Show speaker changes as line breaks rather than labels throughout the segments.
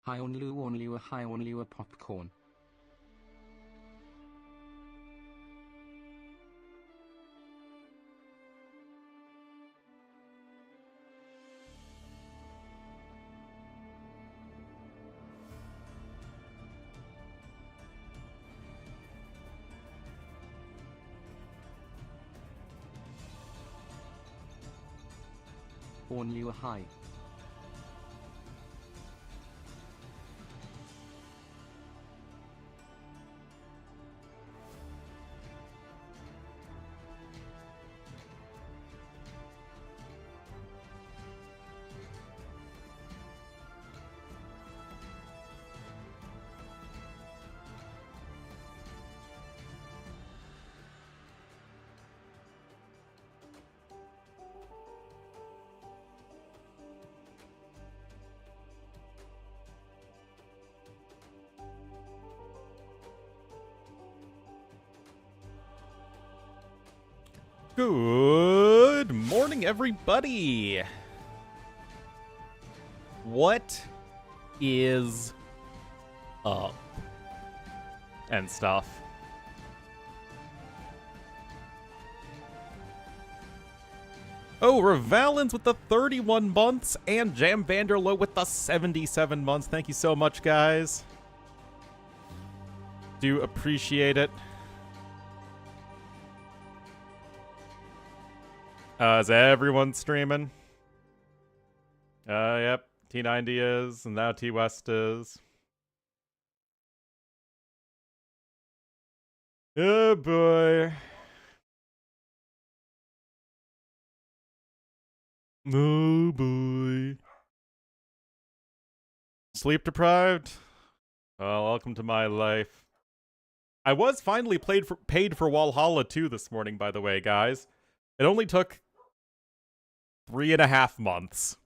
Hi Ornlu, hi Ornlu, popcorn. Ornlu, hi.
Good morning, everybody! What is up? And stuff. Oh, Revalens with the 31 months, and Jam Vanderlo with the 77 months. Thank you so much, guys. Do appreciate it. Is everyone streaming? Yep. T90 is, and now T-West is. Oh, boy. Oh, boy. Sleep deprived? Well, welcome to my life. I was finally paid for Valhalla 2 this morning, by the way, guys. It only took 3.5 months.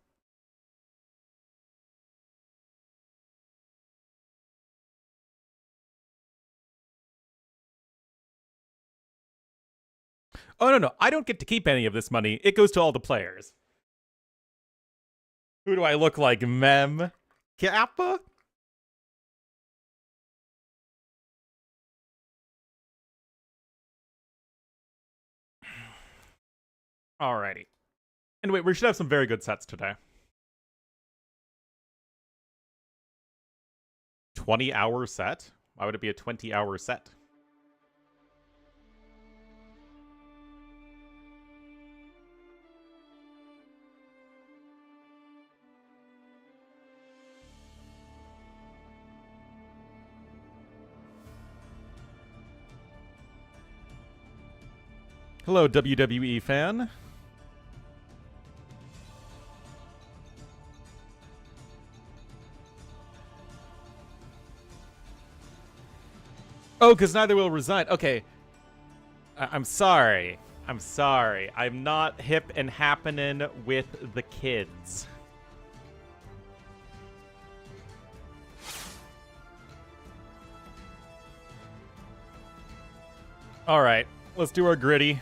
Oh, no. I don't get to keep any of this money. It goes to all the players. Who do I look like, Mem? Kappa? Alrighty. Anyway, we should have some very good sets today. 20-hour set? Why would it be a 20-hour set? Hello, WWE fan. Oh, because neither will resign. Okay. I'm sorry. I'm sorry. I'm not hip and happening with the kids. Alright. Let's do our gritty.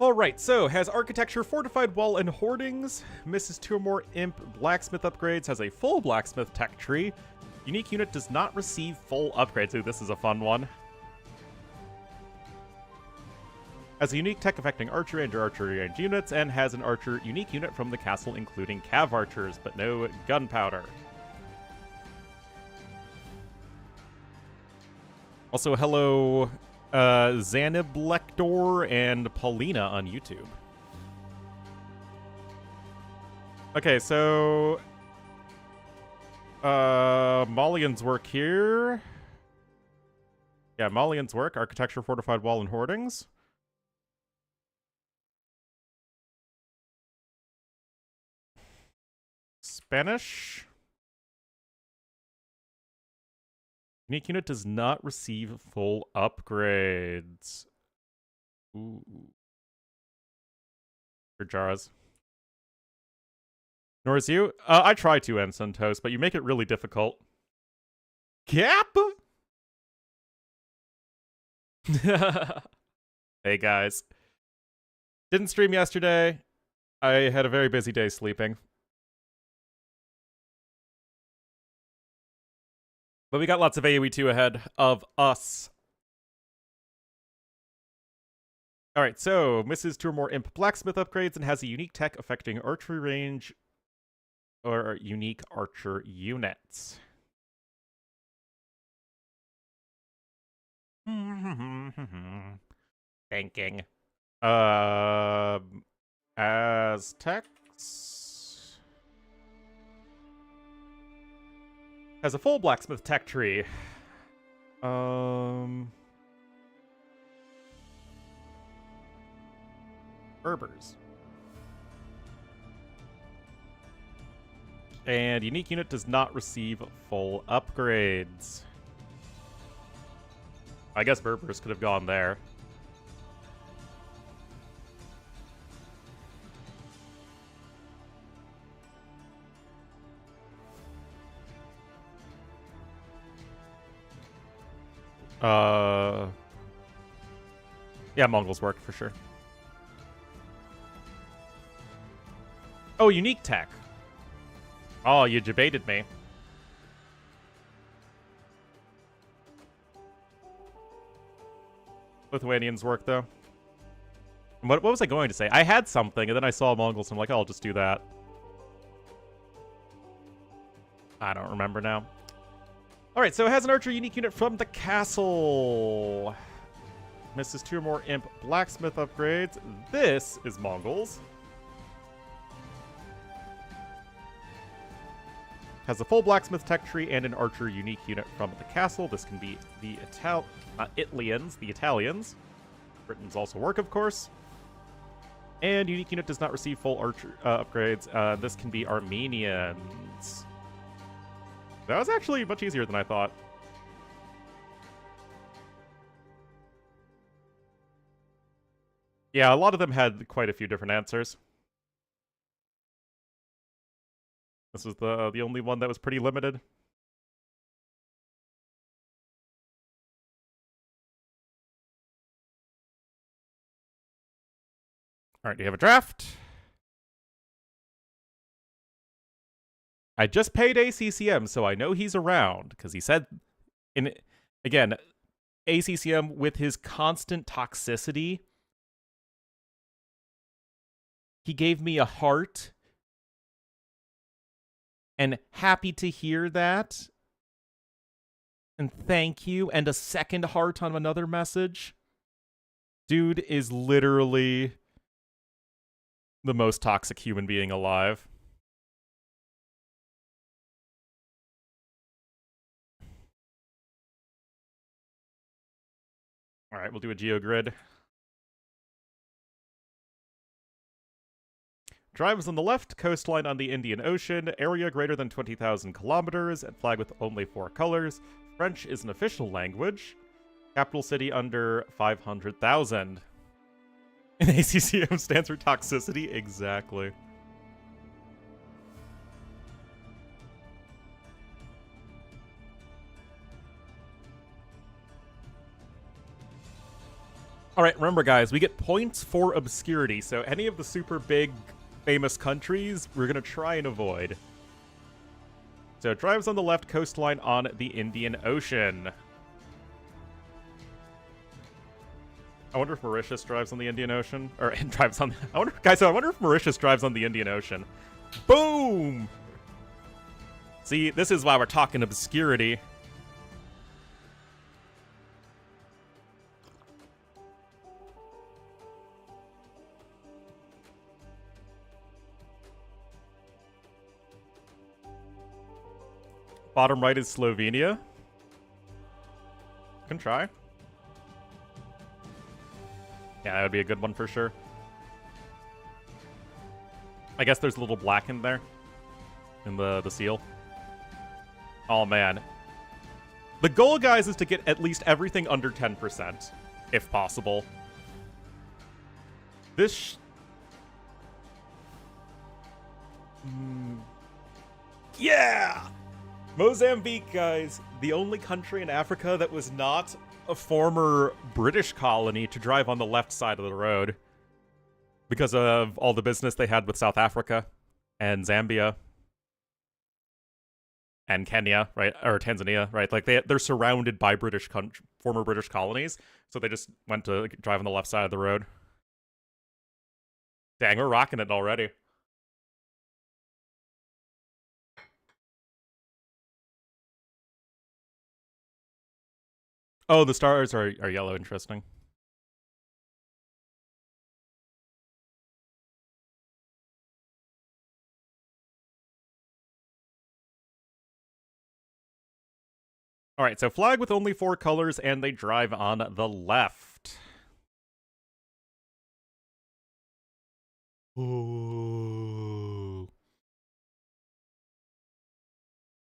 Alright, so, has architecture, fortified wall, and hoardings. Misses 2 or more imp blacksmith upgrades. Has a full blacksmith tech tree. Unique unit does not receive full upgrades. Ooh, this is a fun one. Has a unique tech affecting archery and archery range units, and has an archer unique unit from the castle including cav archers, but no gunpowder. Also, hello, Xaniblektor and Paulina on YouTube. Okay, so Malian's work here. Yeah, Malian's work, architecture, fortified wall, and hoardings. Spanish. Unique unit does not receive full upgrades. Ooh. For Jaras. Nor is you. I try to, Ensign Toast, but you make it really difficult. Cap? Hey guys. Didn't stream yesterday. I had a very busy day sleeping. But we got lots of AoE 2 ahead of us. Alright, so Mrs. Two or more Imp Blacksmith upgrades and has a unique tech affecting archery range or unique archer units. Thinking. Aztecs has a full blacksmith tech tree. Berbers. And unique unit does not receive full upgrades. I guess Berbers could have gone there. Yeah, Mongols work for sure. Oh, unique tech. Oh, you debated me. Lithuanians work, though. What was I going to say? I had something, and then I saw Mongols, and I'm like, oh, I'll just do that. I don't remember now. Alright, so it has an archer unique unit from the castle. Misses 2 or more Imp Blacksmith upgrades. This is Mongols. Has a full blacksmith tech tree and an archer unique unit from the castle. This can be the Italians. Britons also work, of course. And unique unit does not receive full archer upgrades. This can be Armenians. That was actually much easier than I thought. Yeah, a lot of them had quite a few different answers. This was the only one that was pretty limited. Alright, do you have a draft? I just paid ACCM, so I know he's around, because he said... Again, ACCM, with his constant toxicity, he gave me a heart, and happy to hear that, and thank you, and a second heart on another message. Dude is literally the most toxic human being alive. Alright, we'll do a geogrid. Drives on the left, coastline on the Indian Ocean, area greater than 20,000 kilometers, and flag with only 4 colors. French is an official language. Capital city under 500,000. And ACCM stands for toxicity? Exactly. Alright, remember guys, we get points for obscurity, so any of the super big famous countries, we're going to try and avoid. So it drives on the left, coastline on the Indian Ocean. I wonder if Mauritius drives on the Indian Ocean. Or drives on... I wonder if Mauritius drives on the Indian Ocean. Boom! See, this is why we're talking obscurity. Bottom right is Slovenia. Can try. Yeah, that would be a good one for sure. I guess there's a little black in there. In the seal. Oh, man. The goal, guys, is to get at least everything under 10%. If possible. This... Yeah! Mozambique, guys, the only country in Africa that was not a former British colony to drive on the left side of the road because of all the business they had with South Africa and Zambia and Kenya, right? Or Tanzania, right? Like they're surrounded by former British colonies, so they just went to drive on the left side of the road. Dang, we're rocking it already. Oh, the stars are yellow. Interesting. All right, so flag with only 4 colors, and they drive on the left. Ooh.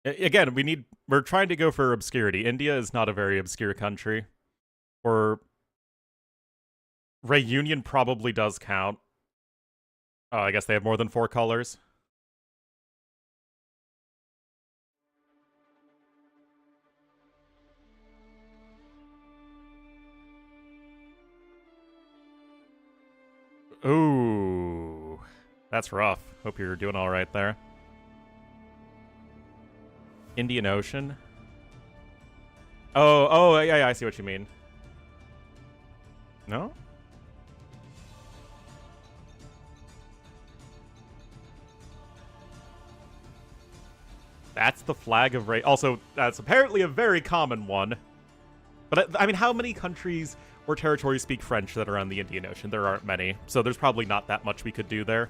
Again, we're trying to go for obscurity. India is not a very obscure country. Or Reunion probably does count. Oh, I guess they have more than 4 colors. Ooh. That's rough. Hope you're doing all right there. Indian Ocean. Oh, yeah, I see what you mean. No? That's the flag of Also, that's apparently a very common one. But, I mean, how many countries or territories speak French that are on the Indian Ocean? There aren't many, so there's probably not that much we could do there.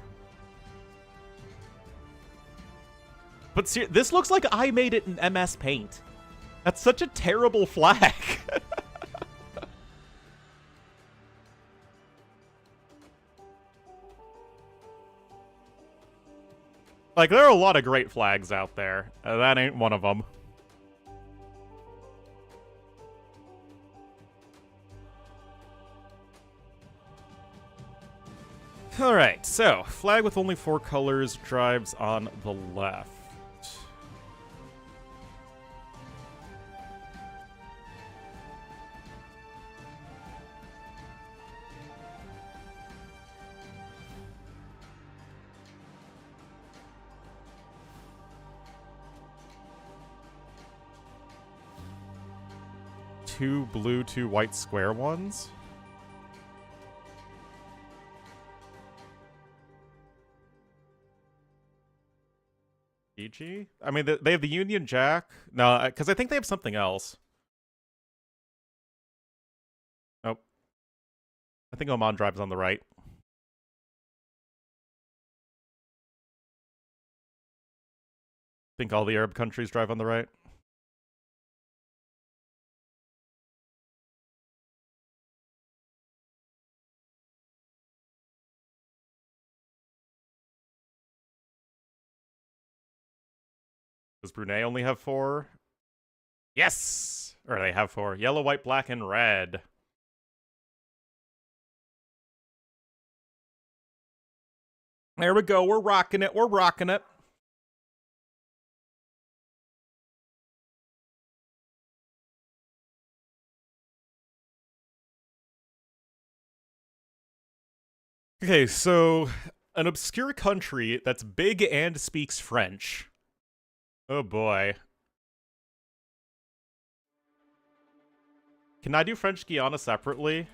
But this looks like I made it in MS Paint. That's such a terrible flag. Like, there are a lot of great flags out there. That ain't one of them. Alright, so, flag with only 4 colors drives on the left. Two blue, 2 white square ones. Fiji? I mean, they have the Union Jack. No, because I think they have something else. Oh. I think Oman drives on the right. I think all the Arab countries drive on the right. Does Brunei only have 4? Yes! Or they have 4. Yellow, white, black, and red. There we go. We're rocking it. We're rocking it. Okay, so an obscure country that's big and speaks French. Oh boy. Can I do French Guiana separately?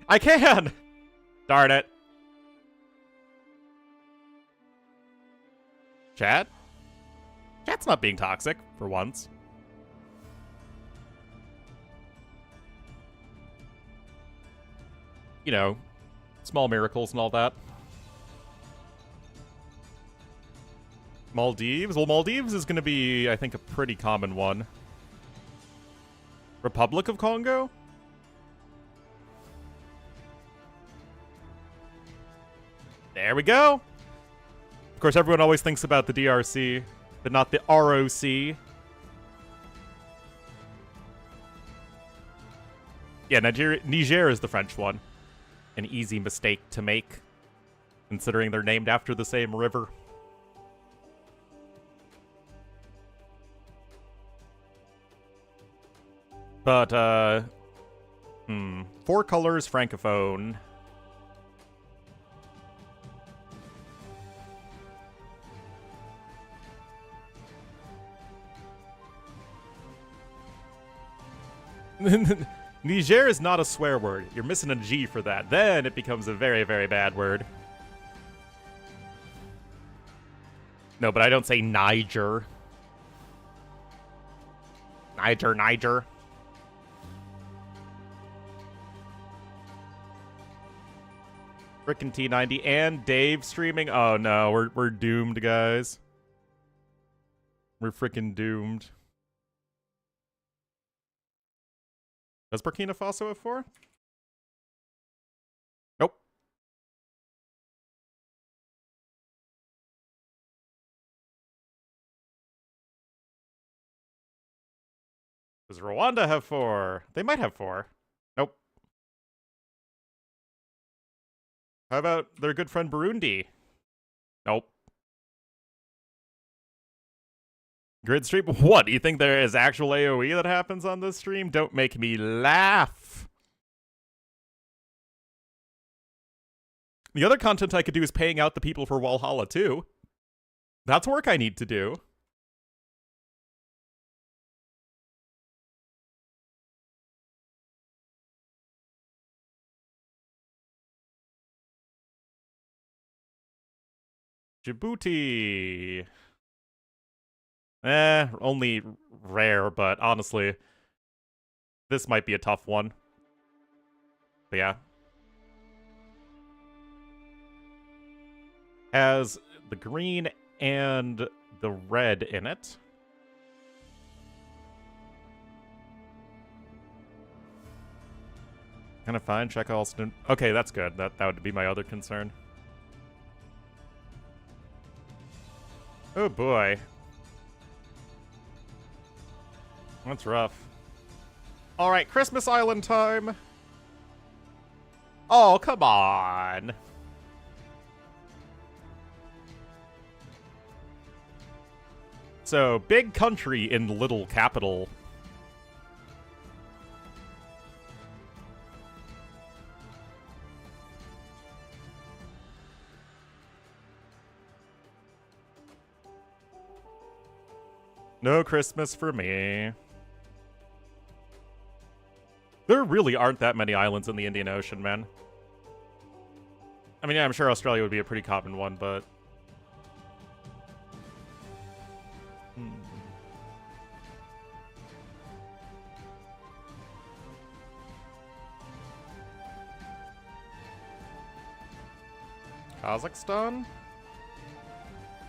I can! Darn it. Chat? Chat's not being toxic, for once. You know, small miracles and all that. Maldives? Well, Maldives is going to be, I think, a pretty common one. Republic of Congo? There we go! Of course, everyone always thinks about the DRC, but not the ROC. Yeah, Niger is the French one. An easy mistake to make, considering they're named after the same river. But, 4 colors, francophone. Niger is not a swear word. You're missing a G for that. Then it becomes a very, very bad word. No, but I don't say Niger. Niger. Frickin' T90 and Dave streaming. Oh no, we're doomed, guys. We're frickin' doomed. Does Burkina Faso have 4? Nope. Does Rwanda have 4? They might have 4. Nope. How about their good friend Burundi? Nope. Grid stream? What? Do you think there is actual AoE that happens on this stream? Don't make me laugh. The other content I could do is paying out the people for Valhalla too. That's work I need to do. Djibouti. Only rare, but honestly, this might be a tough one. But yeah. Has the green and the red in it. Kind of fine. Check all student. Okay, that's good. That would be my other concern. Oh boy. That's rough. Alright, Christmas Island time. Oh, come on. So, big country in little capital. No Christmas for me. There really aren't that many islands in the Indian Ocean, man. I mean, yeah, I'm sure Australia would be a pretty common one, but... Kazakhstan?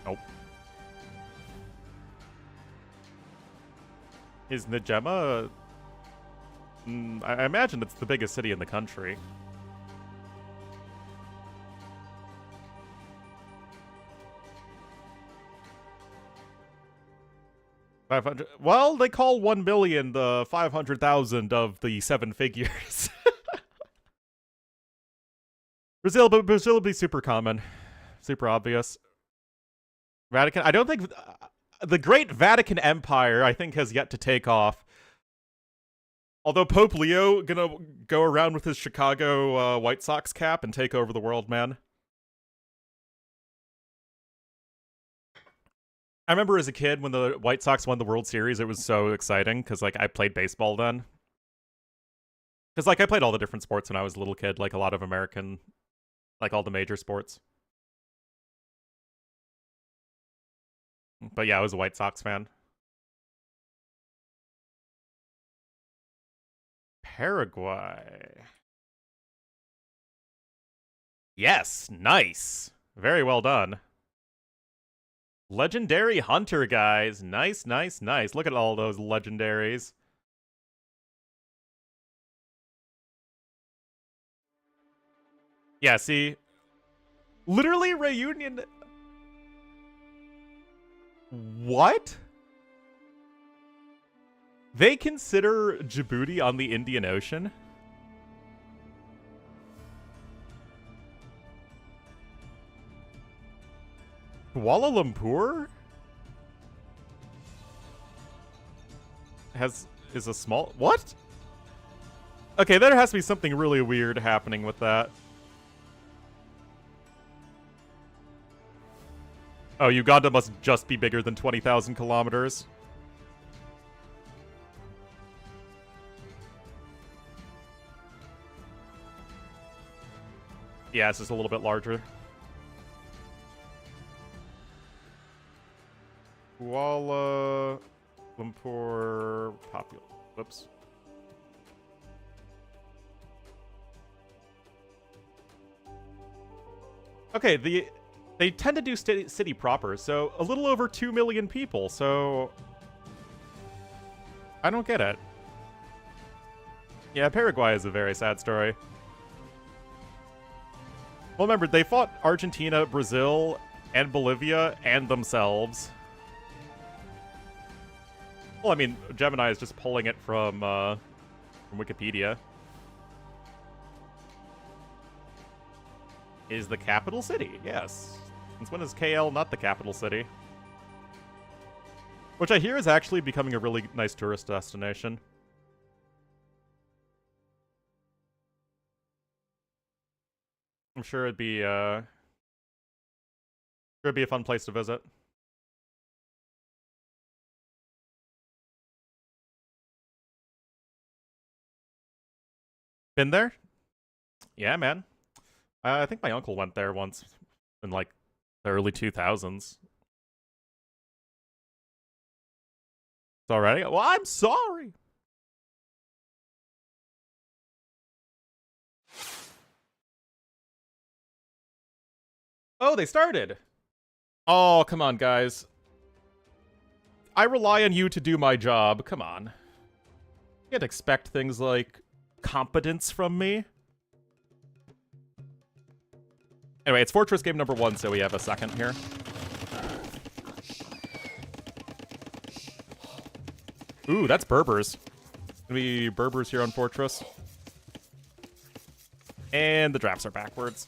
Nope. Is Najema... I imagine it's the biggest city in the country. Well, they call 1 million the 500,000 of the 7 figures. Brazil would be super common. Super obvious. Vatican, I don't think... the Great Vatican Empire, I think, has yet to take off. Although Pope Leo gonna go around with his Chicago White Sox cap and take over the world, man. I remember as a kid when the White Sox won the World Series, it was so exciting because, like, I played baseball then. Because, like, I played all the different sports when I was a little kid, like a lot of American, like all the major sports. But yeah, I was a White Sox fan. Paraguay. Yes, nice. Very well done. Legendary Hunter, guys. Nice, nice, nice. Look at all those legendaries. Yeah, see? Literally Reunion... What? They consider Djibouti on the Indian Ocean? Kuala Lumpur? Is a small... What? Okay, there has to be something really weird happening with that. Oh, Uganda must just be bigger than 20,000 kilometers. Yeah, it's just a little bit larger. Kuala Lumpur population. Whoops. Okay, they tend to do city proper, so a little over 2 million people, so I don't get it. Yeah, Paraguay is a very sad story. Well, remember, they fought Argentina, Brazil, and Bolivia, and themselves. Well, I mean, Gemini is just pulling it from Wikipedia. Is the capital city, yes. Since when is KL not the capital city? Which I hear is actually becoming a really nice tourist destination. I'm sure it'd be a fun place to visit. Been there? Yeah, man. I think my uncle went there once in like the early 2000s. It's already? Well, I'm sorry. Oh, they started. Oh, come on, guys. I rely on you to do my job. Come on. You can't expect things like competence from me. Anyway, it's Fortress game number 1, so we have a second here. Ooh, that's Berbers. Gonna be Berbers here on Fortress. And the drafts are backwards.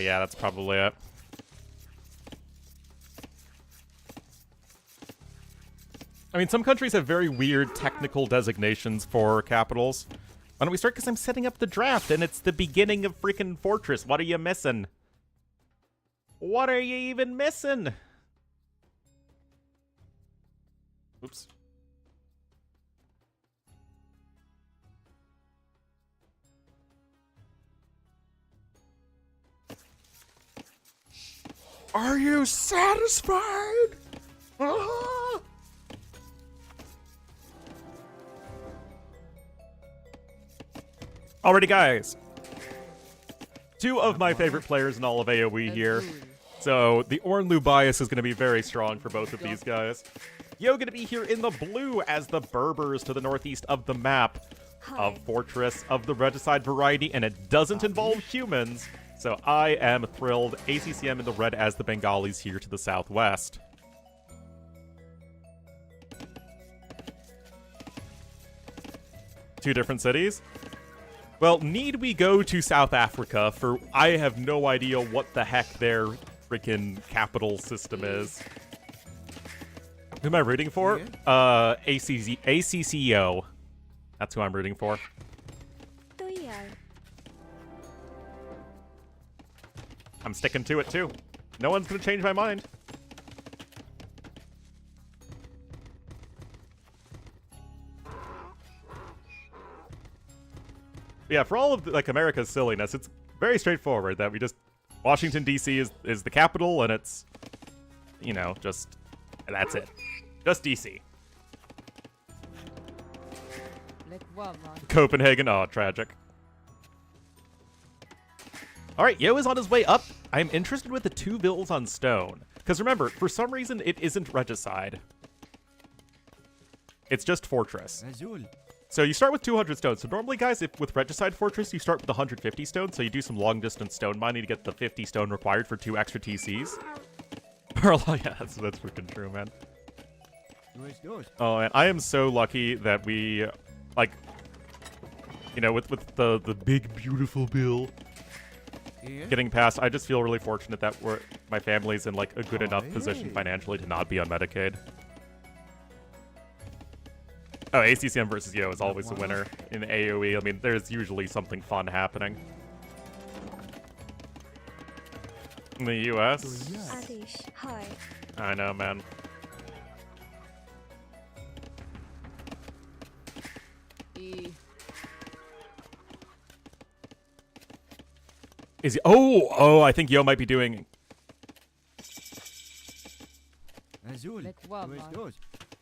Yeah, that's probably it. I mean, some countries have very weird technical designations for capitals. Why don't we start? Because I'm setting up the draft, and it's the beginning of freaking Fortress. What are you missing? What are you even missing? Oops. Are you satisfied? Alrighty, guys. 2 of my favorite players in all of AoE here. So the Ornlu bias is going to be very strong for both of these guys. Yo, going to be here in the blue as the Berbers to the northeast of the map of Fortress of the Regicide variety, and it doesn't involve humans. So I am thrilled. ACCM in the red as the Bengalis here to the southwest. Two different cities? Well, need we go to South Africa for I have no idea what the heck their freaking capital system is. Who am I rooting for? ACCO. That's who I'm rooting for. I'm sticking to it, too. No one's gonna change my mind. Yeah, for all of, like, America's silliness, it's very straightforward that we just... Washington, D.C. is the capital, and it's... You know, just... That's it. Just D.C. Copenhagen, oh, tragic. Alright, Yo is on his way up. I'm interested with the 2 villas on stone. Because remember, for some reason, it isn't Regicide. It's just Fortress. So you start with 200 stone. So normally, guys, if with Regicide Fortress, you start with 150 stone. So you do some long-distance stone mining to get the 50 stone required for 2 extra TCs. Yeah, that's freaking true, man. Oh, man, I am so lucky that we, like, you know, with the big, beautiful bill getting past, I just feel really fortunate that my family's in, like, a good enough position financially to not be on Medicaid. Oh, ACCM versus Yo is always a winner in AoE. I mean, there's usually something fun happening. In the US? I know, man. Is he? Oh, I think Yo might be doing.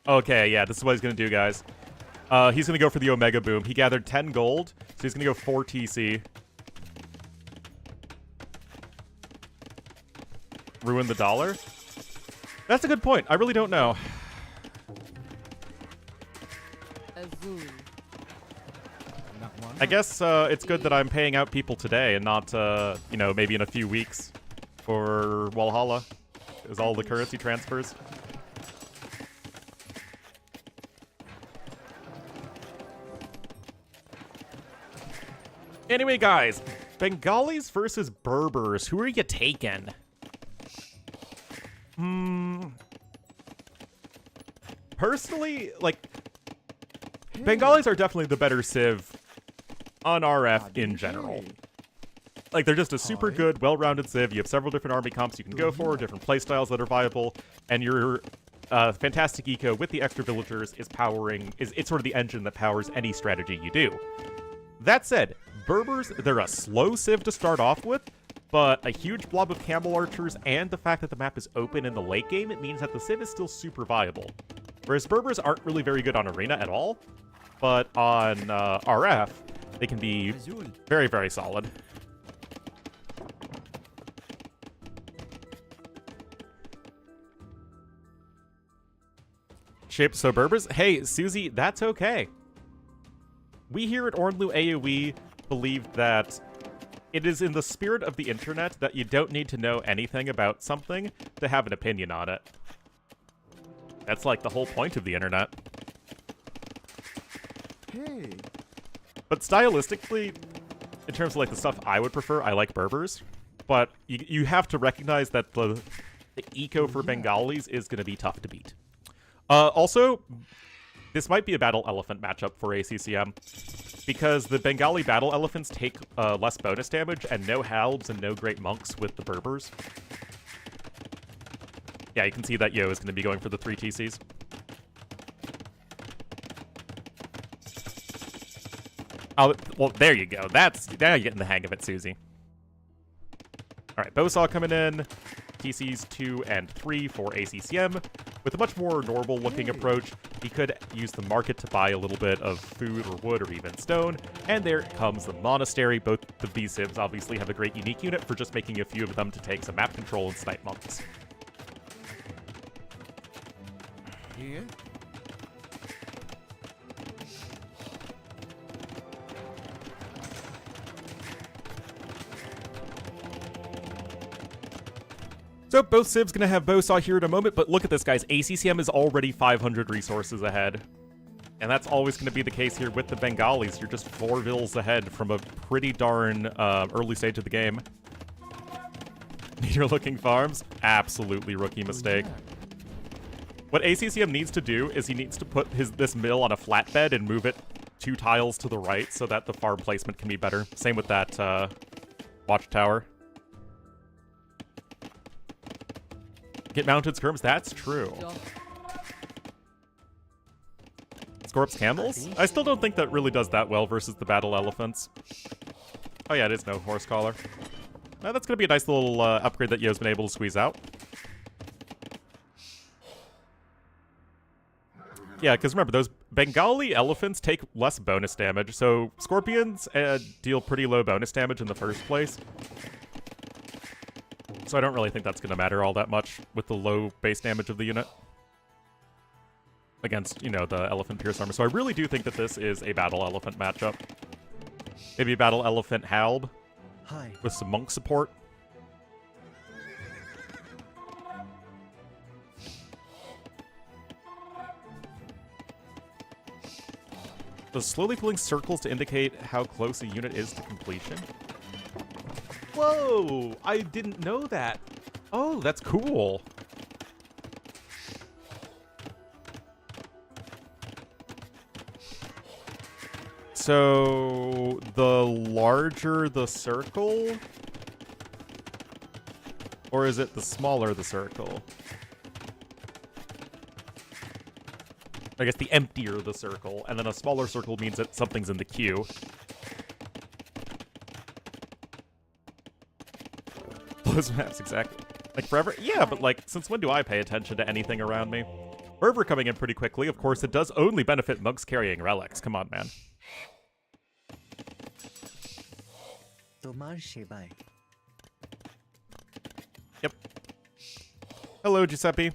Okay, yeah, this is what he's gonna do, guys. He's gonna go for the Omega Boom. He gathered 10 gold, so he's gonna go 4 TC. Ruin the dollar? That's a good point. I really don't know. I guess it's good that I'm paying out people today and not, you know, maybe in a few weeks for Walhalla. Is all the currency transfers. Anyway, guys, Bengalis versus Berbers. Who are you taking? Personally, like, Bengalis are definitely the better civ on RF in general. Like, they're just a super good, well-rounded civ. You have several different army comps you can go for, different playstyles that are viable, and your fantastic eco with the extra villagers is it's sort of the engine that powers any strategy you do. That said, Berbers, they're a slow civ to start off with, but a huge blob of camel archers and the fact that the map is open in the late game, it means that the civ is still super viable. Whereas Berbers aren't really very good on Arena at all, but on RF, they can be very, very solid. So Berbers, hey, Susie, that's okay. We here at Ornlu AoE believe that it is in the spirit of the internet that you don't need to know anything about something to have an opinion on it. That's like the whole point of the internet. Hey. But stylistically, in terms of like the stuff I would prefer, I like Berbers. But you have to recognize that the eco for Bengalis is going to be tough to beat. Also, this might be a battle elephant matchup for ACCM, because the Bengali battle elephants take less bonus damage and no halbs and no great monks with the Berbers. Yeah, you can see that Yo is going to be going for the 3 TCs. Oh, well, there you go. Now you're getting the hang of it, Susie. All right, Bowsaw coming in. TCs 2 and 3 for ACCM. With a much more normal-looking approach, he could use the market to buy a little bit of food or wood or even stone. And there comes the Monastery. Both of these civs obviously have a great unique unit for just making a few of them to take some map control and snipe monks. Yeah. So both civs gonna have Bowsaw here in a moment, but look at this, guys. ACCM is already 500 resources ahead. And that's always gonna be the case here with the Bengalis. You're just 4 vills ahead from a pretty darn early stage of the game. Meteor-looking farms? Absolutely rookie mistake. What ACCM needs to do is he needs to put this mill on a flatbed and move it 2 tiles to the right so that the farm placement can be better. Same with that watchtower. Get mounted skirms? That's true. Scorp's camels? I still don't think that really does that well versus the battle elephants. Oh yeah, it is no horse collar. That's going to be a nice little upgrade that Yo's been able to squeeze out. Yeah, because remember, those Bengali elephants take less bonus damage, so scorpions deal pretty low bonus damage in the first place. So I don't really think that's going to matter all that much with the low base damage of the unit. against, you know, the Elephant Pierce armor. So I really do think that this is a Battle Elephant matchup. Maybe Battle Elephant Halb with some Monk support. Does slowly pulling circles to indicate how close a unit is to completion? Whoa! I didn't know that. Oh, that's cool. So, the larger the circle? Or is it the smaller the circle? I guess the emptier the circle, and then a smaller circle means that something's in the queue. Those maps, exactly. Like forever? Yeah, but like, since when do I pay attention to anything around me? Fervor coming in pretty quickly. Of course, it does only benefit monks carrying relics. Come on, man. Yep. Hello, Giuseppe.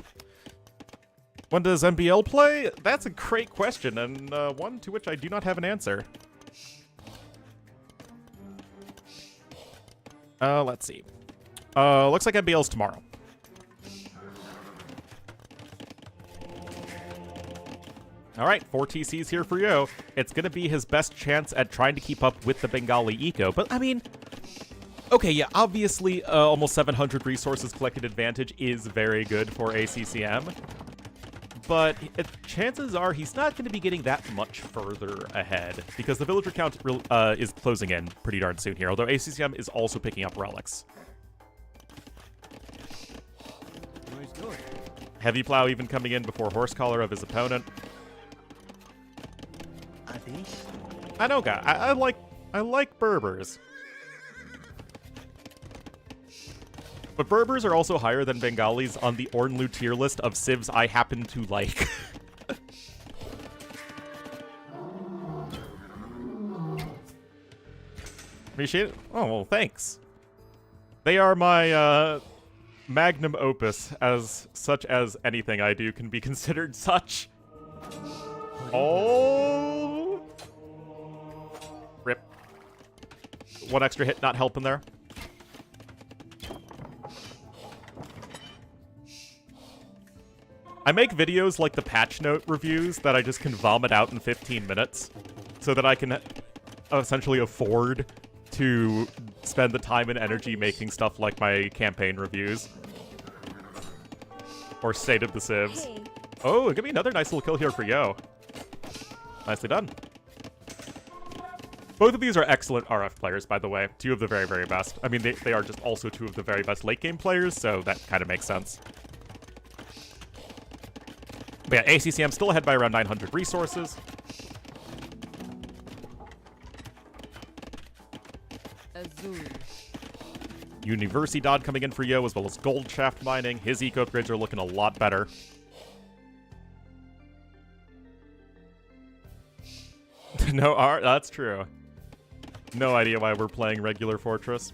When does MBL play? That's a great question, and one to which I do not have an answer. Let's see. Looks like MBL's tomorrow. Alright, 4 TCs here for Yo. It's gonna be his best chance at trying to keep up with the Bengali eco, but I mean... Okay, yeah, obviously, almost 700 resources collected advantage is very good for ACCM. But chances are he's not going to be getting that much further ahead, because the villager count is closing in pretty darn soon here, although ACCM is also picking up relics. Heavy Plow even coming in before Horse Collar of his opponent. I know, guy. I like Berbers. But Berbers are also higher than Bengalis on the Ornlu tier list of civs I happen to like. Appreciate it? Oh, well, thanks. They are my, magnum opus, as such as anything I do can be considered such. Oh! Rip. One extra hit not helping there. I make videos like the patch note reviews that I just can vomit out in 15 minutes so that I can essentially afford to spend the time and energy making stuff like my campaign reviews. Or State of the Civs. Hey. Oh, give me another nice little kill here for Yo. Nicely done. Both of these are excellent RF players, by the way. Two of the very, very best. I mean, they are just also two of the very best late game players, so that kind of makes sense. But yeah, ACCM still ahead by around 900 resources. Universidad coming in for Yo, as well as Gold Shaft mining. His eco upgrades are looking a lot better. No art? That's true. No idea why we're playing regular Fortress.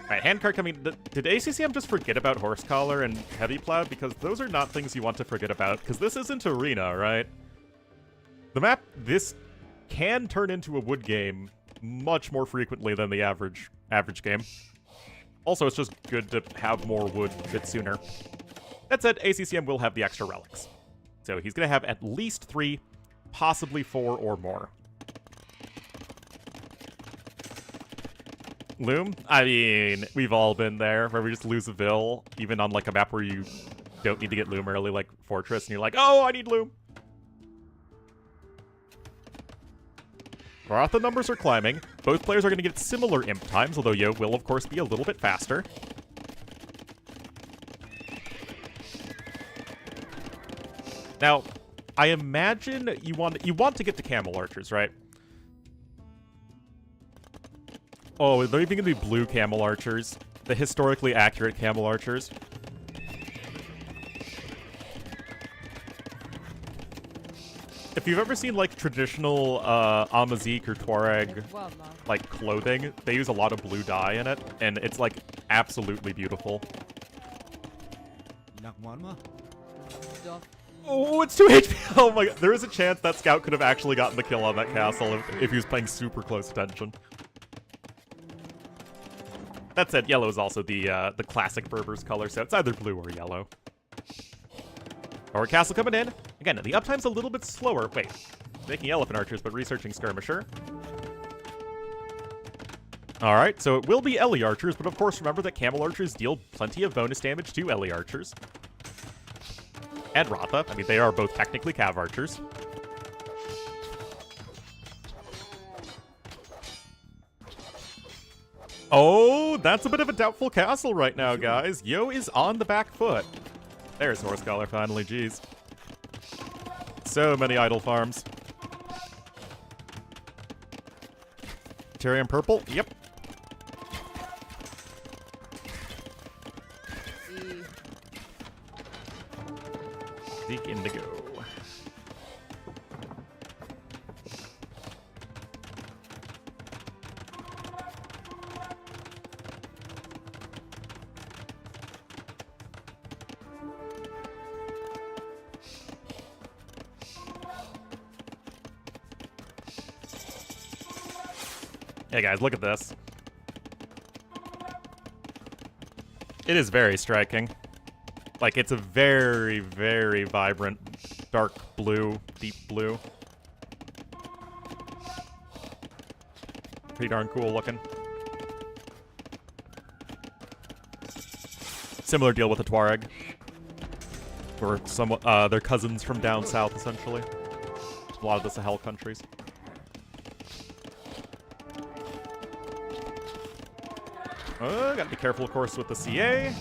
Alright, handcart coming... Did ACCM just forget about Horse Collar and Heavy Plow? Because those are not things you want to forget about. Because this isn't Arena, right? The map, this can turn into a wood game much more frequently than the average game. Also, it's just good to have more wood a bit sooner. That said, ACCM will have the extra relics. So he's going to have at least 3, possibly 4 or more. Loom? I mean, we've all been there, where we just lose a Vil, even on like a map where you don't need to get Loom early, like Fortress, and you're like, oh, I need Loom! Maratha numbers are climbing. Both players are going to get similar imp times, although Yo will, of course, be a little bit faster. Now, I imagine you want to get the Camel Archers, right? Oh, they're even going to be blue Camel Archers. The historically accurate Camel Archers. If you've ever seen, like, traditional Amazigh or Tuareg, like, clothing, they use a lot of blue dye in it, and it's, like, absolutely beautiful. Oh, it's 2 HP! Oh my god, there is a chance that scout could have actually gotten the kill on that castle if he was paying super close attention. That said, yellow is also the classic Berbers color, so it's either blue or yellow. Our castle coming in. Again, the uptime's a little bit slower. Wait, making elephant archers, but researching skirmisher. Alright, so it will be Ellie archers, but of course remember that camel archers deal plenty of bonus damage to Ellie archers. And Ratha. I mean, they are both technically cav archers. Oh, that's a bit of a doubtful castle right now, guys. Yo is on the back foot. There's Horse Collar finally, jeez. So many idle farms. Tyrion purple? Yep. Zeke indigo. Hey guys, look at this. It is very striking. Like, it's a very, very vibrant, dark blue, deep blue. Pretty darn cool looking. Similar deal with the Tuareg. Or somewhat, they're cousins from down south, essentially. A lot of the Sahel countries. Gotta be careful, of course, with the CA.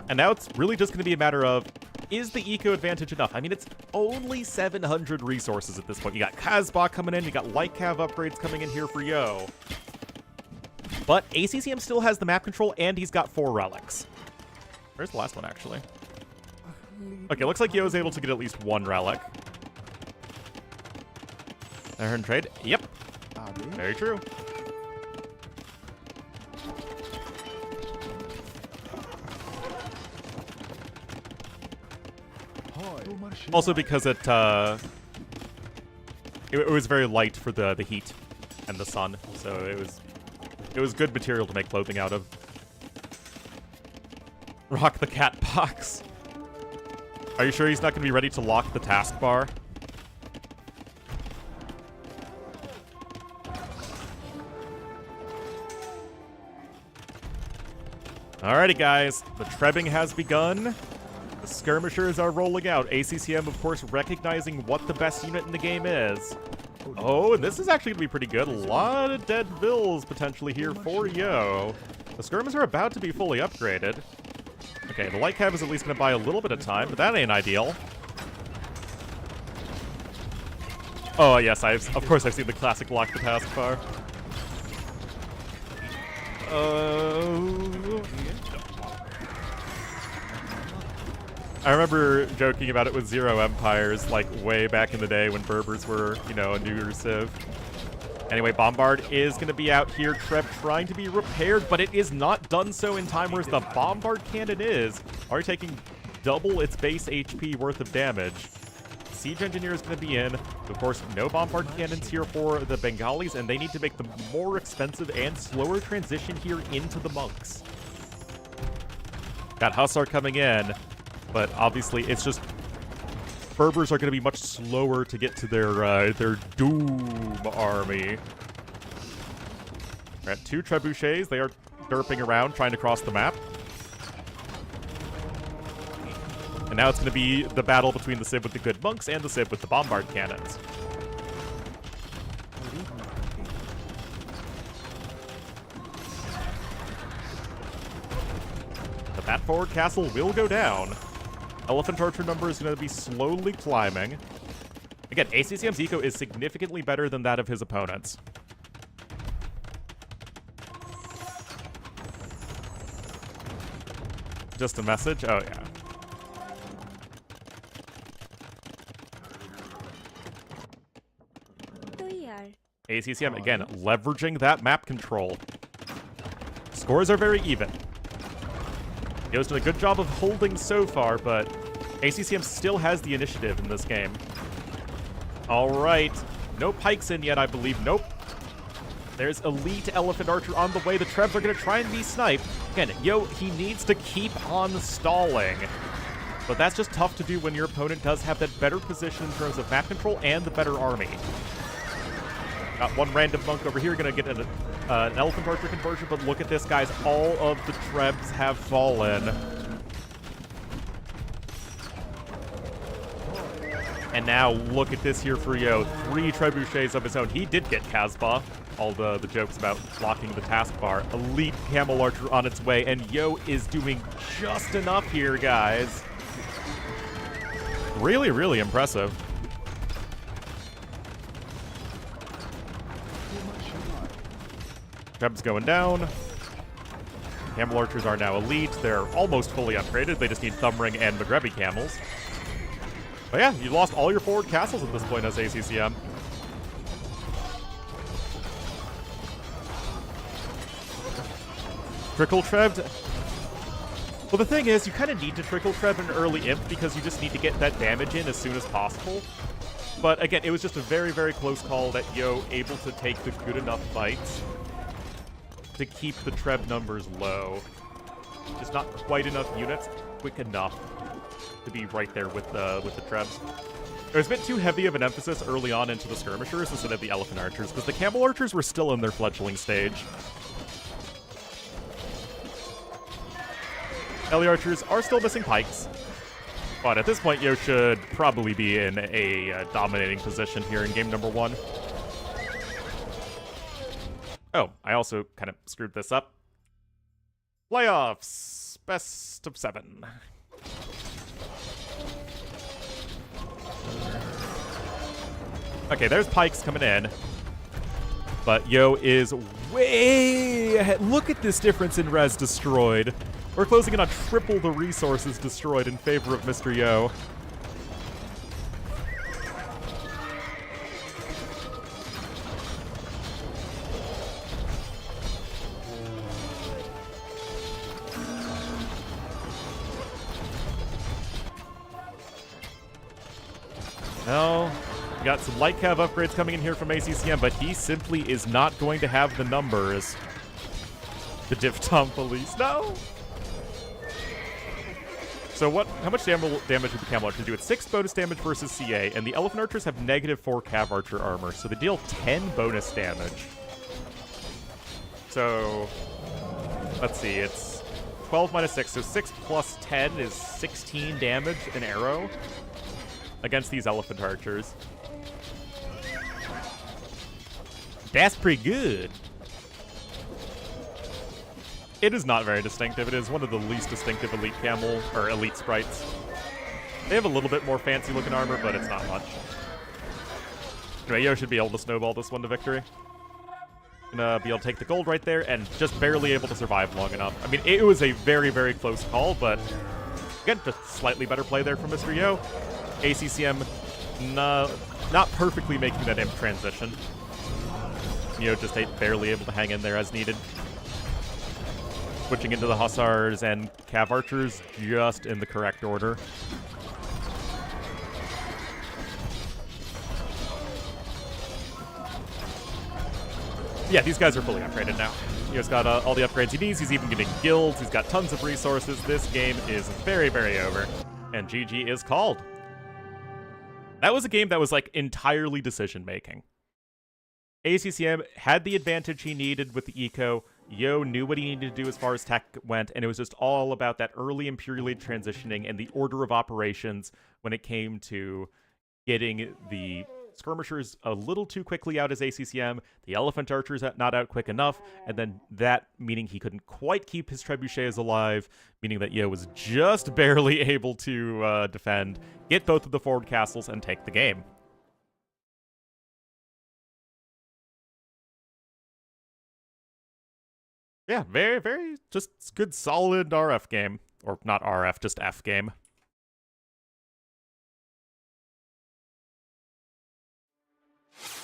And now it's really just going to be a matter of, is the eco advantage enough? I mean, it's only 700 resources at this point. You got Kazbah coming in, you got light cav upgrades coming in here for Yo. But ACCM still has the map control, and he's got 4 relics. Where's the last one, actually? Okay, looks like Yo is able to get at least 1 relic. Iron trade? Yep. Very true. Also because it was very light for the heat and the sun, so it was good material to make clothing out of. Rock the cat box. Are you sure he's not going to be ready to lock the taskbar? Alrighty guys, the trebbing has begun. The skirmishers are rolling out. ACCM, of course, recognizing what the best unit in the game is. Oh, and this is actually going to be pretty good. A lot of dead vills potentially here for Yo. The skirmishers are about to be fully upgraded. Okay, the light cav is at least going to buy a little bit of time, but that ain't ideal. Oh, yes, of course I've seen the classic lock the taskbar. I remember joking about it with Zero Empires, like, way back in the day when Berbers were, you know, a newer civ. Anyway, Bombard is going to be out here. Treb trying to be repaired, but it is not done so in time, whereas the Bombard cannon is already taking double its base HP worth of damage. Siege Engineer is going to be in. Of course, no Bombard cannons here for the Bengalis, and they need to make the more expensive and slower transition here into the monks. Got Hussar coming in. But obviously, it's just Berbers are going to be much slower to get to their Doom army. We're at 2 trebuchets. They are derping around, trying to cross the map. And now it's going to be the battle between the Civ with the good monks and the Civ with the Bombard cannons. But that forward castle will go down. Elephant Archer number is going to be slowly climbing. Again, ACCM's eco is significantly better than that of his opponents. Just a message? Oh, yeah. ACCM, again, leveraging that map control. Scores are very even. Yo's done a good job of holding so far, but ACCM still has the initiative in this game. All right. No pikes in yet, I believe. Nope. There's Elite Elephant Archer on the way. The Trebs are going to try and be sniped. Again, Yo, he needs to keep on stalling. But that's just tough to do when your opponent does have that better position in terms of map control and the better army. Got one random monk over here, going to get an Elephant Archer conversion, but look at this, guys. All of the Trebs have fallen. And now, look at this here for Yo. 3 trebuchets of his own. He did get Casbah. All the jokes about blocking the taskbar. Elite Camel Archer on its way, and Yo is doing just enough here, guys. Really, really impressive. Treb's going down. Camel Archers are now elite. They're almost fully upgraded. They just need Thumbring and Magrebi camels. But yeah, you lost all your forward castles at this point as ACCM. Trickle Trebbed. Well, the thing is, you kind of need to Trickle Treb an early Imp because you just need to get that damage in as soon as possible. But again, it was just a very, very close call that Yo able to take the good enough fights to keep the Treb numbers low. Just not quite enough units, quick enough to be right there with the Trebs. There's been too heavy of an emphasis early on into the Skirmishers instead of the Elephant Archers, because the Camel Archers were still in their fledgling stage. Heli Archers are still missing pikes, but at this point, Yo should probably be in a dominating position here in game number 1. Oh, I also kind of screwed this up. Playoffs, best of 7. Okay, there's pikes coming in, but Yo is way ahead. Look at this difference in res destroyed. We're closing in on triple the resources destroyed in favor of Mr. Yo. Well, we got some light cav upgrades coming in here from ACCM, but he simply is not going to have the numbers. The Diphthong Police, no! So how much damage would the Camel Archer do? It's 6 bonus damage versus CA, and the Elephant Archers have -4 Cav Archer armor, so they deal 10 bonus damage. So, let's see, it's 12 minus 6, so 6 plus 10 is 16 damage an arrow against these Elephant Archers. That's pretty good. It is not very distinctive. It is one of the least distinctive elite camel, or elite sprites. They have a little bit more fancy looking armor, but it's not much. Anyway, Yo should be able to snowball this one to victory. Gonna be able to take the gold right there, and just barely able to survive long enough. I mean, it was a very, very close call, but again, just slightly better play there from Mr. Yo. ACCM not perfectly making that imp transition. Yo just barely able to hang in there as needed. Switching into the Hussars and Cav Archers just in the correct order. Yeah, these guys are fully upgraded now. Yo's got all the upgrades he needs. He's even getting guilds. He's got tons of resources. This game is very, very over. And GG is called. That was a game that was like entirely decision-making. ACCM had the advantage he needed with the eco. Yo knew what he needed to do as far as tech went, and it was just all about that early Imperial Age transitioning and the order of operations when it came to getting the Skirmishers a little too quickly out as ACCM, the Elephant Archers not out quick enough, and then that meaning he couldn't quite keep his trebuchets alive, meaning that Yo was just barely able to defend, get both of the forward castles, and take the game. Yeah, very, very just good, solid RF game. Or not RF, just F game.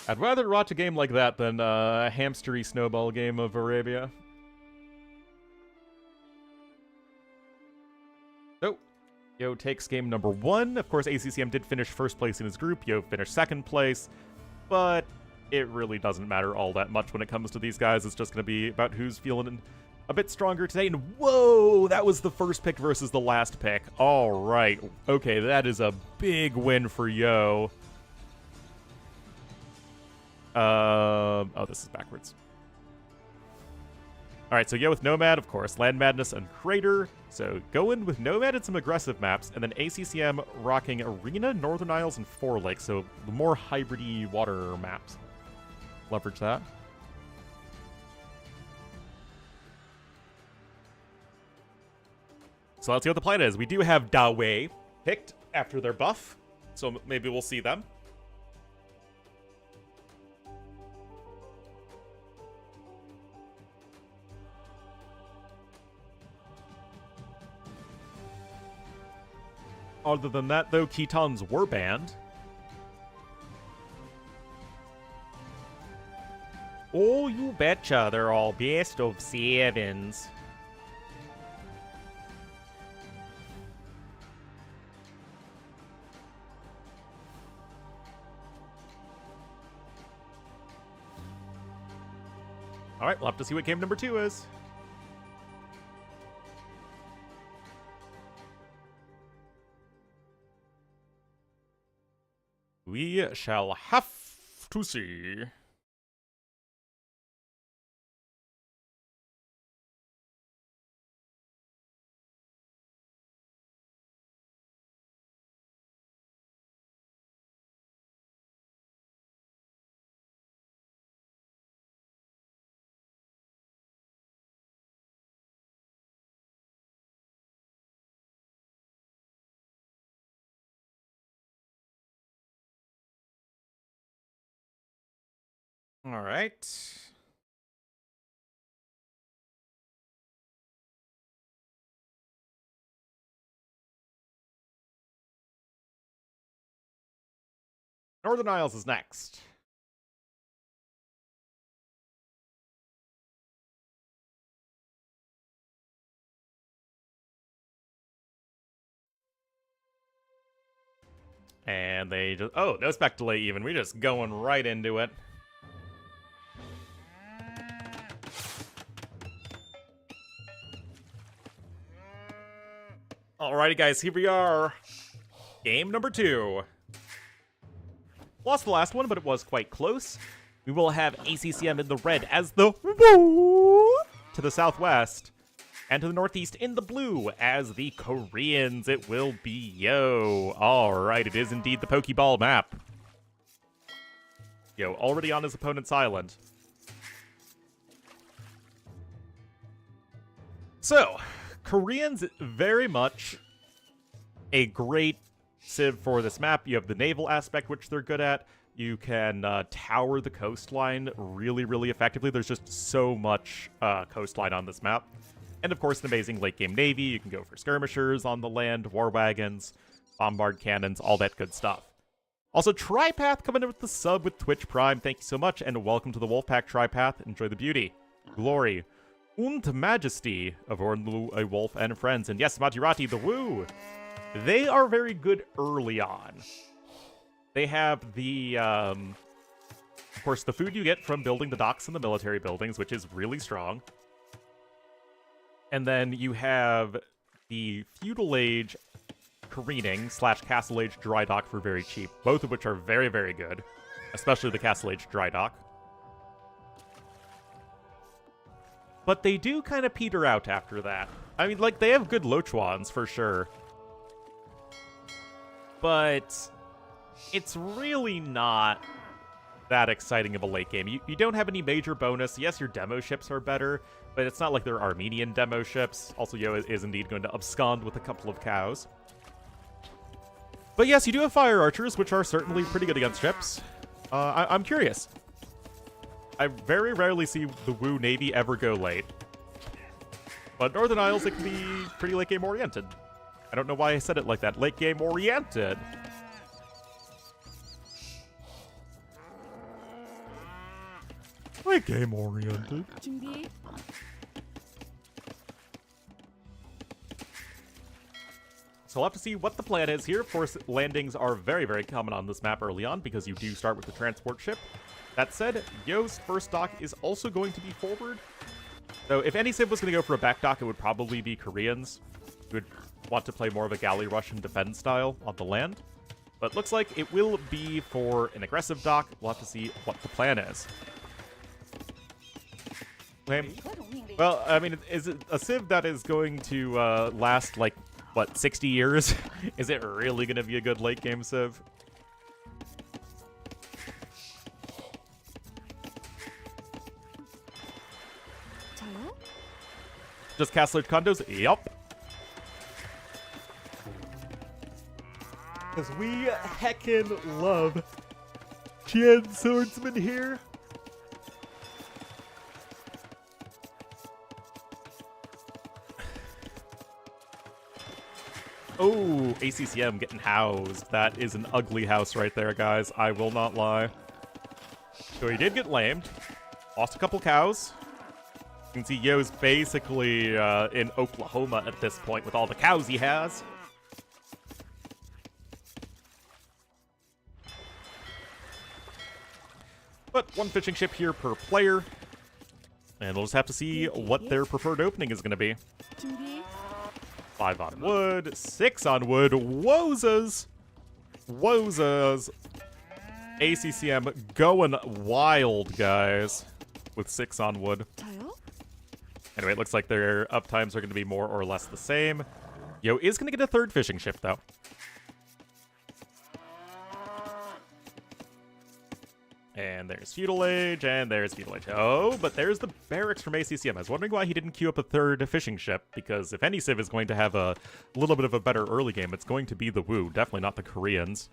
I'd rather watch a game like that than a hamstery snowball game of Arabia. So, Yo takes game number 1. Of course, ACCM did finish first place in his group. Yo finished second place. But it really doesn't matter all that much when it comes to these guys. It's just going to be about who's feeling a bit stronger today. And whoa, that was the first pick versus the last pick. All right. Okay, that is a big win for Yo. Oh, this is backwards. All right, so Yo with Nomad, of course, Land Madness and Crater. So going with Nomad and some aggressive maps, and then ACCM rocking Arena, Northern Isles, and Four Lakes. So the more hybrid-y water maps. Leverage that. So let's see what the plan is. We do have Dawei picked after their buff, so maybe we'll see them. Other than that, though, Ketons were banned. Oh, you betcha, they're all best of sevens. Alright, we'll have to see what game number 2 is. We shall have to see. All right. Northern Isles is next. And they just... Oh, no spec delay even. We're just going right into it. Alrighty, guys, here we are. Game number 2. Lost the last one, but it was quite close. We will have ACCM in the red as the woo to the southwest, and to the northeast in the blue as the Koreans. It will be Yo. Alright, it is indeed the Pokeball map. Yo, already on his opponent's island. So, Koreans, very much a great civ for this map. You have the naval aspect, which they're good at. You can tower the coastline really, really effectively. There's just so much coastline on this map. And of course, an amazing late-game navy. You can go for skirmishers on the land, war wagons, bombard cannons, all that good stuff. Also, Tripath coming in with the sub with Twitch Prime. Thank you so much, and welcome to the Wolfpack, Tripath. Enjoy the beauty, glory, and majesty of Ornlu, a wolf, and friends. And yes, Matirati, the woo! They are very good early on. They have the, of course, the food you get from building the docks and the military buildings, which is really strong. And then you have the Feudal Age Careening / Castle Age Dry Dock for very cheap, both of which are very, very good, especially the Castle Age Dry Dock. But they do kind of peter out after that. I mean, like, they have good Lochuans for sure. But it's really not that exciting of a late game. You don't have any major bonus. Yes, your demo ships are better, but it's not like they're Armenian demo ships. Also, Yo is indeed going to abscond with a couple of cows. But yes, you do have fire archers, which are certainly pretty good against ships. I'm curious. I very rarely see the Woo Navy ever go late. But Northern Isles, it can be pretty late game oriented. I don't know why I said it like that. Late game oriented. Late game oriented. So we'll have to see what the plan is here. Of course, landings are very, very common on this map early on because you do start with the transport ship. That said, Yo's first dock is also going to be forward. So if any civ was going to go for a back dock, it would probably be Koreans who would want to play more of a galley rush and defend style on the land. But looks like it will be for an aggressive dock. We'll have to see what the plan is. Okay. Well, I mean, is it a civ that is going to last, like, what, 60 years? Is it really going to be a good late game civ? Just Castler condos? Yup. Because we heckin' love Qian Swordsman here. Oh, ACCM getting housed. That is an ugly house right there, guys. I will not lie. So he did get lamed. Lost a couple cows. You can see Yo's basically in Oklahoma at this point with all the cows he has. But one fishing ship here per player. And we'll just have to see what their preferred opening is going to be. 5 on wood, 6 on wood, Wozas! Wozas! ACCM going wild, guys, with 6 on wood. Anyway, it looks like their uptimes are going to be more or less the same. Yo is going to get a third fishing ship, though. And there's Feudal Age, and there's Feudal Age. Oh, but there's the barracks from ACCM. I was wondering why he didn't queue up a third fishing ship, because if any civ is going to have a little bit of a better early game, it's going to be the Wu, definitely not the Koreans.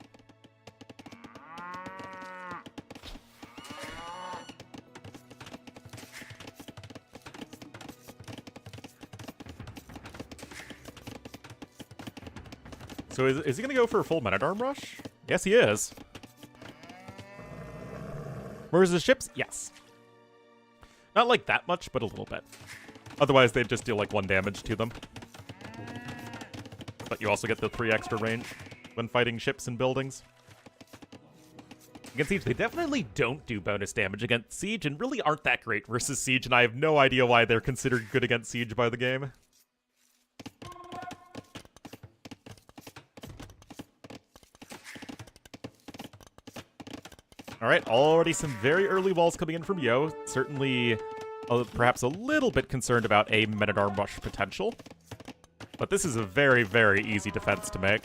So is he going to go for a full Men-at-Arm rush? Yes, he is. Where's the ships? Yes. Not like that much, but a little bit. Otherwise, they'd just deal like 1 damage to them. But you also get the 3 extra range when fighting ships and buildings. Against Siege, they definitely don't do bonus damage against Siege and really aren't that great versus Siege, and I have no idea why they're considered good against Siege by the game. Alright, already some very early walls coming in from Yo. Certainly, perhaps a little bit concerned about a Men-at-Arm rush potential. But this is a very, very easy defense to make.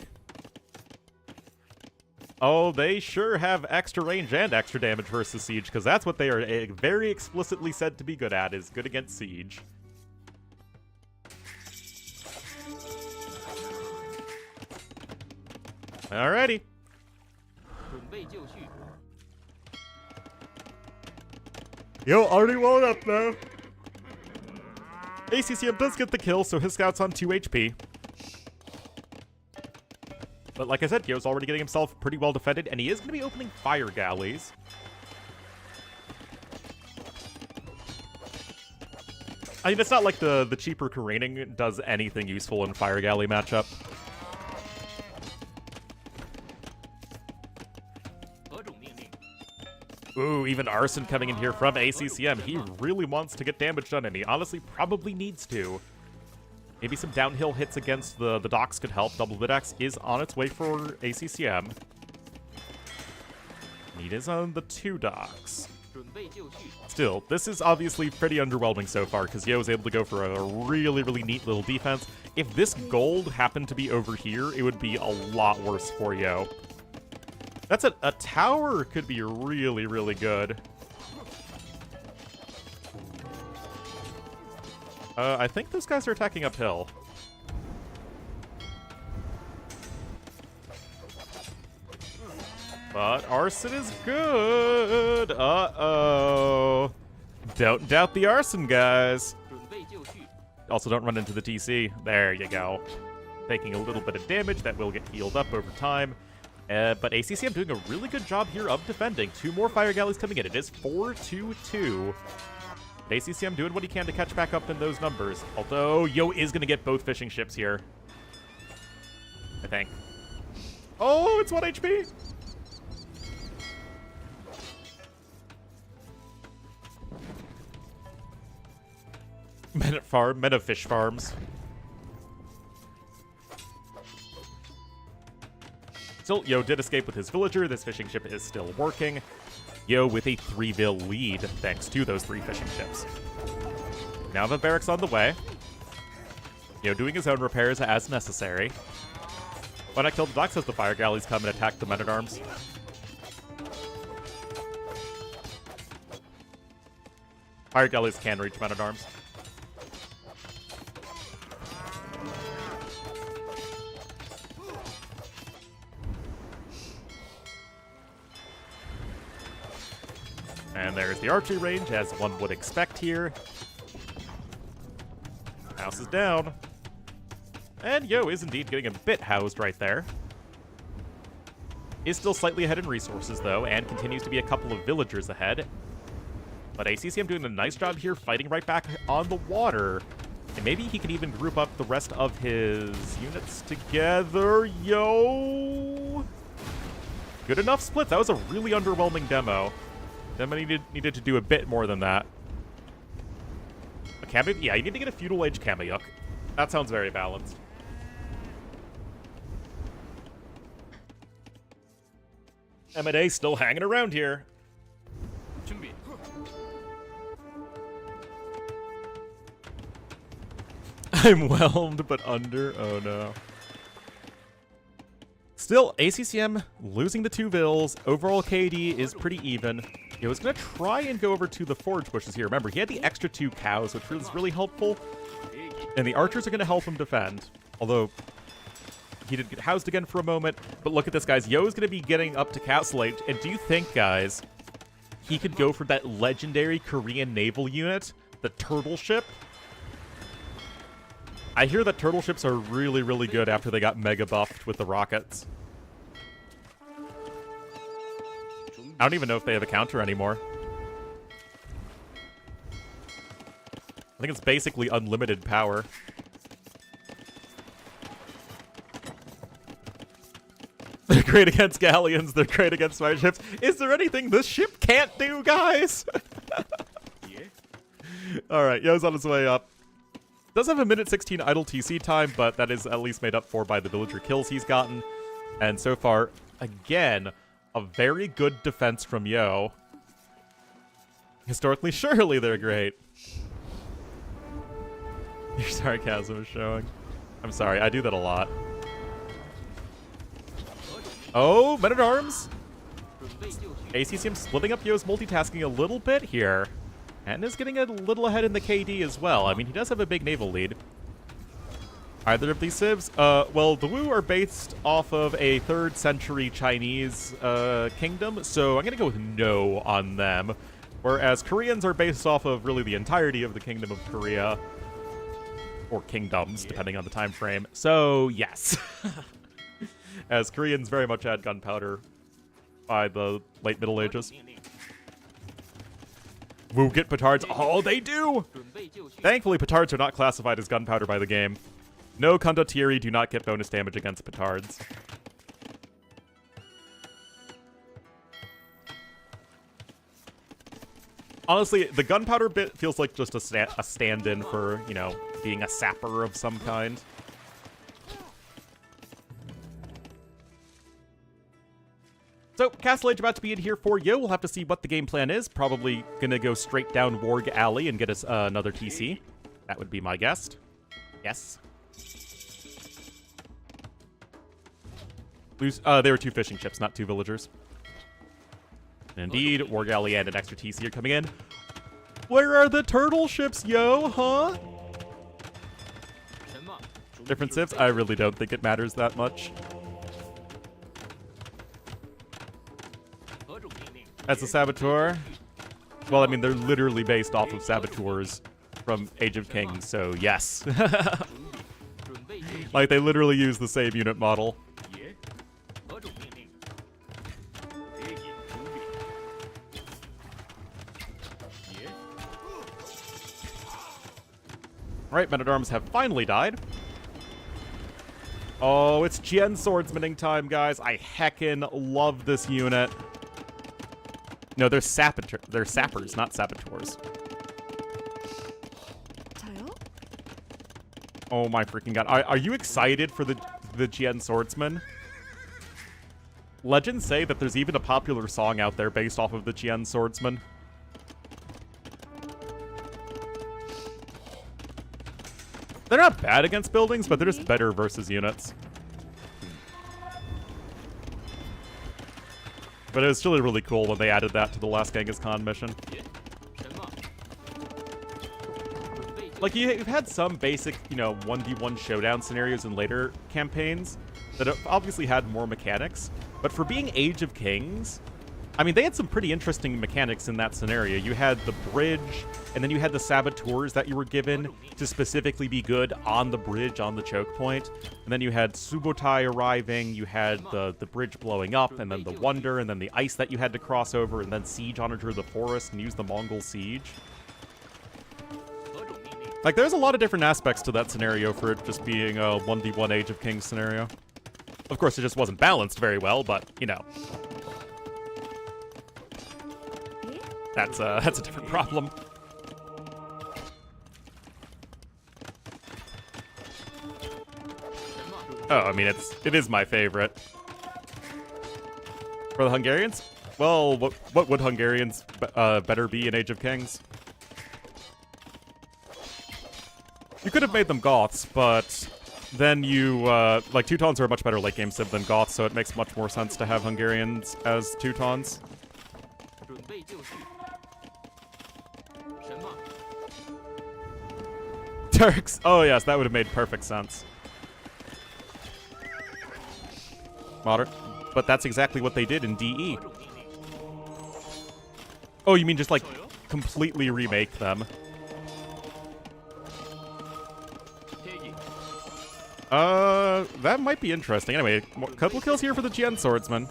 Oh, they sure have extra range and extra damage versus Siege, because that's what they are very explicitly said to be good at, is good against Siege. Alrighty. Yo, already wound up, though. ACCM does get the kill, so his scout's on 2 HP. But like I said, Yo's already getting himself pretty well defended, and he is going to be opening fire galleys. I mean, it's not like the cheaper careening does anything useful in fire galley matchup. Ooh, even Arson coming in here from ACCM. He really wants to get damage done, and he honestly probably needs to. Maybe some downhill hits against the docks could help. Double Videx is on its way for ACCM. Need is on the 2 docks. Still, this is obviously pretty underwhelming so far, because Yo was able to go for a really, really neat little defense. If this gold happened to be over here, it would be a lot worse for Yo. That's a tower could be really, really good. I think those guys are attacking uphill. But Arson is good. Uh-oh. Don't doubt the Arson, guys. Also, don't run into the TC. There you go. Taking a little bit of damage. That will get healed up over time. But ACCM doing a really good job here of defending. 2 more fire galleys coming in. It is 4-2-2. ACCM doing what he can to catch back up in those numbers. Although, Yo is going to get both fishing ships here. I think. Oh, it's 1 HP! Meta fish farms. Still, Yo did escape with his villager. This fishing ship is still working. Yo with a 3-vil lead, thanks to those 3 fishing ships. Now the barracks on the way. Yo doing his own repairs as necessary. Why not kill the docks as the fire galleys come and attack the men-at-arms? Fire galleys can reach men-at-arms. And there's the archery range, as one would expect here. House is down. And Yo is indeed getting a bit housed right there. Is still slightly ahead in resources, though, and continues to be a couple of villagers ahead. But ACCM doing a nice job here, fighting right back on the water. And maybe he can even group up the rest of his units together. Yo! Good enough splits. That was a really underwhelming demo. Demo needed to do a bit more than that. A Kama, yeah, you need to get a feudal age Kamayuk. That sounds very balanced. M&A still hanging around here. I'm whelmed, but under. Oh no. Still, ACCM losing the 2 vills. Overall KD is pretty even. He was going to try and go over to the forage bushes here. Remember, he had the extra 2 cows, which was really helpful. And the archers are going to help him defend. Although, he did get housed again for a moment. But look at this, guys. Yo is going to be getting up to castle age. And do you think, guys, he could go for that legendary Korean naval unit? The turtle ship? I hear that turtle ships are really, really good after they got mega buffed with the rockets. I don't even know if they have a counter anymore. I think it's basically unlimited power. They're great against galleons, they're great against fire ships. Is there anything this ship can't do, guys? Alright, Yo's on his way up. Does have a minute 16 idle TC time, but that is at least made up for by the villager kills he's gotten. And so far, again, a very good defense from Yo. Historically, surely they're great. Your sarcasm is showing. I'm sorry, I do that a lot. Oh, men-at-arms! ACCM splitting up Yo's multitasking a little bit here. And is getting a little ahead in the KD as well. I mean, he does have a big naval lead. Either of these civs? Well, the Wu are based off of a 3rd century Chinese kingdom, so I'm going to go with no on them. Whereas Koreans are based off of really the entirety of the Kingdom of Korea. Or kingdoms, depending on the time frame. So, yes. As Koreans very much had gunpowder by the late Middle Ages. Woo, get petards. Oh, they do! Thankfully, petards are not classified as gunpowder by the game. No condottieri do not get bonus damage against petards. Honestly, the gunpowder bit feels like just a stand-in for, you know, being a sapper of some kind. So, Castle Age about to be in here for Yo. We'll have to see what the game plan is. Probably gonna go straight down Warg Alley and get us another TC. That would be my guess. Yes. They were 2 fishing ships, not 2 villagers. Indeed, Warg Alley and an extra TC are coming in. Where are the turtle ships, Yo, huh? Different civs? I really don't think it matters that much. As a saboteur, well, I mean, they're literally based off of saboteurs from Age of Kings, so yes. Like, they literally use the same unit model. Alright, men-at-arms have finally died. Oh, it's Jian swordsmaning time, guys. I heckin' love this unit. No, they're sappers, not saboteurs. Oh my freaking god. Are you excited for the Jian swordsman? Legends say that there's even a popular song out there based off of the Jian swordsman. They're not bad against buildings, but they're just better versus units. But it was still really cool when they added that to the last Genghis Khan mission. Like, you've had some basic, 1v1 showdown scenarios in later campaigns that have obviously had more mechanics. But for being Age of Kings, I mean, they had some pretty interesting mechanics in that scenario. You had the bridge, and then you had the saboteurs that you were given to specifically be good on the bridge, on the choke point. And then you had Subotai arriving, you had the bridge blowing up, and then the Wonder, and then the ice that you had to cross over, and then siege onto the forest and use the Mongol siege. Like, there's a lot of different aspects to that scenario for it just being a 1v1 Age of Kings scenario. Of course, it just wasn't balanced very well, but, that's a different problem. Oh, I mean, it is my favorite. For the Hungarians? Well, what would Hungarians better be in Age of Kings? You could have made them Goths, but then you, like, Teutons are a much better late game civ than Goths, so it makes much more sense to have Hungarians as Teutons. Turks! Oh yes, that would have made perfect sense. Modern. But that's exactly what they did in DE. Oh, you mean just, like, completely remake them? That might be interesting. Anyway, a couple kills here for the Jian swordsman.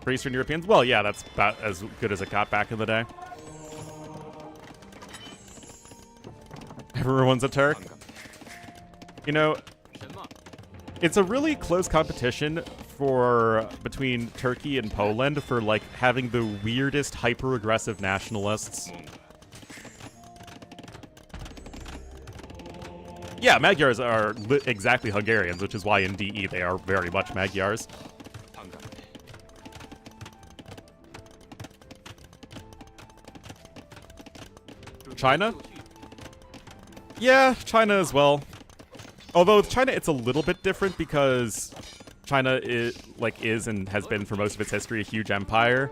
For Eastern Europeans? Well, yeah, that's about as good as it got back in the day. Everyone's a Turk. It's a really close competition between Turkey and Poland for, like, having the weirdest hyper-aggressive nationalists. Yeah, Magyars are exactly Hungarians, which is why in DE they are very much Magyars. China? Yeah, China as well. Although with China, it's a little bit different because China is and has been for most of its history a huge empire.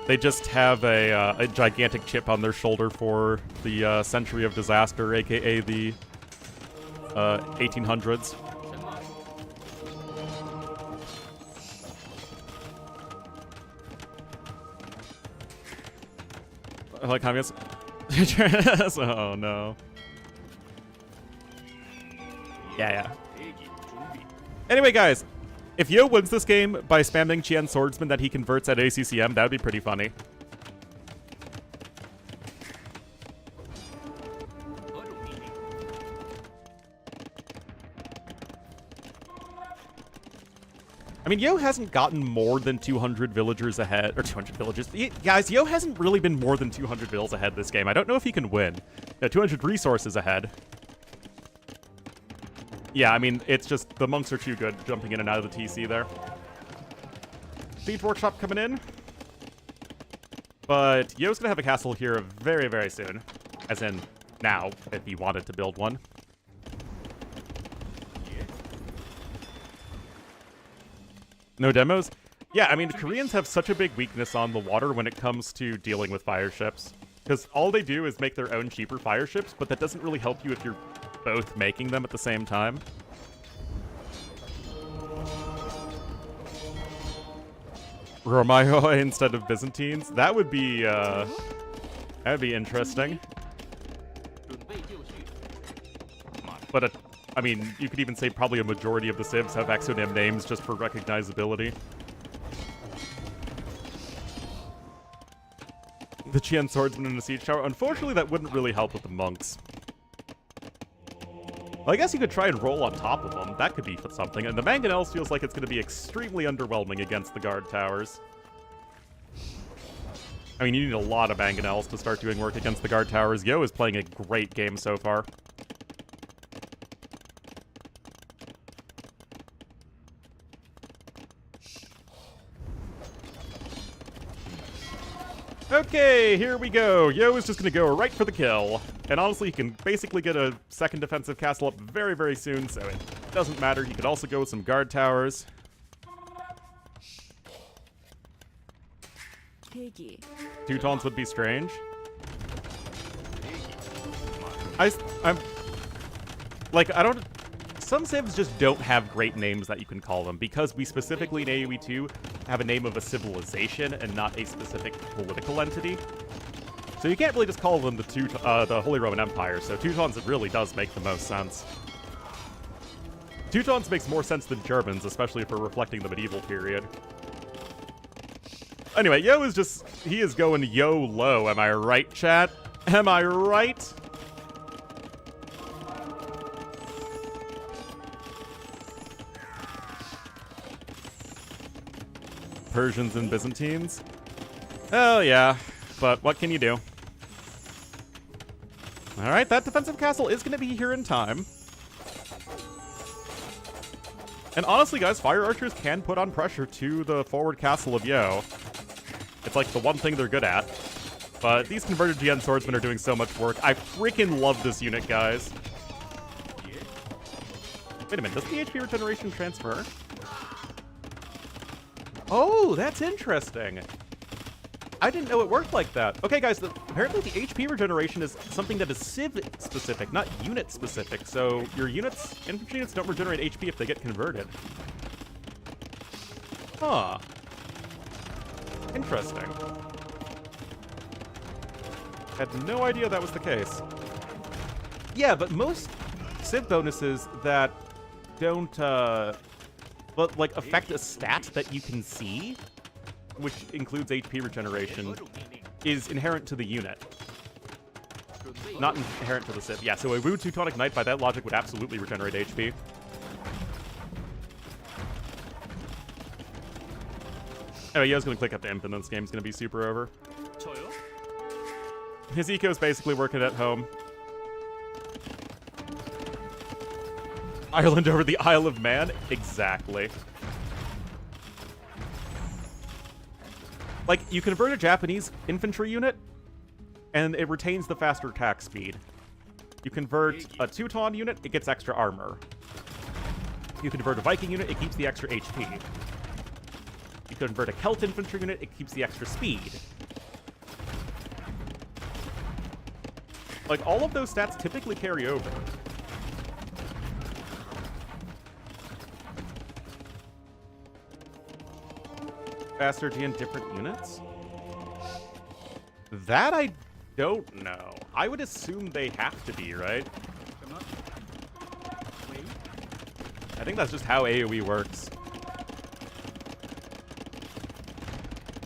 They just have a gigantic chip on their shoulder for the Century of Disaster, aka the 1800s. Like communists. Oh no. Yeah. Anyway, guys, if Yo wins this game by spamming Jian Swordsman that he converts at ACCM, that would be pretty funny. I mean, Yo hasn't gotten more than 200 villagers ahead, or 200 villagers. Guys, Yo hasn't really been more than 200 vills ahead this game. I don't know if he can win. Yeah, 200 resources ahead. Yeah, I mean, it's just, the monks are too good jumping in and out of the TC there. Siege Workshop coming in. But Yo's gonna have a castle here very, very soon. As in, now, if he wanted to build one. No demos? Yeah, I mean, the Koreans have such a big weakness on the water when it comes to dealing with fire ships. Because all they do is make their own cheaper fire ships, but that doesn't really help you if you're both making them at the same time. Romayo instead of Byzantines? That would be interesting. But I mean, you could even say probably a majority of the civs have exonym names just for recognizability. The Jian swordsman in the siege tower. Unfortunately, that wouldn't really help with the monks. Well, I guess you could try and roll on top of them. That could be something. And the Mangonels feels like it's going to be extremely underwhelming against the guard towers. I mean, you need a lot of Mangonels to start doing work against the guard towers. Yo is playing a great game so far. Okay, here we go. Yo is just going to go right for the kill. And honestly, he can basically get a second defensive castle up very, very soon, so it doesn't matter. He could also go with some guard towers. Teutons would be strange. I'm... Like, I don't... Some civs just don't have great names that you can call them, because we specifically in AoE 2 have a name of a civilization and not a specific political entity. So you can't really just call them the Holy Roman Empire, so Teutons, it really does make the most sense. Teutons makes more sense than Germans, especially for reflecting the medieval period. Anyway, Yo is just... He is going Yo-low, am I right, chat? Am I right? Persians and Byzantines? Oh, yeah. But what can you do? Alright, that defensive castle is going to be here in time. And honestly, guys, fire archers can put on pressure to the forward castle of Yo. It's like the one thing they're good at. But these converted GN swordsmen are doing so much work. I freaking love this unit, guys. Wait a minute, does the HP regeneration transfer? Oh, that's interesting. I didn't know it worked like that. Okay, guys, apparently the HP regeneration is something that is civ-specific, not unit-specific. So your units, infantry units, don't regenerate HP if they get converted. Huh. Interesting. Had no idea that was the case. Yeah, but most civ bonuses that don't, like, affect a stat that you can see, which includes HP regeneration, is inherent to the unit. Not inherent to the civ. Yeah, so a Wu Teutonic Knight, by that logic, would absolutely regenerate HP. Anyway, Yo's gonna click up the imp, and then this game's gonna be super over. His eco's basically working at home. Ireland over the Isle of Man? Exactly. Like, you convert a Japanese infantry unit, and it retains the faster attack speed. You convert a Teuton unit, it gets extra armor. You convert a Viking unit, it keeps the extra HP. You convert a Celt infantry unit, it keeps the extra speed. Like, all of those stats typically carry over. Faster G in different units? That I don't know. I would assume they have to be, right? I think that's just how AoE works.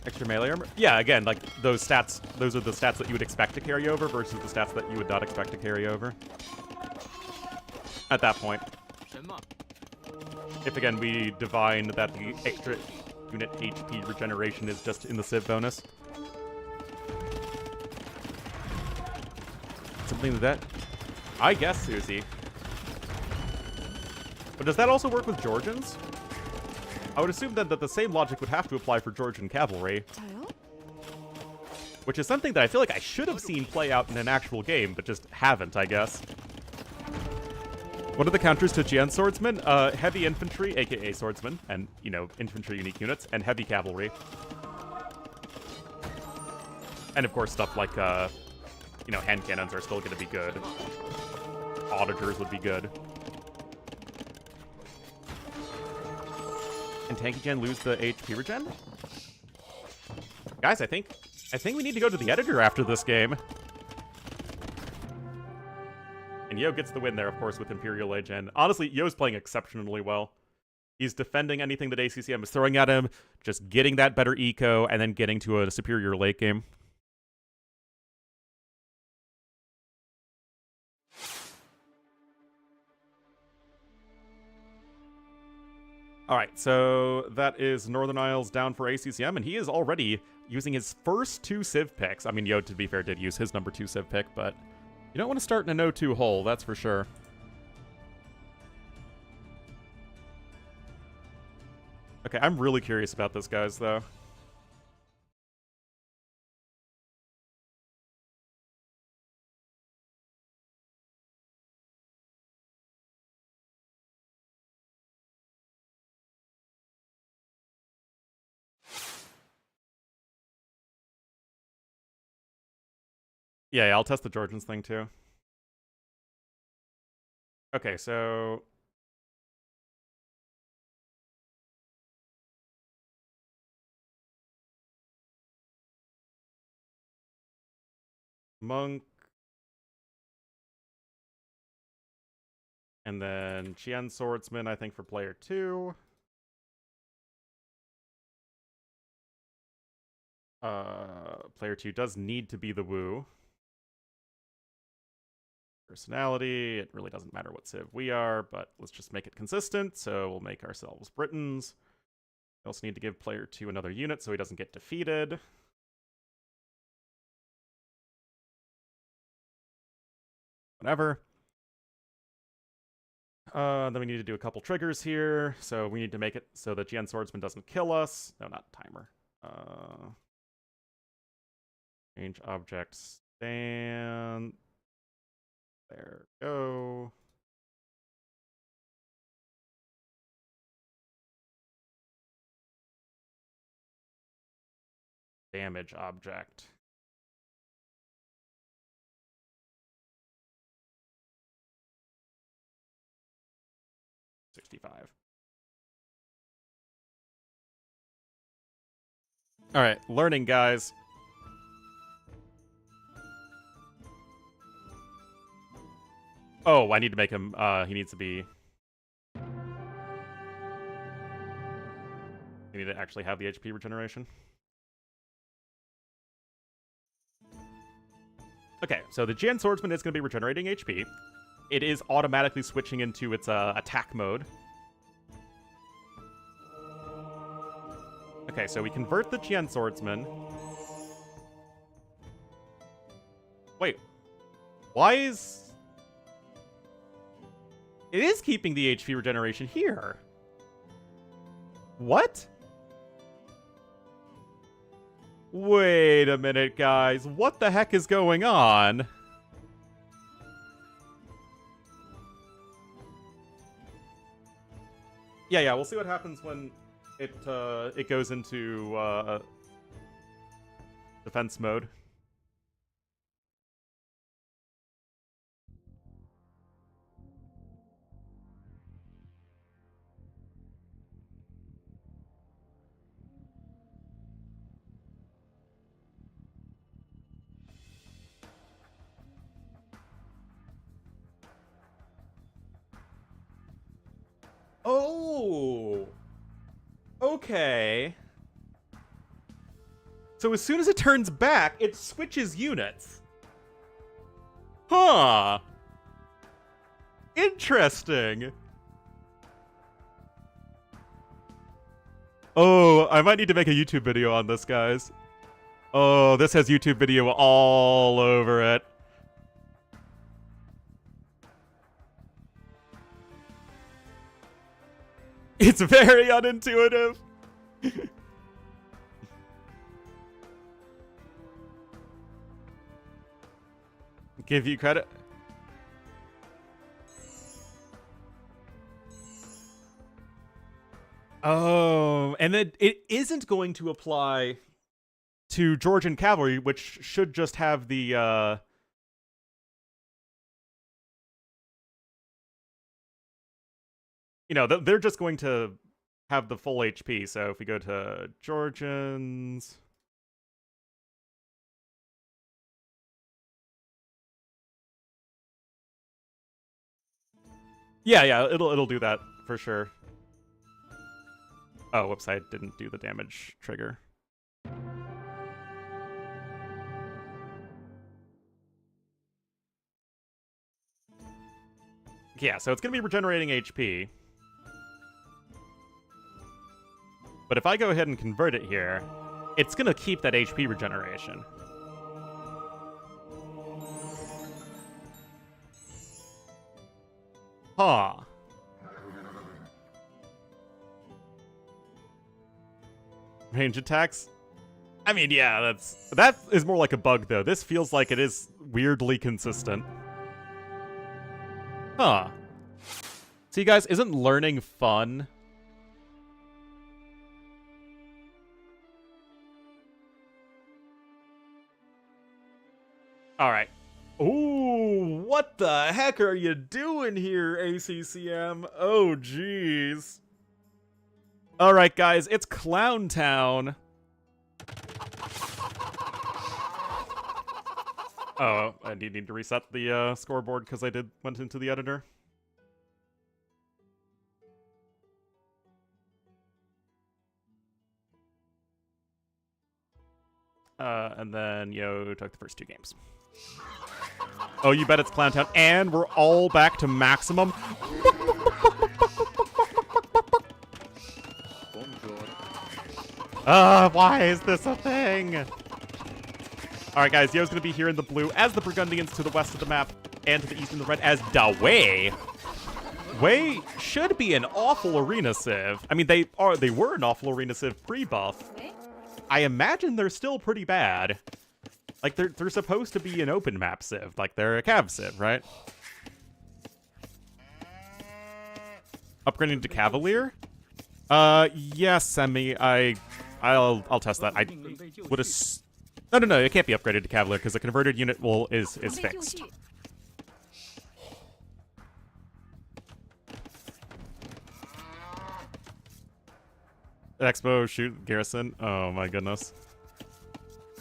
Extra melee armor? Yeah, again, like, those stats, those are the stats that you would expect to carry over versus the stats that you would not expect to carry over. At that point. If, again, we divine that the extra unit HP regeneration is just in the civ bonus. Something that... I guess, Susie. But does that also work with Georgians? I would assume then that the same logic would have to apply for Georgian cavalry. Which is something that I feel like I should have seen play out in an actual game, but just haven't, I guess. What are the counters to GN swordsmen? Heavy infantry, aka swordsmen, and, you know, infantry unique units, and heavy cavalry. And, of course, stuff like, you know, hand cannons are still going to be good. Auditors would be good. Can Tanky Gen lose the HP regen? Guys, I think we need to go to the editor after this game. And Yo gets the win there, of course, with Imperial Age. And honestly, Yo's playing exceptionally well. He's defending anything that ACCM is throwing at him, just getting that better eco, and then getting to a superior late game. Alright, so that is Northern Isles down for ACCM, and he is already using his first 2 Civ picks. I mean, Yo, to be fair, did use his number 2 Civ pick, but you don't want to start in a no-2 hole, that's for sure. Okay, I'm really curious about this, guys, though. Yeah, I'll test the Georgians thing, too. Okay, so... Monk. And then Qian Swordsman, I think, for player 2. Player 2 does need to be the Wu. Personality, it really doesn't matter what Civ we are, but let's just make it consistent, so we'll make ourselves Britons. We also need to give player 2 another unit so he doesn't get defeated. Whatever. Then we need to do a couple triggers here, so we need to make it so that Qian Swordsman doesn't kill us. No, not timer. Change object stand. There we go. Damage object. $65. All right, learning, guys. Oh, I need to make him, he needs to be... We need to actually have the HP regeneration. Okay, so the Qian Swordsman is going to be regenerating HP. It is automatically switching into its attack mode. Okay, so we convert the Qian Swordsman. Wait. Why is... It is keeping the HP regeneration here. What? Wait a minute, guys. What the heck is going on? Yeah, we'll see what happens when it goes into defense mode. Oh! Okay. So as soon as it turns back, it switches units. Huh. Interesting. Oh, I might need to make a YouTube video on this, guys. Oh, this has YouTube video all over it. It's very unintuitive. Give you credit. Oh, and then it isn't going to apply to Georgian cavalry, which should just have the you know, they're just going to have the full HP. So if we go to Georgians, yeah, it'll do that for sure. Oh, whoops, I didn't do the damage trigger. Yeah, so it's gonna be regenerating HP. But if I go ahead and convert it here, it's going to keep that HP regeneration. Huh. Range attacks? I mean, yeah, that is more like a bug, though. This feels like it is weirdly consistent. Huh. See, guys, isn't learning fun? Alright. Ooh, what the heck are you doing here, ACCM? Oh, jeez. Alright, guys, it's Clown Town. Oh, I need to reset the scoreboard because I went into the editor. And then Yo took the first 2 games. Oh, you bet it's Clown Town. And we're all back to maximum. Why is this a thing? Alright, guys, Yo's going to be here in the blue as the Burgundians to the west of the map and to the east in the red as Da Wei. Wei should be an awful arena civ. I mean, they were an awful arena civ pre-buff. I imagine they're still pretty bad. Like, they're supposed to be an open map civ. Like, they're a cav civ, right? Upgrading to Cavalier? Yeah, Semi. I'll test that. I would have... No, it can't be upgraded to Cavalier because the converted unit is fixed. Expo, shoot, Garrison. Oh my goodness.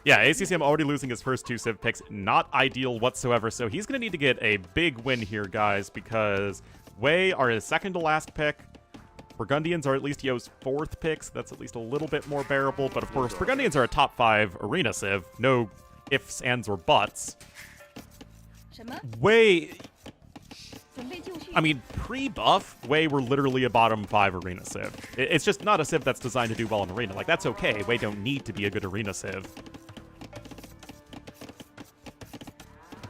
Yeah, ACCM already losing his first 2 civ picks. Not ideal whatsoever, so he's going to need to get a big win here, guys, because Wei are his second to last pick. Burgundians are at least Yo's 4th picks. That's at least a little bit more bearable, but of course, Burgundians are a top 5 arena civ. No ifs, ands, or buts. Wei... I mean, pre-buff, Wei were literally a bottom 5 arena civ. It's just not a civ that's designed to do well in arena. Like, that's okay. Wei don't need to be a good arena civ.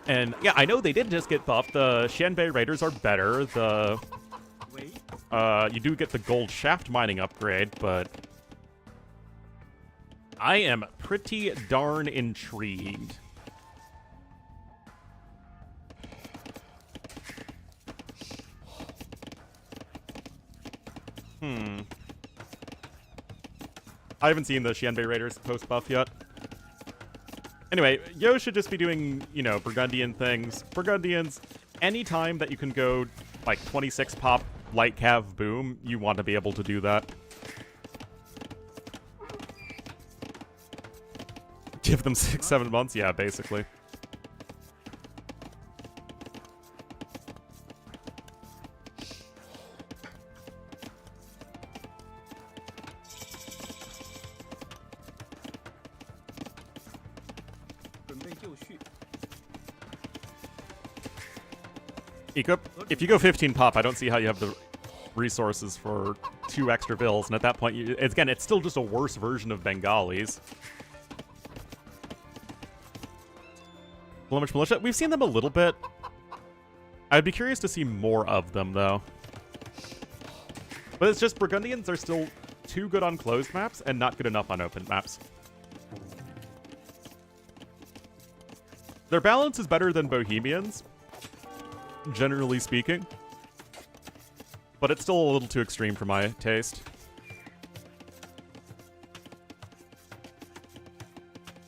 And, yeah, I know they did just get buffed. The Xianbei Raiders are better. You do get the gold shaft mining upgrade, but... I am pretty darn intrigued. I haven't seen the Xianbei Raiders post-buff yet. Anyway, Yo should just be doing, you know, Burgundian things. Burgundians, anytime that you can go, like, 26 pop, light cav, boom, you want to be able to do that. Give them 6-7 months? Yeah, basically. Nicov, if you go 15 pop, I don't see how you have the resources for 2 extra vills, and at that point, again, it's still just a worse version of Bengalis. Flemish Militia, we've seen them a little bit. I'd be curious to see more of them, though. But it's just Burgundians are still too good on closed maps and not good enough on open maps. Their balance is better than Bohemians, generally speaking, but it's still a little too extreme for my taste.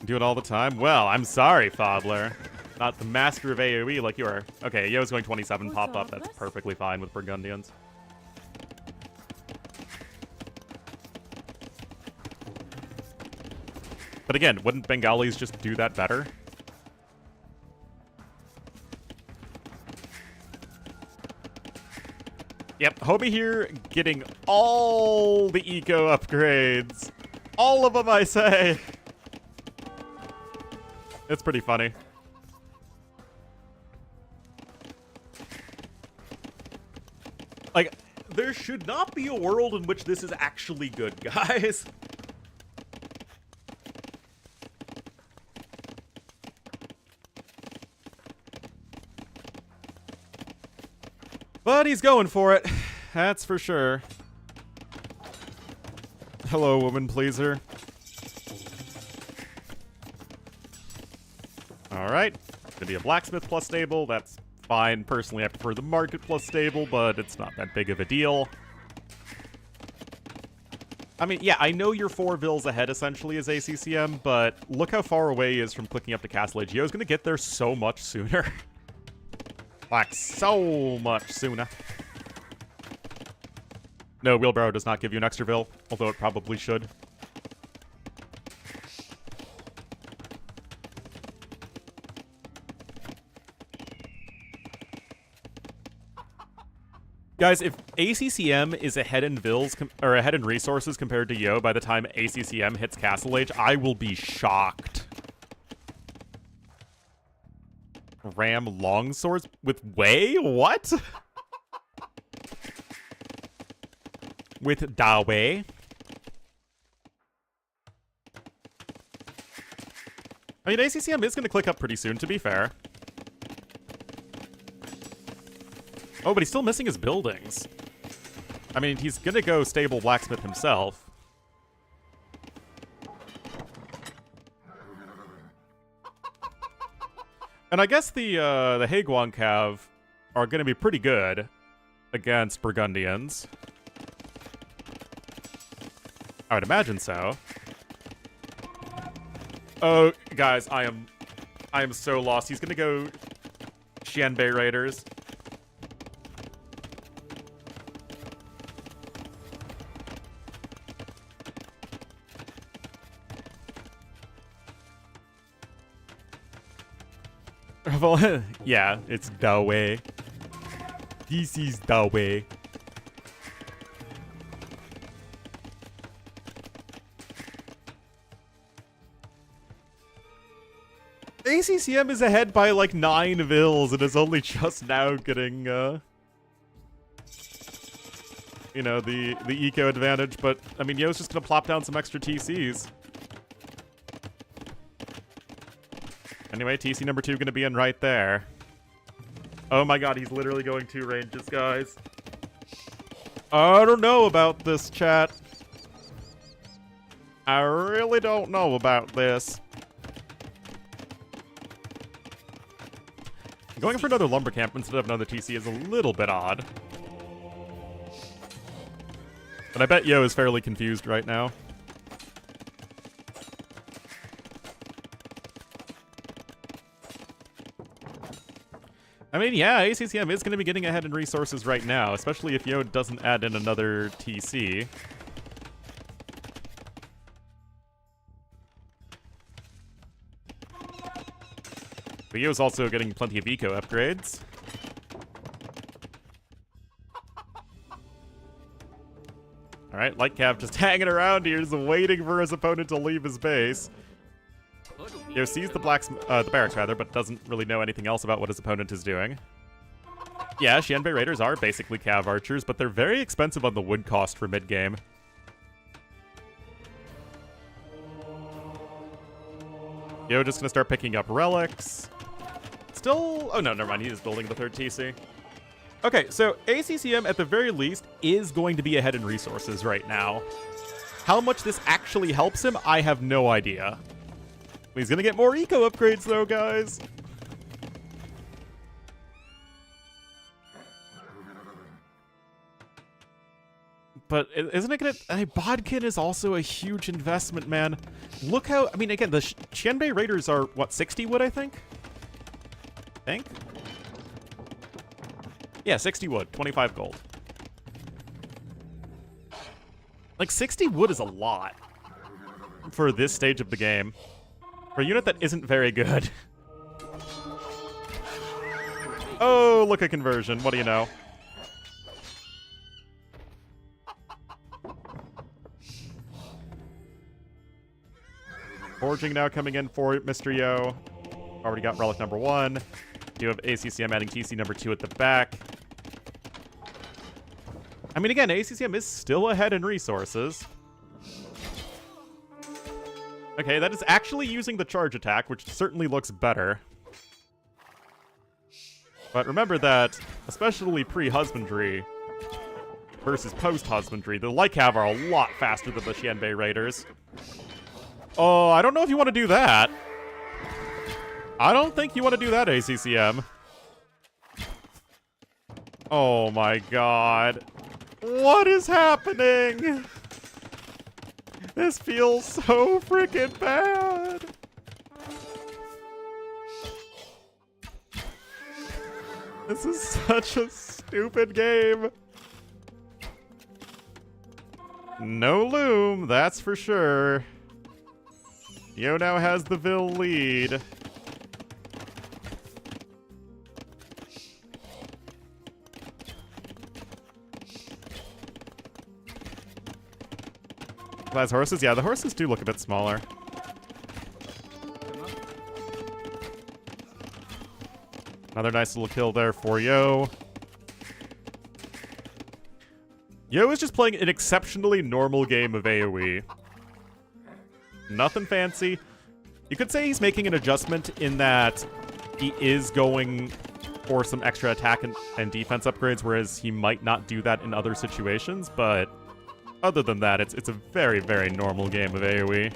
Do it all the time? Well, I'm sorry, Fodler. Not the master of AoE like you are. Okay, Yo's going 27 pop-up. That's perfectly fine with Burgundians. But again, wouldn't Bengalis just do that better? Yep, Hobie here getting all the eco upgrades. All of them, I say. It's pretty funny. Like, there should not be a world in which this is actually good, guys. But he's going for it. That's for sure. Hello, woman pleaser. Alright. Gonna be a blacksmith plus stable. That's fine. Personally, I prefer the market plus stable, but it's not that big of a deal. I mean, yeah, I know you're 4 vills ahead, essentially, as ACCM, but look how far away he is from clicking up to Castle Age. Yo's gonna get there so much sooner. Like, so much sooner. No, Wheelbarrow does not give you an extra vill, although it probably should. Guys, if ACCM is ahead in vills, or ahead in resources compared to Yo by the time ACCM hits Castle Age, I will be shocked. Ram longswords with Wei? What? With Da Wei? I mean, ACCM is going to click up pretty soon, to be fair. Oh, but he's still missing his buildings. I mean, he's going to go stable blacksmith himself. And I guess the Haguan Cav are going to be pretty good against Burgundians. I would imagine so. Oh, guys, I am so lost. He's going to go Xianbei Raiders. Yeah, it's Dawei. This is Dawei. ACCM is ahead by like 9 vills and is only just now getting, you know, the eco advantage, but, I mean, Yo's just gonna plop down some extra TCs. Anyway, TC number 2 gonna be in right there. Oh my god, he's literally going 2 ranges, guys. I don't know about this, chat. I really don't know about this. Going for another lumber camp instead of another TC is a little bit odd. But I bet Yo is fairly confused right now. I mean, yeah, ACCM is going to be getting ahead in resources right now, especially if Yo doesn't add in another TC. But Yo's also getting plenty of eco upgrades. Alright, Light Cav just hanging around here, just waiting for his opponent to leave his base. Yo sees the barracks, but doesn't really know anything else about what his opponent is doing. Yeah, Xianbei Raiders are basically Cav archers, but they're very expensive on the wood cost for mid-game. Yo just gonna start picking up relics. Still... Oh, no, never mind. He is building the 3rd TC. Okay, so ACCM, at the very least, is going to be ahead in resources right now. How much this actually helps him, I have no idea. He's gonna get more eco upgrades, though, guys. But isn't it gonna... I mean, Bodkin is also a huge investment, man. Look how... I mean, again, the Xianbei Raiders are, what, 60 wood, I think? Yeah, 60 wood, 25 gold. Like, 60 wood is a lot for this stage of the game. For a unit that isn't very good. Oh, look at conversion. What do you know? Forging now coming in for Mr. Yo. Already got relic number 1. You have ACCM adding TC number 2 at the back. I mean, again, ACCM is still ahead in resources. Okay, that is actually using the charge attack, which certainly looks better. But remember that, especially pre-husbandry versus post-husbandry, the Lycav are a lot faster than the Xianbei Raiders. Oh, I don't know if you want to do that. I don't think you want to do that, ACCM. Oh my god. What is happening? This feels so freaking bad. This is such a stupid game. No loom, that's for sure. Yo now has the Vil lead. Class horses? Yeah, the horses do look a bit smaller. Another nice little kill there for Yo. Yo is just playing an exceptionally normal game of AoE. Nothing fancy. You could say he's making an adjustment in that he is going for some extra attack and defense upgrades, whereas he might not do that in other situations, but other than that, it's a very, very normal game of AoE.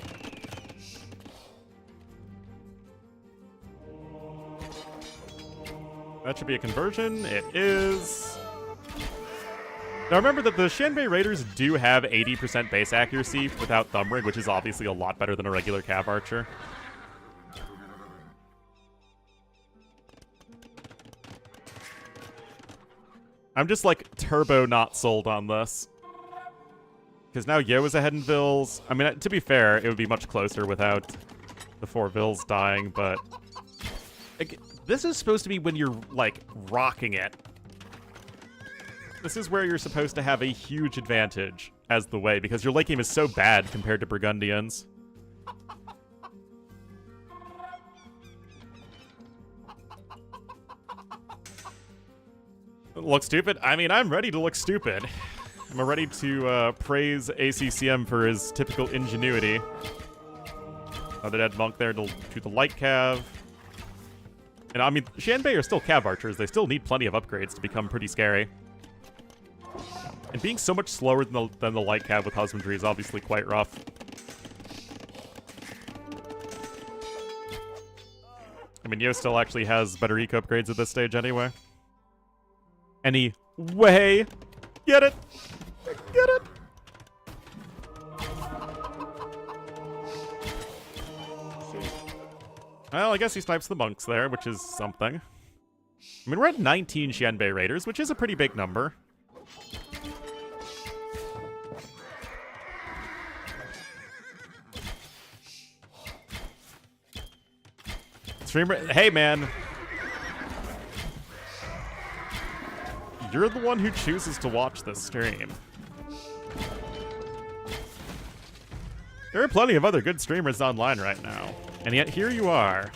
That should be a conversion. It is. Now remember that the Xianbei Raiders do have 80% base accuracy without Thumb Rig, which is obviously a lot better than a regular Cav Archer. I'm just like turbo not sold on this. Because now Yo is ahead in Vils. I mean, to be fair, it would be much closer without the 4 Vils dying, but like, this is supposed to be when you're, like, rocking it. This is where you're supposed to have a huge advantage as the way, because your late game is so bad compared to Burgundians. Look stupid? I mean, I'm ready to look stupid. I'm ready to praise ACCM for his typical ingenuity. Another dead monk there to the light cav. And I mean, Xianbei are still cav archers. They still need plenty of upgrades to become pretty scary. And being so much slower than the light cav with husbandry is obviously quite rough. I mean, Yo still actually has better eco upgrades at this stage anyway. Anyway, get it! Get it! Well, I guess he snipes the monks there, which is something. I mean, we're at 19 Xianbei Raiders, which is a pretty big number. Streamer, hey man. You're the one who chooses to watch this stream. There are plenty of other good streamers online right now, and yet here you are.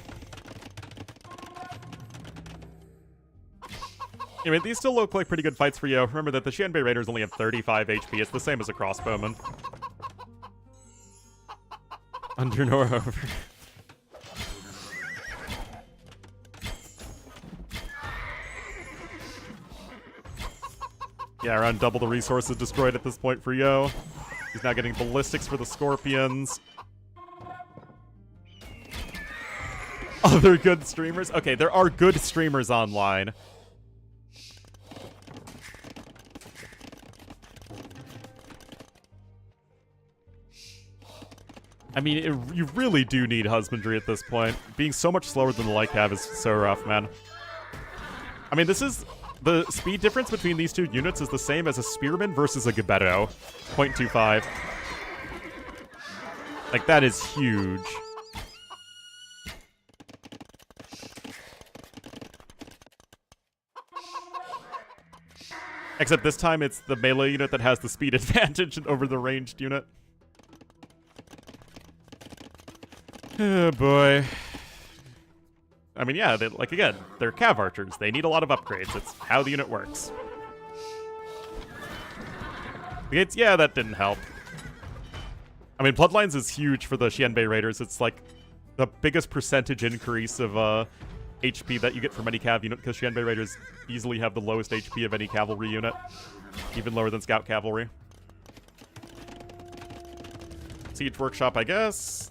Anyway, these still look like pretty good fights for you. Remember that the Xianbei Raiders only have 35 HP. It's the same as a crossbowman. Under nor over. Yeah, around double the resources destroyed at this point for Yo. He's now getting ballistics for the scorpions. Other good streamers? Okay, there are good streamers online. I mean, you really do need husbandry at this point. Being so much slower than the light cav is so rough, man. I mean, this is... The speed difference between these two units is the same as a Spearman versus a Gebetto. 0.25. Like, that is huge. Except this time it's the melee unit that has the speed advantage over the ranged unit. Oh boy. I mean, yeah, like, again, they're cav archers. They need a lot of upgrades. It's how the unit works. It's, yeah, that didn't help. I mean, Bloodlines is huge for the Xianbei Raiders. It's like the biggest percentage increase of HP that you get from any cav unit, because Xianbei Raiders easily have the lowest HP of any cavalry unit, even lower than Scout Cavalry. Siege Workshop, I guess.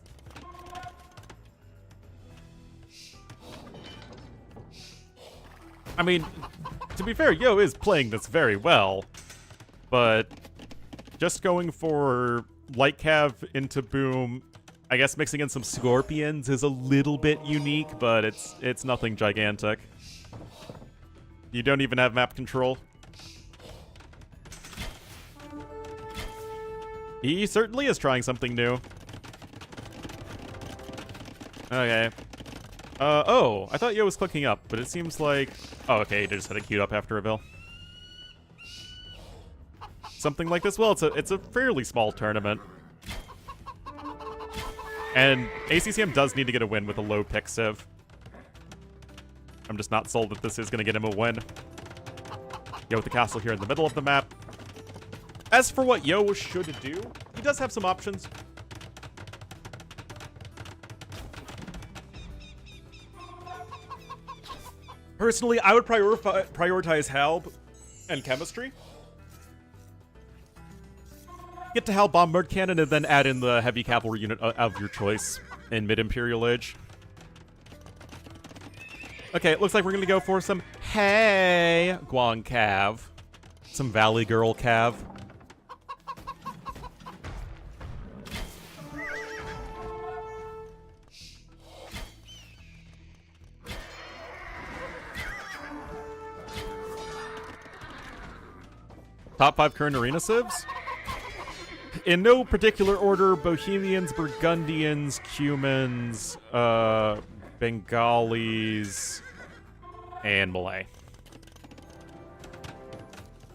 I mean, to be fair, Yo is playing this very well, but just going for light cav into boom, I guess mixing in some scorpions is a little bit unique, but it's nothing gigantic. You don't even have map control. He certainly is trying something new. Okay. Oh, I thought Yo was clicking up, but it seems like... Oh, okay, he just had it queued up after reveal. Something like this. Well, it's a fairly small tournament. And ACCM does need to get a win with a low pick civ. I'm just not sold that this is going to get him a win. Yo with the castle here in the middle of the map. As for what Yo should do, he does have some options. Personally, I would prioritize Halb and Chemistry. Get to Halb Bomb Murd Cannon and then add in the heavy cavalry unit of your choice in mid-Imperial Age. Okay, it looks like we're going to go for some Hey Guang Cav. Some Valley Girl Cav. Top 5 current arena civs? In no particular order, Bohemians, Burgundians, Cumans, Bengalis, and Malay.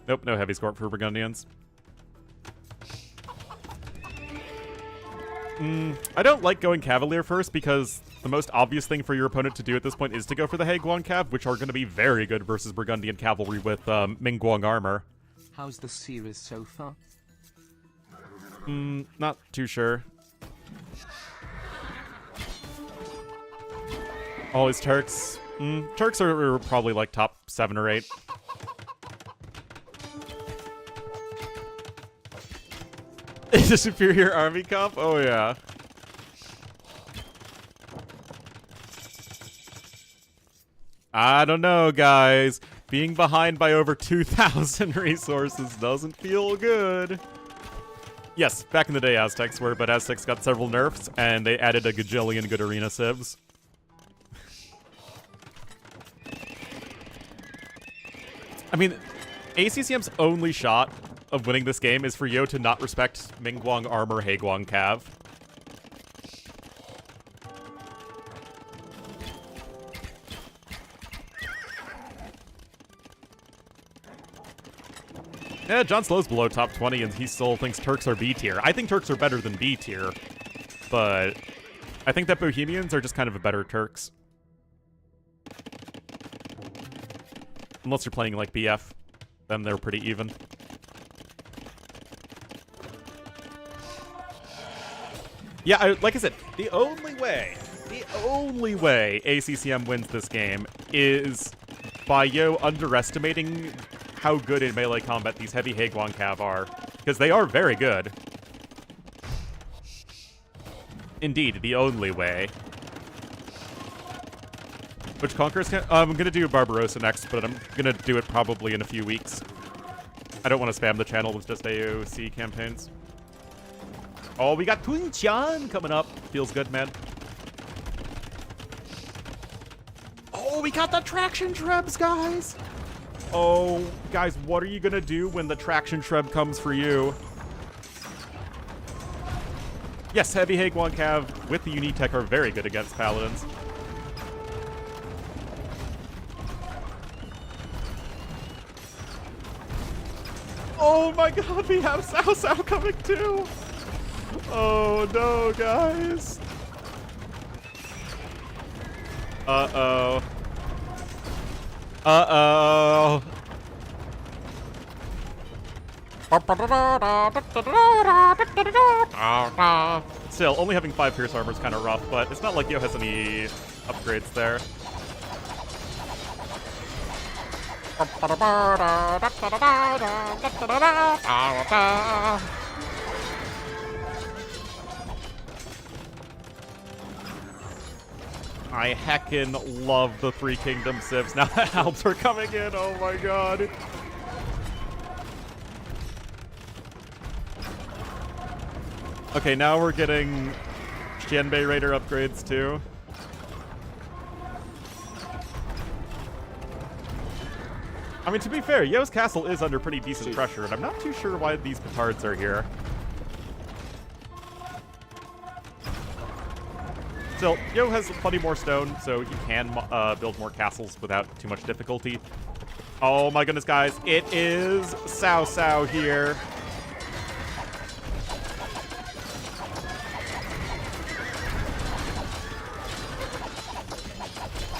Nope, no heavy score for Burgundians. I don't like going Cavalier first because the most obvious thing for your opponent to do at this point is to go for the Haiguang Cav, which are going to be very good versus Burgundian cavalry with Mingguang armor.
How's the series so far?
Not too sure. Always Turks. Turks are probably like top 7 or 8. Is a superior army comp? Oh yeah. I don't know, guys. Being behind by over 2,000 resources doesn't feel good. Yes, back in the day Aztecs were, but Aztecs got several nerfs, and they added a gajillion good arena civs. I mean, ACCM's only shot of winning this game is for Yo to not respect Mingguang armor Haiguang Cav. Yeah, John Slow's below top 20, and he still thinks Turks are B tier. I think Turks are better than B tier, but I think that Bohemians are just kind of a better Turks. Unless you're playing like BF, then they're pretty even. Yeah, like I said, the only way ACCM wins this game is by Yo underestimating how good in melee combat these heavy Haiguang Cav are, because they are very good. Indeed, the only way. Which Conquerors can... I'm gonna do Barbarossa next, but I'm gonna do it probably in a few weeks. I don't want to spam the channel with just AOC campaigns. Oh, we got Tunqian coming up. Feels good, man. Oh, we got the traction trebs, guys! Oh, guys, what are you gonna do when the traction treb comes for you? Yes, heavy Haiguang Cav with the Unitech are very good against Paladins. Oh my god, we have Sao Sao coming too! Oh no, guys! Uh-oh. Uh-oh. Still, only having 5 pierce armor is kind of rough, but it's not like Yo has any upgrades there. I heckin' love the Three Kingdom civs. Now that helps are coming in, oh my god. Okay, now we're getting Xianbei Raider upgrades too. I mean, to be fair, Yo's castle is under pretty decent pressure, and I'm not too sure why these petards are here. Still, Yo has plenty more stone, so he can build more castles without too much difficulty. Oh my goodness, guys. It is Cao here.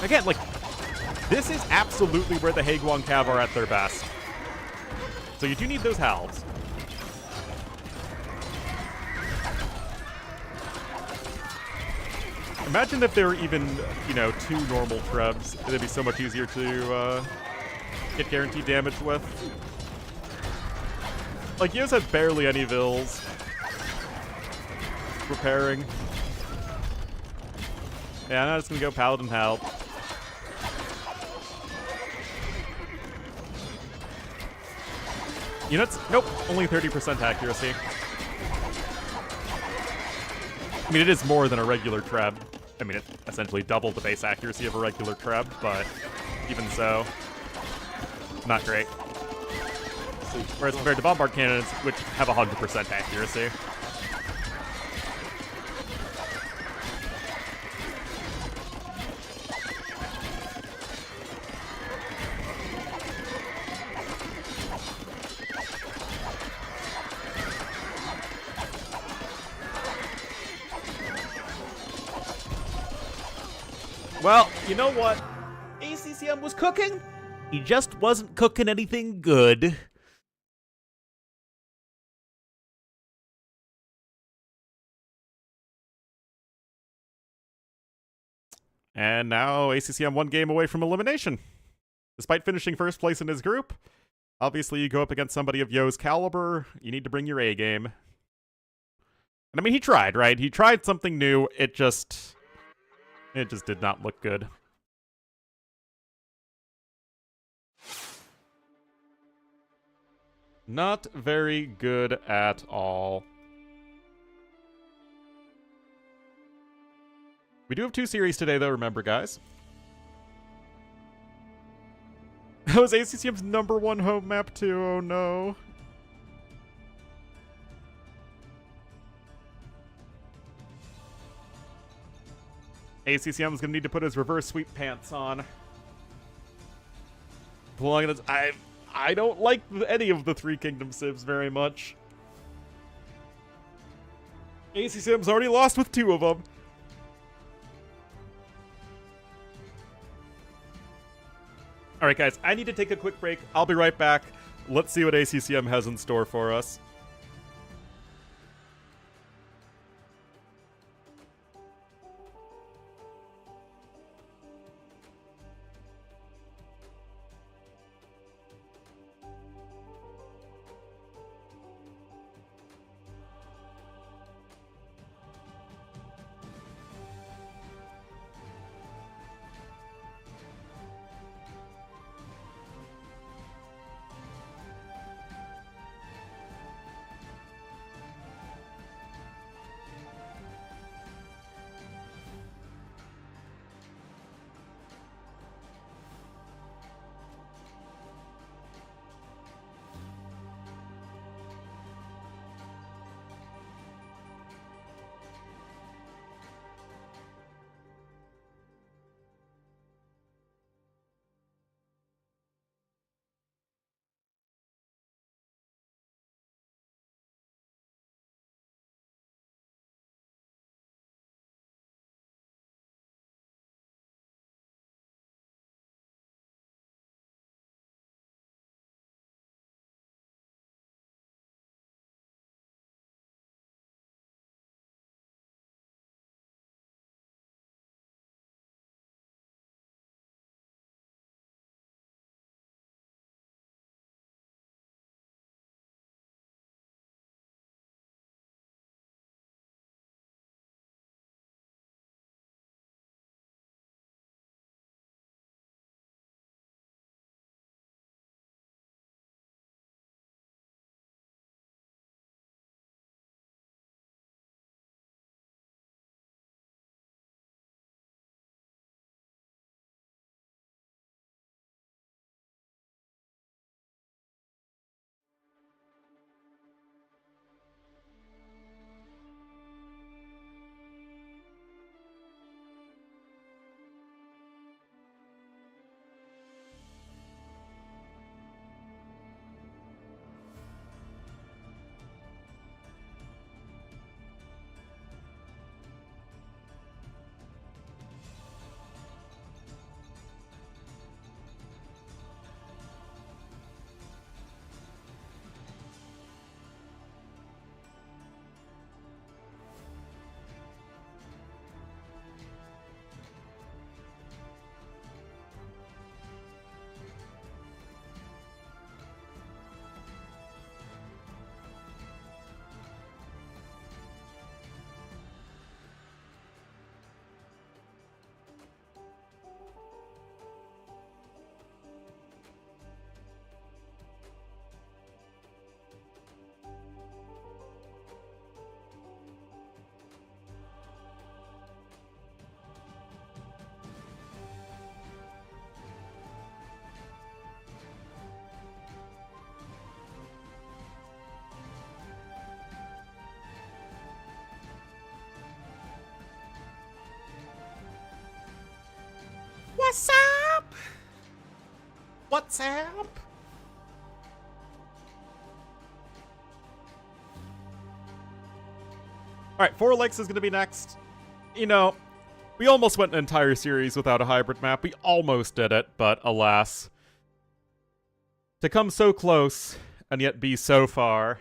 Again, like, this is absolutely where the Haeguang Cav are at their best. So you do need those halves. Imagine if there were even, you know, 2 normal trebs. It'd be so much easier to get guaranteed damage with. Like, Yo's had barely any vills. Repairing. Yeah, now it's gonna go Paladin help. Units? Nope, only 30% accuracy. I mean, it is more than a regular treb. I mean, it essentially doubled the base accuracy of a regular treb, but even so, not great. Whereas compared to bombard cannons, which have 100% accuracy. Well, you know what? ACCM was cooking. He just wasn't cooking anything good. And now ACCM 1 game away from elimination. Despite finishing first place in his group, obviously you go up against somebody of Yo's caliber, you need to bring your A game. And I mean, he tried, right? He tried something new, it just did not look good. Not very good at all. We do have 2 series today, though, remember, guys. That was ACCM's #1 home map, too. Oh, no. ACCM's gonna need to put his reverse sweep pants on. I don't like any of the Three Kingdom civs very much. ACCM's already lost with 2 of them. Alright guys, I need to take a quick break. I'll be right back. Let's see what ACCM has in store for us. What's up? What's up? Alright, Four Lakes is going to be next. You know, we almost went an entire series without a hybrid map. We almost did it, but alas. To come so close, and yet be so far.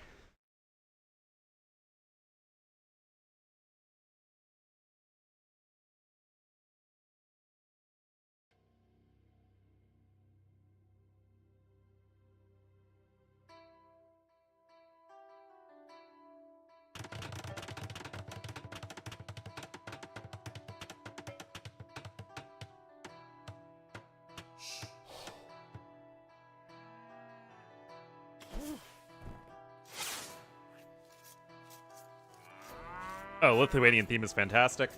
Oh, Lithuanian theme is fantastic.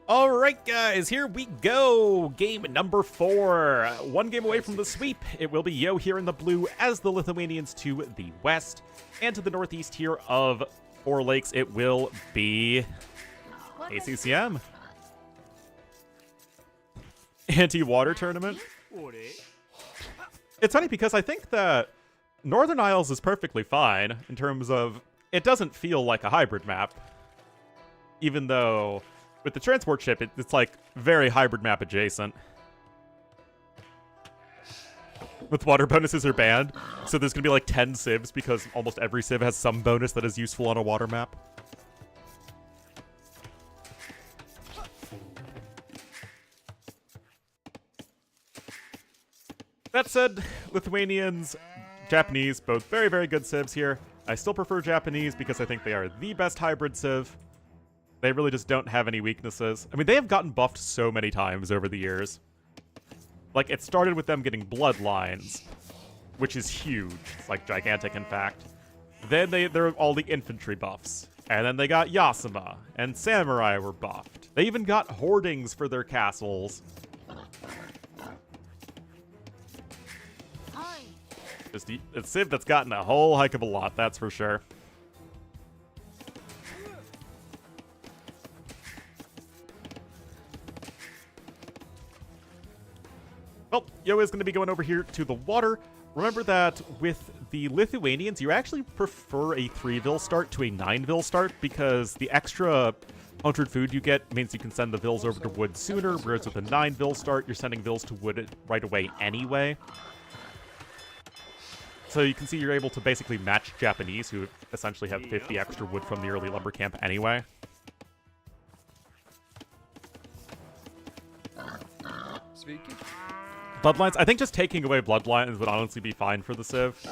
Alright guys, here we go! Game number 4. One game away from the sweep. It will be Yo here in the blue as the Lithuanians to the west. And to the northeast here of Four Lakes, it will be ACCM. Anti-water tournament. It's funny because I think that Northern Isles is perfectly fine in terms of it doesn't feel like a hybrid map. Even though with the transport ship, it's like very hybrid map adjacent. With water bonuses are banned, so there's gonna be like 10 civs because almost every civ has some bonus that is useful on a water map. That said, Lithuanians, Japanese, both very, very good civs here. I still prefer Japanese because I think they are the best hybrid civ. They really just don't have any weaknesses. I mean, they have gotten buffed so many times over the years. Like, it started with them getting bloodlines, which is huge. It's, like, gigantic, in fact. Then they're all the infantry buffs. And then they got Yasuma, and Samurai were buffed. They even got hoardings for their castles. Just a civ that's gotten a whole heck of a lot, that's for sure. Well, Yo is going to be going over here to the water. Remember that with the Lithuanians, you actually prefer a 3-vil start to a 9-vil start because the extra 100 food you get means you can send the vils over to wood sooner, whereas with a 9-vil start, you're sending vils to wood right away anyway. So you can see you're able to basically match Japanese, who essentially have 50 extra wood from the early lumber camp anyway.
Speaking.
Bloodlines, I think just taking away Bloodlines would honestly be fine for the civ.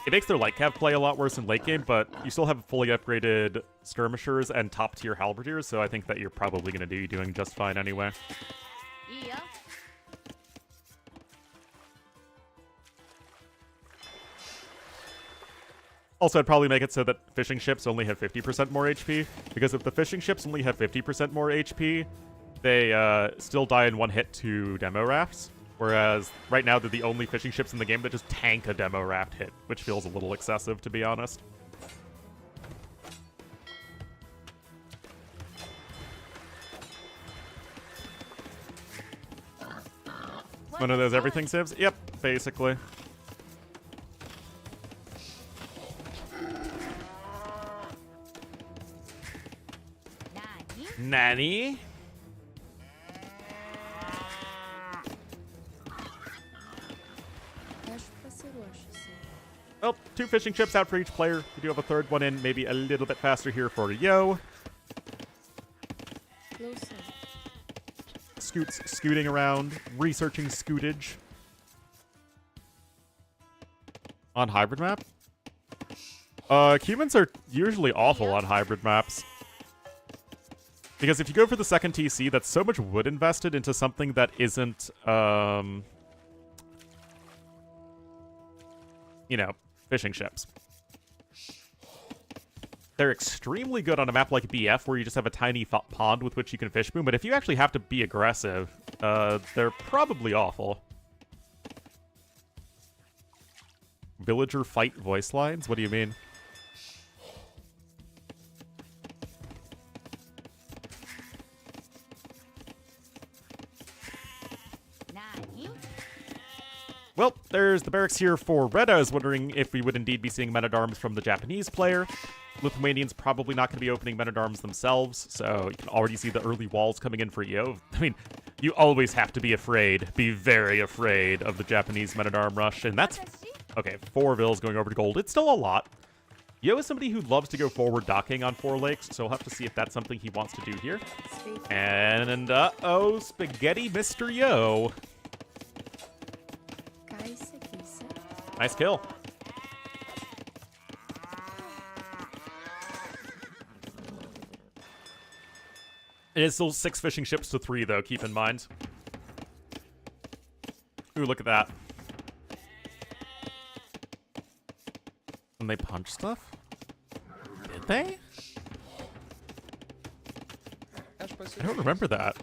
It makes their light cav play a lot worse in late game, but you still have fully upgraded skirmishers and top-tier halberdiers, so I think that you're probably going to be doing just fine anyway.
Yeah.
Also, I'd probably make it so that fishing ships only have 50% more HP, because if the fishing ships only have 50% more HP, they still die in one hit to demo rafts. Whereas, right now, they're the only fishing ships in the game that just tank a demo raft hit, which feels a little excessive, to be honest. One of those everything civs? Yep, basically. Nanny? Well, 2 fishing ships out for each player. We do have a third one in, maybe a little bit faster here for Yo. Scoots scooting around, researching scootage. On hybrid map? Cubans are usually awful on hybrid maps. Because if you go for the second TC, that's so much wood invested into something that isn't, you know, fishing ships. They're extremely good on a map like BF, where you just have a tiny pond with which you can fish boom, but if you actually have to be aggressive, they're probably awful. Villager fight voice lines? What do you mean? there's the barracks here for Red. I was wondering if we would indeed be seeing men-at-arms from the Japanese player. Lithuanians probably not going to be opening men-at-arms themselves, so you can already see the early walls coming in for EO. I mean, you always have to be afraid, be very afraid of the Japanese men-at-arm rush, and that's... Okay, 4 vills going over to gold. It's still a lot. Yo is somebody who loves to go forward docking on 4 lakes, so we'll have to see if that's something he wants to do here. And, uh-oh, Spaghetti Mr. Yo. Nice kill. It is still 6 fishing ships to 3, though, keep in mind. Ooh, look at that. And they punch stuff? Did they? I don't remember that.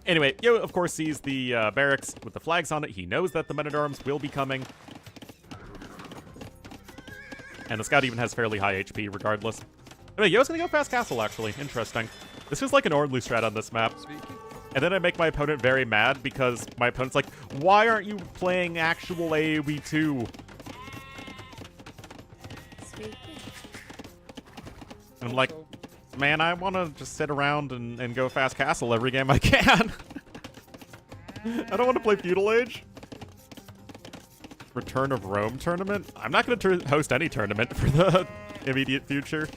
Anyway, Yo, of course, sees the barracks with the flags on it. He knows that the men-at-arms will be coming. And the scout even has fairly high HP, regardless. Anyway, Yo's gonna go fast castle, actually. Interesting. This is like an Ornlu strat on this map. And then I make my opponent very mad because my opponent's like, why aren't you playing actual AoE 2? And I'm like, man, I want to just sit around and go fast castle every game I can. I don't want to play Feudal Age. Return of Rome tournament? I'm not going to host any tournament for the immediate future.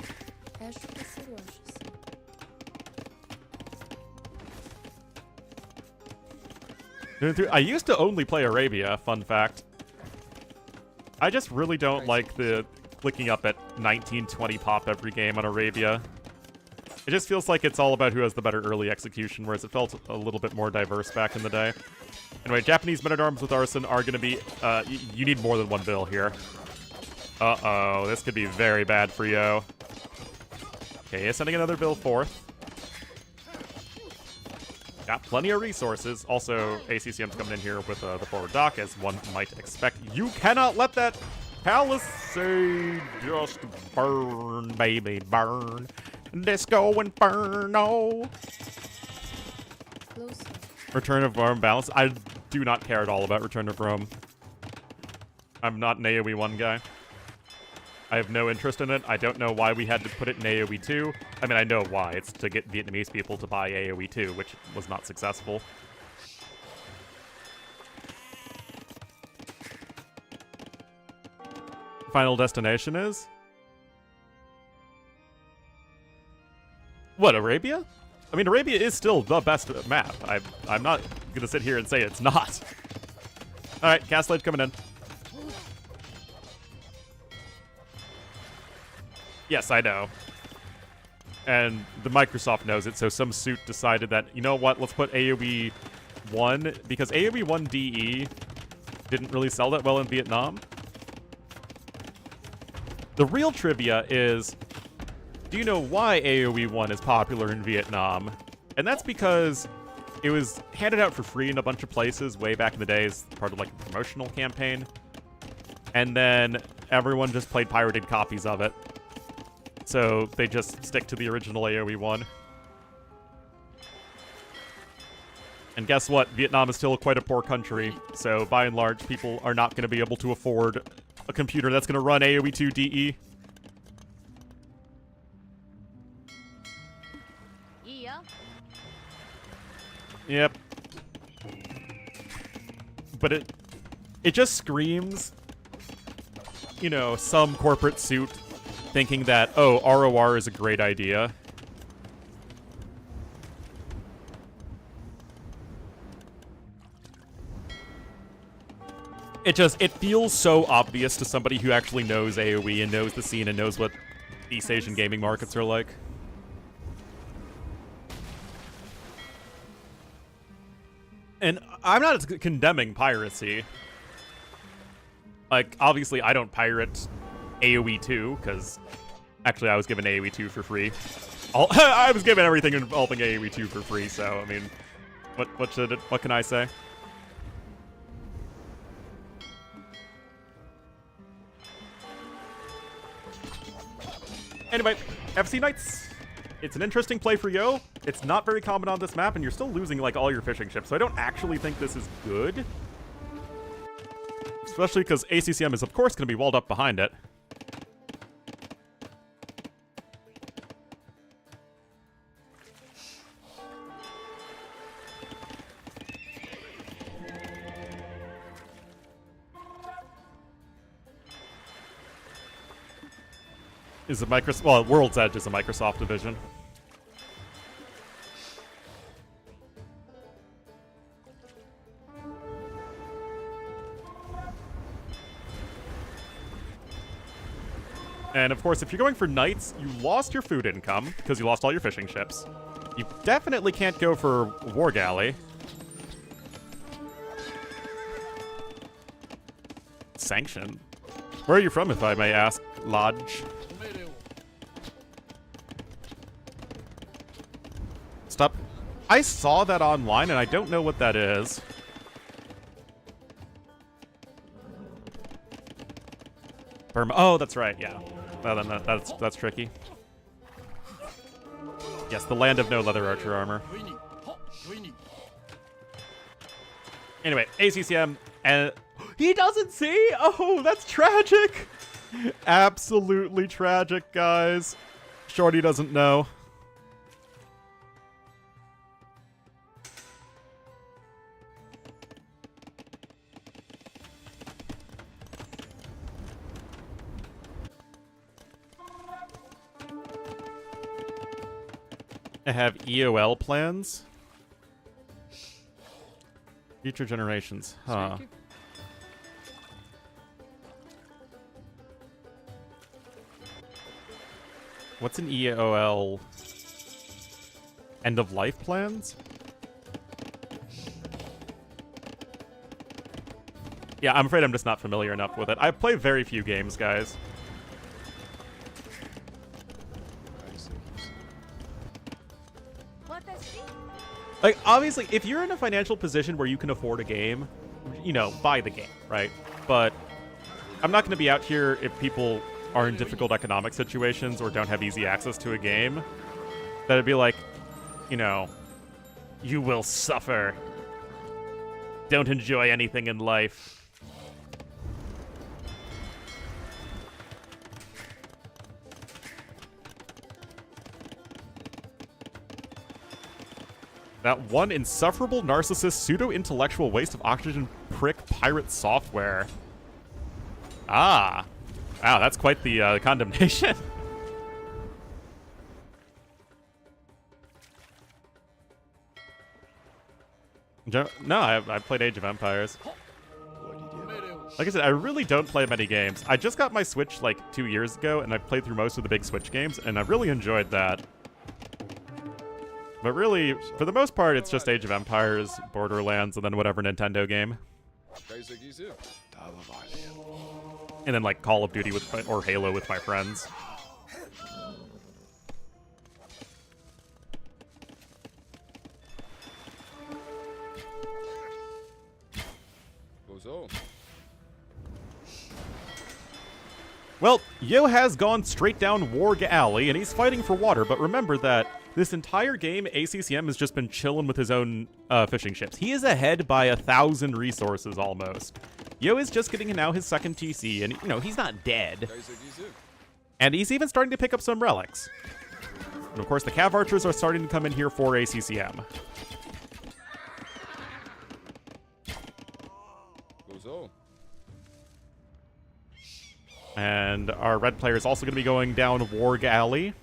I used to only play Arabia, fun fact. I just really don't like the clicking up at 1920 pop every game on Arabia. It just feels like it's all about who has the better early execution, whereas it felt a little bit more diverse back in the day. Anyway, Japanese men-at-arms with arson are going to be... you need more than 1 bill here. Uh-oh, this could be very bad for Yo. Okay, sending another bill forth. Got plenty of resources. Also, ACCM's coming in here with the forward dock, as one might expect. You cannot let that palisade just burn, baby, burn. Disco Inferno. Return of Rome balance. I do not care at all about Return of Rome. I'm not an AoE 1 guy. I have no interest in it. I don't know why we had to put it in AoE 2. I mean, I know why. It's to get Vietnamese people to buy AoE 2, which was not successful. Final destination is? What, Arabia? I mean, Arabia is still the best map. I'm not going to sit here and say it's not. All right, Castleage coming in. Yes, I know. And the Microsoft knows it, so some suit decided that, you know what, let's put AoE 1, because AoE 1 DE didn't really sell that well in Vietnam. The real trivia is, do you know why AoE 1 is popular in Vietnam? And that's because it was handed out for free in a bunch of places way back in the day as part of like a promotional campaign. And then everyone just played pirated copies of it. So they just stick to the original AoE 1. And guess what? Vietnam is still quite a poor country. So by and large, people are not going to be able to afford a computer that's going to run AoE 2 DE. Yep. But it just screams, you know, some corporate suit thinking that, oh, ROR is a great idea. It feels so obvious to somebody who actually knows AoE and knows the scene and knows what East Asian gaming markets are like. And I'm not condemning piracy. Like, obviously, I don't pirate AoE 2, because actually I was given AoE 2 for free. I was given everything involving AoE 2 for free, so, I mean, what can I say? Anyway, FC Knights. It's an interesting play for Yo. It's not very common on this map, and you're still losing, like, all your fishing ships, so I don't actually think this is good. Especially because ACCM is, of course, going to be walled up behind it. Is a Microsoft, well, World's Edge is a Microsoft division. And of course, if you're going for knights, you lost your food income because you lost all your fishing ships. You definitely can't go for war galley. Sanction. Where are you from, if I may ask, Lodge? Stop. I saw that online, and I don't know what that is. Burma. Oh, that's right, yeah. Well, then that's tricky. Yes, the land of no leather archer armor. Anyway, ACCM, and he doesn't see? Oh, that's tragic! Absolutely tragic, guys. Shorty doesn't know. I have EOL plans. Future generations. Huh. What's an EOL? End of life plans? Yeah, I'm afraid I'm just not familiar enough with it. I play very few games, guys. Like, obviously, if you're in a financial position where you can afford a game, you know, buy the game, right? But I'm not going to be out here if people are in difficult economic situations or don't have easy access to a game. That'd be like, you know, you will suffer. Don't enjoy anything in life. That one insufferable narcissist pseudo-intellectual waste of oxygen prick pirate software. Ah. Wow, that's quite the condemnation. No, I played Age of Empires. Like I said, I really don't play many games. I just got my Switch like 2 years ago, and I played through most of the big Switch games, and I really enjoyed that. But really, for the most part, it's just Age of Empires, Borderlands, and then whatever Nintendo game. And then like Call of Duty with or Halo with my friends. Well, Yo has gone straight down Warg Alley, and he's fighting for water, but remember that this entire game, ACCM has just been chilling with his own fishing ships. He is ahead by 1,000 resources, almost. Yo is just getting now his second TC, and, you know, he's not dead. And he's even starting to pick up some relics. And, of course, the Cav Archers are starting to come in here for ACCM. And our red player is also going to be going down Warg Alley.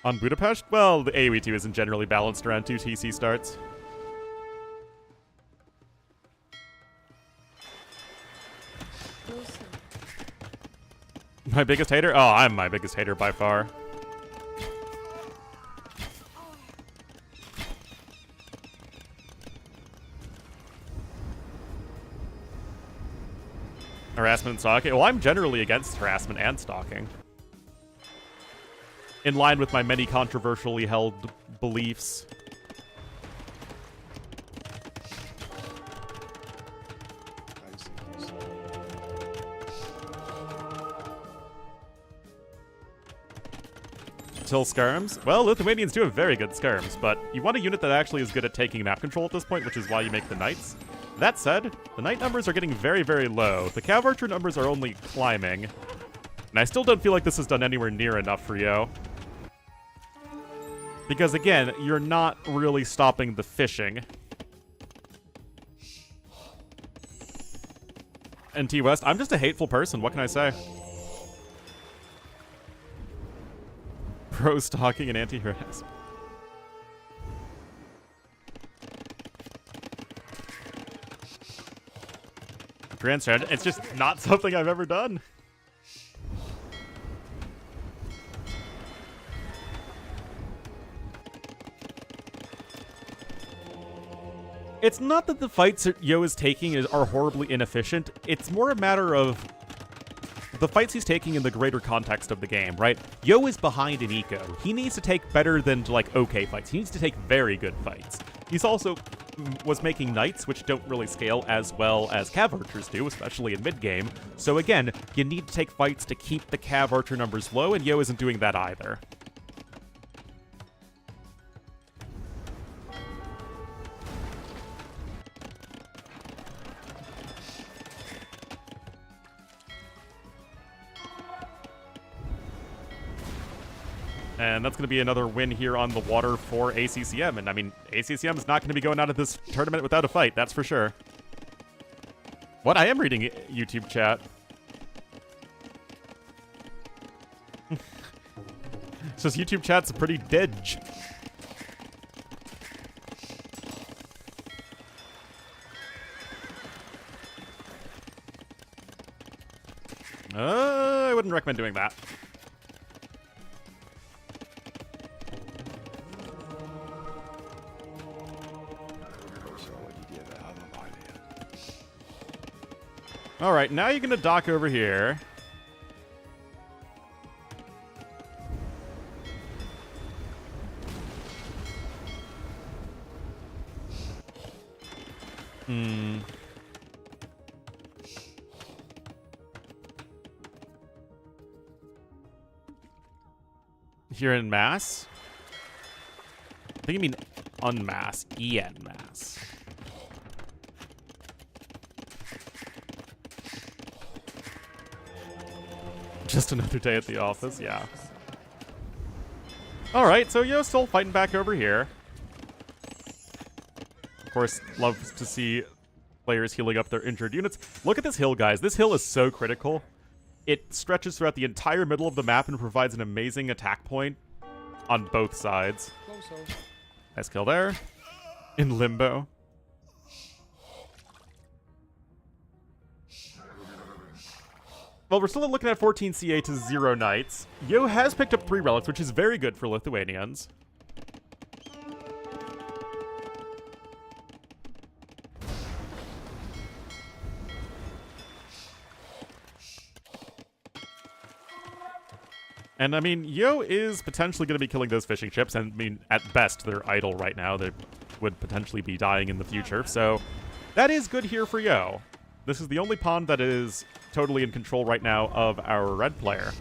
On Budapest? Well, the AoE 2 isn't generally balanced around 2 TC starts. My biggest hater? Oh, I'm my biggest hater by far. Harassment and stalking? Well, I'm generally against harassment and stalking. In line with my many controversially held beliefs. Till skirms? Well, Lithuanians do have very good skirms, but you want a unit that actually is good at taking map control at this point, which is why you make the knights. That said, the knight numbers are getting very, very low. The cav archer numbers are only climbing. And I still don't feel like this is done anywhere near enough for Yo. Because again, you're not really stopping the fishing. NT West, I'm just a hateful person, what can I say? Pro-stalking and anti-harassment. Grand strategy, it's just not something I've ever done. It's not that the fights that Yo is taking are horribly inefficient. It's more a matter of the fights he's taking in the greater context of the game, right? Yo is behind in eco. He needs to take better than, like, okay fights. He needs to take very good fights. He's also was making knights, which don't really scale as well as cav archers do, especially in mid-game. So again, you need to take fights to keep the cav archer numbers low, and Yo isn't doing that either. And that's going to be another win here on the water for ACCM. And I mean, ACCM is not going to be going out of this tournament without a fight, that's for sure. What? I am reading YouTube chat. It's just YouTube chat's pretty dead. I wouldn't recommend doing that. Alright, now you're gonna dock over here. Here in mass? I think you mean unmass. En mass. Just another day at the office, yeah. Alright, so Yo's still fighting back over here. Of course, love to see players healing up their injured units. Look at this hill, guys. This hill is so critical. It stretches throughout the entire middle of the map and provides an amazing attack point on both sides. Nice kill there. In limbo. Well, we're still looking at 14 CA to 0 knights. Yo has picked up 3 relics, which is very good for Lithuanians. And I mean, Yo is potentially going to be killing those fishing ships, and I mean, at best, they're idle right now. They would potentially be dying in the future, so that is good here for Yo. This is the only pawn that is totally in control right now of our red player.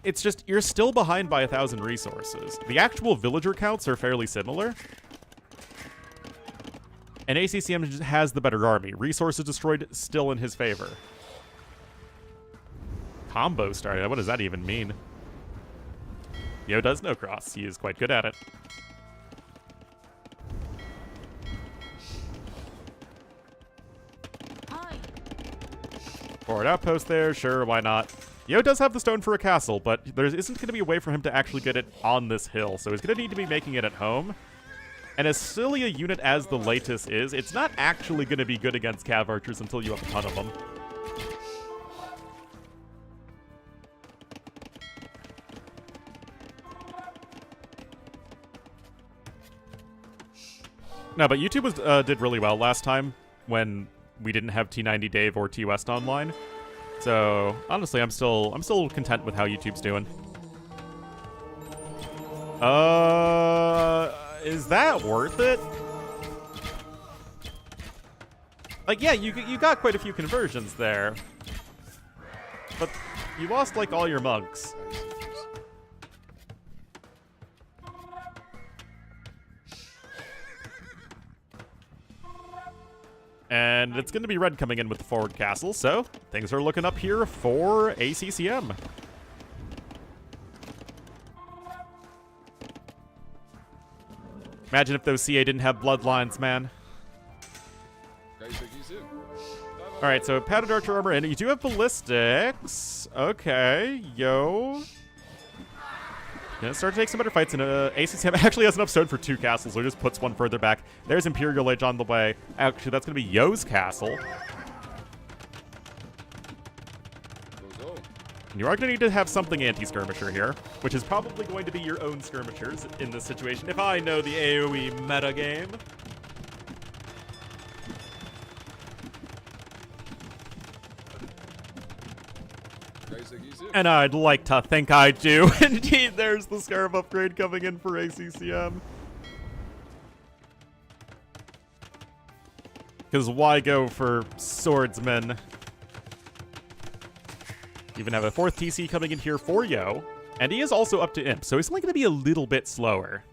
It's just, you're still behind by 1,000 resources. The actual villager counts are fairly similar. And ACCM has the better army. Resources destroyed still in his favor. Combo started. What does that even mean? Yo does no cross. He is quite good at it. Forward outpost there, sure, why not? Yo does have the stone for a castle, but there isn't going to be a way for him to actually get it on this hill, so he's going to need to be making it at home. And as silly a unit as the Latus is, it's not actually going to be good against cav archers until you have a ton of them. No, but YouTube was, did really well last time when we didn't have T90 Dave or T West online. So honestly, I'm still content with how YouTube's doing. Is that worth it? Like, yeah, you got quite a few conversions there, but you lost like all your monks. And it's going to be red coming in with the forward castle, so things are looking up here for ACCM. Imagine if those CA didn't have bloodlines, man. Alright, so padded archer armor in. You do have ballistics. Okay, yo. Gonna start to take some better fights, and ACCM actually has enough stone for 2 castles, so it just puts one further back. There's Imperial Age on the way. Actually, that's gonna be Yo's castle. And you are gonna need to have something anti-skirmisher here, which is probably going to be your own skirmishers in this situation, if I know the AoE metagame. And I'd like to think I do. Indeed, there's the Scarab upgrade coming in for ACCM. Because why go for swordsmen? Even have a 4th TC coming in here for Yo. And he is also up to Imp, so he's only going to be a little bit slower.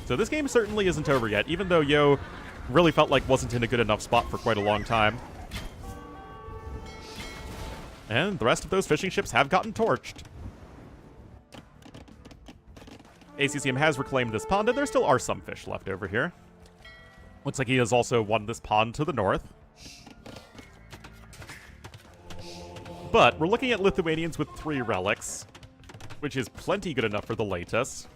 So this game certainly isn't over yet, even though Yo really felt like wasn't in a good enough spot for quite a long time. And the rest of those fishing ships have gotten torched. ACCM has reclaimed this pond, and there still are some fish left over here. Looks like he has also won this pond to the north. But we're looking at Lithuanians with 3 relics, which is plenty good enough for the latest.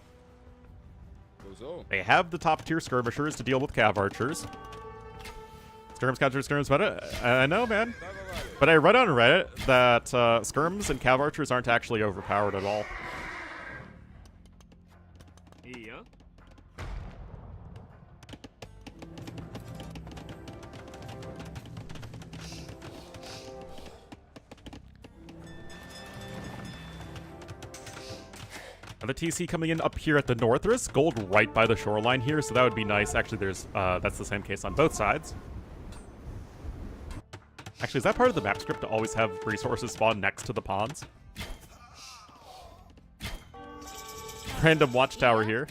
They have the top-tier skirmishers to deal with cav archers. Skirms counter skirms, but I know, man. But I read on Reddit that skirms and cav archers aren't actually overpowered at all.
Yeah.
The TC coming in up here at the north. There is gold right by the shoreline here, so that would be nice. Actually, there's that's the same case on both sides. Actually, is that part of the map script to always have resources spawn next to the ponds? Random watchtower here.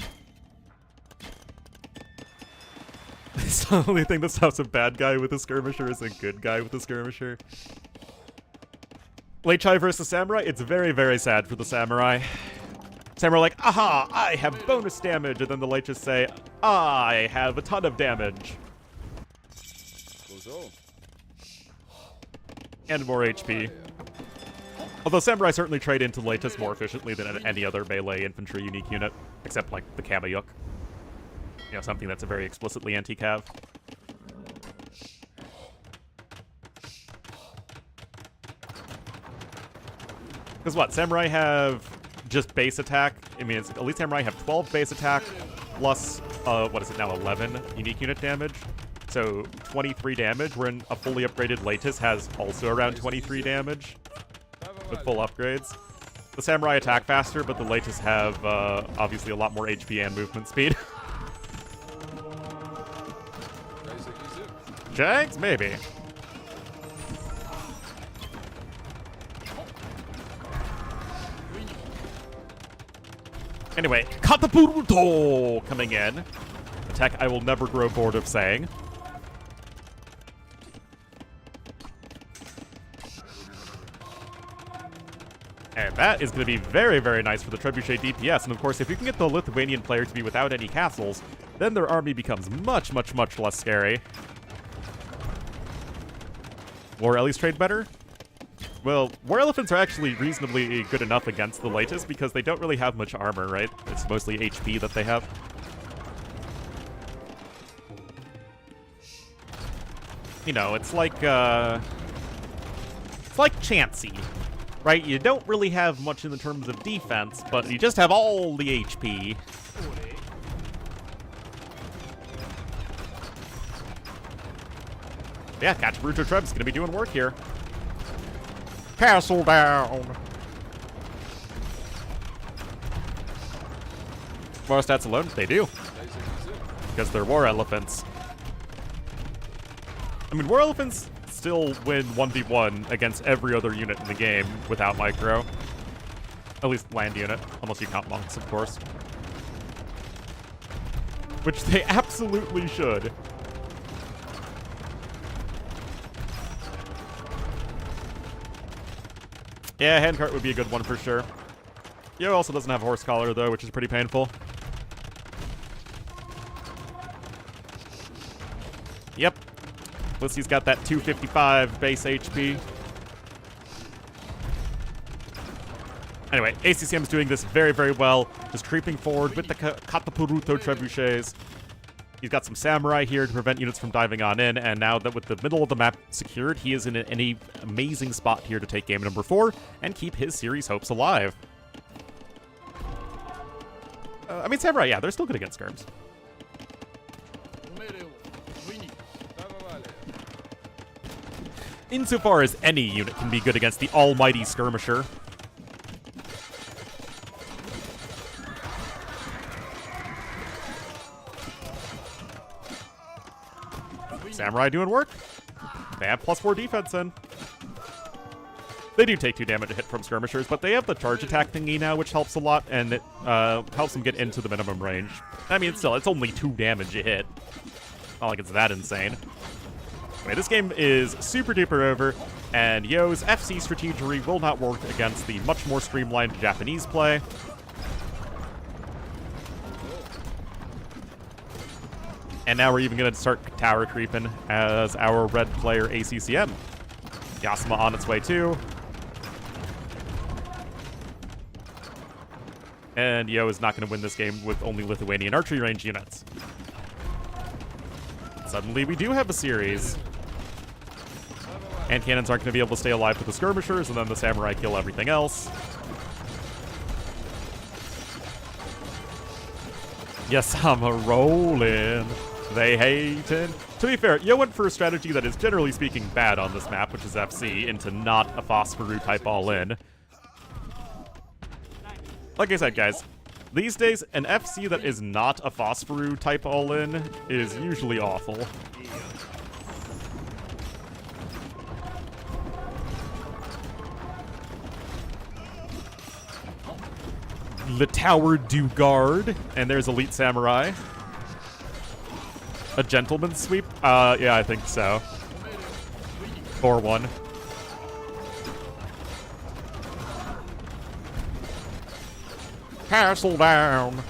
It's the only thing that stops a bad guy with a skirmisher is a good guy with a skirmisher. Late Chai versus Samurai, it's very, very sad for the Samurai. Samurai like, aha, I have bonus damage, and then the Late just say, I have a ton of damage. And more HP. Although Samurai certainly trade into Latus more efficiently than any other melee infantry unique unit, except like the Kamayuk. You know, something that's a very explicitly anti-cav. Because what, Samurai have just base attack? I mean, at least Samurai have 12 base attack, plus, what is it now, 11 unique unit damage? So 23 damage, wherein a fully upgraded Latus has also around 23 damage with full upgrades. The Samurai attack faster, but the Latus have obviously a lot more HP and movement speed. Jags? Maybe. Anyway, Katapulto coming in. Attack I will never grow bored of saying. And that is going to be very, very nice for the Trebuchet DPS. And of course, if you can get the Lithuanian player to be without any castles, then their army becomes much, much, much less scary. Or at least trade better? Well, War Elephants are actually reasonably good enough against the Latus because they don't really have much armor, right? It's mostly HP that they have. You know, it's like Chansey, right? You don't really have much in the terms of defense, but you just have all the HP. Yeah, Kachaburuto Treb's gonna be doing work here. Castle down! War stats alone? They do. Because they're War Elephants. I mean, War Elephants still win 1v1 against every other unit in the game without micro. At least land unit, unless you count monks, of course. Which they absolutely should. Yeah, handcart would be a good one for sure. Yo also doesn't have a horse collar, though, which is pretty painful. Yep. Lissy's got that 255 base HP. Anyway, ACCM is doing this very, very well. Just creeping forward with the Katapuruto trebuchets. He's got some samurai here to prevent units from diving on in, and now that with the middle of the map secured, he is in an amazing spot here to take game number 4 and keep his series hopes alive. I mean, samurai, yeah, they're still good against skirms. Insofar as any unit can be good against the almighty skirmisher. Samurai doing work. They have +4 defense in. They do take 2 damage a hit from skirmishers, but they have the charge attack thingy now, which helps a lot, and it helps them get into the minimum range. I mean, still, it's only 2 damage a hit. Not like it's that insane. Anyway, this game is super duper over, and Yo's FC strategery will not work against the much more streamlined Japanese play. And now we're even going to start tower creeping as our red player ACCM. Yasuma on its way too. And Yo is not going to win this game with only Lithuanian archery range units. Suddenly we do have a series. And cannons aren't going to be able to stay alive with the skirmishers, and then the samurai kill everything else. Yes, I'm a-rollin'. They hatin'. To be fair, Yo went for a strategy that is generally speaking bad on this map, which is FC, into not a Phosphoru type all-in. Like I said, guys, these days, an FC that is not a Phosphoru type all-in is usually awful. The tower do guard, and there's Elite Samurai. A gentleman's sweep? Yeah, I think so. 4-1. Castle down.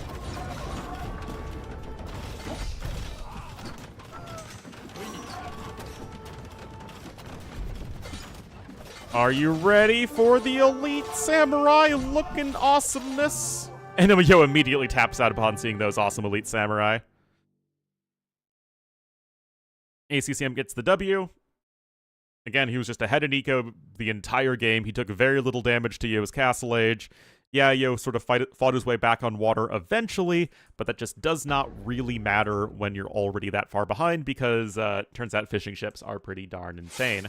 Are you ready for the Elite Samurai looking awesomeness? And then Yo immediately taps out upon seeing those awesome Elite Samurai. ACCM gets the W. Again, he was just ahead of Nicov the entire game. He took very little damage to Yo's Castle Age. Yeah, Yo sort of fought his way back on water eventually, but that just does not really matter when you're already that far behind, because turns out fishing ships are pretty darn insane.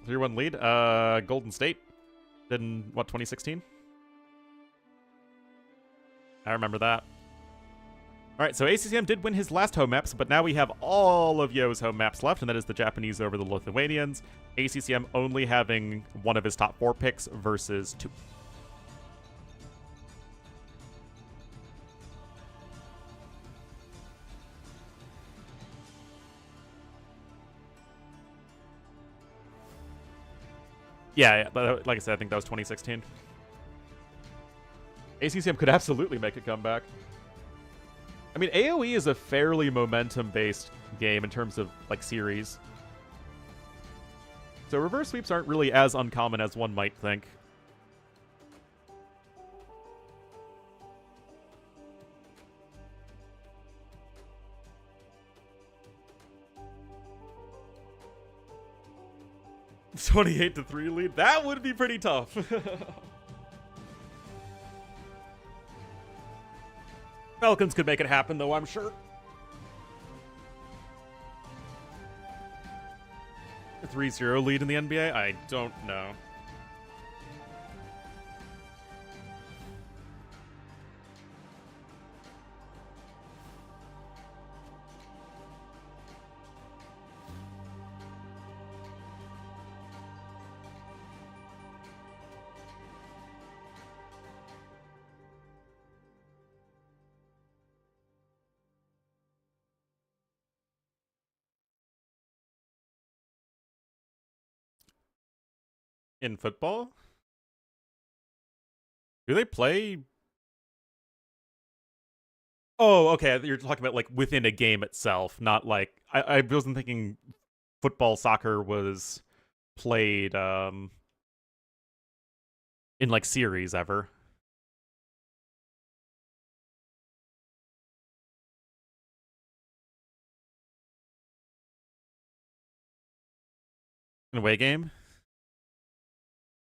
3-1 lead. Golden State did in, what, 2016? I remember that. Alright, so ACCM did win his last home maps, but now we have all of Yo's home maps left, and that is the Japanese over the Lithuanians. ACCM only having one of his top 4 picks versus 2. Yeah, like I said, I think that was 2016. ACCM could absolutely make a comeback. I mean, AoE is a fairly momentum-based game in terms of, like, series. So reverse sweeps aren't really as uncommon as one might think. "28-3 lead? That would be pretty tough." Falcons could make it happen, though, I'm sure. A 3-0 lead in the NBA? I don't know. In football? Do they play? Oh, okay. You're talking about like within a game itself, not like I wasn't thinking football soccer was played in like series ever. An away game?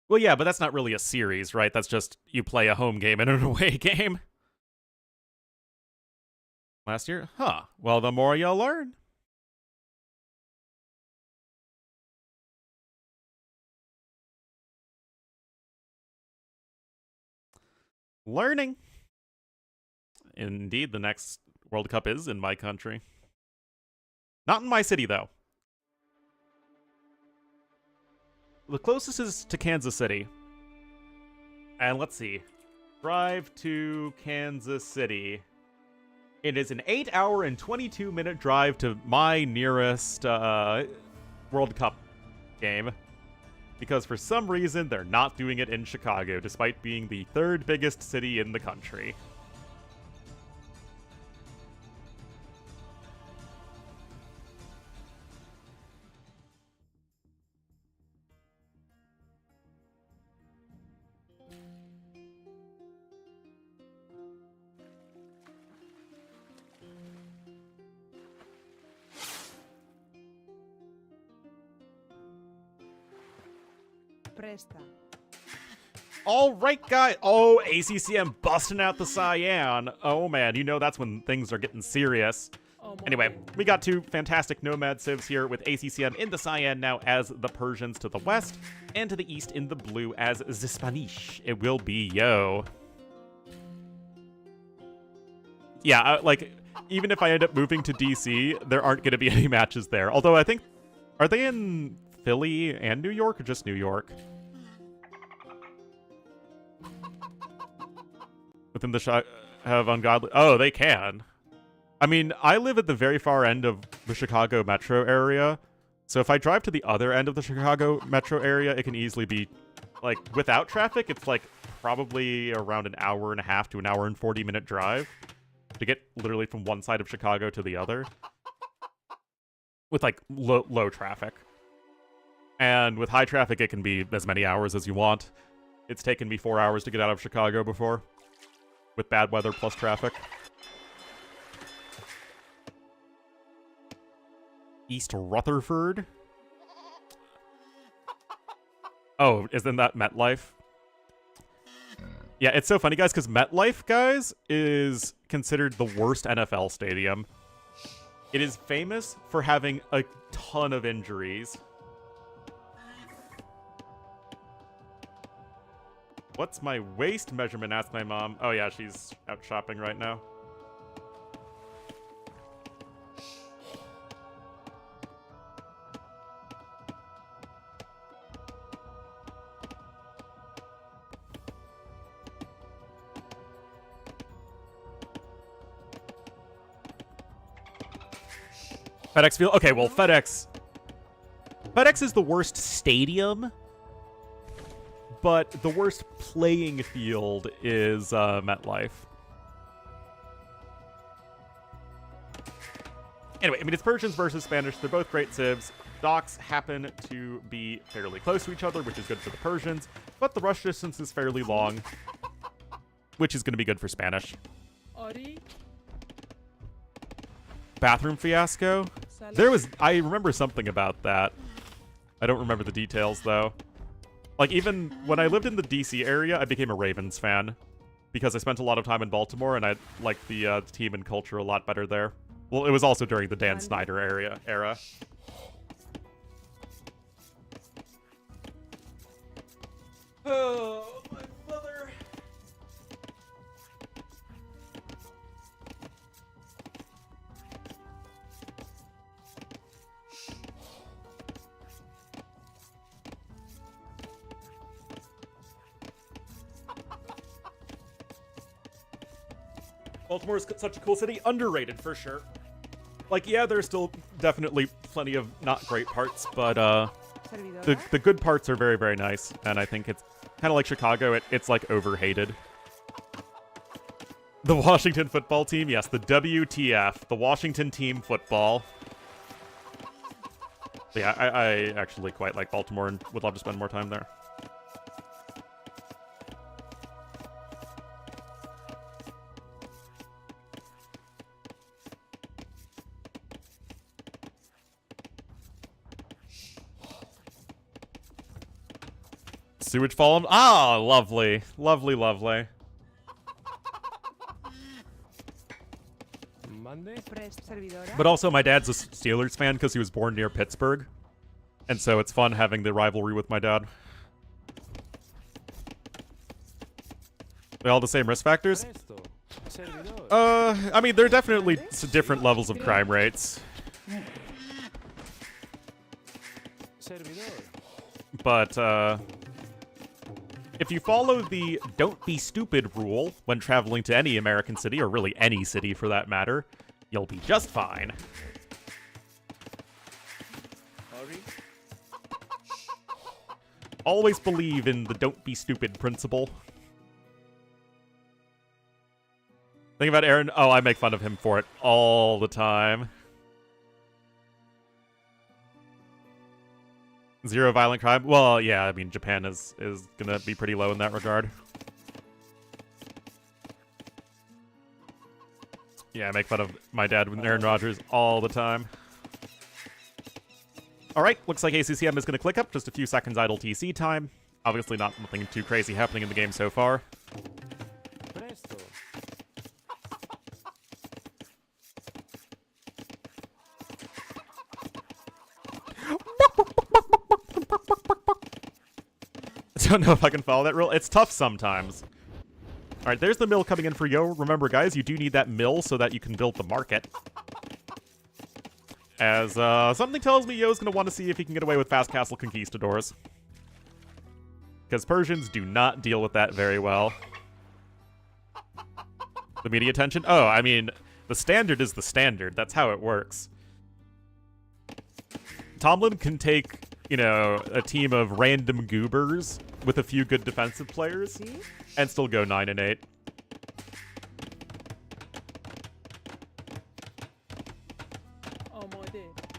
Well, yeah, but that's not really a series, right? That's just you play a home game and an away game. Last year? Huh. Well, the more you'll learn. Learning. Indeed, the next World Cup is in my country. Not in my city, though. The closest is to Kansas City. And let's see. Drive to Kansas City. It is an 8-hour and 22-minute drive to my nearest World Cup game. Because for some reason, they're not doing it in Chicago, despite being the third biggest city in the country.
Presta.
All right, guys. Oh, ACCM busting out the cyan. Oh, man. You know that's when things are getting serious. Anyway, we got two fantastic Nomad civs here with ACCM in the cyan now as the Persians to the west, and to the east in the blue as the Spanish. It will be yo. Yeah, like, even if I end up moving to DC, there aren't going to be any matches there. Although I think, are they in Philly and New York, or just New York? Within the have ungodly... Oh, they can. I mean, I live at the very far end of the Chicago metro area, so if I drive to the other end of the Chicago metro area, it can easily be, like, without traffic, it's, like, probably around an hour and a half to an hour and 40-minute drive to get literally from one side of Chicago to the other. With, like, low traffic. And with high traffic, it can be as many hours as you want. It's taken me 4 hours to get out of Chicago before. With bad weather plus traffic. East Rutherford. Oh, isn't that MetLife? Yeah, it's so funny, guys, because MetLife, guys, is considered the worst NFL stadium. It is famous for having a ton of injuries. What's my waist measurement? Asked my mom. Oh yeah, she's out shopping right now. FedEx Field? Okay, well, FedEx is the worst stadium, but the worst playing field is MetLife. Anyway, I mean, it's Persians versus Spanish. They're both great civs. Docks happen to be fairly close to each other, which is good for the Persians, but the rush distance is fairly long, which is going to be good for Spanish.
Ori.
Bathroom fiasco? I remember something about that. I don't remember the details, though. Like, even when I lived in the DC area, I became a Ravens fan. Because I spent a lot of time in Baltimore, and I liked the team and culture a lot better there. Well, it was also during the Dan Snyder era. Oh, my mother. Baltimore is such a cool city. Underrated, for sure. Like, yeah, there's still definitely plenty of not great parts, but, the good parts are very, very nice, and I think it's kind of like Chicago. It's like overhated. The Washington football team, yes, the WTF, the Washington team football. But yeah, I actually quite like Baltimore and would love to spend more time there. Sewage fallen. Ah, lovely. Lovely, lovely.
Monday?
But also, my dad's a Steelers fan because he was born near Pittsburgh. And so it's fun having the rivalry with my dad. They all the same risk factors? I mean, there are definitely different levels of crime rates. But, if you follow the don't be stupid rule when traveling to any American city, or really any city for that matter, you'll be just fine. Always believe in the don't be stupid principle. Think about Aaron. Oh, I make fun of him for it all the time. Zero violent crime? Well, yeah, I mean, Japan is gonna be pretty low in that regard. Yeah, I make fun of my dad with Aaron Rodgers all the time. Alright, looks like ACCM is gonna click up. Just a few seconds idle TC time. Obviously nothing too crazy happening in the game so far. I don't know if I can follow that rule. It's tough sometimes. Alright, there's the mill coming in for Yo. Remember, guys, you do need that mill so that you can build the market. As something tells me Yo's going to want to see if he can get away with fast castle conquistadors. Because Persians do not deal with that very well. The media attention? Oh, I mean, the standard is the standard. That's how it works. Tomlin can take, you know, a team of random goobers with a few good defensive players and still go 9-8.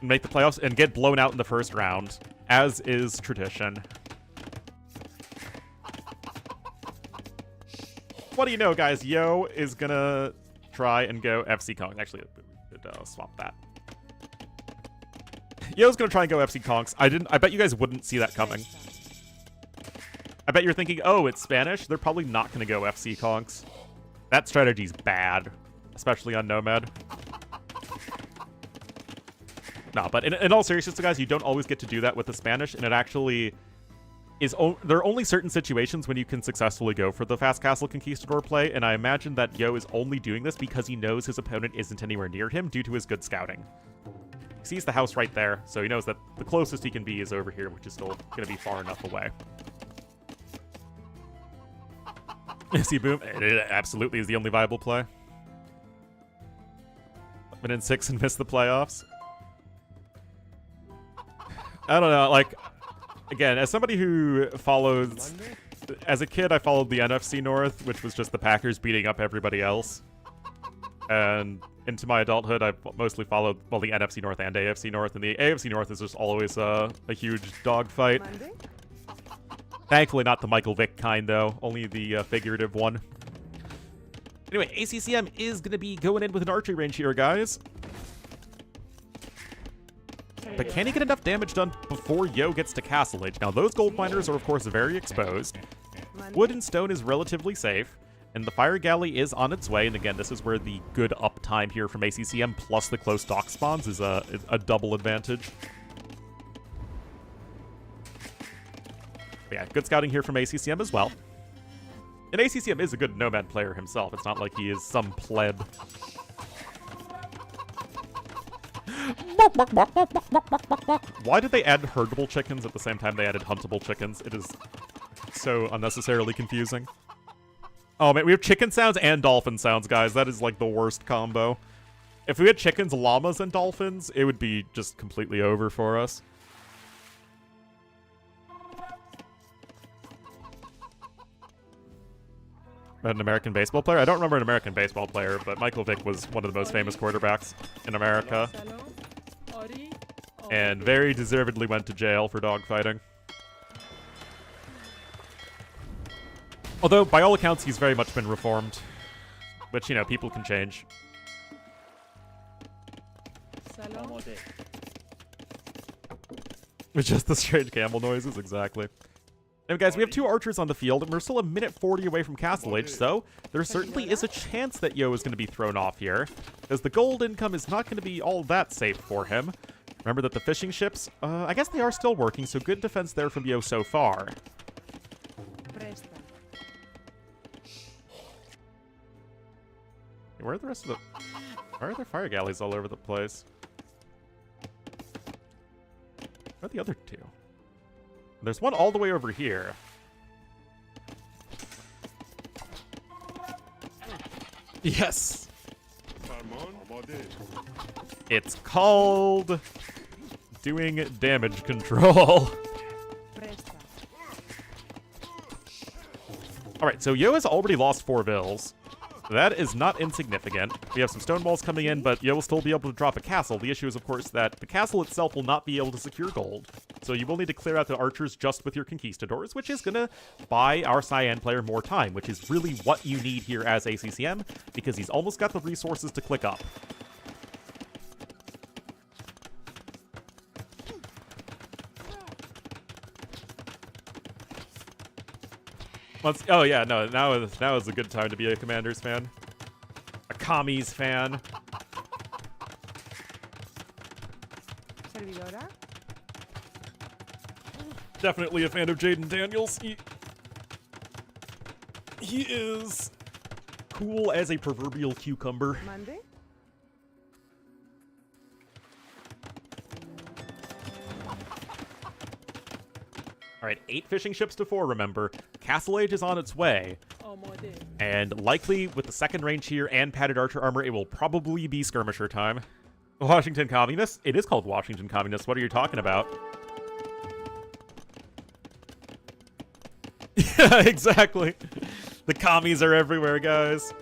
Make the playoffs and get blown out in the first round, as is tradition. What do you know, guys? Yo is gonna try and go FC Kong. Actually, swap that. Yo's gonna try and go FC Kongs. I bet you guys wouldn't see that coming. I bet you're thinking, oh, it's Spanish. They're probably not gonna go FC Kongs. That strategy's bad, especially on Nomad. No, but in all seriousness, guys, you don't always get to do that with the Spanish, and it actually is. There are only certain situations when you can successfully go for the fast castle conquistador play, and I imagine that Yo is only doing this because he knows his opponent isn't anywhere near him due to his good scouting. He sees the house right there, so he knows that the closest he can be is over here, which is still going to be far enough away. See, boom. It absolutely is the only viable play. Been in 6 and missed the playoffs. I don't know, like, again, as somebody who follows, as a kid, I followed the NFC North, which was just the Packers beating up everybody else. And into my adulthood, I've mostly followed, well, the NFC North and AFC North, and the AFC North is just always a huge dogfight. Thankfully, not the Michael Vick kind, though, only the figurative one. Anyway, ACCM is going to be going in with an archery range here, guys. But can he get enough damage done before Yo gets to Castle Age? Now, those gold miners are, of course, very exposed. Wood and stone is relatively safe. And the fire galley is on its way. And again, this is where the good uptime here from ACCM plus the close dock spawns is a double advantage. But yeah, good scouting here from ACCM as well. And ACCM is a good Nomad player himself. It's not like he is some pleb. Why did they add herdable chickens at the same time they added huntable chickens? It is so unnecessarily confusing. Oh man, we have chicken sounds and dolphin sounds, guys. That is like the worst combo. If we had chickens, llamas, and dolphins, it would be just completely over for us. an American baseball player? I don't remember an American baseball player, but Michael Vick was one of the most famous quarterbacks in America.
Salon. Ori.
And very deservedly went to jail for dogfighting. Although, by all accounts, he's very much been reformed. Which, you know, people can change.
Salon.
With just the strange camel noises, exactly. Now, guys, we have 2 archers on the field, and we're still a minute 40 away from Castle Age, so there certainly is a chance that Yo is going to be thrown off here, because the gold income is not going to be all that safe for him. Remember that the fishing ships, I guess they are still working, so good defense there from Yo so far.
Presta.
Where are the rest of the... Why are there fire galleys all over the place? Where are the other 2? There's one all the way over here. Yes! It's called... doing damage control.
Presta.
Alright, so Yo has already lost 4 vills. That is not insignificant. We have some stone walls coming in, but Yo will still be able to drop a castle. The issue is, of course, that the castle itself will not be able to secure gold. So you will need to clear out the archers just with your conquistadors, which is going to buy our Cyan player more time, which is really what you need here as ACCM, because he's almost got the resources to click up. Oh yeah, no, now is a good time to be a Commanders fan. A Commies fan.
Servidora.
Definitely a fan of Jaden Daniels. He is cool as a proverbial cucumber.
Mande.
Alright, 8 fishing ships to 4, remember. Castle Age is on its way.
Omode.
And likely, with the second range here and padded archer armor, it will probably be skirmisher time. Washington Communists? It is called Washington Communists. What are you talking about? Yeah, exactly. The commies are everywhere, guys.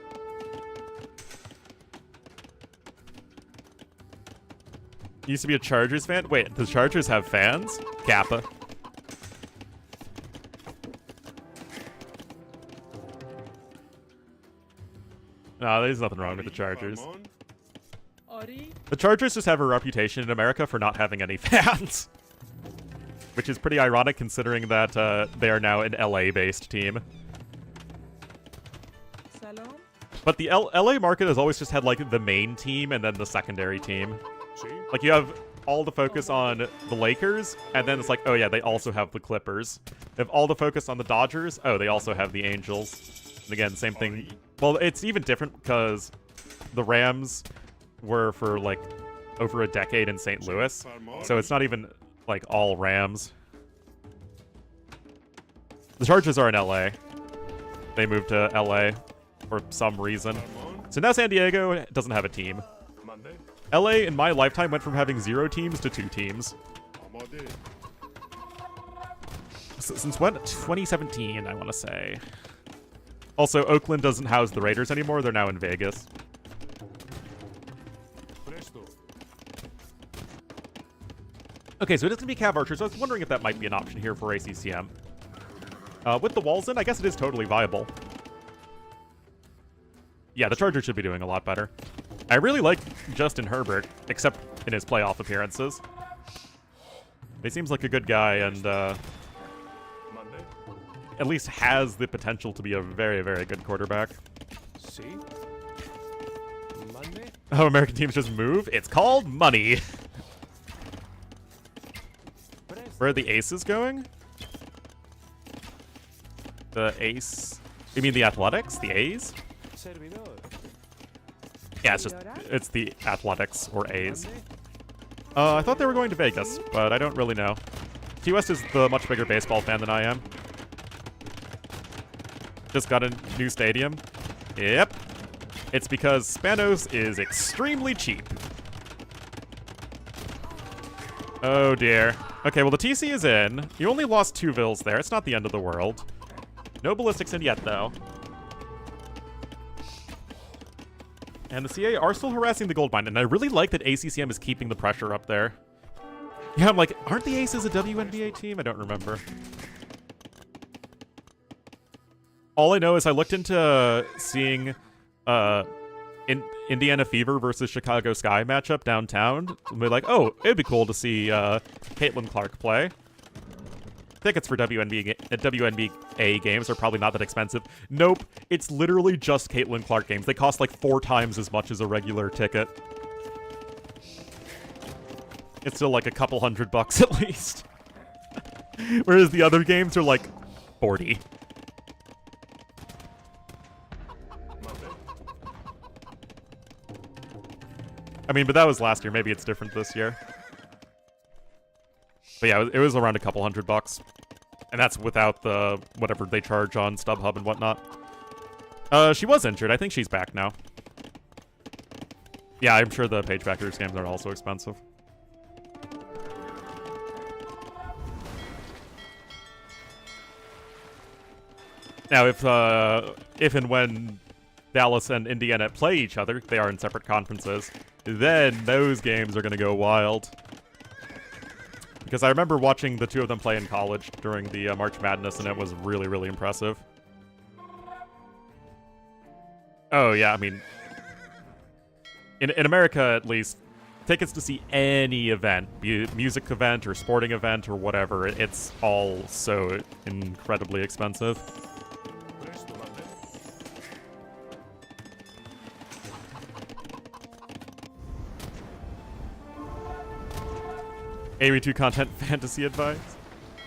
Used to be a Chargers fan? Wait, the Chargers have fans? Kappa. No, there's nothing wrong with the Chargers.
Ori.
The Chargers just have a reputation in America for not having any fans. Which is pretty ironic considering that they are now an LA-based team.
Salon.
But the LA market has always just had, like, the main team and then the secondary team. Like, you have all the focus on the Lakers, and then it's like, oh yeah, they also have the Clippers. They have all the focus on the Dodgers, oh, they also have the Angels. And again, same thing. Well, it's even different because the Rams were for, like, over a decade in St. Louis. So it's not even, like, all Rams. The Chargers are in LA. They moved to LA for some reason. So now San Diego doesn't have a team. LA, in my lifetime, went from having 0 teams to 2 teams. Since when? 2017, I want to say. Also, Oakland doesn't house the Raiders anymore. They're now in Vegas. Okay, so it is going to be Cav Archers. So I was wondering if that might be an option here for ACCM. With the walls in, I guess it is totally viable. Yeah, the Chargers should be doing a lot better. I really like Justin Herbert, except in his playoff appearances. He seems like a good guy and at least has the potential to be a very, very good quarterback.
See? Monday?
Oh, American teams just move? It's called money. Where are the aces going? The ace... You mean the athletics? The A's? Yeah, it's the athletics or A's. I thought they were going to Vegas, but I don't really know. T West is the much bigger baseball fan than I am. Just got a new stadium. Yep. It's because Spanos is extremely cheap. Oh dear. Okay, well the TC is in. You only lost 2 vills there. It's not the end of the world. No ballistics in yet, though. And the CA are still harassing the gold mine, and I really like that ACCM is keeping the pressure up there. Yeah, I'm like, aren't the Aces a WNBA team? I don't remember. All I know is I looked into seeing Indiana Fever versus Chicago Sky matchup downtown. And we're like, oh, it'd be cool to see Caitlin Clark play. Tickets for WNBA games are probably not that expensive. Nope, it's literally just Caitlin Clark games. They cost like 4 times as much as a regular ticket. It's still like a couple $100 at least. Whereas the other games are like 40. I mean, but that was last year. Maybe it's different this year. But yeah, it was around a couple $100. And that's without the whatever they charge on StubHub and whatnot. She was injured. I think she's back now. Yeah, I'm sure the Pagebackers games are also expensive. Now, if and when Dallas and Indiana play each other, they are in separate conferences, then those games are going to go wild. Because I remember watching the two of them play in college during the March Madness, and it was really, really impressive. Oh, yeah, I mean, in America, at least, tickets to see any event, be it a music event or sporting event or whatever, it's all so incredibly expensive. AV2 content fantasy advice?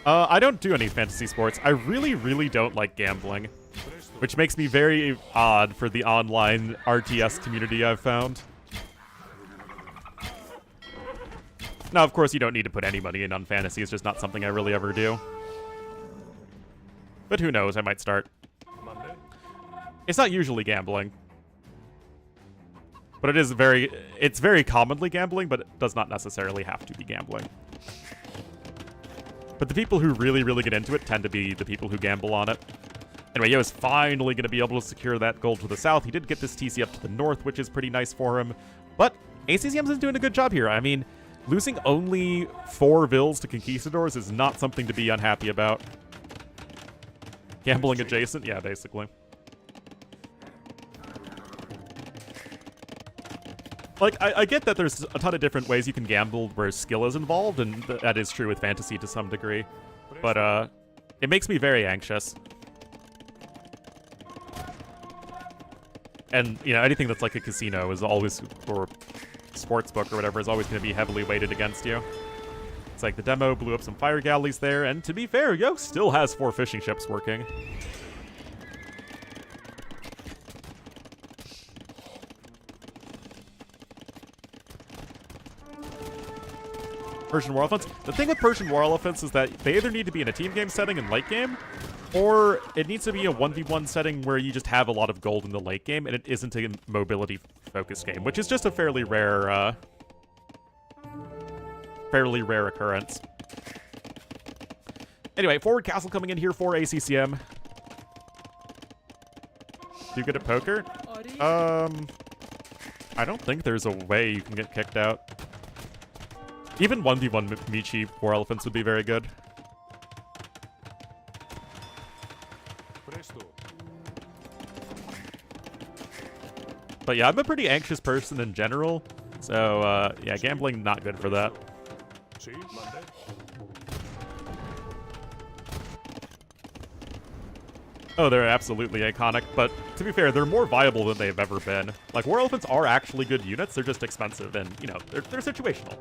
I don't do any fantasy sports. I really, really don't like gambling, which makes me very odd for the online RTS community I've found. Now, of course, you don't need to put any money in on fantasy. It's just not something I really ever do. But who knows? I might start. It's not usually gambling. But it's very commonly gambling, but it does not necessarily have to be gambling. But the people who really, really get into it tend to be the people who gamble on it. Anyway, Yo is finally going to be able to secure that gold to the south. He did get this TC up to the north, which is pretty nice for him. But ACCM is doing a good job here. I mean, losing only 4 vills to conquistadors is not something to be unhappy about. Gambling adjacent? Yeah, basically. Like, I get that there's a ton of different ways you can gamble where skill is involved, and that is true with fantasy to some degree. But, it makes me very anxious. And, you know, anything that's like a casino is always, or sportsbook or whatever, is always going to be heavily weighted against you. It's like the demo blew up some fire galleys there, and to be fair, Yo still has 4 fishing ships working. Persian War Elephants. The thing with Persian War Elephants is that they either need to be in a team game setting in late game, or it needs to be a 1v1 setting where you just have a lot of gold in the late game, and it isn't a mobility-focused game, which is just a fairly rare occurrence. Anyway, forward castle coming in here for ACCM. You good at poker? I don't think there's a way you can get kicked out. Even 1v1 Michi War Elephants would be very good. But yeah, I'm a pretty anxious person in general, so yeah, gambling not good for that. Oh, they're absolutely iconic, but to be fair, they're more viable than they've ever been. Like, War Elephants are actually good units, they're just expensive, and, you know, they're situational.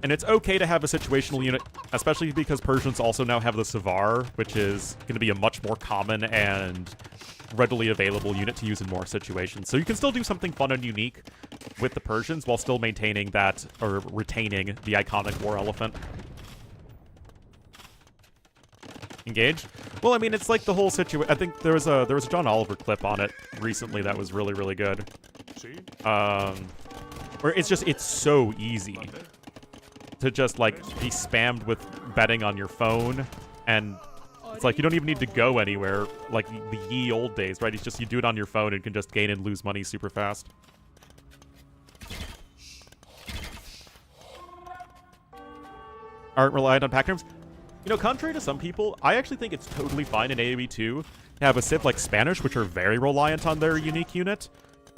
And it's okay to have a situational unit, especially because Persians also now have the Savar, which is going to be a much more common and readily available unit to use in more situations. So you can still do something fun and unique with the Persians while still maintaining that, or retaining the iconic War Elephant. Engage? Well, I mean, it's like the whole situation. I think there was a John Oliver clip on it recently that was really, really good. Where it's so easy to just, like, be spammed with betting on your phone and It's like you don't even need to go anywhere, like the ye old days, right? It's just you do it on your phone and can just gain and lose money super fast. Aren't reliant on pack terms. You know, contrary to some people, I actually think it's totally fine in AoE 2 to have a civ like Spanish, which are very reliant on their unique unit,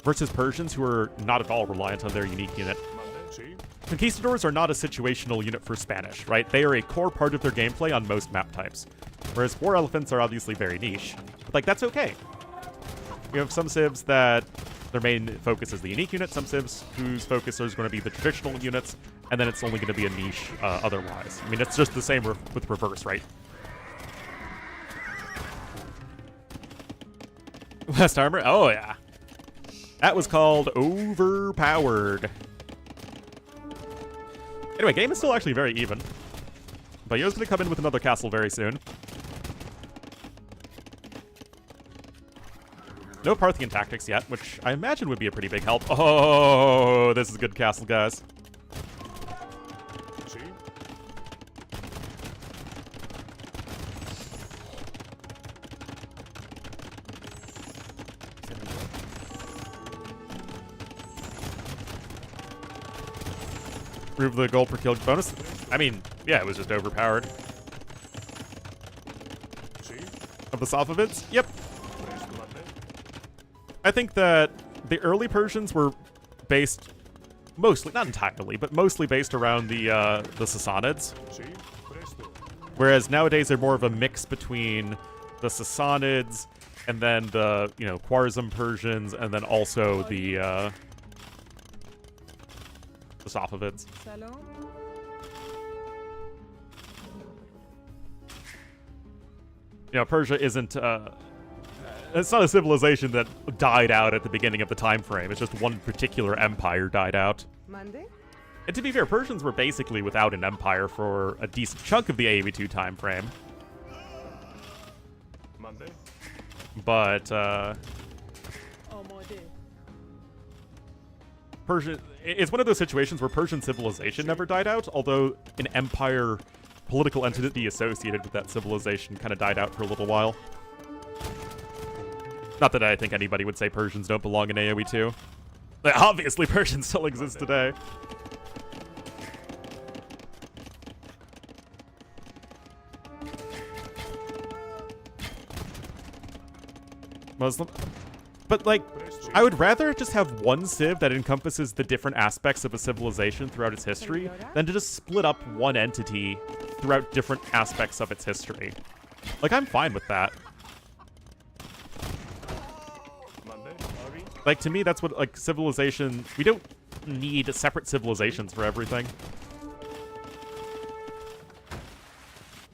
versus Persians, who are not at all reliant on their unique unit. Conquistadors are not a situational unit for Spanish, right? They are a core part of their gameplay on most map types. Whereas War Elephants are obviously very niche. But, like, that's okay. You have some civs that their main focus is the unique unit, some civs whose focus is going to be the traditional units, and then it's only going to be a niche otherwise. I mean, it's just the same with reverse, right? West armor? Oh, yeah. That was called overpowered. Anyway, game is still actually very even. But Yo's going to come in with another castle very soon. No Parthian tactics yet, which I imagine would be a pretty big help. Oh, this is a good castle, guys. Prove the gold per kill bonus. I mean, yeah, it was just overpowered. Of the Safavids? Yep. I think that the early Persians were based mostly, not entirely, but mostly based around the Sassanids. Whereas nowadays they're more of a mix between the Sassanids and then the, you know, Khwarizm Persians and then also the Safavids.
Salon.
You know, Persia isn't, it's not a civilization that died out at the beginning of the time frame. It's just one particular empire died out.
Monday.
And to be fair, Persians were basically without an empire for a decent chunk of the AoE 2 time frame.
Monday.
But,
Amade.
Persian, it's one of those situations where Persian civilization never died out, although an empire political entity associated with that civilization kind of died out for a little while. Not that I think anybody would say Persians don't belong in AoE 2. Obviously, Persians still exist today. Muslim. But, like, I would rather just have one civ that encompasses the different aspects of a civilization throughout its history than to just split up one entity throughout different aspects of its history. Like, I'm fine with that. Like, to me, that's what, like, civilization... We don't need separate civilizations for everything.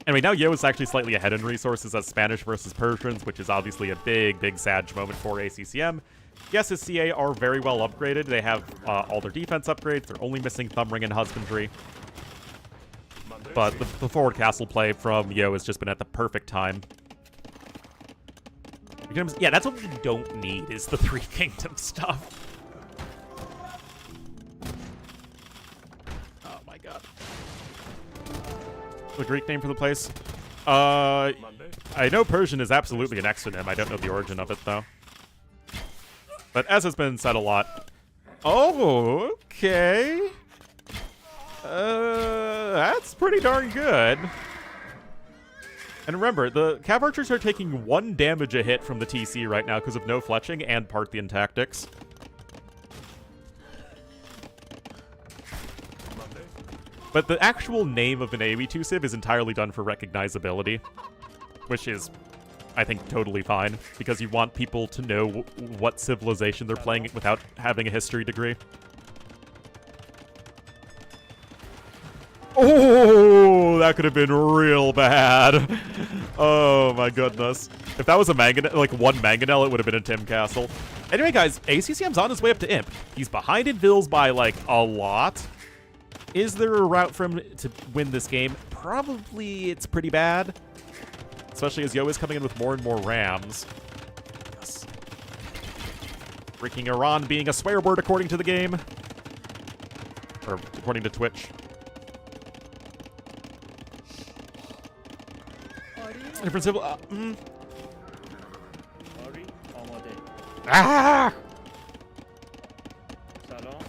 Anyway, now Yo is actually slightly ahead in resources as Spanish versus Persians, which is obviously a big, big Sag moment for ACCM. Yes, his CA are very well upgraded. They have all their defense upgrades. They're only missing Thumb Ring and Husbandry. But the forward castle play from Yo has just been at the perfect time. Yeah, that's what we don't need, is the Three Kingdoms stuff. Oh my god. The Greek name for the place? I know Persian is absolutely an exonym. I don't know the origin of it, though. But as has been said a lot... Oh, okay. That's pretty darn good. And remember, the Cav Archers are taking 1 damage a hit from the TC right now because of no fletching and Parthian tactics. But the actual name of an AoE 2 civ is entirely done for recognizability, which is, I think, totally fine, because you want people to know what civilization they're playing without having a history degree. Oh, that could have been real bad. Oh my goodness. If that was a like one Mangonel, it would have been a Tim Castle. Anyway, guys, ACCM's on his way up to Imp. He's behind in Vills by, like, a lot. Is there a route for him to win this game? Probably it's pretty bad. Especially as Yo is coming in with more and more Rams. Yes. Freaking Iran being a swear word according to the game. Or according to Twitch. Different civil.
آری آماده.
Ah!
سلام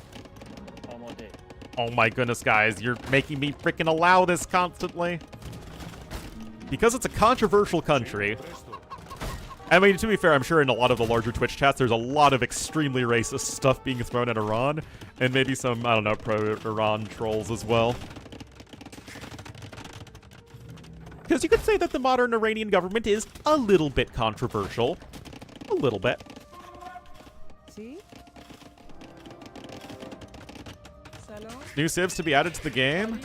آماده.
Oh my goodness, guys, you're making me freaking allow this constantly. Because it's a controversial country. I mean, to be fair, I'm sure in a lot of the larger Twitch chats, there's a lot of extremely racist stuff being thrown at Iran, and maybe some, I don't know, pro-Iran trolls as well. Because you could say that the modern Iranian government is a little bit controversial. A little bit.
See? Salon.
New civs to be added to the game?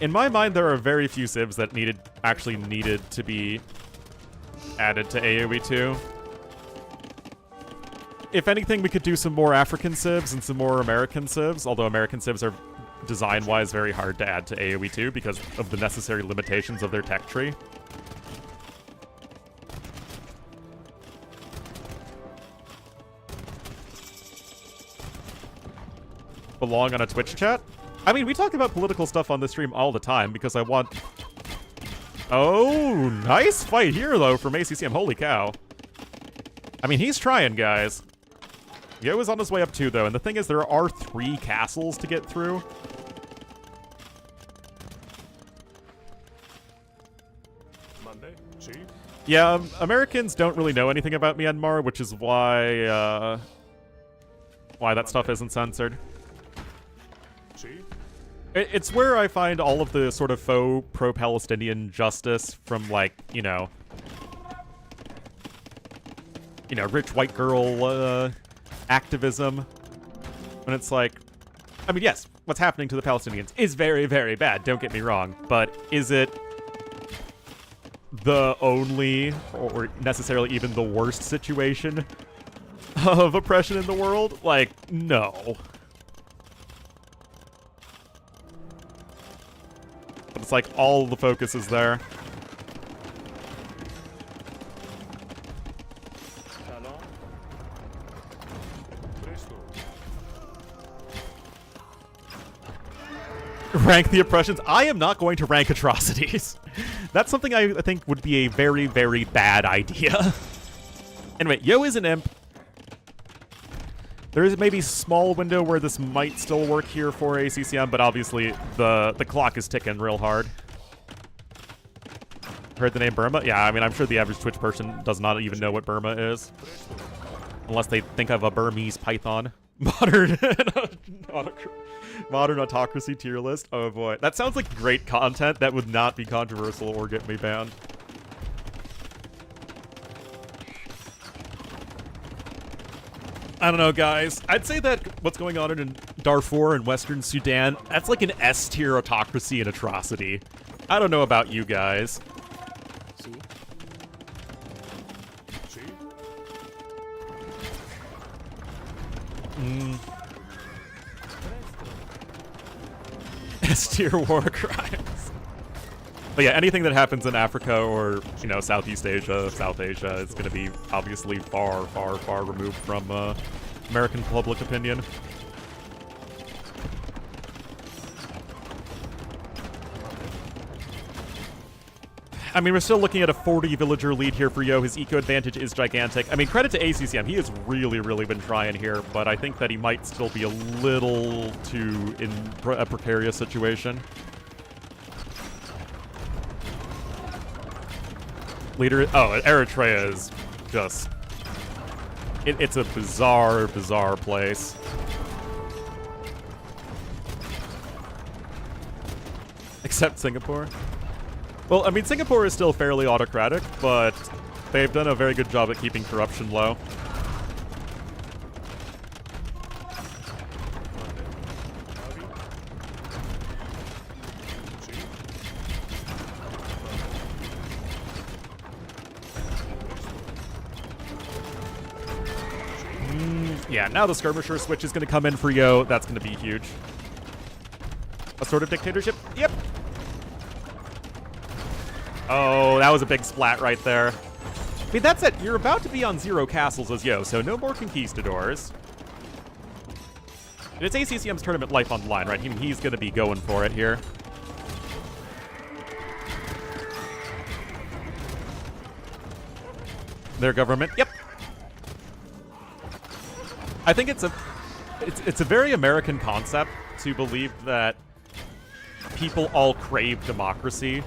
In my mind, there are very few civs that actually needed to be added to AoE 2. If anything, we could do some more African civs and some more American civs, although American civs are design-wise very hard to add to AoE 2 because of the necessary limitations of their tech tree. Belong on a Twitch chat? I mean, we talk about political stuff on this stream all the time because I want... Oh, nice fight here, though, from ACCM. Holy cow. I mean, he's trying, guys. Yo is on his way up, too, though. And the thing is, there are 3 castles to get through.
Monday, see?
Yeah, Americans don't really know anything about Myanmar, which is why that stuff isn't censored.
See?
It's where I find all of the sort of faux pro-Palestinian justice from, like, you know, rich white girl activism. When it's like, I mean, yes, what's happening to the Palestinians is very, very bad, don't get me wrong, but is it the only, or necessarily even the worst situation of oppression in the world? Like, no. But it's like all the focus is there.
سلام
Presto.
Rank the oppressions. I am not going to rank atrocities. That's something I think would be a very, very bad idea. Anyway, Yo is an imp. There is maybe a small window where this might still work here for ACCM, but obviously the clock is ticking real hard. Heard the name Burma? Yeah, I mean, I'm sure the average Twitch person does not even know what Burma is. Unless they think of a Burmese python. Modern autocracy tier list. Oh boy. That sounds like great content that would not be controversial or get me banned. I don't know, guys. I'd say that what's going on in Darfur and Western Sudan, that's like an S-tier autocracy and atrocity. I don't know about you guys.
سی
See?
S-tier war crimes. But yeah, anything that happens in Africa or, you know, Southeast Asia, South Asia is going to be obviously far, far, far removed from American public opinion. I mean, we're still looking at a 40 villager lead here for Yo. His eco advantage is gigantic. I mean, credit to ACCM. He has really, really been trying here, but I think that he might still be a little too in a precarious situation. Leader, oh, Eritrea is just, it's a bizarre, bizarre place. Except Singapore. Well, I mean, Singapore is still fairly autocratic, but they've done a very good job at keeping corruption low. Yeah, now the skirmisher switch is going to come in for Yo. That's going to be huge. A sort of dictatorship? Yep. Oh, that was a big splat right there. I mean, that's it. You're about to be on 0 castles as Yo, so no more conquistadors. And it's ACCM's tournament life on the line, right? He's going to be going for it here. their government. Yep. I think it's a very American concept to believe that people all crave democracy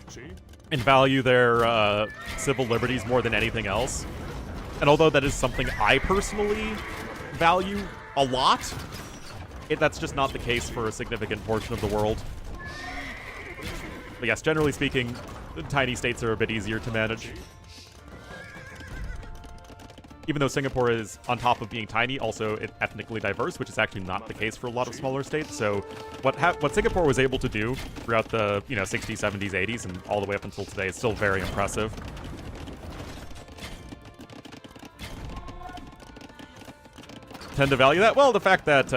See?
and value their civil liberties more than anything else. And although that is something I personally value a lot, that's just not the case for a significant portion of the world. But yes, generally speaking, tiny states are a bit easier to manage. Even though Singapore is, on top of being tiny, also ethnically diverse, which is actually not the case for a lot of smaller states. So what Singapore was able to do throughout the 60s, 70s, 80s, and all the way up until today is still very impressive. Tend to value that? Well, the fact that,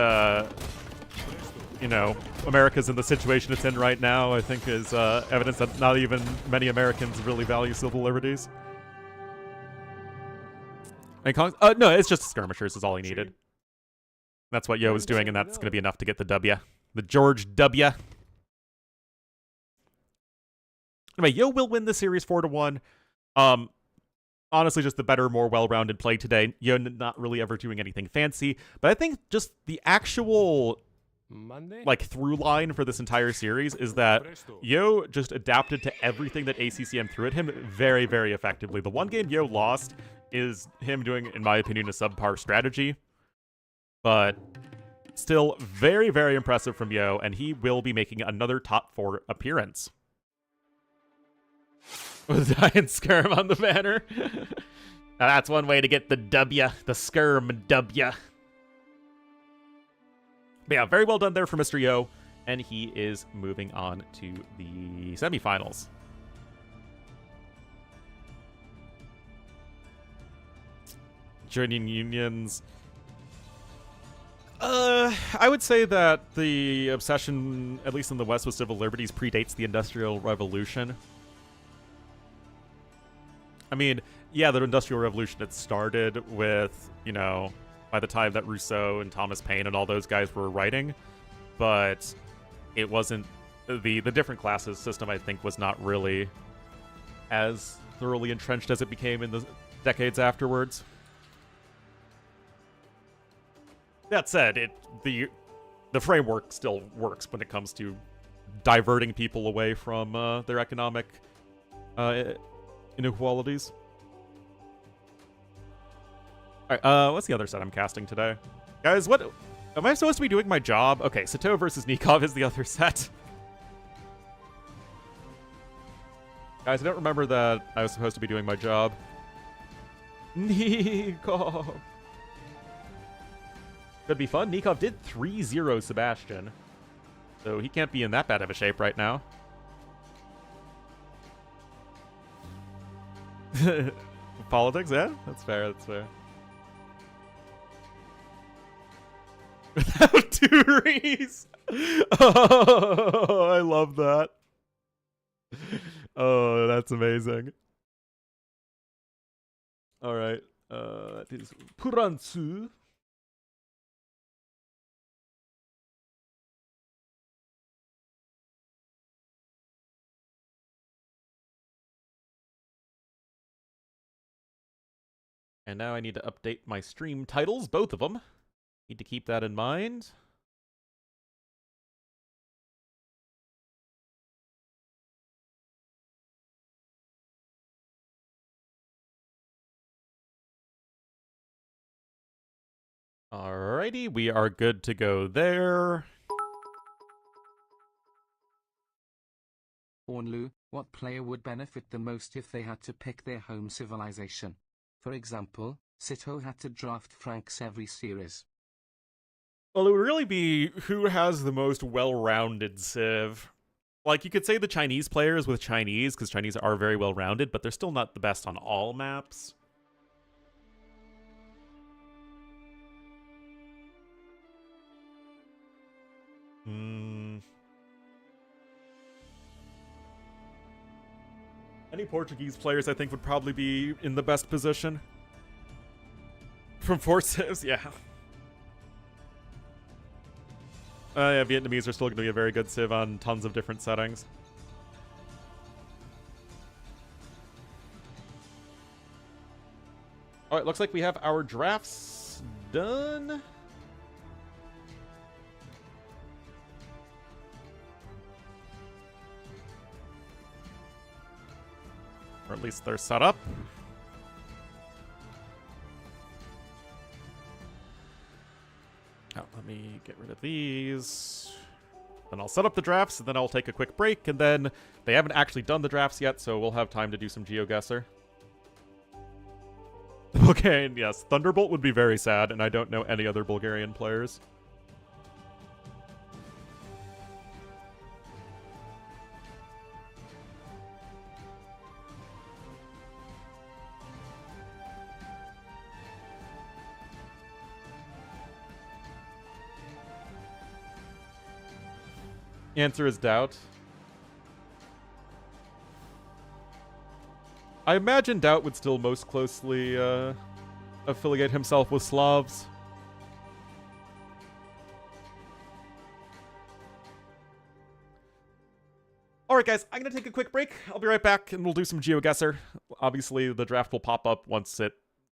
America's in the situation it's in right now, I think is evidence that not even many Americans really value civil liberties. No, it's just skirmishers is all he needed. That's what Yo was doing, and that's going to be enough to get the W. The George W. Anyway, Yo will win the series 4-1. Honestly, just the better, more well-rounded play today. Yo not really ever doing anything fancy, but I think just the actual
Monday?
through line for this entire series is that Yo just adapted to everything that ACCM threw at him very, very effectively. The one game Yo lost is him doing, in my opinion, a subpar strategy, but still very, very impressive from Yo, and he will be making another top 4 appearance. With Giant Skirm on the banner. Now that's one way to get the W, the Skirm W. But yeah, very well done there for Mr. Yo, and he is moving on to the semifinals. Joining unions. I would say that the obsession, at least in the West, with civil liberties predates the Industrial Revolution. I mean, yeah, the Industrial Revolution had started with, by the time that Rousseau and Thomas Paine and all those guys were writing, but it wasn't, the different classes system, I think, was not really as thoroughly entrenched as it became in the decades afterwards. That said, the framework still works when it comes to diverting people away from their economic inequalities. Alright, what's the other set I'm casting today? Guys, what... Am I supposed to be doing my job? Okay, Sitaux versus Nikov is the other set. Guys, I don't remember that I was supposed to be doing my job. Nikov! Could be fun. Nikov did 3-0 Sebastian, so he can't be in that bad of a shape right now. Politics, yeah? That's fair, that's fair. Without two Rees! Oh, I love that. Oh, that's amazing. Alright, that is Puransu. And now I need to update my stream titles, both of them. Need to keep that in mind. Alrighty, we are good to go there.
Ornlu, what player would benefit the most if they had to pick their home civilization? For example, Sitaux had to draft Franks every series.
Well, it would really be who has the most well-rounded civ. Like, you could say the Chinese players with Chinese, because Chinese are very well-rounded, but they're still not the best on all maps. Any Portuguese players, I think, would probably be in the best position. From 4 civs, yeah. Yeah, Vietnamese are still going to be a very good civ on tons of different settings. All right, looks like we have our drafts done. Or at least they're set up. Oh, let me get rid of these. Then I'll set up the drafts, and then I'll take a quick break, and then they haven't actually done the drafts yet, so we'll have time to do some GeoGuessr. Okay, and yes, Thunderbolt would be very sad, and I don't know any other Bulgarian players. Answer is doubt. I imagine Doubt would still most closely affiliate himself with Slavs. Alright guys, I'm going to take a quick break. I'll be right back and we'll do some GeoGuessr. Obviously the draft will pop up once it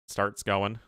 starts going.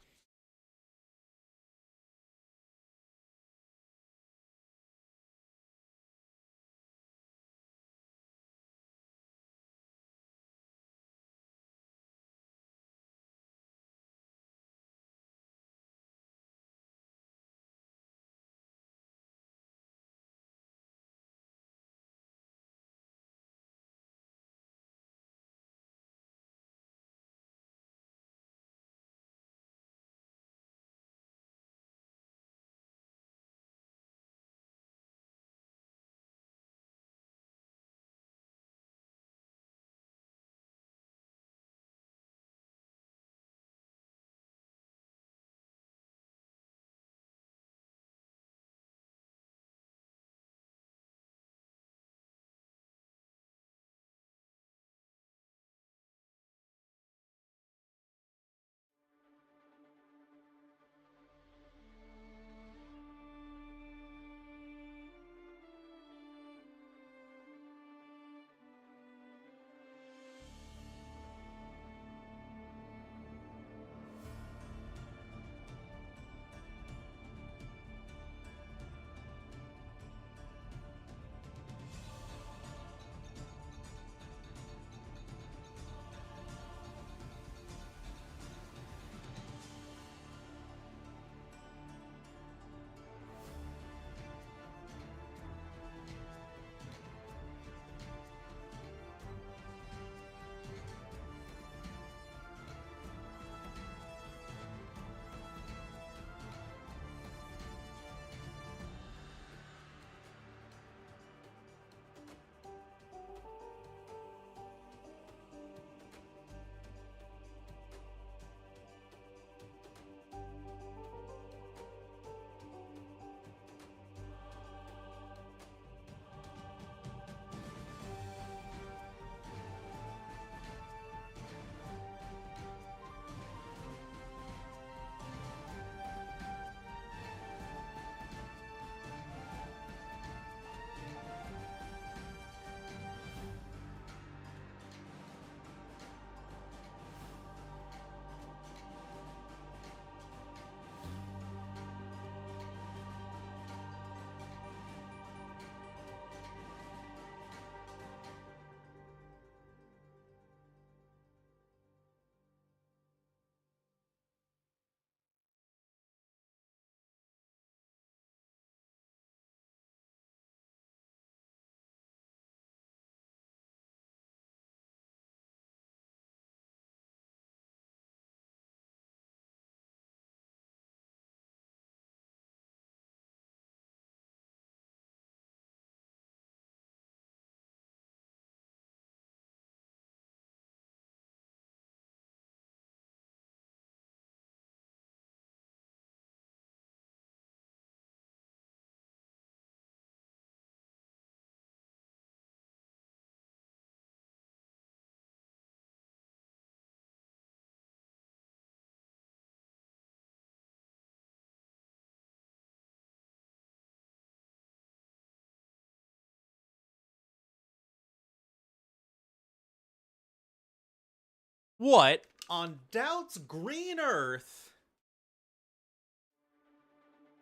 What?
on Doubt's green Earth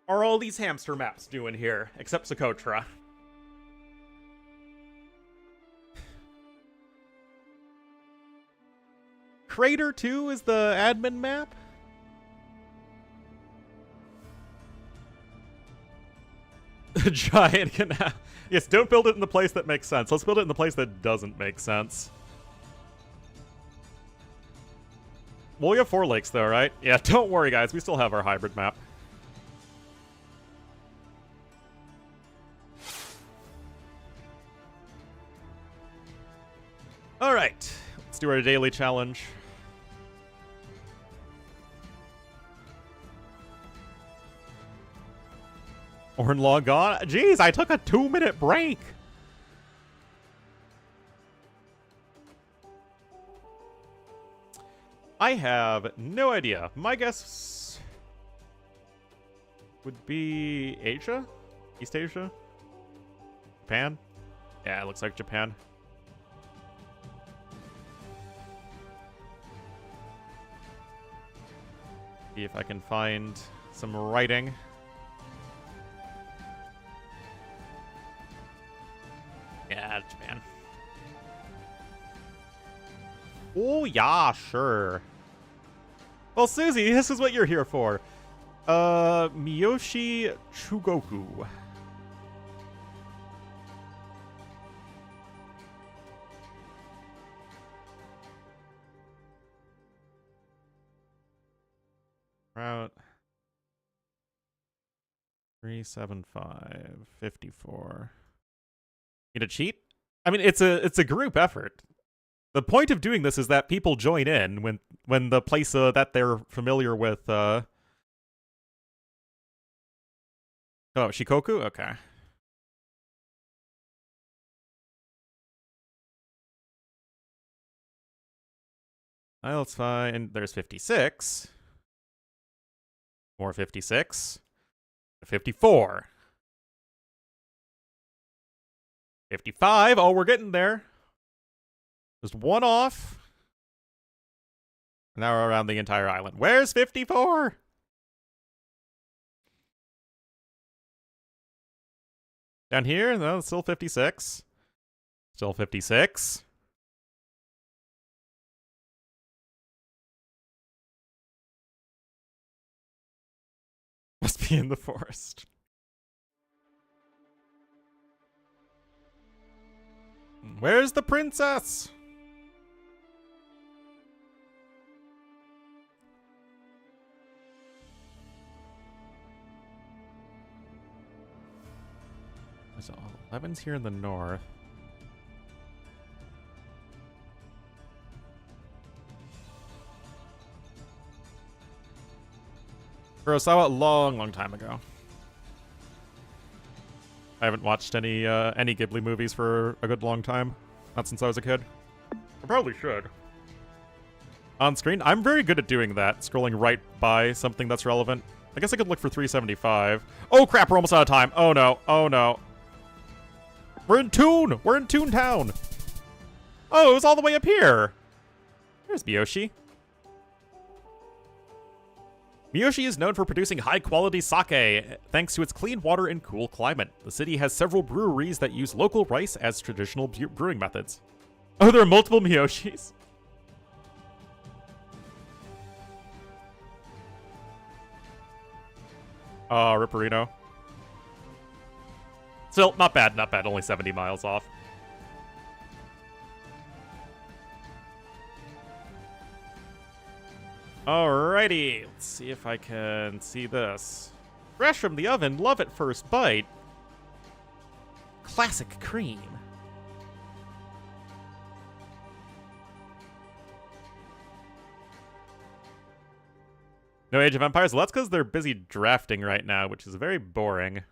are all these hamster maps doing here, except Socotra? Crater 2 is the admin map? Giant canal. Yes, don't build it in the place that makes sense. Let's build it in the place that doesn't make sense. Well, we have 4 lakes though, right? Yeah, don't worry guys, we still have our hybrid map. Alright, let's do our daily challenge. Ornlu gone? Jeez, I took a 2-minute break! I have no idea. My guess would be Asia? East Asia? Japan? Yeah, it looks like Japan. See if I can find some writing. Yeah, Japan. Oh, yeah, sure. Well, Susie, this is what you're here for. Miyoshi Chugoku. Route 375 54. Need to cheat? I mean, it's a group effort. The point of doing this is that people join in when the place that they're familiar with. Oh, Shikoku? Okay. Let's find. There's 56. More 56. 54. 55. Oh, we're getting there. Just one off. Now we're around the entire island. Where's 54? Down here? No, it's still 56. Still 56. Must be in the forest. Where's the princess? So 11's here in the north. Kurosawa, long time ago. I haven't watched any Ghibli movies for a good long time. Not since I was a kid. I probably should. On screen, I'm very good at doing that, scrolling right by something that's relevant. I guess I could look for 375. Oh crap, we're almost out of time. Oh no, oh no. We're in Toon! We're in Toontown! Oh, it was all the way up here! There's Miyoshi. Miyoshi is known for producing high-quality sake, thanks to its clean water and cool climate. The city has several breweries that use local rice as traditional brewing methods. Oh, there are multiple Miyoshis? Ripperino. Still, not bad, not bad. Only 70 miles off. Alrighty, let's see if I can see this. Fresh from the oven, love at first bite. Classic cream. No Age of Empires? Well, that's because they're busy drafting right now, which is very boring.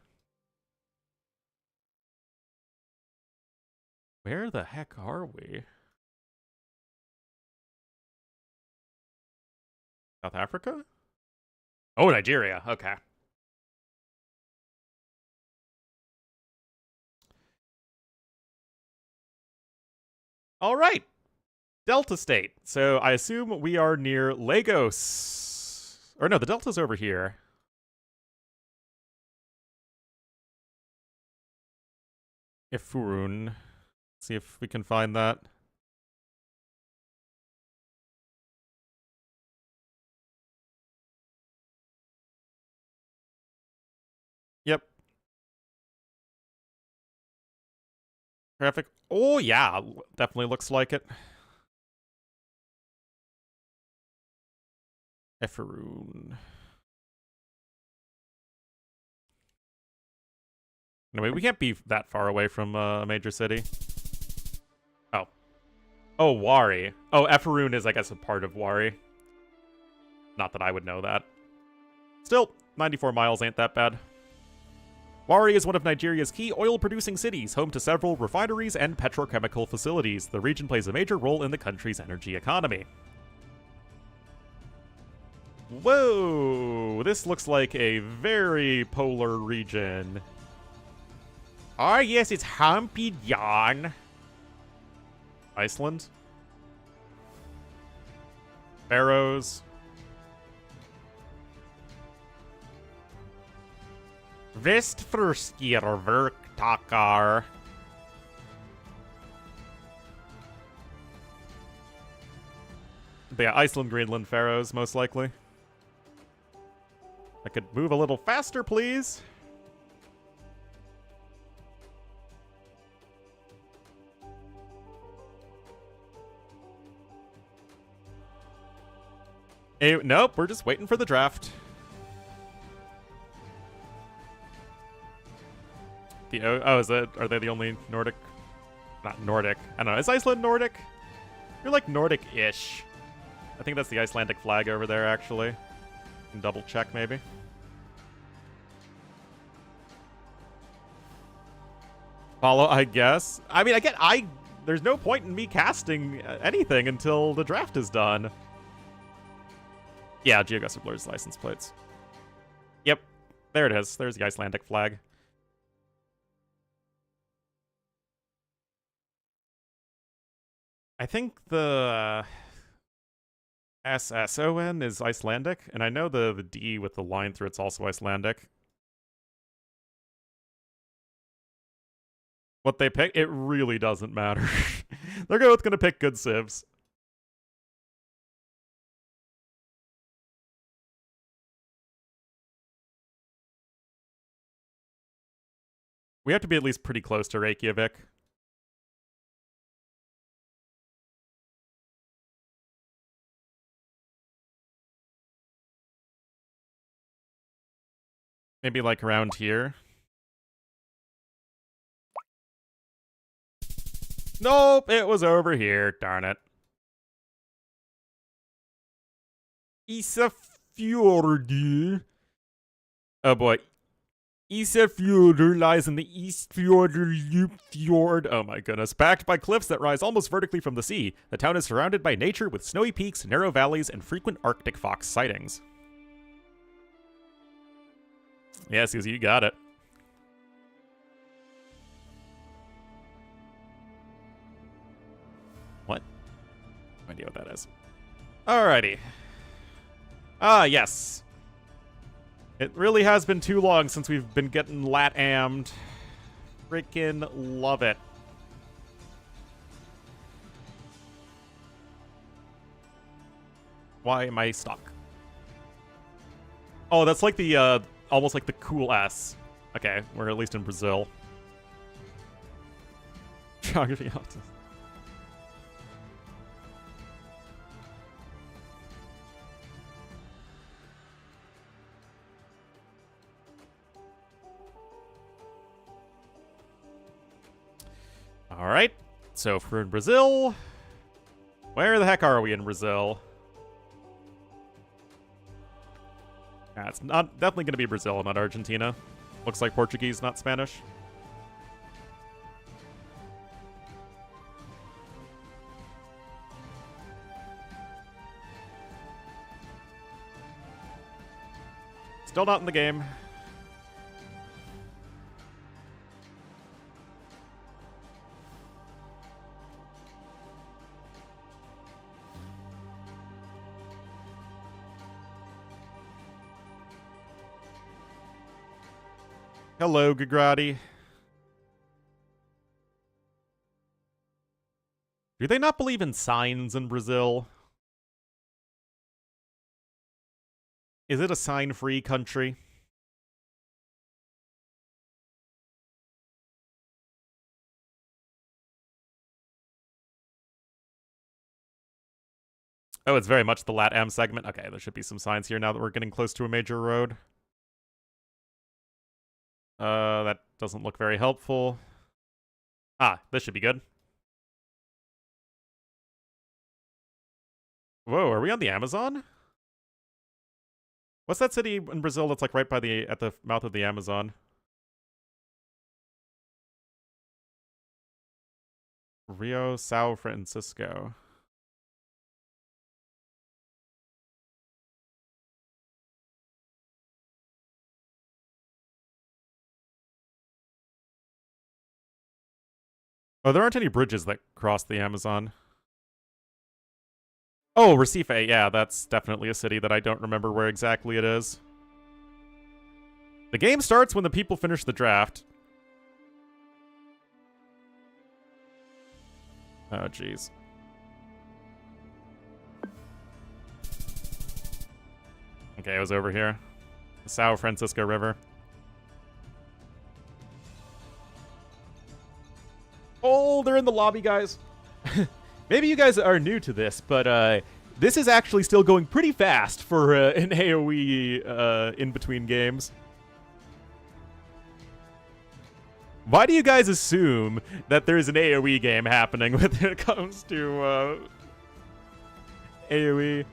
Where the heck are we? South Africa? Oh, Nigeria. Okay. All right. Delta State. So I assume we are near Lagos. Or no, the Delta's over here. Ifurun. See if we can find that. Yep. Traffic. Oh, yeah. Definitely looks like it. Eferoon. Anyway, we can't be that far away from a major city. Oh. Oh, Wari. Oh, Eferoon is, I guess, a part of Wari. Not that I would know that. Still, 94 miles ain't that bad. Wari is one of Nigeria's key oil-producing cities, home to several refineries and petrochemical facilities. The region plays a major role in the country's energy economy. Whoa! This looks like a very polar region. Ah, yes, it's Hampidjan. Iceland. Faroes. Vestfirskirverktakar. But yeah, Iceland, Greenland, Faroes, most likely. I could move a little faster, please. Hey, nope, we're just waiting for the draft. Is that, are they the only Nordic? Not Nordic. I don't know. Is Iceland Nordic? You're like Nordic-ish. I think that's the Icelandic flag over there, actually. Can double check, maybe. Follow, I guess. I mean, there's no point in me casting anything until the draft is done. Yeah, Geoguessr blurs license plates. Yep, there it is. There's the Icelandic flag. I think the SSON is Icelandic, and I know the D with the line through it's also Icelandic. What they pick, it really doesn't matter. They're both gonna pick good civs. We have to be at least pretty close to Reykjavik. Maybe like around here. Nope, it was over here, darn it. Isafjordur. Oh boy. Isafjordur lies in the Eastfjordur Loop Fjord. Oh my goodness. Backed by cliffs that rise almost vertically from the sea, the town is surrounded by nature with snowy peaks, narrow valleys, and frequent Arctic fox sightings. Yeah, Susie, you got it. What? No idea what that is. Alrighty. Ah, yes. It really has been too long since we've been getting lat-ammed. Freaking love it. Why am I stuck? Oh, that's like the, almost like the cool S. Okay, we're at least in Brazil. Geography options. Alright, so if we're in Brazil, where the heck are we in Brazil? Yeah, it's not definitely going to be Brazil, not Argentina. Looks like Portuguese, not Spanish. Still not in the game. Hello, Gagrati. Do they not believe in signs in Brazil? Is it a sign-free country? Oh, it's very much the LatAm segment. Okay, there should be some signs here now that we're getting close to a major road. That doesn't look very helpful. Ah, this should be good. Whoa, are we on the Amazon? What's that city in Brazil that's like right by at the mouth of the Amazon? Rio São Francisco. Oh, there aren't any bridges that cross the Amazon. Oh, Recife. Yeah, that's definitely a city that I don't remember where exactly it is. The game starts when the people finish the draft. Oh, jeez. Okay, it was over here. The São Francisco River. Oh, they're in the lobby, guys. Maybe you guys are new to this, but this is actually still going pretty fast for an AoE in-between games. Why do you guys assume that there's an AoE game happening when it comes to AoE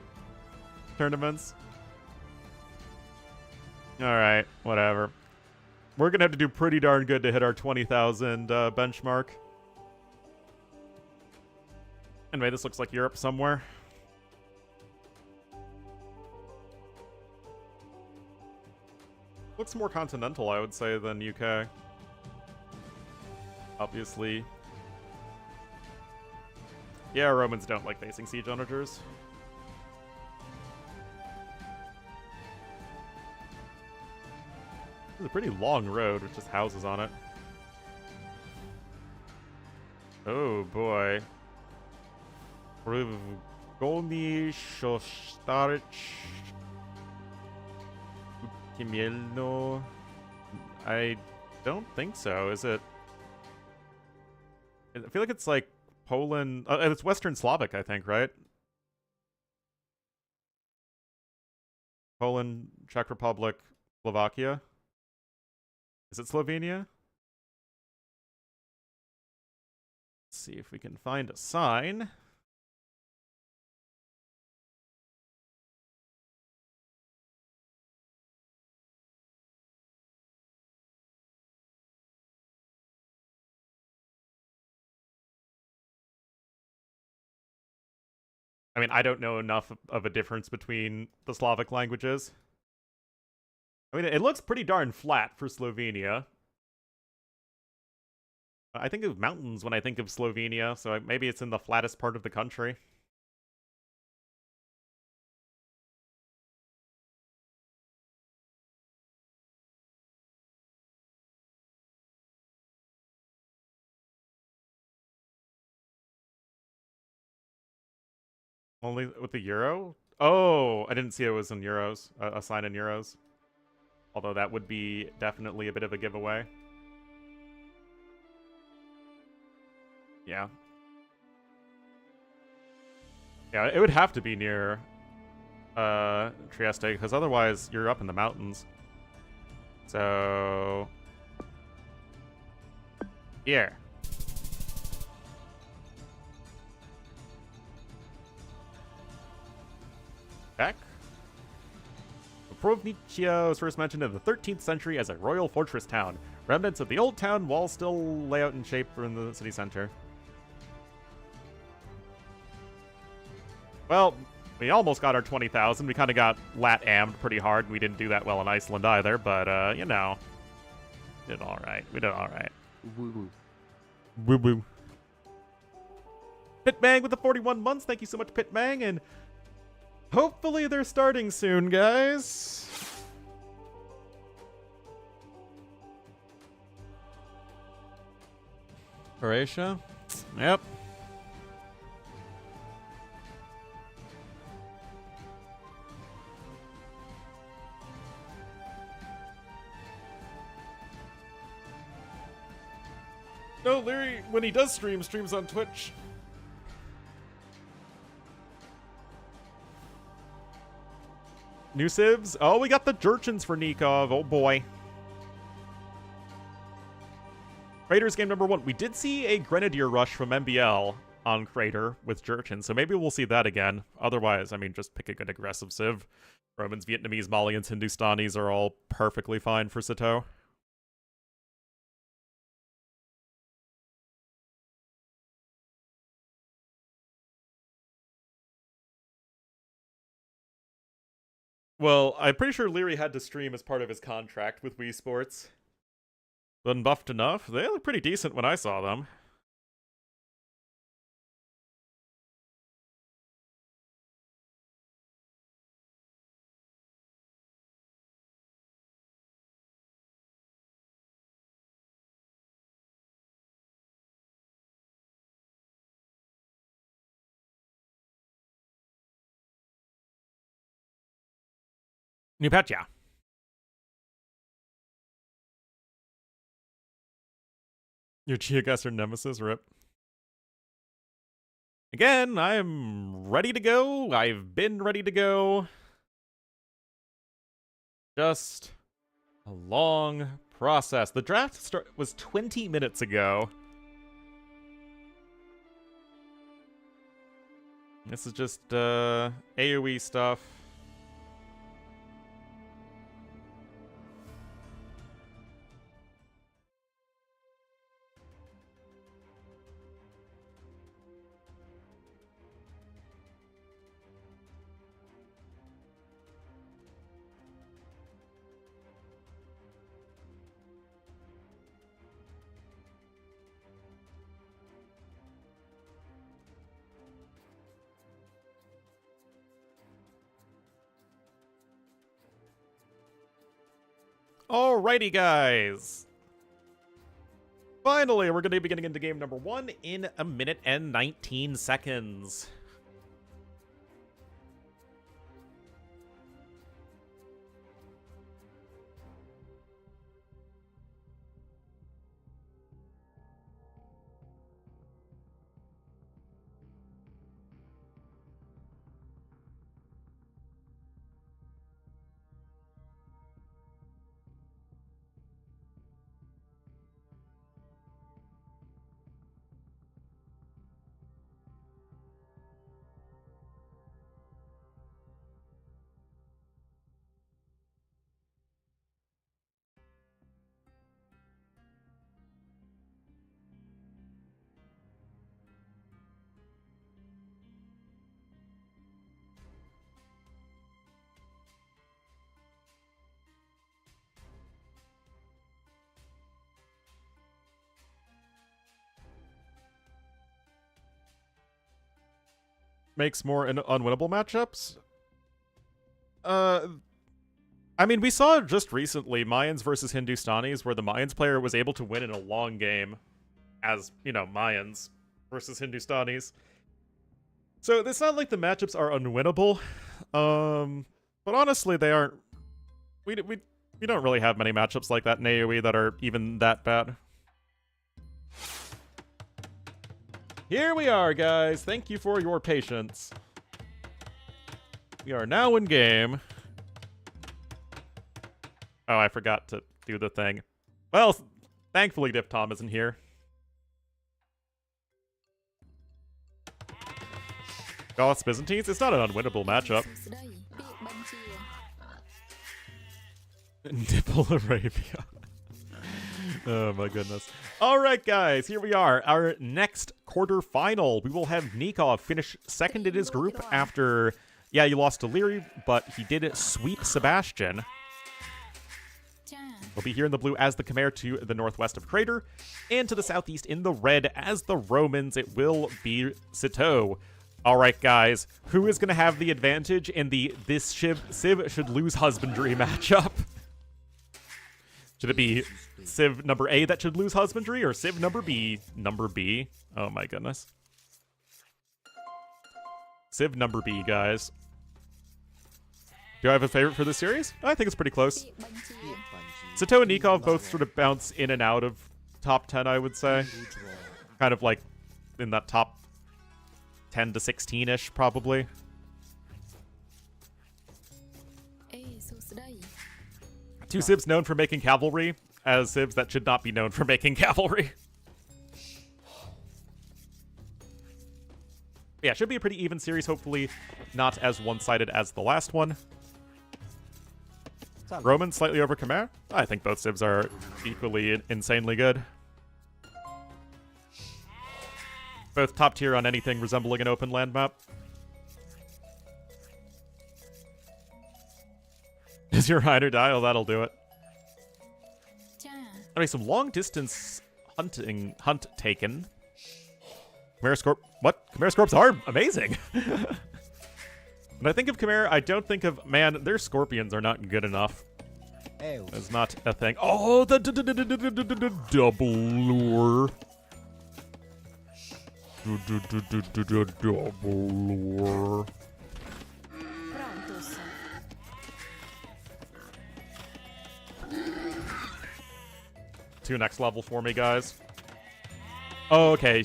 tournaments? Alright, whatever. We're gonna have to do pretty darn good to hit our 20,000 benchmark. Anyway, this looks like Europe somewhere. Looks more continental, I would say, than UK. Obviously. Yeah, Romans don't like facing siege onagers. This is a pretty long road with just houses on it. Oh boy. Privgolny Shostarich Kimielno. I don't think so, is it? I feel like it's like Poland. It's Western Slavic, I think, right? Poland, Czech Republic, Slovakia. Is it Slovenia? Let's see if we can find a sign. I mean, I don't know enough of a difference between the Slavic languages. I mean, it looks pretty darn flat for Slovenia. I think of mountains when I think of Slovenia, so maybe it's in the flattest part of the country. Only with the euro? Oh, I didn't see it was in euros. A sign in euros. Although that would be definitely a bit of a giveaway. Yeah. Yeah, it would have to be near Trieste, because otherwise you're up in the mountains. So... here. Back. Provnicia was first mentioned in the 13th century as a royal fortress town. Remnants of the old town walls still lay out in shape in the city center. Well, we almost got our 20,000. We kind of got lat-ammed pretty hard. We didn't do that well in Iceland either, but, you know. We did alright. We did alright.
Woo-woo.
Woo-woo. Pitmang with the 41 months. Thank you so much, Pitmang, and hopefully they're starting soon, guys. Croatia? Yep. No, Leary, when he does stream, streams on Twitch. New civs? Oh, we got the Jurchens for Nicov. Oh boy. Crater's game number 1. We did see a Grenadier rush from MBL on Crater with Jurchen, so maybe we'll see that again. Otherwise, I mean, just pick a good aggressive civ. Romans, Vietnamese, Malians, Hindustanis are all perfectly fine for Sitaux. Well, I'm pretty sure Leary had to stream as part of his contract with Wii Sports. Wasn't buffed enough. They look pretty decent when I saw them. New patch, yeah. Your Geoguessr nemesis, rip. Again, I'm ready to go. I've been ready to go. Just a long process. The draft was 20 minutes ago. This is just AoE stuff. Alrighty, guys. Finally, we're going to be getting into game number 1 in 1 minute and 19 seconds. Makes more unwinnable matchups? I mean, we saw just recently Mayans versus Hindustanis, where the Mayans player was able to win in a long game as, you know, Mayans versus Hindustanis. So it's not like the matchups are unwinnable, but honestly, they aren't. We don't really have many matchups like that in AoE that are even that bad. Here we are, guys. Thank you for your patience. We are now in game. Oh, I forgot to do the thing. Well, thankfully Diff Tom isn't here. Goths Byzantines? It's not an unwinnable matchup. Nipple Arabia. Oh my goodness. Alright guys, here we are. Our next quarterfinal. We will have Nikov finish second in his group after, yeah, he lost to Leary, but he did sweep Sebastian. We'll be here in the blue as the Khmer to the northwest of Crater, and to the southeast in the red as the Romans. It will be Sitaux. Alright guys, who is going to have the advantage in the this Civ should lose husbandry matchup? Should it be Civ number A that should lose husbandry, or Civ number B? Number B? Oh my goodness. Civ number B, guys. Do I have a favorite for this series? I think it's pretty close. Sitaux and Nikov both sort of bounce in and out of top 10, I would say. Kind of like in that top 10 to 16-ish, probably. Two civs known for making cavalry, as civs that should not be known for making cavalry. Yeah, should be a pretty even series, hopefully not as one-sided as the last one. Roman slightly over Khmer. I think both civs are equally insanely good. Both top tier on anything resembling an open land map. Is your ride or die? Oh, that'll do it. I mean, some long distance hunt taken. Khmer Scorp. What? Khmer Scorps are amazing. When I think of Khmer, I don't think of, man, their scorpions are not good enough. That's not a thing. Oh, the double lure. Double lure. Two next level for me, guys. Oh, okay.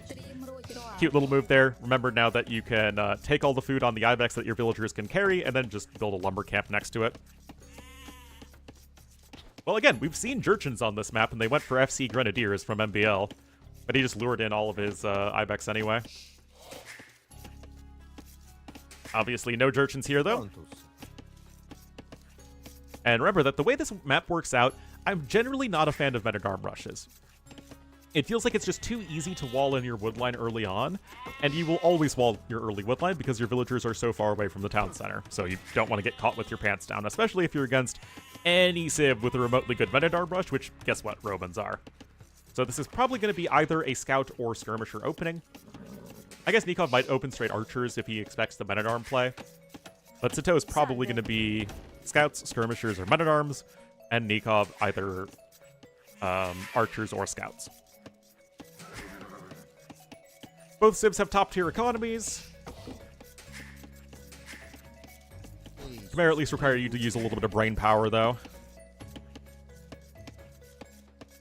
Cute little move there. Remember now that you can take all the food on the ibex that your villagers can carry and then just build a lumber camp next to it. Well, again, we've seen Jurchens on this map, and they went for FC Grenadiers from MBL. But he just lured in all of his ibex anyway. Obviously, no Jurchens here, though. And remember that the way this map works out, I'm generally not a fan of men-at-arm rushes. It feels like it's just too easy to wall in your woodline early on, and you will always wall your early woodline because your villagers are so far away from the town center, so you don't want to get caught with your pants down, especially if you're against any civ with a remotely good men-at-arm rush, which, guess what, Romans are. So this is probably going to be either a scout or skirmisher opening. I guess Nikov might open straight archers if he expects the men-at-arm play, but Sitaux is probably going to be scouts, skirmishers, or men-at-arms, and Nikov either archers or scouts. Both civs have top-tier economies. Khmer at least require you to use a little bit of brain power, though.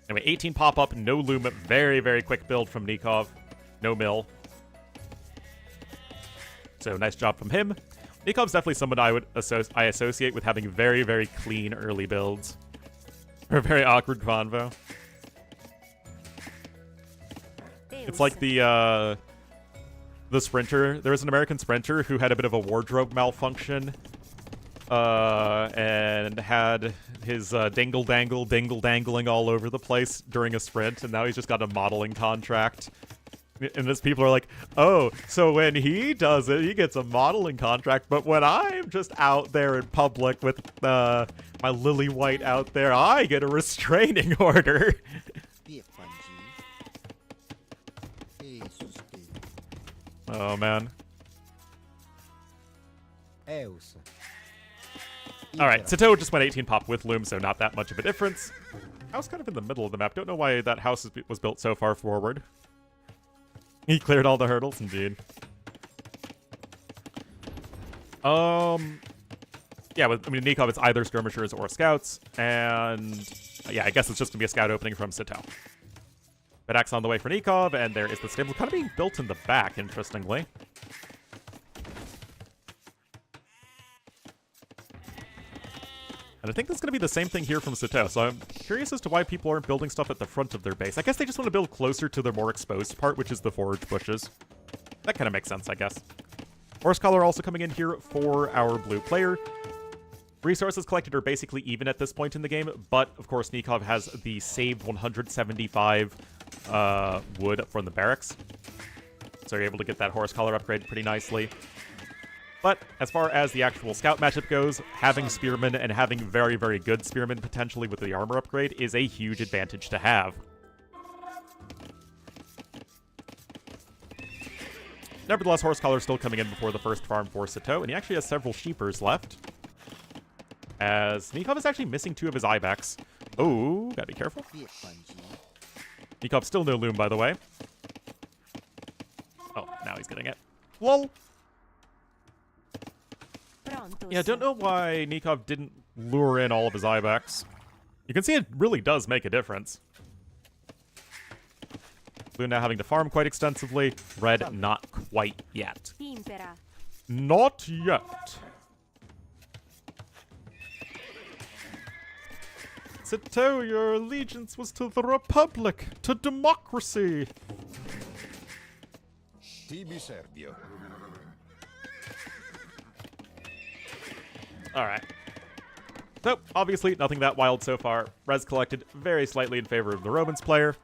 Anyway, 18 pop-up, no loom, very, very quick build from Nikov. No mill. So, nice job from him. Nikov's definitely someone I associate with having very, very clean early builds. Or a very awkward convo. It's like the sprinter. There was an American sprinter who had a bit of a wardrobe malfunction. And had his dingle-dangling all over the place during a sprint, and now he's just got a modeling contract. And as people are like, oh, so when he does it, he gets a modeling contract, but when I'm just out there in public with my lily white out there, I get a restraining order. Oh, man. Alright, Sitaux just went 18 pop with loom, so not that much of a difference. House kind of in the middle of the map. Don't know why that house was built so far forward. He cleared all the hurdles, indeed. Yeah, I mean, Nikov, it's either skirmishers or scouts, and yeah, I guess it's just gonna be a scout opening from Sitaux. Bedax on the way for Nikov, and there is the stable kind of being built in the back, interestingly. And I think that's going to be the same thing here from Sitaux, so I'm curious as to why people aren't building stuff at the front of their base. I guess they just want to build closer to the more exposed part, which is the forage bushes. That kind of makes sense, I guess. Horse collar also coming in here for our blue player. Resources collected are basically even at this point in the game, but of course Nikov has the saved 175 wood from the barracks. So you're able to get that horse collar upgrade pretty nicely. But as far as the actual scout matchup goes, having spearmen and having very, very good spearmen potentially with the armor upgrade is a huge advantage to have. Nevertheless, horse collar still coming in before the first farm for Sitaux, and he actually has several sheepers left. As Nikov is actually missing 2 of his ibex, Oh, gotta be careful. Nikov still no loom, by the way. Oh, now he's getting it. Lol. Yeah, I don't know why Nikov didn't lure in all of his ibex. You can see it really does make a difference. Blue now having to farm quite extensively. Red not quite yet. Not yet. Sitaux, your allegiance was to the Republic, to democracy. Alright. So, obviously, nothing that wild so far. Res collected very slightly in favor of the Romans player.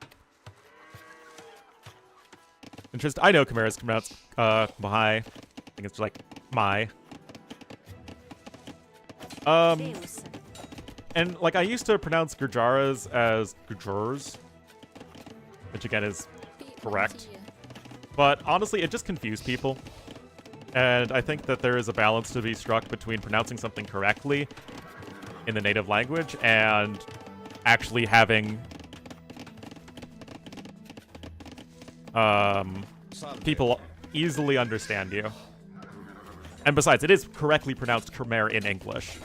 I know Chimera's pronounced my. I think it's like my. And like I used to pronounce Gurjaras as Gurjars, which again is correct. But honestly, it just confused people. And I think that there is a balance to be struck between pronouncing something correctly in the native language and actually having people easily understand you. And besides, it is correctly pronounced Khmer in English.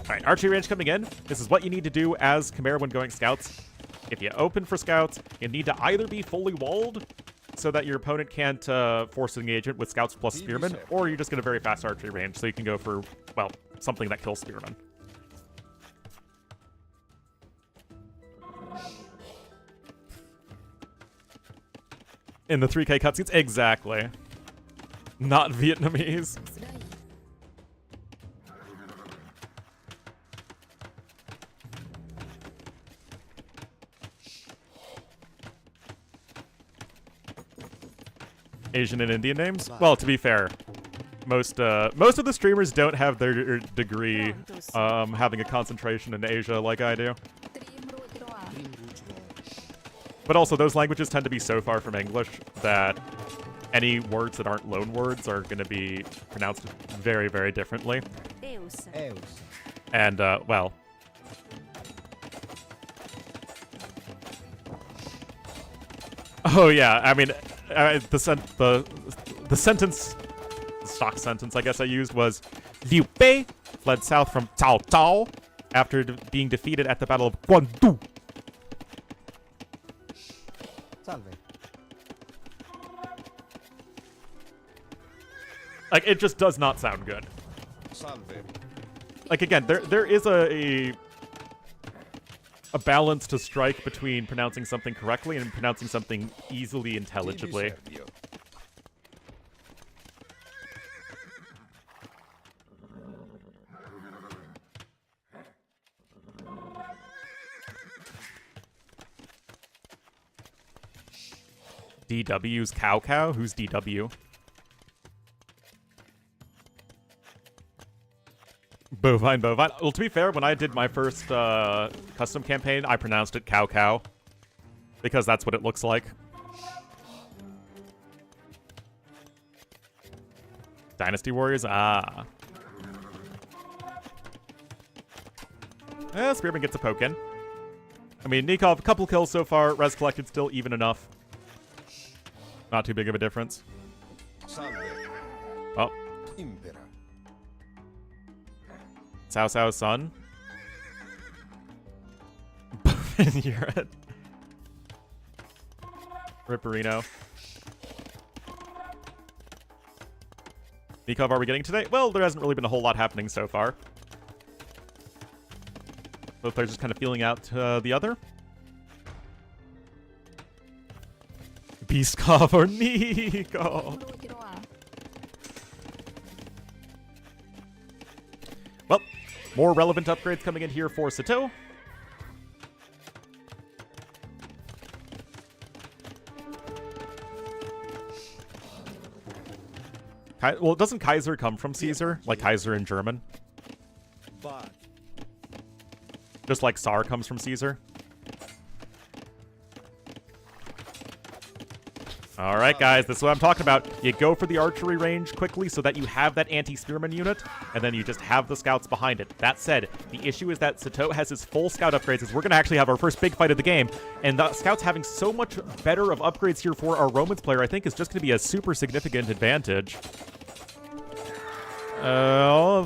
Alright, archery range coming in. This is what you need to do as Khmer when going scouts. If you open for scouts, you need to either be fully walled so that your opponent can't force engagement with scouts plus spearmen, or you just get a very fast archery range so you can go for, well, something that kills spearmen. In the 3K cutscenes? Exactly. Not Vietnamese. Asian and Indian names? Well, to be fair, most of the streamers don't have their degree having a concentration in Asia like I do. But also, those languages tend to be so far from English that any words that aren't loan words are going to be pronounced very, very differently. And, well... Oh yeah, I mean, the sentence, the stock sentence I guess I used was, Liu Bei fled south from Cao Cao after being defeated at the Battle of Guandu.
Salve.
Like, it just does not sound good.
Salve.
Like, again, there is a balance to strike between pronouncing something correctly and pronouncing something easily intelligibly. DW's Cow Cow? Who's DW? Bovine. Well, to be fair, when I did my first custom campaign, I pronounced it Cow Cow. Because that's what it looks like. Dynasty Warriors? Ah. Spearman gets a poke in. I mean, Nikov, a couple kills so far. Res collected still even enough. Not too big of a difference. Oh. Cao Cao's son. You're it. Ripperino. Nikov, are we getting today? Well, there hasn't really been a whole lot happening so far. Both players just kind of feeling out the other. Beastkov or Nico. Well, more relevant upgrades coming in here for Sitaux. Well, doesn't Kaiser come from Caesar? Like Kaiser in German? Just like Tsar comes from Caesar? All right, guys, this is what I'm talking about. You go for the archery range quickly so that you have that anti-spearman unit, and then you just have the scouts behind it. That said, the issue is that Sitaux has his full scout upgrades, as we're going to actually have our first big fight of the game, and the scouts having so much better of upgrades here for our Romans player, I think, is just going to be a super significant advantage.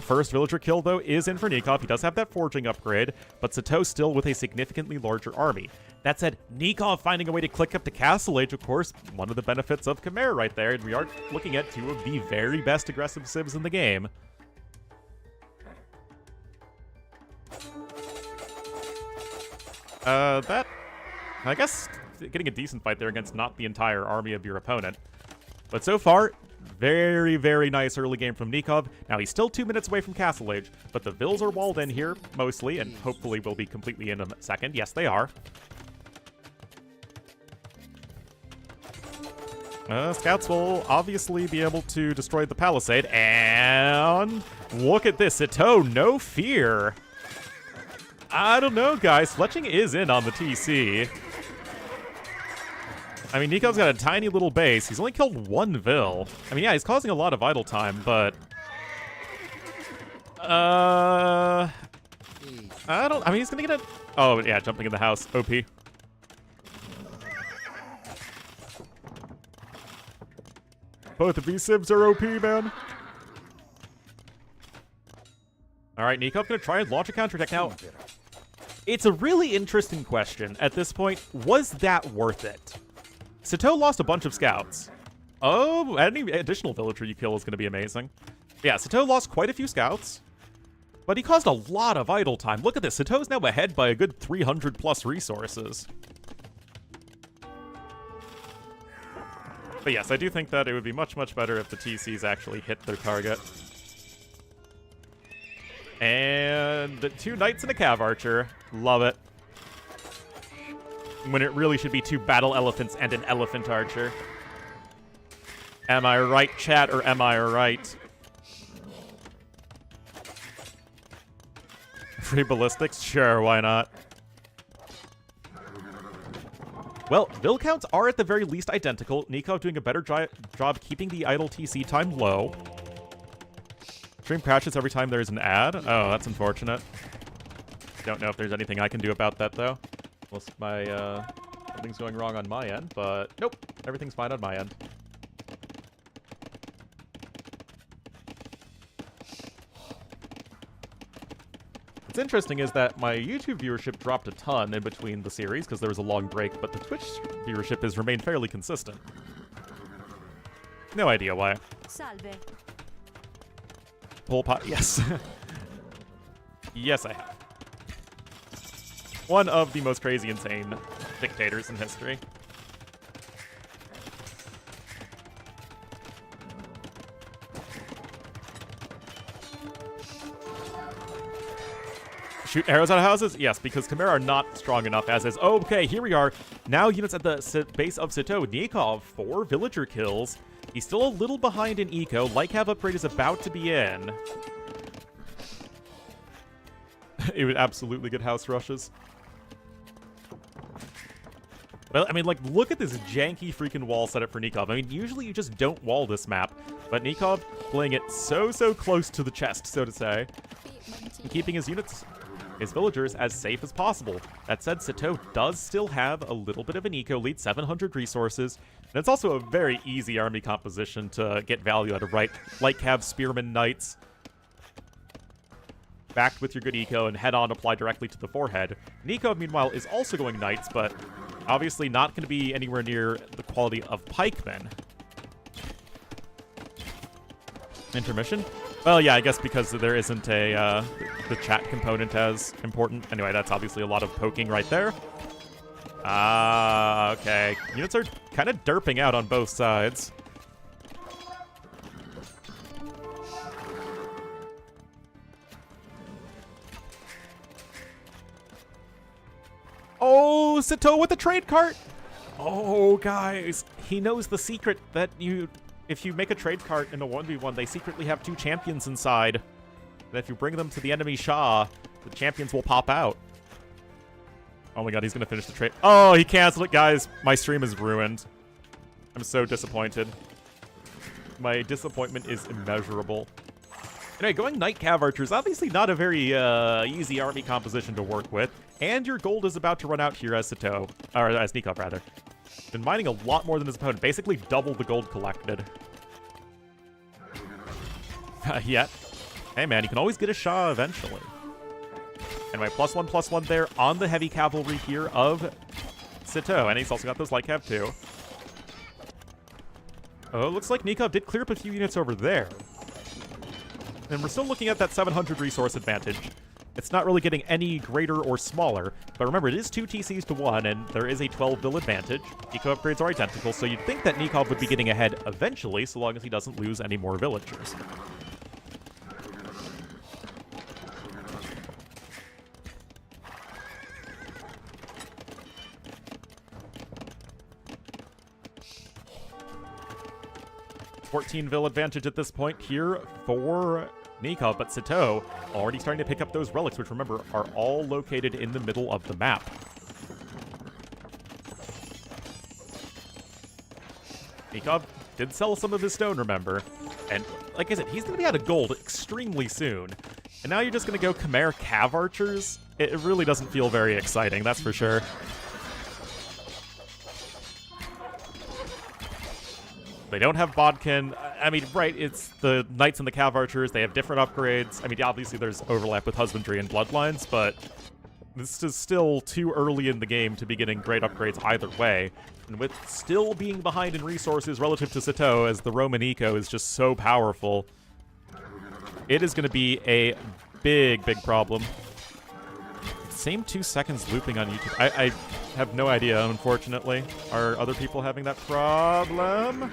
First villager kill, though, is in for Nikov. He does have that forging upgrade, but Sitaux still with a significantly larger army. That said, Nikov finding a way to click up to Castle Age, of course, one of the benefits of Khmer right there, and we are looking at two of the very best aggressive civs in the game. That, I guess, getting a decent fight there against not the entire army of your opponent. But so far, very, very nice early game from Nikov. Now, he's still 2 minutes away from Castle Age, but the vills are walled in here, mostly, and hopefully will be completely in a second. Yes, they are. Scouts will obviously be able to destroy the palisade, and look at this, Sitaux, no fear. I don't know, guys. Fletching is in on the TC. I mean, Nikov's got a tiny little base. He's only killed one Vil. I mean, yeah, he's causing a lot of idle time, but... I mean, he's gonna get a... Oh, yeah, jumping in the house. OP. Both of these civs are OP, man. Alright, Nikov's gonna try and launch a counterattack. Now, it's a really interesting question at this point. Was that worth it? Sitaux lost a bunch of scouts. Oh, any additional villager you kill is going to be amazing. Yeah, Sitaux lost quite a few scouts, but he caused a lot of idle time. Look at this. Sitau's now ahead by a good 300 plus resources. But yes, I do think that it would be much, much better if the TCs actually hit their target. And 2 knights and a cav archer. Love it. When it really should be 2 battle elephants and an elephant archer. Am I right, chat, or am I right? Free ballistics? Sure, why not? Well, Vil counts are at the very least identical. Nikov doing a better job keeping the idle TC time low. Stream crashes every time there's an ad. Oh, that's unfortunate. Don't know if there's anything I can do about that, though. Unless my, something's going wrong on my end, but nope, everything's fine on my end. What's interesting is that my YouTube viewership dropped a ton in between the series because there was a long break, but the Twitch viewership has remained fairly consistent. No idea why.
Salve.
Pol Pot, yes. Yes, I have. One of the most crazy, insane dictators in history. Shoot arrows out of houses? Yes, because Khmer are not strong enough as is. Okay, here we are. Now units at the base of Sitaux. Nikov, 4 villager kills. He's still a little behind in eco. Lycav upgrade is about to be in. It would absolutely get house rushes. Well, I mean, like, look at this janky freaking wall setup for Nikov. I mean, usually you just don't wall this map, but Nikov playing it so close to the chest, so to say, and keeping his units, his villagers, as safe as possible. That said, Sitaux does still have a little bit of an eco lead, 700 resources, and it's also a very easy army composition to get value out of, right? Like Cav, Spearmen, Knights, backed with your good eco, and head-on apply directly to the forehead. Nikov, meanwhile, is also going Knights, but obviously not going to be anywhere near the quality of pikemen. Intermission? Well, yeah, I guess because there isn't a, the chat component as important. Anyway, that's obviously a lot of poking right there. Ah, okay. Units are kind of derping out on both sides. Oh, Sitaux with the trade cart! Oh, guys, he knows the secret that if you make a trade cart in a 1v1, they secretly have 2 champions inside. And if you bring them to the enemy Shah, the champions will pop out. Oh my god, he's gonna finish the trade. Oh, he canceled it, guys. My stream is ruined. I'm so disappointed. My disappointment is immeasurable. Anyway, going Knight Cav Archers, obviously not a very easy army composition to work with, and your gold is about to run out here as Sitaux, or as Nikov rather. Been mining a lot more than his opponent, basically double the gold collected. Yet, hey man, you can always get a Shah eventually. Anyway, +1/+1 there on the heavy cavalry here of Sitaux, and he's also got those light cav too. Oh, looks like Nikov did clear up a few units over there. And we're still looking at that 700 resource advantage. It's not really getting any greater or smaller, but remember, it is 2 TCs to 1, and there is a 12 bill advantage. Eco upgrades are identical, so you'd think that Nikov would be getting ahead eventually, so long as he doesn't lose any more villagers. 14 vil advantage at this point here for Nikov, but Sitaux already starting to pick up those relics, which remember are all located in the middle of the map. Nikov did sell some of his stone, remember, and like I said, he's going to be out of gold extremely soon. And now you're just going to go Khmer Cav Archers? It really doesn't feel very exciting, that's for sure. They don't have Bodkin. I mean, right, it's the Knights and the Cav Archers. They have different upgrades. I mean, obviously there's overlap with Husbandry and Bloodlines, but this is still too early in the game to be getting great upgrades either way. And with still being behind in resources relative to Sitaux, as the Roman Eco is just so powerful, it is going to be a big, big problem. Same 2 seconds looping on YouTube. I have no idea, unfortunately. Are other people having that problem?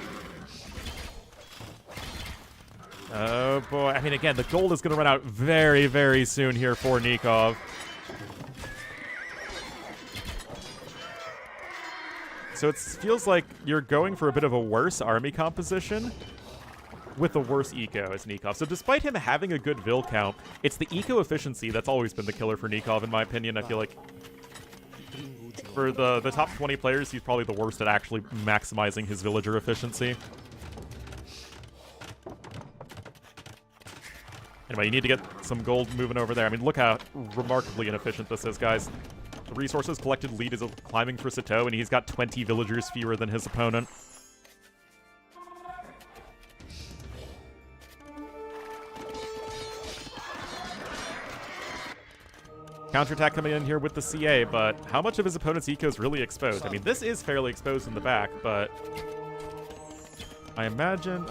Oh boy, I mean, again, the gold is going to run out very, very soon here for Nikov. So it feels like you're going for a bit of a worse army composition with a worse eco as Nikov. So despite him having a good vil count, it's the eco efficiency that's always been the killer for Nikov, in my opinion. I feel like for the top 20 players, he's probably the worst at actually maximizing his villager efficiency. Anyway, you need to get some gold moving over there. I mean, look how remarkably inefficient this is, guys. The resources collected lead is climbing for Sitaux, and he's got 20 villagers fewer than his opponent. Counterattack coming in here with the CA, but how much of his opponent's eco is really exposed? I mean, this is fairly exposed in the back, but I imagine...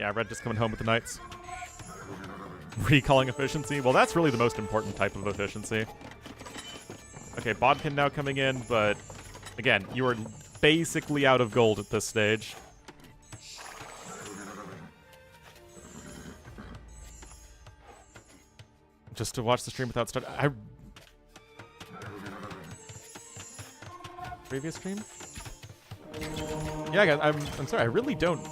Yeah, Red just coming home with the Knights. Recalling efficiency. Well, that's really the most important type of efficiency. Okay, Bodkin now coming in, but again, you are basically out of gold at this stage. Just to watch the stream without start. Previous stream? Yeah, I'm sorry. I really don't.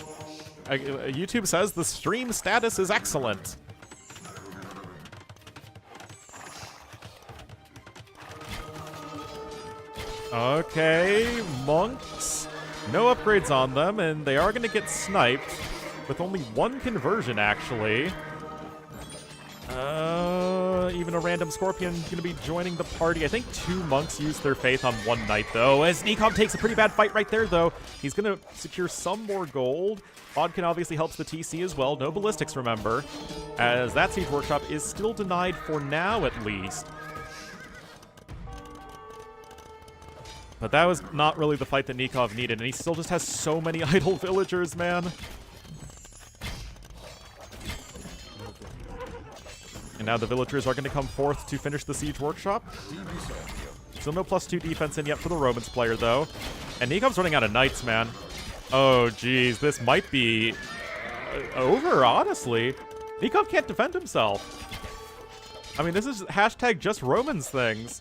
YouTube says the stream status is excellent. Okay, monks. No upgrades on them, and they are going to get sniped with only 1 conversion, actually. Even a random Scorpion going to be joining the party. I think 2 monks used their faith on 1 knight, though, as Nikov takes a pretty bad fight right there, though. He's going to secure some more gold. Bodkin obviously helps the TC as well. No ballistics, remember, as that Siege Workshop is still denied for now, at least. But that was not really the fight that Nikov needed, and he still just has so many idle villagers, man. And now the villagers are going to come forth to finish the Siege Workshop. Still no +2 defense in yet for the Romans player, though. And Nikov's running out of knights, man. Oh, geez. This might be over, honestly. Nikov can't defend himself. I mean, this is hashtag just Romans things.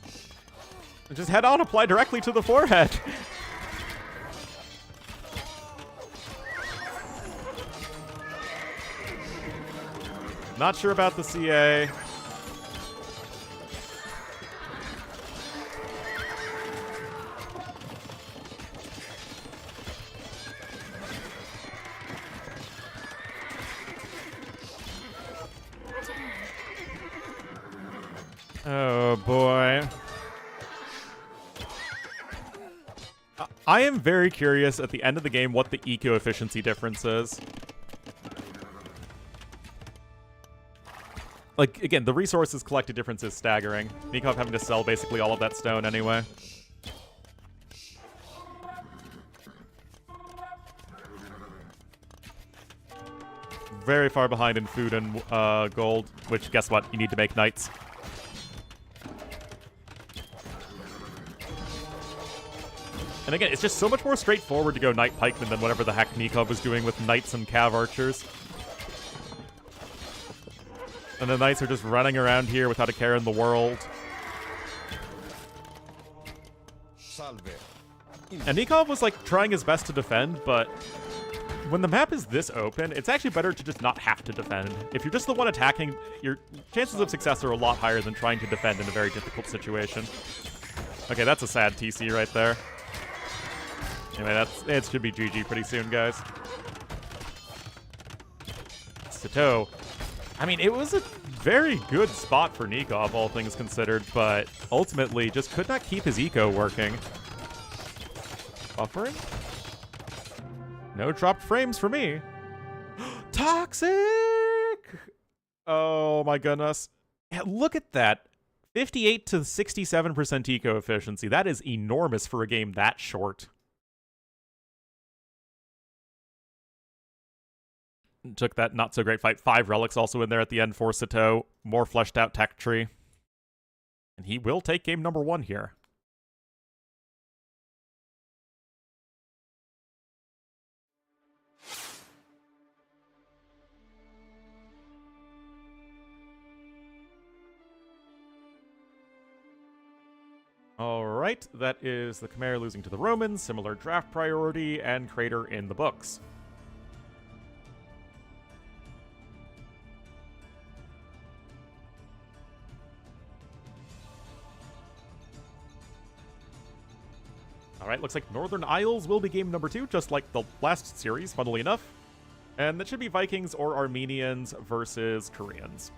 Just head on, apply directly to the forehead. Not sure about the CA. Oh boy. I am very curious at the end of the game what the eco efficiency difference is. Like, again, the resources collected difference is staggering. Nikov having to sell basically all of that stone anyway. Very far behind in food and gold, which, guess what? You need to make knights. And again, it's just so much more straightforward to go Knight Pikeman than whatever the heck Nikov was doing with Knights and Cav Archers. And the Knights are just running around here without a care in the world.
Salve.
And Nikov was, like, trying his best to defend, but when the map is this open, it's actually better to just not have to defend. If you're just the one attacking, your chances of success are a lot higher than trying to defend in a very difficult situation. Okay, that's a sad TC right there. Anyway, it should be GG pretty soon, guys. Sitaux. I mean, it was a very good spot for Nikov, all things considered, but ultimately just could not keep his eco working. Buffering? No dropped frames for me. Toxic! Oh my goodness. Yeah, look at that. 58 to 67% eco efficiency. That is enormous for a game that short. Took that not-so-great fight. 5 relics also in there at the end for Sitaux. More fleshed-out tech tree. And he will take game number 1 here. Alright, that is the Khmer losing to the Romans, similar draft priority, and crater in the books. Alright, looks like Northern Isles will be game number 2, just like the last series, funnily enough. And that should be Vikings or Armenians versus Koreans.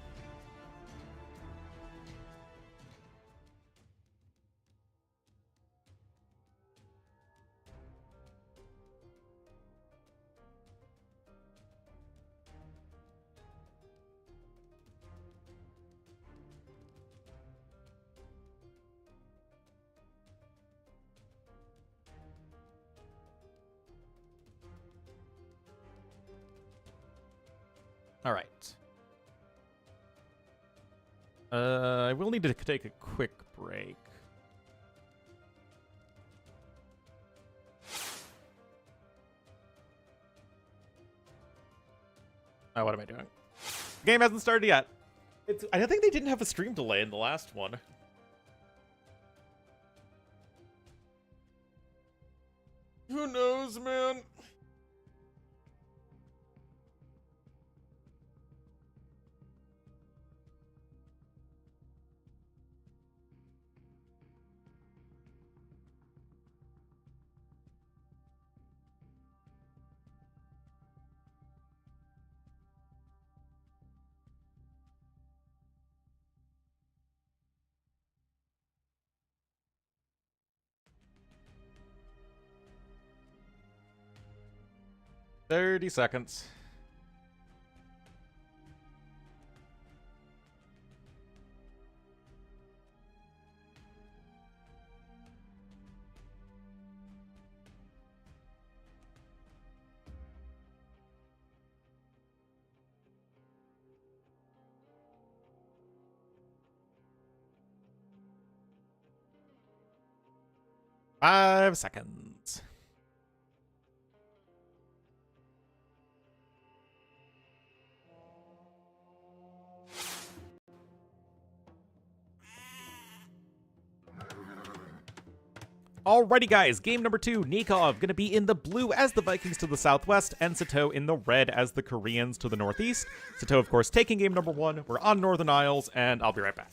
All right. I will need to take a quick break. Oh, what am I doing? Game hasn't started yet. I think they didn't have a stream delay in the last one. Who knows, man? "30 seconds. Five seconds. Alrighty, guys, game number 2, Nikov gonna be in the blue as the Vikings to the southwest, and Sitaux in the red as the Koreans to the northeast. Sitaux, of course, taking game number 1. We're on Northern Isles, and I'll be right back.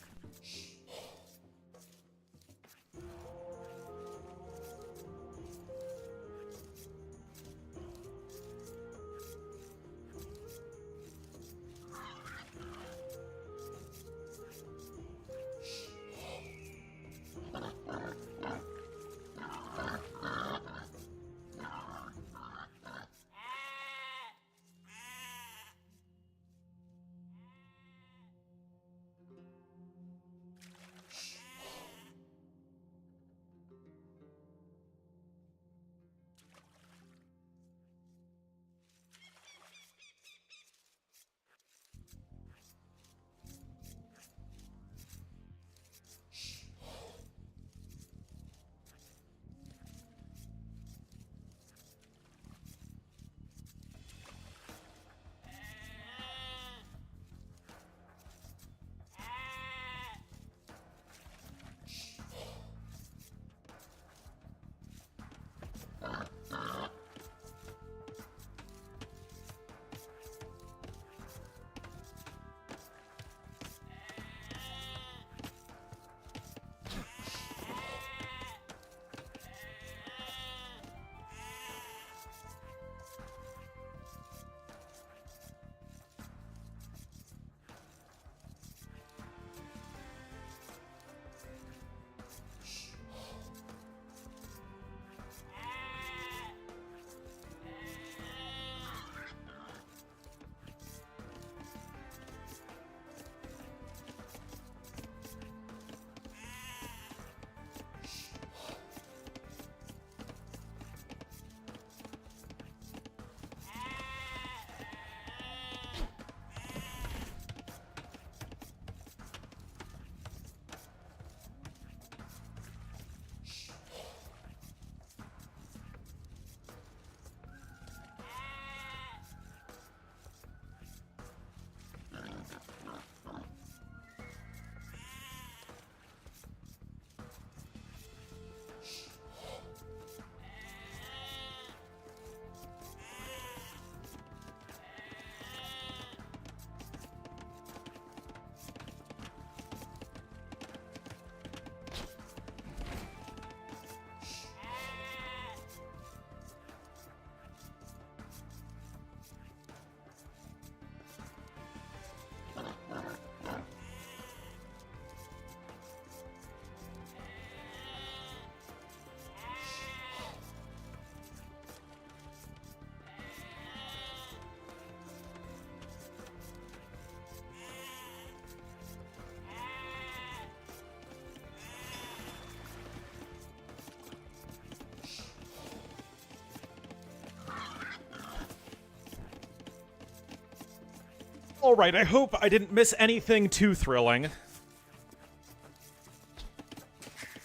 Alright, I hope I didn't miss anything too thrilling.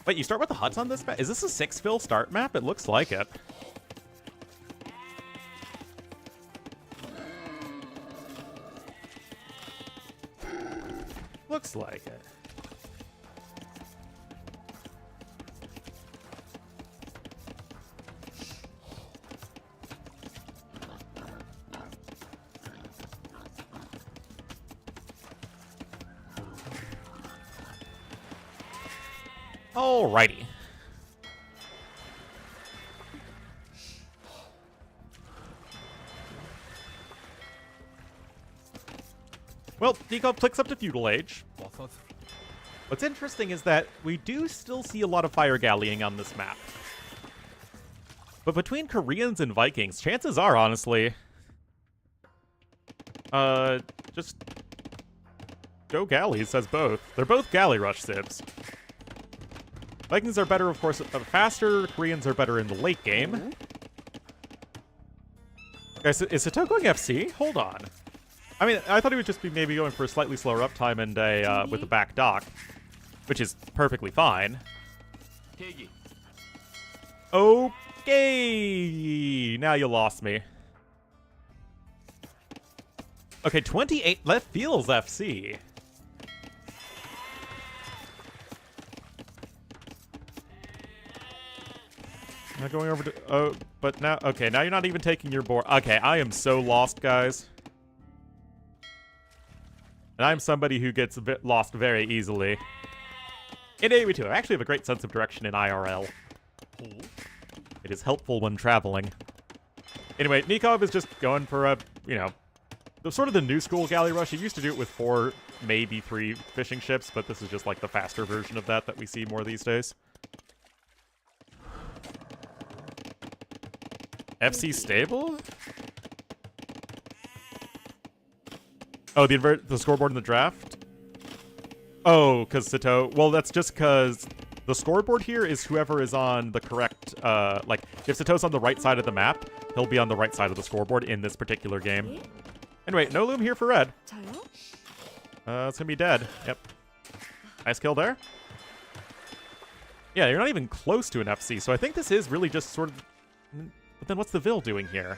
Wait, you start with the huts on this map? Is this a 6-fill start map? It looks like it. Looks like it. Alrighty. Well, Nicov clicks up to Feudal Age. What's interesting is that we do still see a lot of fire gallying on this map. But between Koreans and Vikings, chances are, honestly, just go galleys, says both. They're both galley rush civs. Vikings are better, of course, faster. Koreans are better in the late game. Guys, is Sitaux going FC? Hold on. I mean, I thought he would just be maybe going for a slightly slower uptime and a with a back dock, which is perfectly fine. Okay, now you lost me. Okay, 28 left feels FC. Not going over to... Oh, but now... Okay, now you're not even taking your board. Okay, I am so lost, guys. And I'm somebody who gets a bit lost very easily. In AV2, I actually have a great sense of direction in IRL. It is helpful when traveling. Anyway, Nikov is just going for a, you know, sort of the new school galley rush. He used to do it with 4, maybe 3 fishing ships, but this is just like the faster version of that we see more these days. FC stable? Oh, the scoreboard in the draft? Oh, because Sitaux... Well, that's just because the scoreboard here is whoever is on the correct... like, if Sitau's on the right side of the map, he'll be on the right side of the scoreboard in this particular game. Anyway, no loom here for red. It's gonna be dead. Yep. Nice kill there. Yeah, you're not even close to an FC, so I think this is really just sort of... But then what's the Vil doing here?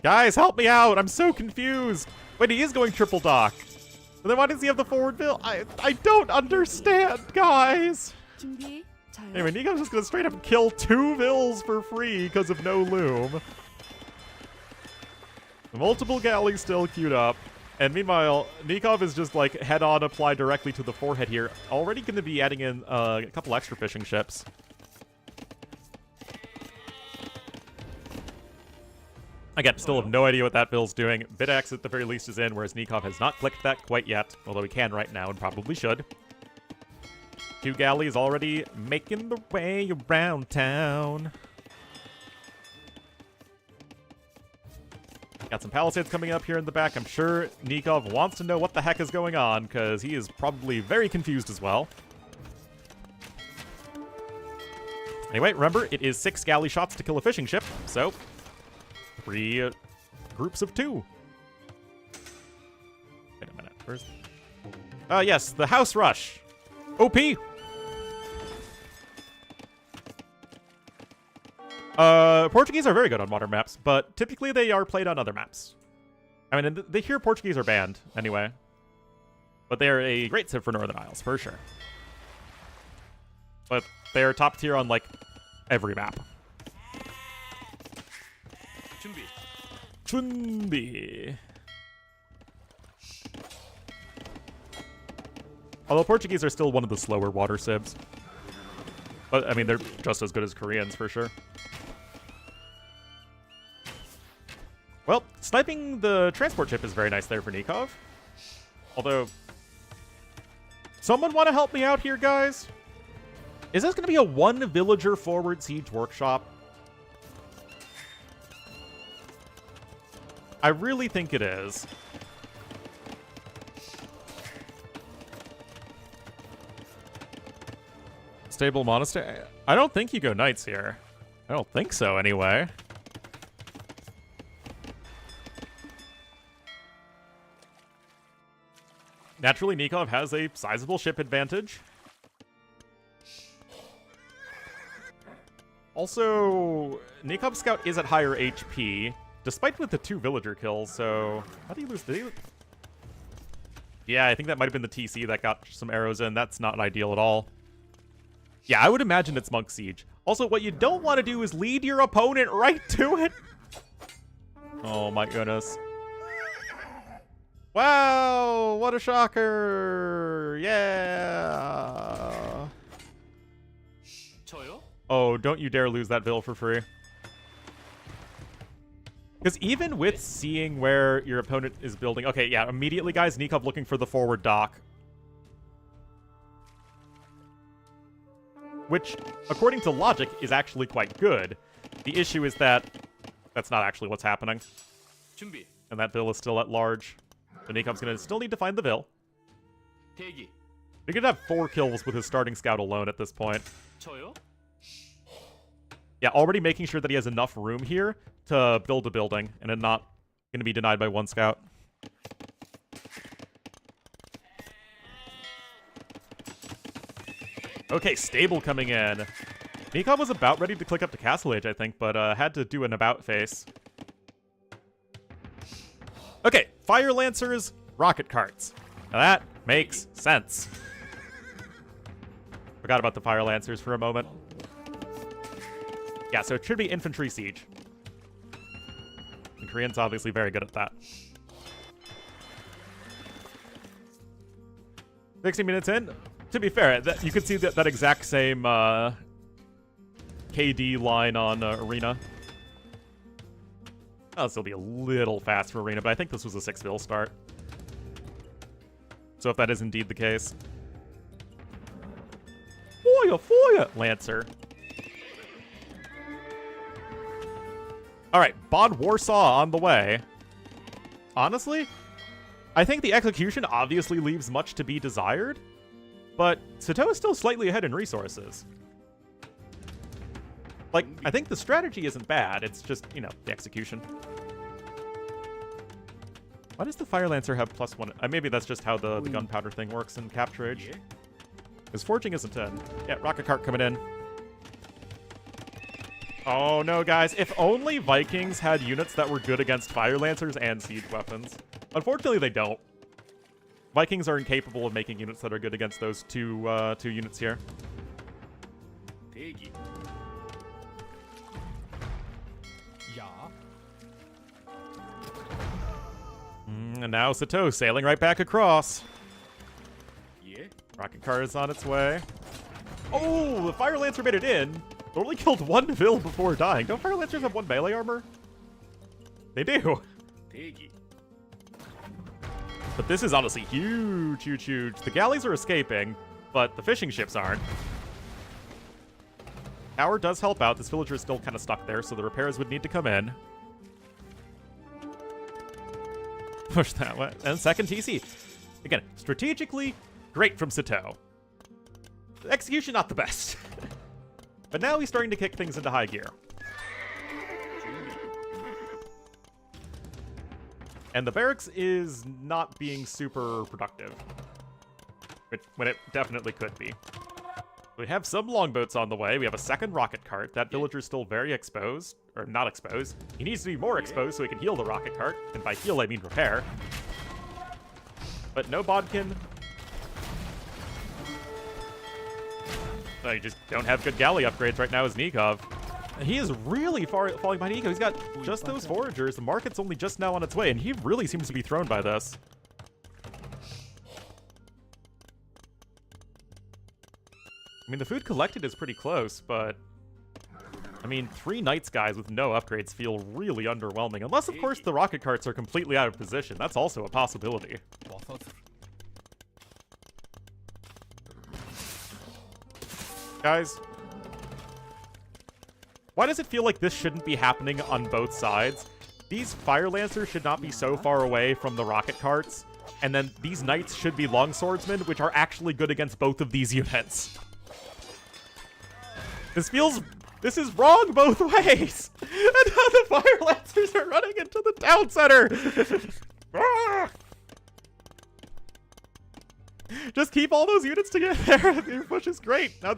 Guys, help me out! I'm so confused! Wait, he is going triple dock. But then why does he have the forward Vil? I don't understand, guys! Anyway, Nikov's just gonna straight up kill 2 Vils for free because of no loom. Multiple galleys still queued up. And meanwhile, Nikov is just like head-on applied directly to the forehead here. Already going to be adding in a couple extra fishing ships. Again, still have no idea what that Vil's doing. Bidax at the very least is in, whereas Nikov has not clicked that quite yet. Although he can right now and probably should. 2 galleys already making the way around town. Got some palisades coming up here in the back. I'm sure Nikov wants to know what the heck is going on, because he is probably very confused as well. Anyway, remember, it is 6 galley shots to kill a fishing ship, so 3 groups of 2. Wait a minute, where's... yes, the House Rush. OP! Portuguese are very good on modern maps, but typically they are played on other maps. I mean, they hear Portuguese are banned, anyway. But they are a great civ for Northern Isles, for sure. But they are top tier on, like, every map. Chunbi. Although Portuguese are still one of the slower water civs. But, I mean, they're just as good as Koreans, for sure. Well, sniping the transport ship is very nice there for Nikov. Although... Someone want to help me out here, guys? Is this going to be a 1 villager forward siege workshop? I really think it is. Stable monastery? I don't think you go knights here. I don't think so, anyway. Naturally, Nikov has a sizable ship advantage. Also, Nikov Scout is at higher HP, despite with the 2 villager kills, so... How do you lose? Yeah, I think that might have been the TC that got some arrows in. That's not ideal at all. Yeah, I would imagine it's Monk Siege. Also, what you don't want to do is lead your opponent right to it. Oh my goodness. Wow, what a shocker. Yeah. Oh, don't you dare lose that Ville for free. Because even with seeing where your opponent is building... Okay, yeah, immediately, guys, Nikov looking for the forward dock. Which, according to logic, is actually quite good. The issue is that that's not actually what's happening. And that Ville is still at large. So Nikov's going to still need to find the Ville. He could have 4 kills with his starting scout alone at this point. Yeah, already making sure that he has enough room here to build a building, and then not going to be denied by 1 scout. Okay, stable coming in. Nikov was about ready to click up to Castle Age, I think, but had to do an about face. Okay, Fire Lancers, Rocket Carts. Now that makes sense. Forgot about the Fire Lancers for a moment. Yeah, so it should be Infantry Siege. And Korean's obviously very good at that. 60 minutes in. To be fair, you could see that exact same KD line on Arena. I'll still be a little fast for Arena, but I think this was a 6 Ville start. So if that is indeed the case. Fire, Lancer. Alright, Bod Warsaw on the way. Honestly, I think the execution obviously leaves much to be desired, but Sitaux is still slightly ahead in resources. Like, I think the strategy isn't bad, it's just, you know, the execution. Why does the Fire Lancer have +1? Maybe that's just how the gunpowder thing works in Capture Age. Because Forging isn't in. Yeah, Rocket Cart coming in. Oh no, guys. If only Vikings had units that were good against Fire Lancers and Siege weapons. Unfortunately, they don't. Vikings are incapable of making units that are good against those two units here. And now Sitaux sailing right back across. Rocket car is on its way. Oh, the Fire Lancer made it in. Only killed 1 Ville before dying. Don't Fire Lancers have 1 melee armor? They do. But this is honestly huge, huge, huge. The galleys are escaping, but the fishing ships aren't. Tower does help out. This villager is still kind of stuck there, so the repairs would need to come in. Push that way. And second TC. Again, strategically, great from Sitaux. Execution, not the best. But now he's starting to kick things into high gear. And the barracks is not being super productive. When it definitely could be. We have some longboats on the way. We have a second rocket cart. That villager's still very exposed. Or not exposed. He needs to be more exposed so he can heal the rocket cart. And by heal, I mean repair. But no bodkin. So you just don't have good galley upgrades right now as Nikov. He is really falling behind Nikov. He's got just those foragers. The market's only just now on its way, and he really seems to be thrown by this. I mean, the food collected is pretty close, but... I mean, 3 Knights guys with no upgrades feel really underwhelming. Unless, of course, the rocket carts are completely out of position. That's also a possibility. Guys, why does it feel like this shouldn't be happening on both sides? These Fire Lancers should not be so far away from the rocket carts, and then these Knights should be Longswordsmen, which are actually good against both of these units. This is wrong both ways! And now the Fire Lancers are running into the town center! Just keep all those units together. Your push is great. Now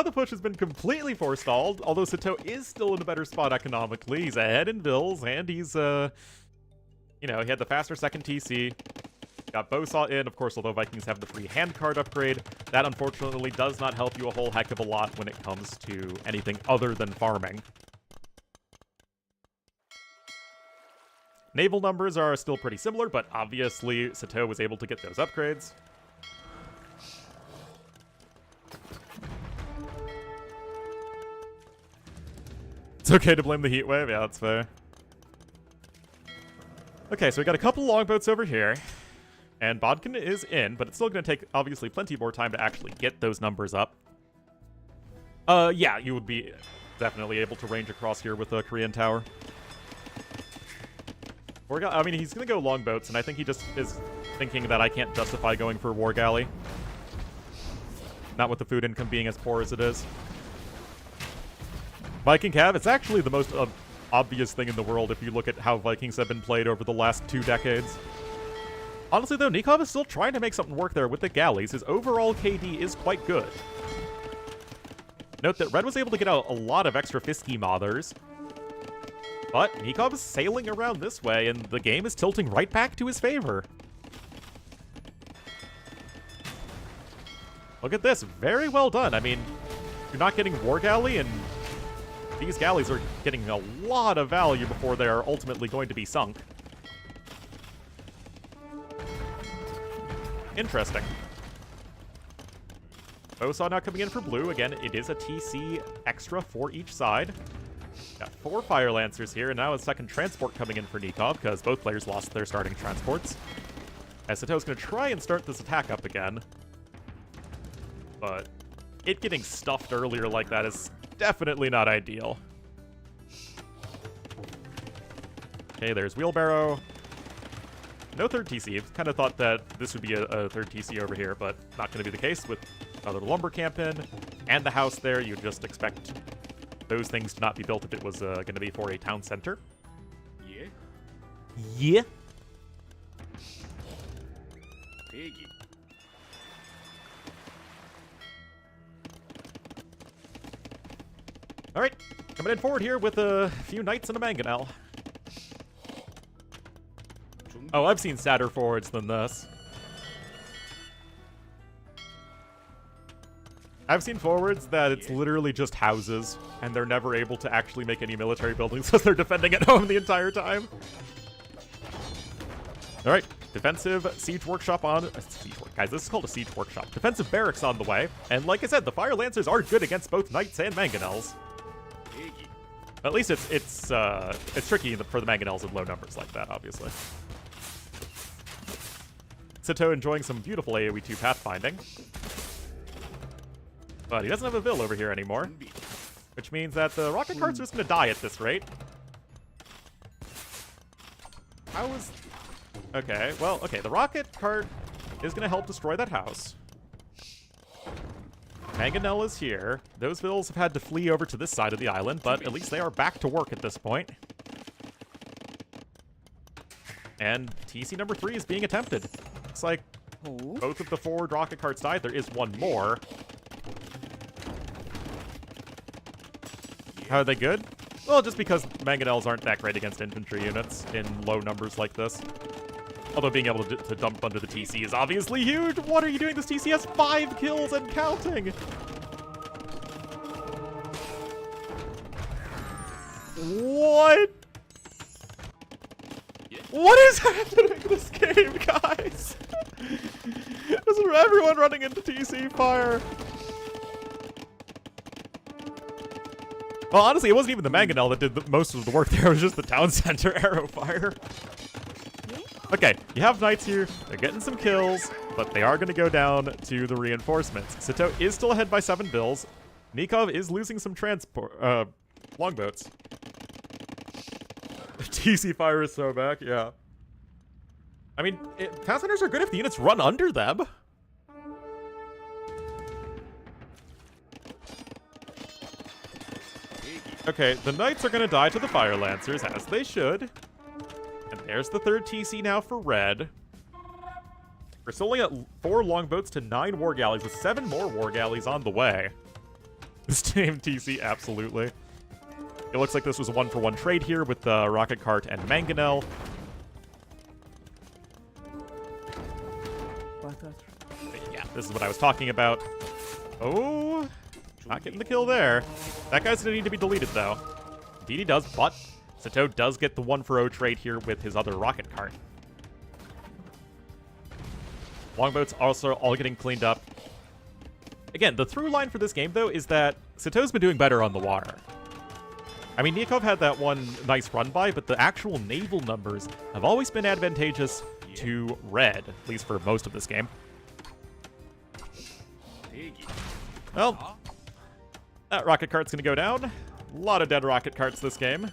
the push has been completely forestalled, although Sitaux is still in a better spot economically. He's ahead in bills, and he's, you know, he had the faster second TC. Got Bowsaw in, of course, although Vikings have the free hand card upgrade. That, unfortunately, does not help you a whole heck of a lot when it comes to anything other than farming. Naval numbers are still pretty similar, but obviously Sitaux was able to get those upgrades. It's okay to blame the heat wave, yeah, that's fair. Okay, so we got a couple longboats over here. And Bodkin is in, but it's still going to take, obviously, plenty more time to actually get those numbers up. Yeah, you would be definitely able to range across here with a Korean tower. I mean, he's going to go longboats, and I think he just is thinking that I can't justify going for a war galley. Not with the food income being as poor as it is. Viking Cav, it's actually the most obvious thing in the world if you look at how Vikings have been played over the last 2 decades. Honestly, though, Nikov is still trying to make something work there with the galleys. His overall KD is quite good. Note that Red was able to get out a lot of extra Fisky Mothers. But Nikov is sailing around this way, and the game is tilting right back to his favor. Look at this. Very well done. I mean, you're not getting War Galley, and these galleys are getting a lot of value before they are ultimately going to be sunk. Interesting. Bowsaw now coming in for blue. Again, it is a TC extra for each side. Got 4 Fire Lancers here, and now a second transport coming in for Nikov, because both players lost their starting transports. As Sitau's going to try and start this attack up again. But it getting stuffed earlier like that is definitely not ideal. Okay, there's Wheelbarrow. No third TC. Kind of thought that this would be a third TC over here, but not going to be the case with another lumber camp in and the house there. You'd just expect those things to not be built if it was going to be for a town center.
Yeah.
Yeah.
Piggy.
All right, coming in forward here with a few knights and a mangonel. Oh, I've seen sadder forwards than this. I've seen forwards that it's literally just houses, and they're never able to actually make any military buildings because they're defending at home the entire time. All right, defensive siege workshop on... guys, this is called a siege workshop. Defensive barracks on the way, and like I said, the Fire Lancers are good against both knights and mangonels. At least it's tricky for the mangonels in low numbers like that, obviously. Sitaux enjoying some beautiful AoE 2 pathfinding. But he doesn't have a Vil over here anymore. Which means that the rocket carts are just going to die at this rate. How is... Okay, well, okay, the rocket cart is going to help destroy that house. Mangonel is here. Those Vils have had to flee over to this side of the island, but at least they are back to work at this point. And TC number 3 is being attempted. Looks like both of the forward rocket carts died. There is one more. How are they good? Well, just because mangonels aren't that great against infantry units in low numbers like this. Although being able to dump under the TC is obviously huge. What are you doing? This TC has 5 kills and counting. What? What is happening in this game, guys? This is everyone running into TC fire. Well, honestly, it wasn't even the mangonel that did most of the work there. It was just the town center arrow fire. Okay, you have knights here. They're getting some kills, but they are going to go down to the reinforcements. Sitaux is still ahead by 7 bills. Nikov is losing some longboats. TC fire is so back, yeah. I mean, Town centers are good if the units run under them. Okay, the knights are going to die to the Fire Lancers, as they should. And there's the third TC now for red. We're still only at 4 longboats to 9 war galleys, with 7 more war galleys on the way. This team TC, absolutely. It looks like this was a 1-for-1 trade here with the rocket cart and mangonel. Yeah, this is what I was talking about. Oh, not getting the kill there. That guy's gonna need to be deleted, though. Indeed he does, but Sitaux does get the 1-for-0 trade here with his other rocket cart. Longboats also all getting cleaned up. Again, the through line for this game, though, is that Sitau's been doing better on the water. I mean, Nikov had that one nice run by, but the actual naval numbers have always been advantageous to red, at least for most of this game. Well, that rocket cart's gonna go down. A lot of dead rocket carts this game.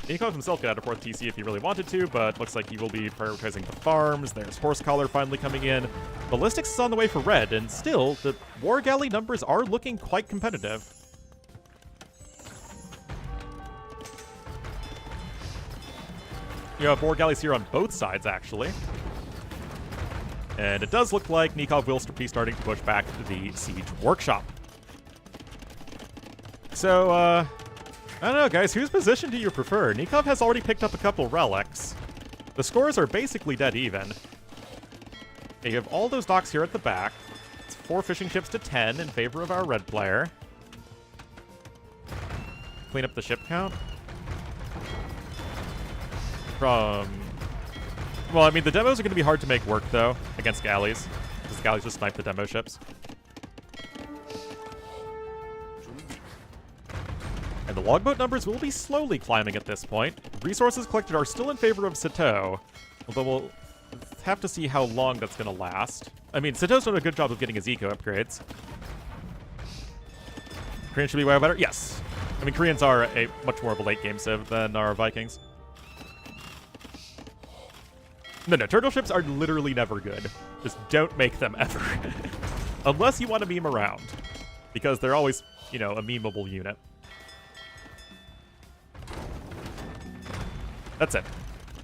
Nikov himself could add a 4th TC if he really wanted to, but looks like he will be prioritizing the farms. There's Horse Collar finally coming in. Ballistics is on the way for red, and still, the war galley numbers are looking quite competitive. You have war galleys here on both sides, actually. And it does look like Nikov will be starting to push back the siege workshop. So, I don't know, guys. Whose position do you prefer? Nikov has already picked up a couple relics. The scores are basically dead even. Okay, you have all those docks here at the back. It's 4 fishing ships to 10 in favor of our red player. Clean up the ship count. Well, I mean, the demos are going to be hard to make work, though, against galleys. Because the galleys just snipe the demo ships. And the logboat numbers will be slowly climbing at this point. Resources collected are still in favor of Sitaux, although we'll have to see how long that's going to last. I mean, Sitau's done a good job of getting his eco upgrades. Koreans should be way better? Yes. I mean, Koreans are a much more of a late game civ than our Vikings. No, turtle ships are literally never good. Just don't make them ever. Unless you want to meme around. Because they're always, you know, a memeable unit. That's it.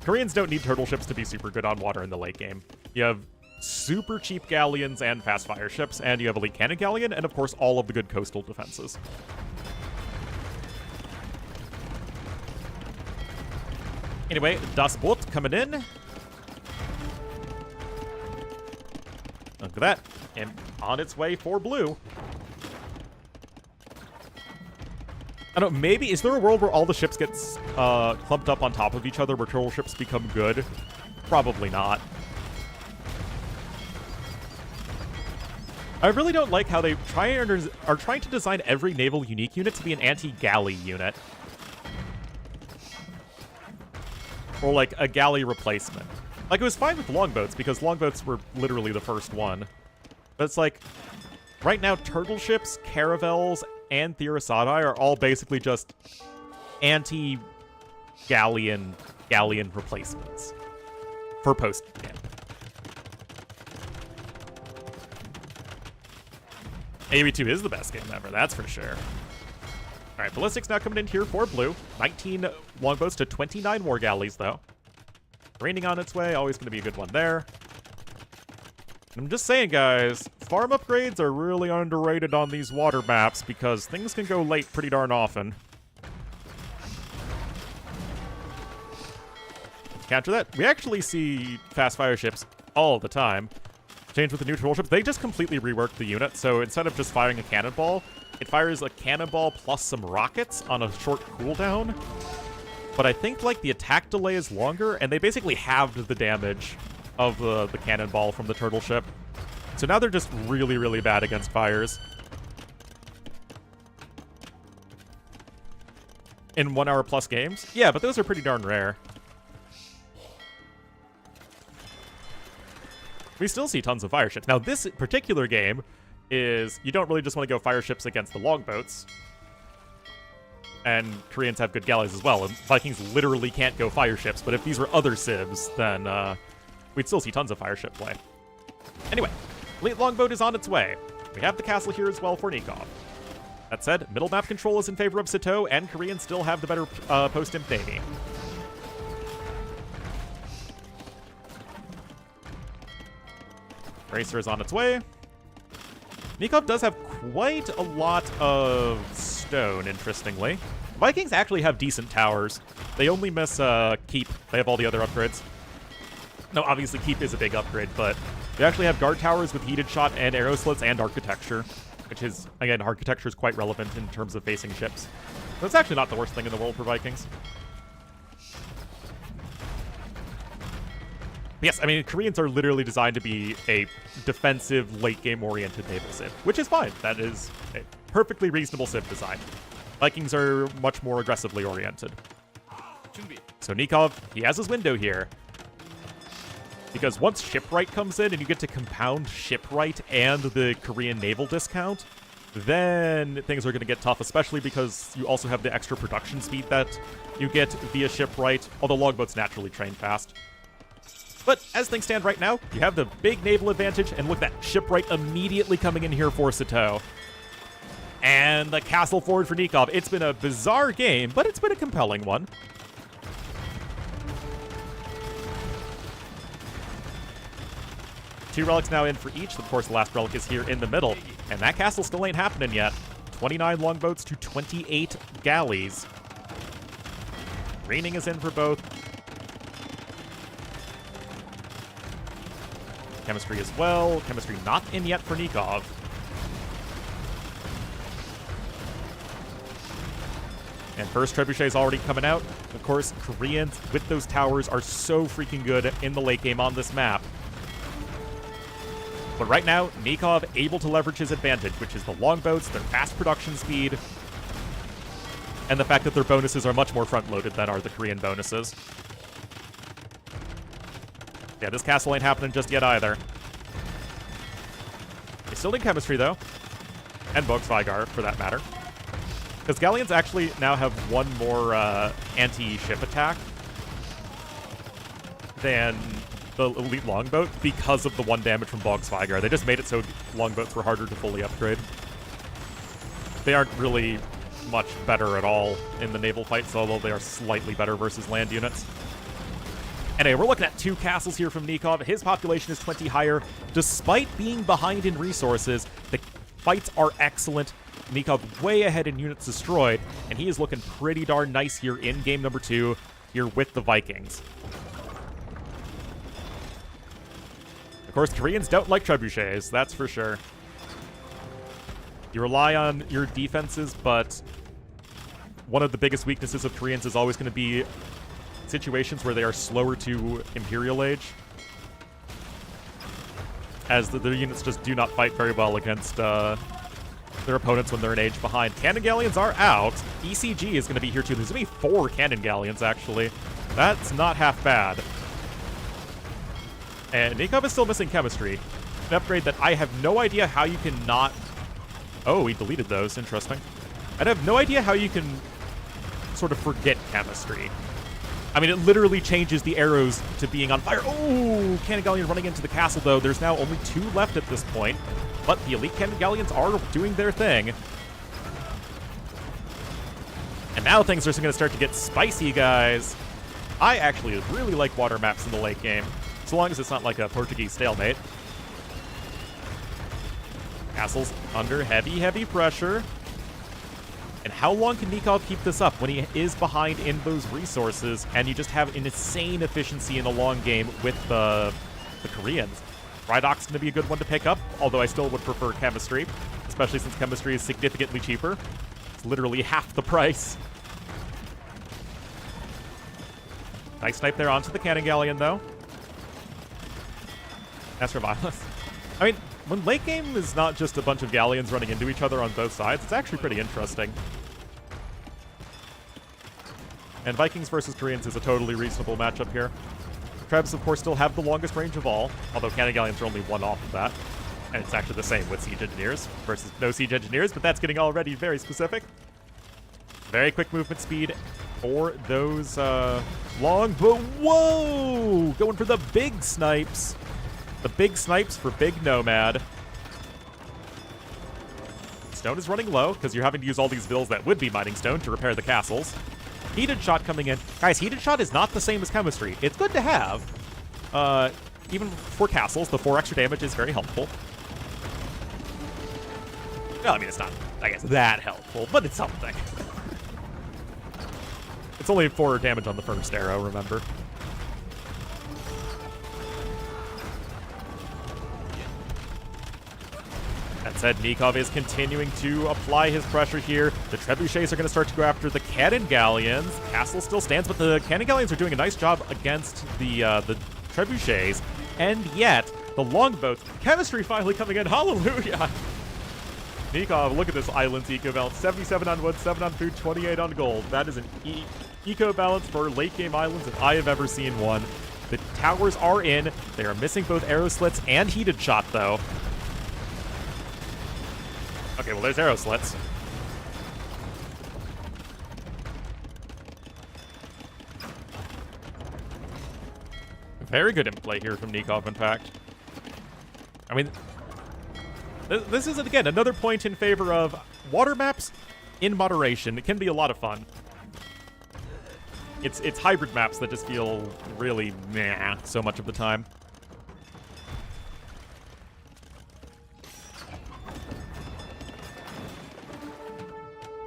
Koreans don't need turtle ships to be super good on water in the late game. You have super cheap galleons and fast fire ships, and you have elite cannon galleon, and of course all of the good coastal defenses. Anyway, Das Boot coming in. Look at that. And on its way for blue. I don't know, maybe, is there a world where all the ships get clumped up on top of each other where turtle ships become good? Probably not. I really don't like how they are trying to design every naval unique unit to be an anti-galley unit. Or like a galley replacement. Like, it was fine with longboats, because longboats were literally the first one. But it's like, right now, turtle ships, caravels, and Theorisati are all basically just anti-galleon replacements for post-game. AB2 is the best game ever, that's for sure. Alright, ballistics now coming in here for blue. 19 longboats to 29 war galleys, though. Raining on its way, always going to be a good one there. I'm just saying, guys, farm upgrades are really underrated on these water maps because things can go late pretty darn often. Counter that, we actually see fast fire ships all the time. Change with the new turtle ships, they just completely reworked the unit, so instead of just firing a cannonball, it fires a cannonball plus some rockets on a short cooldown. But I think, like, the attack delay is longer, and they basically halved the damage of the cannonball from the turtle ship. So now they're just really, really bad against fires. In 1 hour plus games? Yeah, but those are pretty darn rare. We still see tons of fire ships. Now, this particular game is, you don't really just want to go fire ships against the longboats. And Koreans have good galleys as well, and Vikings literally can't go fire ships, but if these were other civs, then we'd still see tons of fire ship play. Anyway, elite longboat is on its way. We have the castle here as well for Nikov. That said, middle map control is in favor of Sitaux, and Koreans still have the better post-imp navy. Racer is on its way. Nikov does have quite a lot of stone, interestingly. Vikings actually have decent towers. They only miss Keep. They have all the other upgrades. No, obviously Keep is a big upgrade, but they actually have guard towers with heated shot and arrow slits and architecture, which is, again, architecture is quite relevant in terms of facing ships. So it's actually not the worst thing in the world for Vikings. Yes, I mean, Koreans are literally designed to be a defensive, late-game oriented naval civ, which is fine. That is a perfectly reasonable civ design. Vikings are much more aggressively oriented. So Nikov, he has his window here. Because once Shipwright comes in and you get to compound Shipwright and the Korean naval discount, then things are going to get tough, especially because you also have the extra production speed that you get via Shipwright, although longboats naturally train fast. But as things stand right now, you have the big naval advantage, and look at that, Shipwright immediately coming in here for Sitaux. And the castle forward for Nikov. It's been a bizarre game, but it's been a compelling one. Two relics now in for each. Of course, the last relic is here in the middle. And that castle still ain't happening yet. 29 longboats to 28 galleys. Raining is in for both. Chemistry as well. Chemistry not in yet for Nikov. And first trebuchet is already coming out. Of course, Koreans with those towers are so freaking good in the late game on this map. But right now, Nikov able to leverage his advantage, which is the longboats, their fast production speed, and the fact that their bonuses are much more front-loaded than are the Korean bonuses. Yeah, this castle ain't happening just yet either. They still need chemistry, though. And Volkswagen, for that matter. Because Galleons actually now have one more anti-ship attack than the elite longboat because of the 1 damage from Volkswagen. They just made it so longboats were harder to fully upgrade. They aren't really much better at all in the naval fights, although they are slightly better versus land units. Anyway, we're looking at 2 castles here from Nikov. His population is 20 higher. Despite being behind in resources, the fights are excellent. Nikov way ahead in units destroyed, and he is looking pretty darn nice here in game number 2 here with the Vikings. Of course, Koreans don't like trebuchets, that's for sure. You rely on your defenses, but one of the biggest weaknesses of Koreans is always going to be situations where they are slower to Imperial Age, as the units just do not fight very well against their opponents when they're an age behind. Cannon Galleons are out. ECG is going to be here too. There's going to be 4 Cannon Galleons, actually. That's not half bad. And Nikov is still missing chemistry. An upgrade that I have no idea how you can not... Oh, he deleted those. Interesting. I have no idea how you can sort of forget chemistry. I mean, it literally changes the arrows to being on fire. Oh, Cannon Galleon running into the castle, though. There's now only 2 left at this point. But the elite Cannon Galleons are doing their thing. And now things are going to start to get spicy, guys. I actually really like water maps in the late game, so long as it's not like a Portuguese stalemate. Castle's under heavy, heavy pressure. And how long can Nikov keep this up when he is behind in those resources and you just have an insane efficiency in the long game with the Koreans? Rydok's going to be a good one to pick up, although I still would prefer chemistry, especially since chemistry is significantly cheaper. It's literally half the price. Nice snipe there onto the Cannon Galleon, though. As for violence, I mean, when late game is not just a bunch of galleons running into each other on both sides, it's actually pretty interesting. And Vikings versus Koreans is a totally reasonable matchup here. Trebs, of course, still have the longest range of all, although Cannon Galleons are only 1 off of that. And it's actually the same with Siege Engineers versus no Siege Engineers, but that's getting already very specific. Very quick movement speed for those long... Whoa! Going for the big snipes. The big snipes for Big Nomad. Stone is running low, because you're having to use all these bills that would be mining stone to repair the castles. Heated shot coming in. Guys, heated shot is not the same as chemistry. It's good to have. even for castles, the 4 extra damage is very helpful. Well, I mean, it's not, I guess, that helpful, but it's something. It's only 4 damage on the first arrow, remember? That said, Nikov is continuing to apply his pressure here. The trebuchets are going to start to go after the cannon galleons. Castle still stands, but the cannon galleons are doing a nice job against the trebuchets. And yet, the longboats, chemistry finally coming in. Hallelujah! Nikov, look at this island's eco balance. 77 on wood, 7 on food, 28 on gold. That is an eco balance for late game islands if I have ever seen one. The towers are in. They are missing both arrow slits and heated shot, though. Okay, well, there's arrow slits. Very good in play here from Nikov, in fact. I mean, this is, again, another point in favor of water maps in moderation. It can be a lot of fun. It's hybrid maps that just feel really meh so much of the time.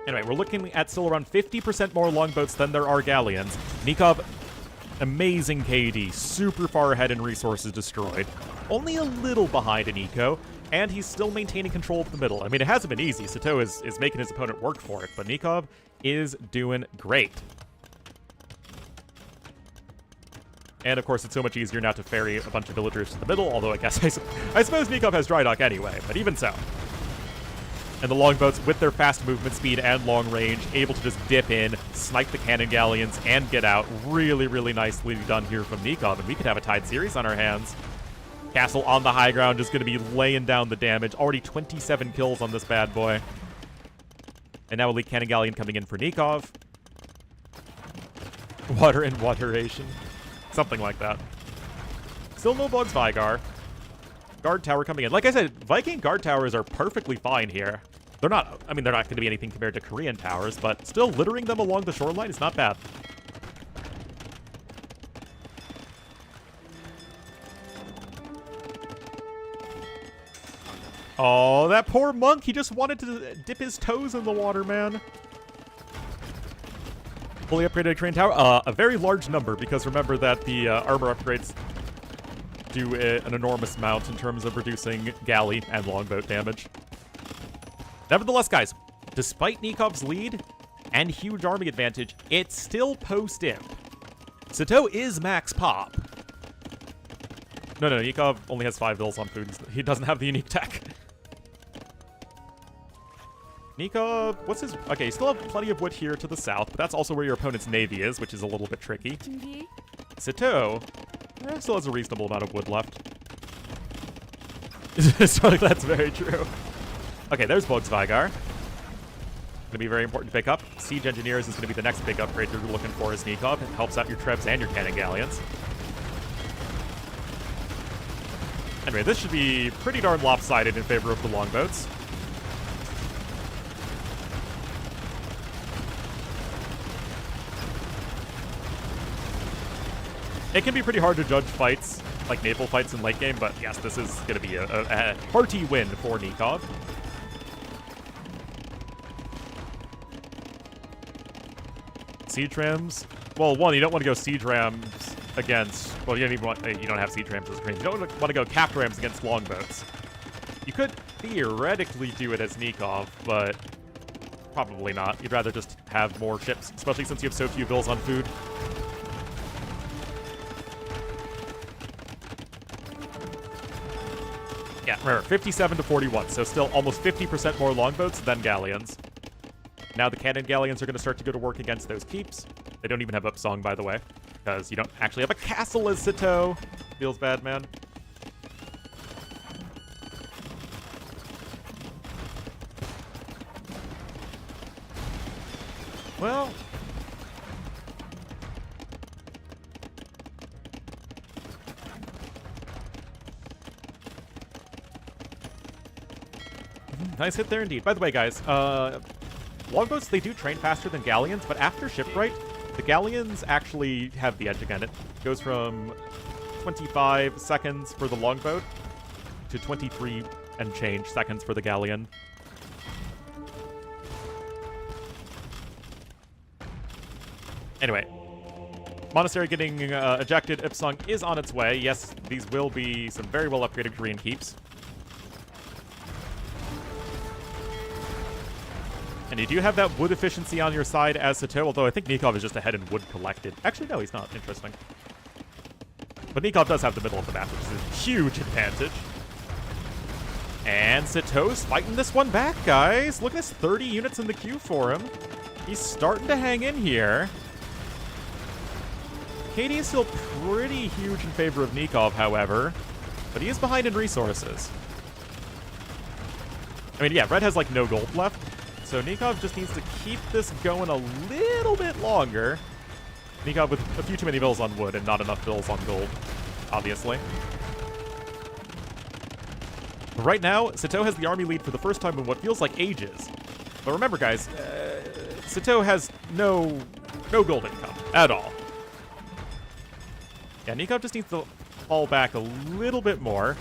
Anyway, we're looking at still around 50% more longboats than there are galleons. Nikov, amazing KD, super far ahead in resources destroyed. Only a little behind in eco, and he's still maintaining control of the middle. I mean, it hasn't been easy. Sitaux is making his opponent work for it, but Nikov is doing great. And of course, it's so much easier now to ferry a bunch of villagers to the middle, although I guess I suppose Nikov has dry dock anyway, but even so. And the longboats, with their fast movement speed and long range, able to just dip in, snipe the cannon galleons, and get out. Really, really nicely done here from Nikov, and we could have a tied series on our hands. Castle on the high ground is going to be laying down the damage. Already 27 kills on this bad boy. And now elite cannon galleon coming in for Nikov. Water and wateration. Something like that. Still no bugs, Vigar. Guard tower coming in. Like I said, Viking guard towers are perfectly fine here. They're not, I mean, they're not going to be anything compared to Korean towers, but still littering them along the shoreline is not bad. Oh, that poor monk. He just wanted to dip his toes in the water, man. Fully upgraded Korean tower. A very large number, because remember that the armor upgrades do an enormous amount in terms of reducing galley and longboat damage. Nevertheless, guys, despite Nikov's lead and huge arming advantage, it's still post-imp. Sitaux is max pop. No, Nikov only has 5 vills on food. He doesn't have the unique tech. Nikov, what's his... Okay, you still have plenty of wood here to the south, but that's also where your opponent's navy is, which is a little bit tricky. Sitaux still has a reasonable amount of wood left. So that's very true. Okay, there's Bugs Vigar. Going to be very important to pick up. Siege Engineers is going to be the next big upgrade you're looking for as Nikov. It helps out your Trebs and your Cannon Galleons. Anyway, this should be pretty darn lopsided in favor of the longboats. It can be pretty hard to judge fights, like naval fights in late game, but yes, this is going to be a hearty win for Nikov. Siege rams. Well, one, you don't want to go siege rams against. Well, you don't even want. You don't have siege rams as trains. You don't want to go cap rams against longboats. You could theoretically do it as Nikov, but probably not. You'd rather just have more ships, especially since you have so few bills on food. Yeah, remember, 57 to 41, so still almost 50% more longboats than galleons. Now the cannon galleons are going to start to go to work against those keeps. They don't even have upsong, by the way, because you don't actually have a castle as Sitaux. Feels bad, man. Well... Nice hit there indeed. By the way, guys, longboats, they do train faster than galleons, but after shipwright, the galleons actually have the edge again. It goes from 25 seconds for the longboat to 23 and change seconds for the galleon. Anyway, Monastery getting ejected. Ipsung is on its way. Yes, these will be some very well upgraded Korean keeps. And you do have that wood efficiency on your side as Sitaux, although I think Nikov is just ahead in wood collected. Actually, no, he's not. Interesting. But Nikov does have the middle of the map, which is a huge advantage. And Sitau's fighting this one back, guys. Look at this, 30 units in the queue for him. He's starting to hang in here. KD is still pretty huge in favor of Nikov, however, but he is behind in resources. I mean, yeah, Red has, like, no gold left, so Nikov just needs to keep this going a little bit longer. Nikov with a few too many bills on wood and not enough bills on gold, obviously. But right now, Sitaux has the army lead for the first time in what feels like ages. But remember, guys, Sitaux has no gold income at all. Yeah, Nikov just needs to fall back a little bit more.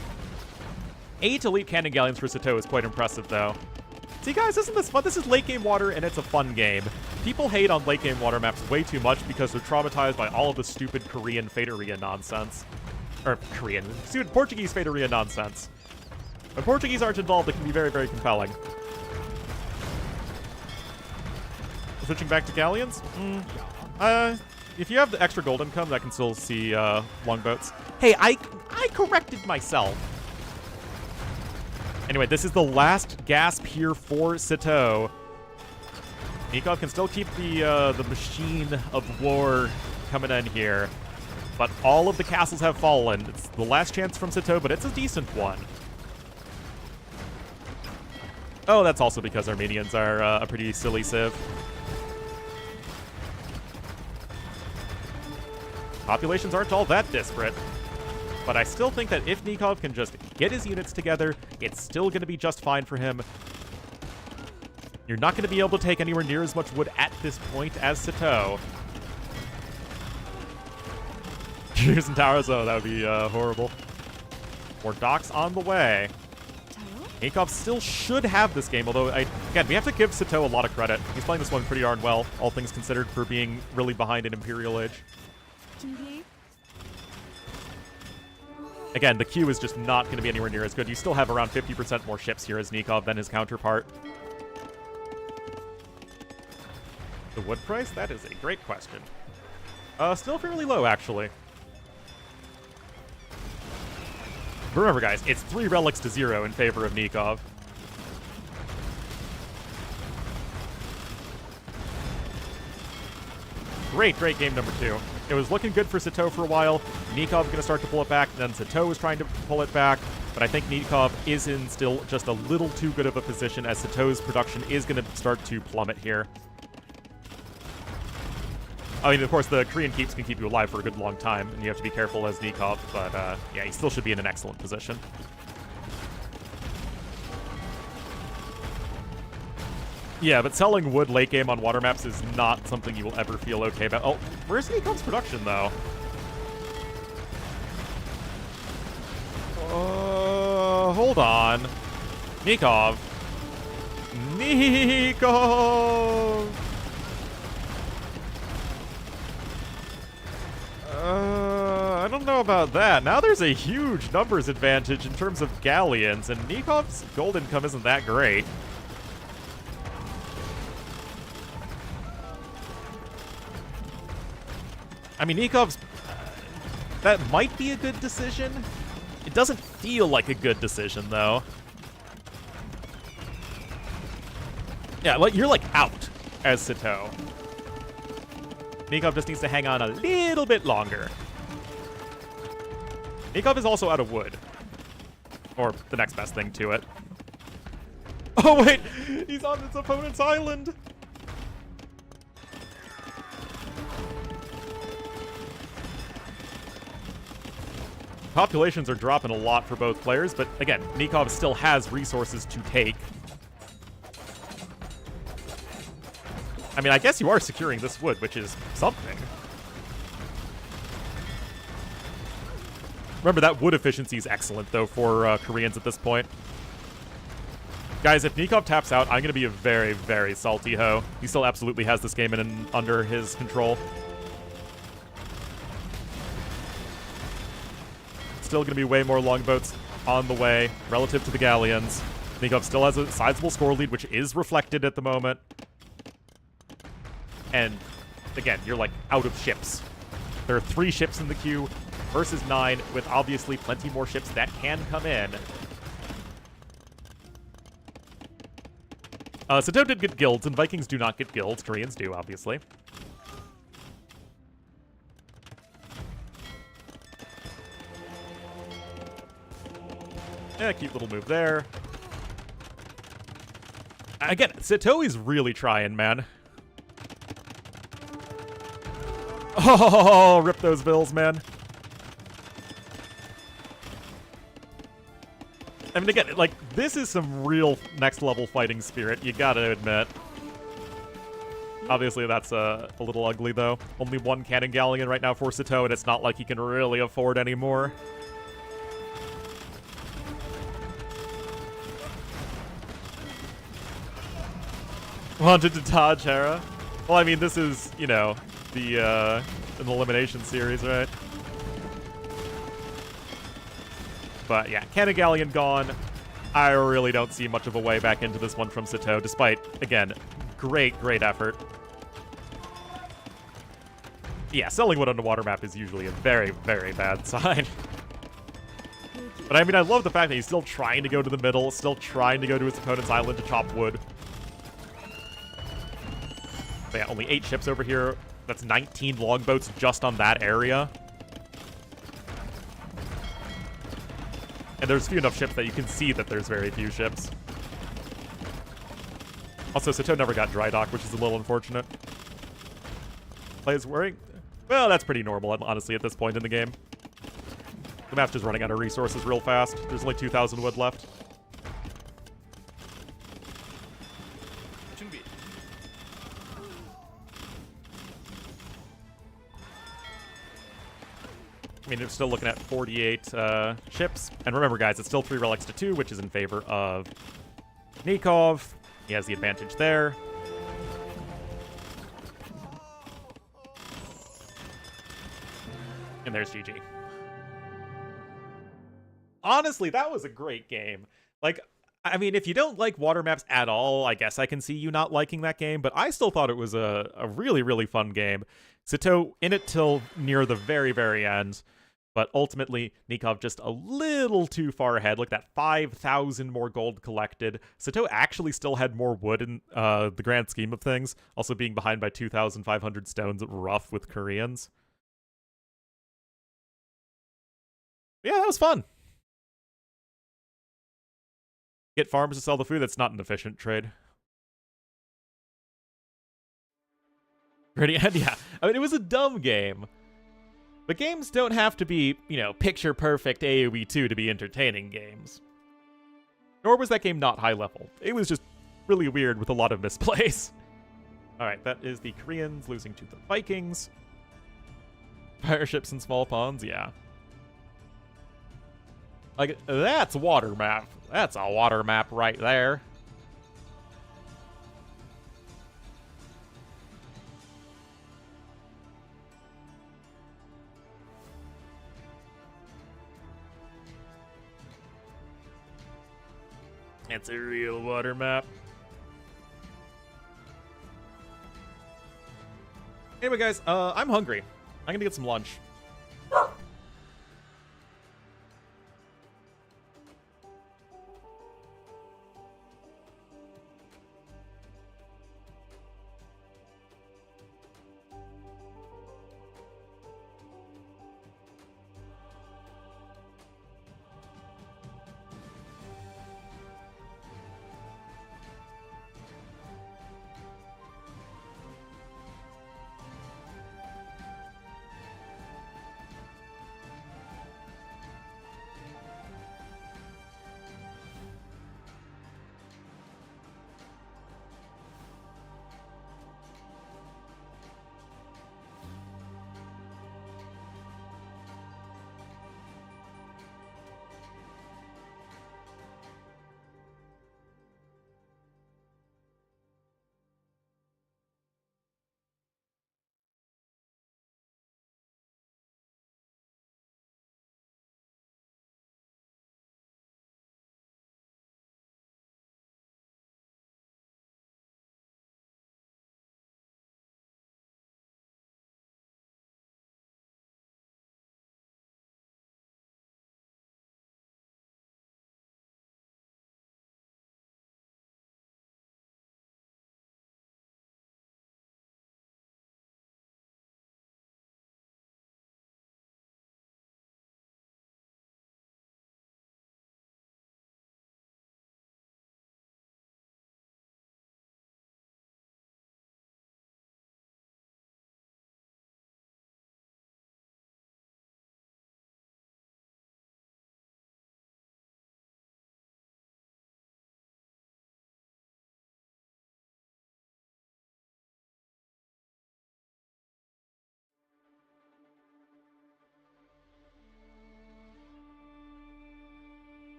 8 elite cannon galleons for Sitaux is quite impressive, though. See, guys, isn't this fun? This is late game water, and it's a fun game. People hate on late game water maps way too much because they're traumatized by all of the stupid Korean Fateria nonsense. Or stupid Portuguese Fateria nonsense. When Portuguese aren't involved, it can be very, very compelling. Switching back to galleons? If you have the extra gold income, I can still see longboats. Hey, I corrected myself. Anyway, this is the last gasp here for Sitaux. Nikov can still keep the machine of war coming in here. But all of the castles have fallen. It's the last chance from Sitaux, but it's a decent one. Oh, that's also because Armenians are a pretty silly civ. Populations aren't all that disparate. But I still think that if Nikov can just get his units together, it's still going to be just fine for him. You're not going to be able to take anywhere near as much wood at this point as Sitaux. Using towers, though, that would be horrible. More docks on the way. Nikov still should have this game, although, again, we have to give Sitaux a lot of credit. He's playing this one pretty darn well, all things considered, for being really behind in Imperial Age. Again, the queue is just not going to be anywhere near as good. You still have around 50% more ships here as Nikov than his counterpart. The wood price? That is a great question. Still fairly low, actually. But remember, guys, it's 3 relics to 0 in favor of Nikov. Great game number 2. It was looking good for Sitaux for a while. Nikov going to start to pull it back, and then Sitaux was trying to pull it back. But I think Nikov is in still just a little too good of a position as Sitau's production is going to start to plummet here. I mean, of course, the Korean keeps can keep you alive for a good long time, and you have to be careful as Nikov, but yeah, he still should be in an excellent position. Yeah, but selling wood late game on water maps is not something you will ever feel okay about. Oh, where's Nikov's production, though? Hold on. Nikov. I don't know about that. Now there's a huge numbers advantage in terms of galleons, and Nikov's gold income isn't that great. I mean, Nikov's... that might be a good decision. It doesn't feel like a good decision, though. Yeah, well, you're, like, out as Sitaux. Nikov just needs to hang on a little bit longer. Nikov is also out of wood. Or the next best thing to it. Oh, wait! He's on his opponent's island! Populations are dropping a lot for both players, but again, Nikov still has resources to take. I mean, I guess you are securing this wood, which is something. Remember, that wood efficiency is excellent, though, for Koreans at this point. Guys, if Nikov taps out, I'm going to be a very, very salty ho. He still absolutely has this game under his control. Still going to be way more longboats on the way relative to the galleons. Nikov still has a sizable score lead, which is reflected at the moment. And, again, you're, like, out of ships. There are 3 ships in the queue versus 9, with obviously plenty more ships that can come in. Sitaux did get guilds, and Vikings do not get guilds. Koreans do, obviously. Yeah, cute little move there. Again, Sitaux is really trying, man. Oh, rip those bills, man. I mean, again, like, this is some real next-level fighting spirit, you gotta admit. Obviously, that's a little ugly, though. Only 1 cannon galleon right now for Sitaux, and it's not like he can really afford any more. Wanted to dodge Hera? Well, I mean, this is, you know, an elimination series, right? But yeah, cannon galleon gone. I really don't see much of a way back into this one from Sitaux, despite, again, great effort. Yeah, selling wood on the water map is usually a very, very bad sign. But I mean, I love the fact that he's still trying to go to the middle, still trying to go to his opponent's island to chop wood. But yeah, only 8 ships over here. That's 19 longboats just on that area. And there's few enough ships that you can see that there's very few ships. Also, Sitaux never got dry dock, which is a little unfortunate. Players worrying? Well, that's pretty normal, honestly, at this point in the game. The map's just running out of resources real fast. There's only 2,000 wood left. I mean, we're still looking at 48 ships. And remember, guys, it's still 3 relics to 2, which is in favor of Nikov. He has the advantage there. And there's GG. Honestly, that was a great game. Like, I mean, if you don't like water maps at all, I guess I can see you not liking that game, but I still thought it was a really, really fun game. Sitaux in it till near the very, very end. But ultimately, Nikov just a little too far ahead. Look at that, 5,000 more gold collected. Sitaux actually still had more wood in the grand scheme of things. Also being behind by 2,500 stones, rough with Koreans. Yeah, that was fun. Get farmers to sell the food, that's not an efficient trade. Pretty end, yeah. I mean, it was a dumb game. But games don't have to be, you know, picture-perfect AoE 2 to be entertaining games. Nor was that game not high level. It was just really weird with a lot of misplays. Alright, that is the Koreans losing to the Vikings. Fire ships and small ponds, yeah. Like, that's water map. That's a water map right there. It's a real water map. Anyway, guys, I'm hungry. I'm gonna get some lunch.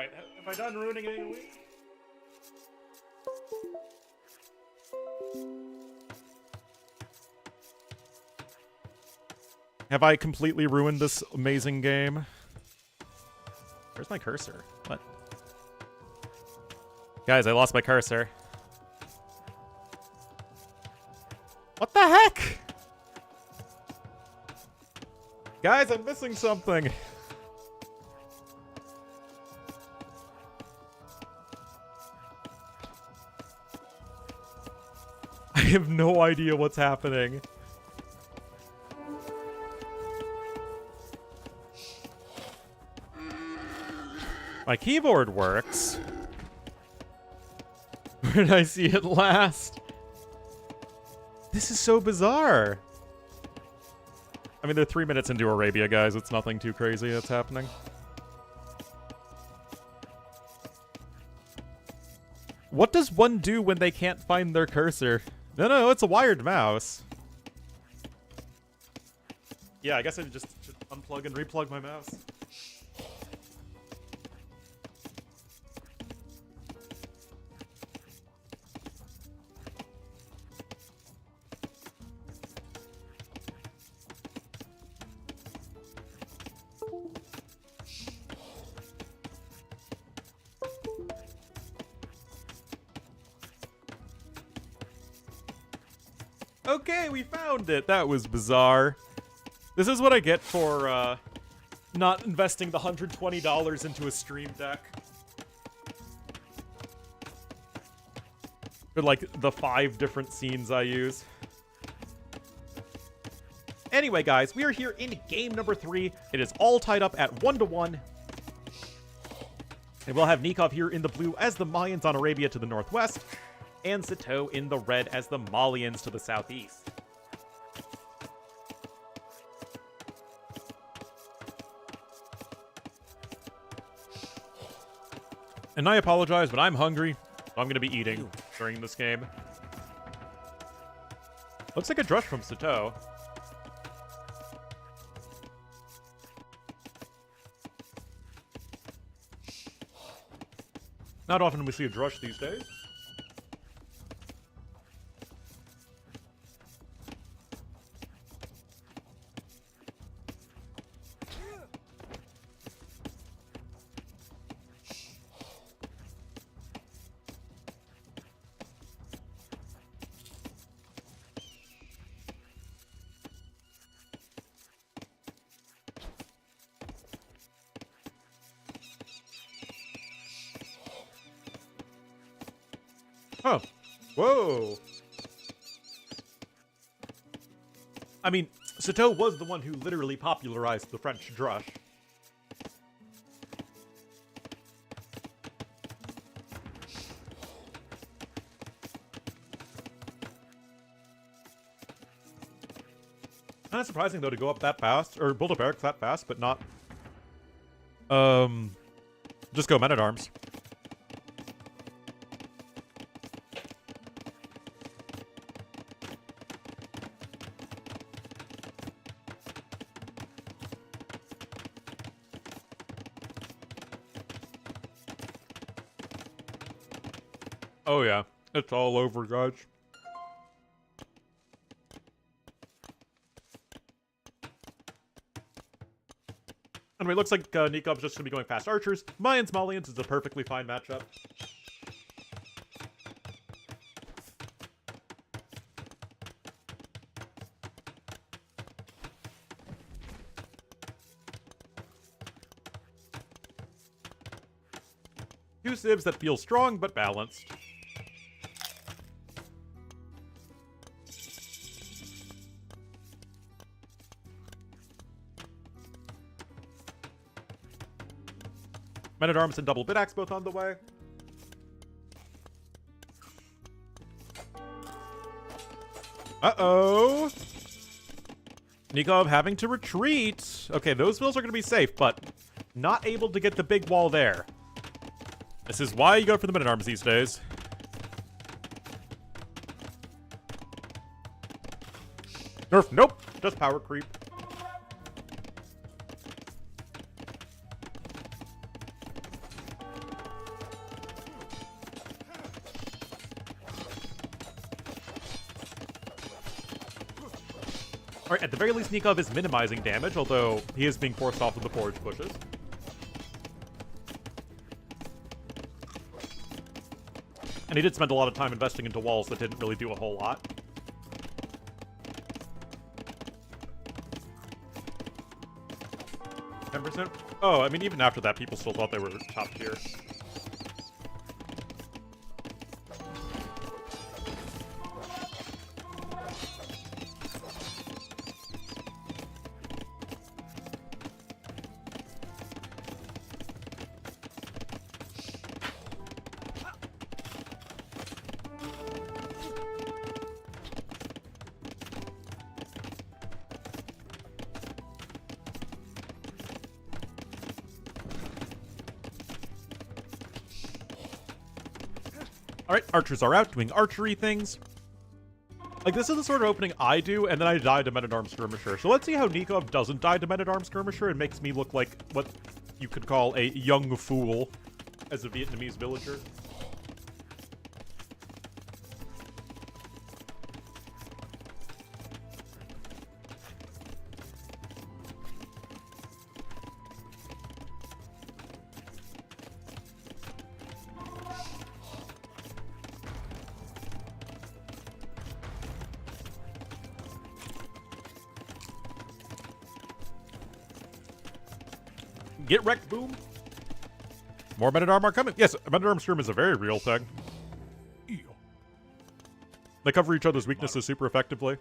Alright, have I done ruining it in a week? Have I completely ruined this amazing game? Where's my cursor? What? Guys, I lost my cursor. What the heck? Guys, I'm missing something. I have no idea what's happening. My keyboard works. Where did I see it last? This is so bizarre. I mean, they're 3 minutes into Arabia, guys. It's nothing too crazy that's happening. What does one do when they can't find their cursor? No, it's a wired mouse. Yeah, I guess I just should unplug and replug my mouse. Okay, we found it. That was bizarre. This is what I get for not investing the $120 into a Stream Deck. For like the 5 different scenes I use. Anyway, guys, we are here in game number 3. It is all tied up at 1-1. And we'll have Nikov here in the blue as the Mayans on Arabia to the northwest, and Sitaux in the red as the Malians to the southeast. And I apologize, but I'm hungry, so I'm going to be eating during this game. Looks like a drush from Sitaux. Not often we see a drush these days. Oh. Whoa. I mean, Sitaux was the one who literally popularized the French drush. Kind of surprising, though, to go up that fast, or build up barracks that fast, but not, just go men-at-arms. Oh yeah, it's all over, guys. Anyway, looks like Nikov's just gonna be going fast archers. Mayans Malians is a perfectly fine matchup. Two civs that feel strong but balanced. Men-at-Arms and double bit axe both on the way. Uh-oh. Nikov having to retreat. Okay, those vills are going to be safe, but not able to get the big wall there. This is why you go for the Men-at-Arms these days. Nerf, nope. Just power creep. Alright, at the very least, Nikov is minimizing damage, although he is being forced off of the forage bushes. And he did spend a lot of time investing into walls that didn't really do a whole lot. %? Oh, I mean, even after that, people still thought they were top tier. Alright, archers are out doing archery things. Like, this is the sort of opening I do, and then I die to Men-at-Arms Skirmisher. So let's see how Nikov doesn't die to Men-at-Arms Skirmisher and makes me look like what you could call a young fool as a Vietnamese villager. Get wrecked, boom. More Men-at-Arms are coming. Yes, Men-at-Arms Skirm is a very real thing. They cover each other's weaknesses super effectively.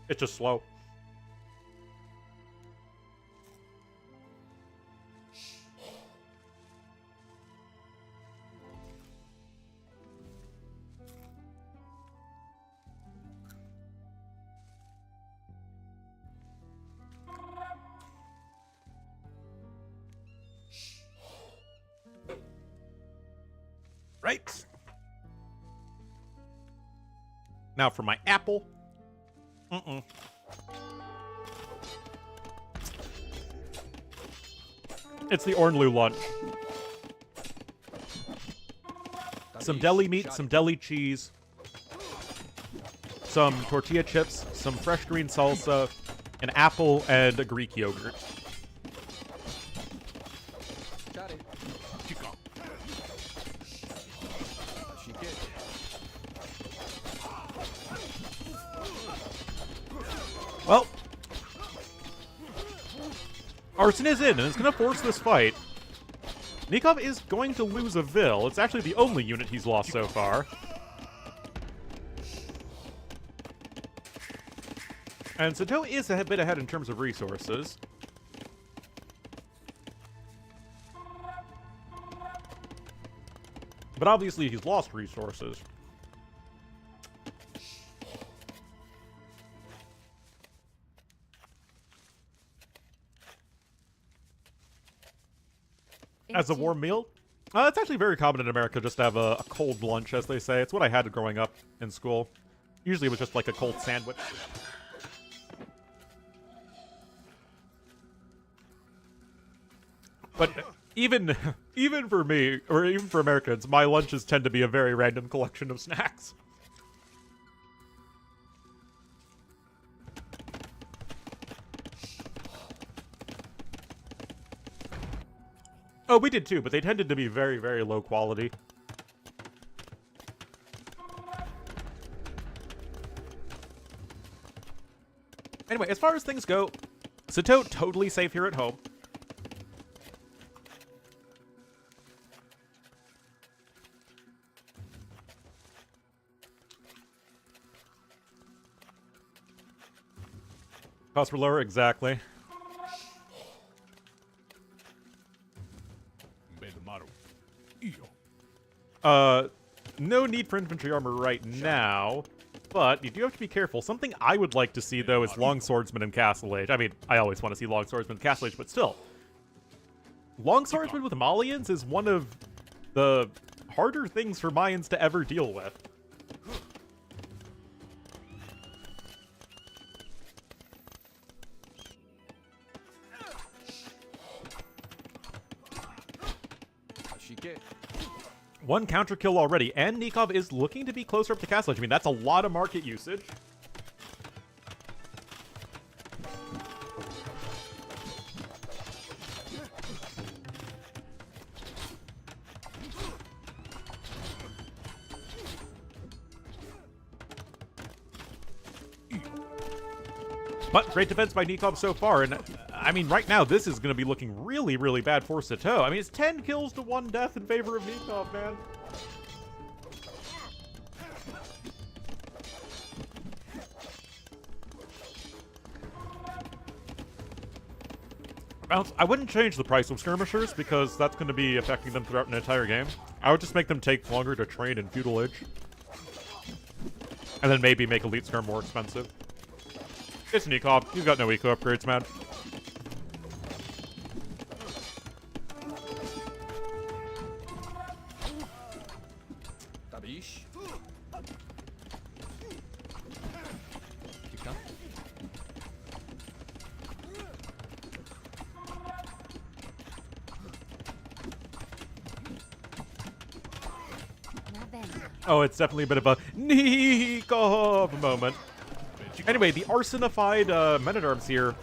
It's just slow. Right. Now for my apple. It's the Ornlu lunch. Some deli meat, some deli cheese, some tortilla chips, some fresh green salsa, an apple, and a Greek yogurt. Well, arson is in, and it's going to force this fight. Nikov is going to lose a Vil. It's actually the only unit he's lost so far. And Sitaux is a bit ahead in terms of resources. But obviously he's lost resources. As a warm meal? It's actually very common in America just to have a cold lunch, as they say. It's what I had growing up in school. Usually it was just like a cold sandwich. But even for me, or even for Americans, my lunches tend to be a very random collection of snacks. Oh, we did too, but they tended to be very, very low quality. Anyway, as far as things go, Sitaux totally safe here at home. Costs were lower, exactly. No need for infantry armor right now, but you do have to be careful. Something I would like to see, though, is longswordsmen in Castle Age. I mean, I always want to see longswordsmen in Castle Age, but still. Longswordsmen with Malians is one of the harder things for Mayans to ever deal with. One counter kill already, and Nikov is looking to be closer up to Castle Edge. I mean, that's a lot of market usage. But great defense by Nikov so far, and I mean, right now, this is going to be looking really, really bad for Sitaux. I mean, it's 10 kills to 1 death in favor of Nikov, man. I wouldn't change the price of skirmishers, because that's going to be affecting them throughout an entire game. I would just make them take longer to train in Feudal Age. And then maybe make Elite Skirm more expensive. It's Nikov. You've got no eco upgrades, man.
Tabish.
Oh, it's definitely a bit of a Nikov moment. Anyway, the arsenified men-at-arms here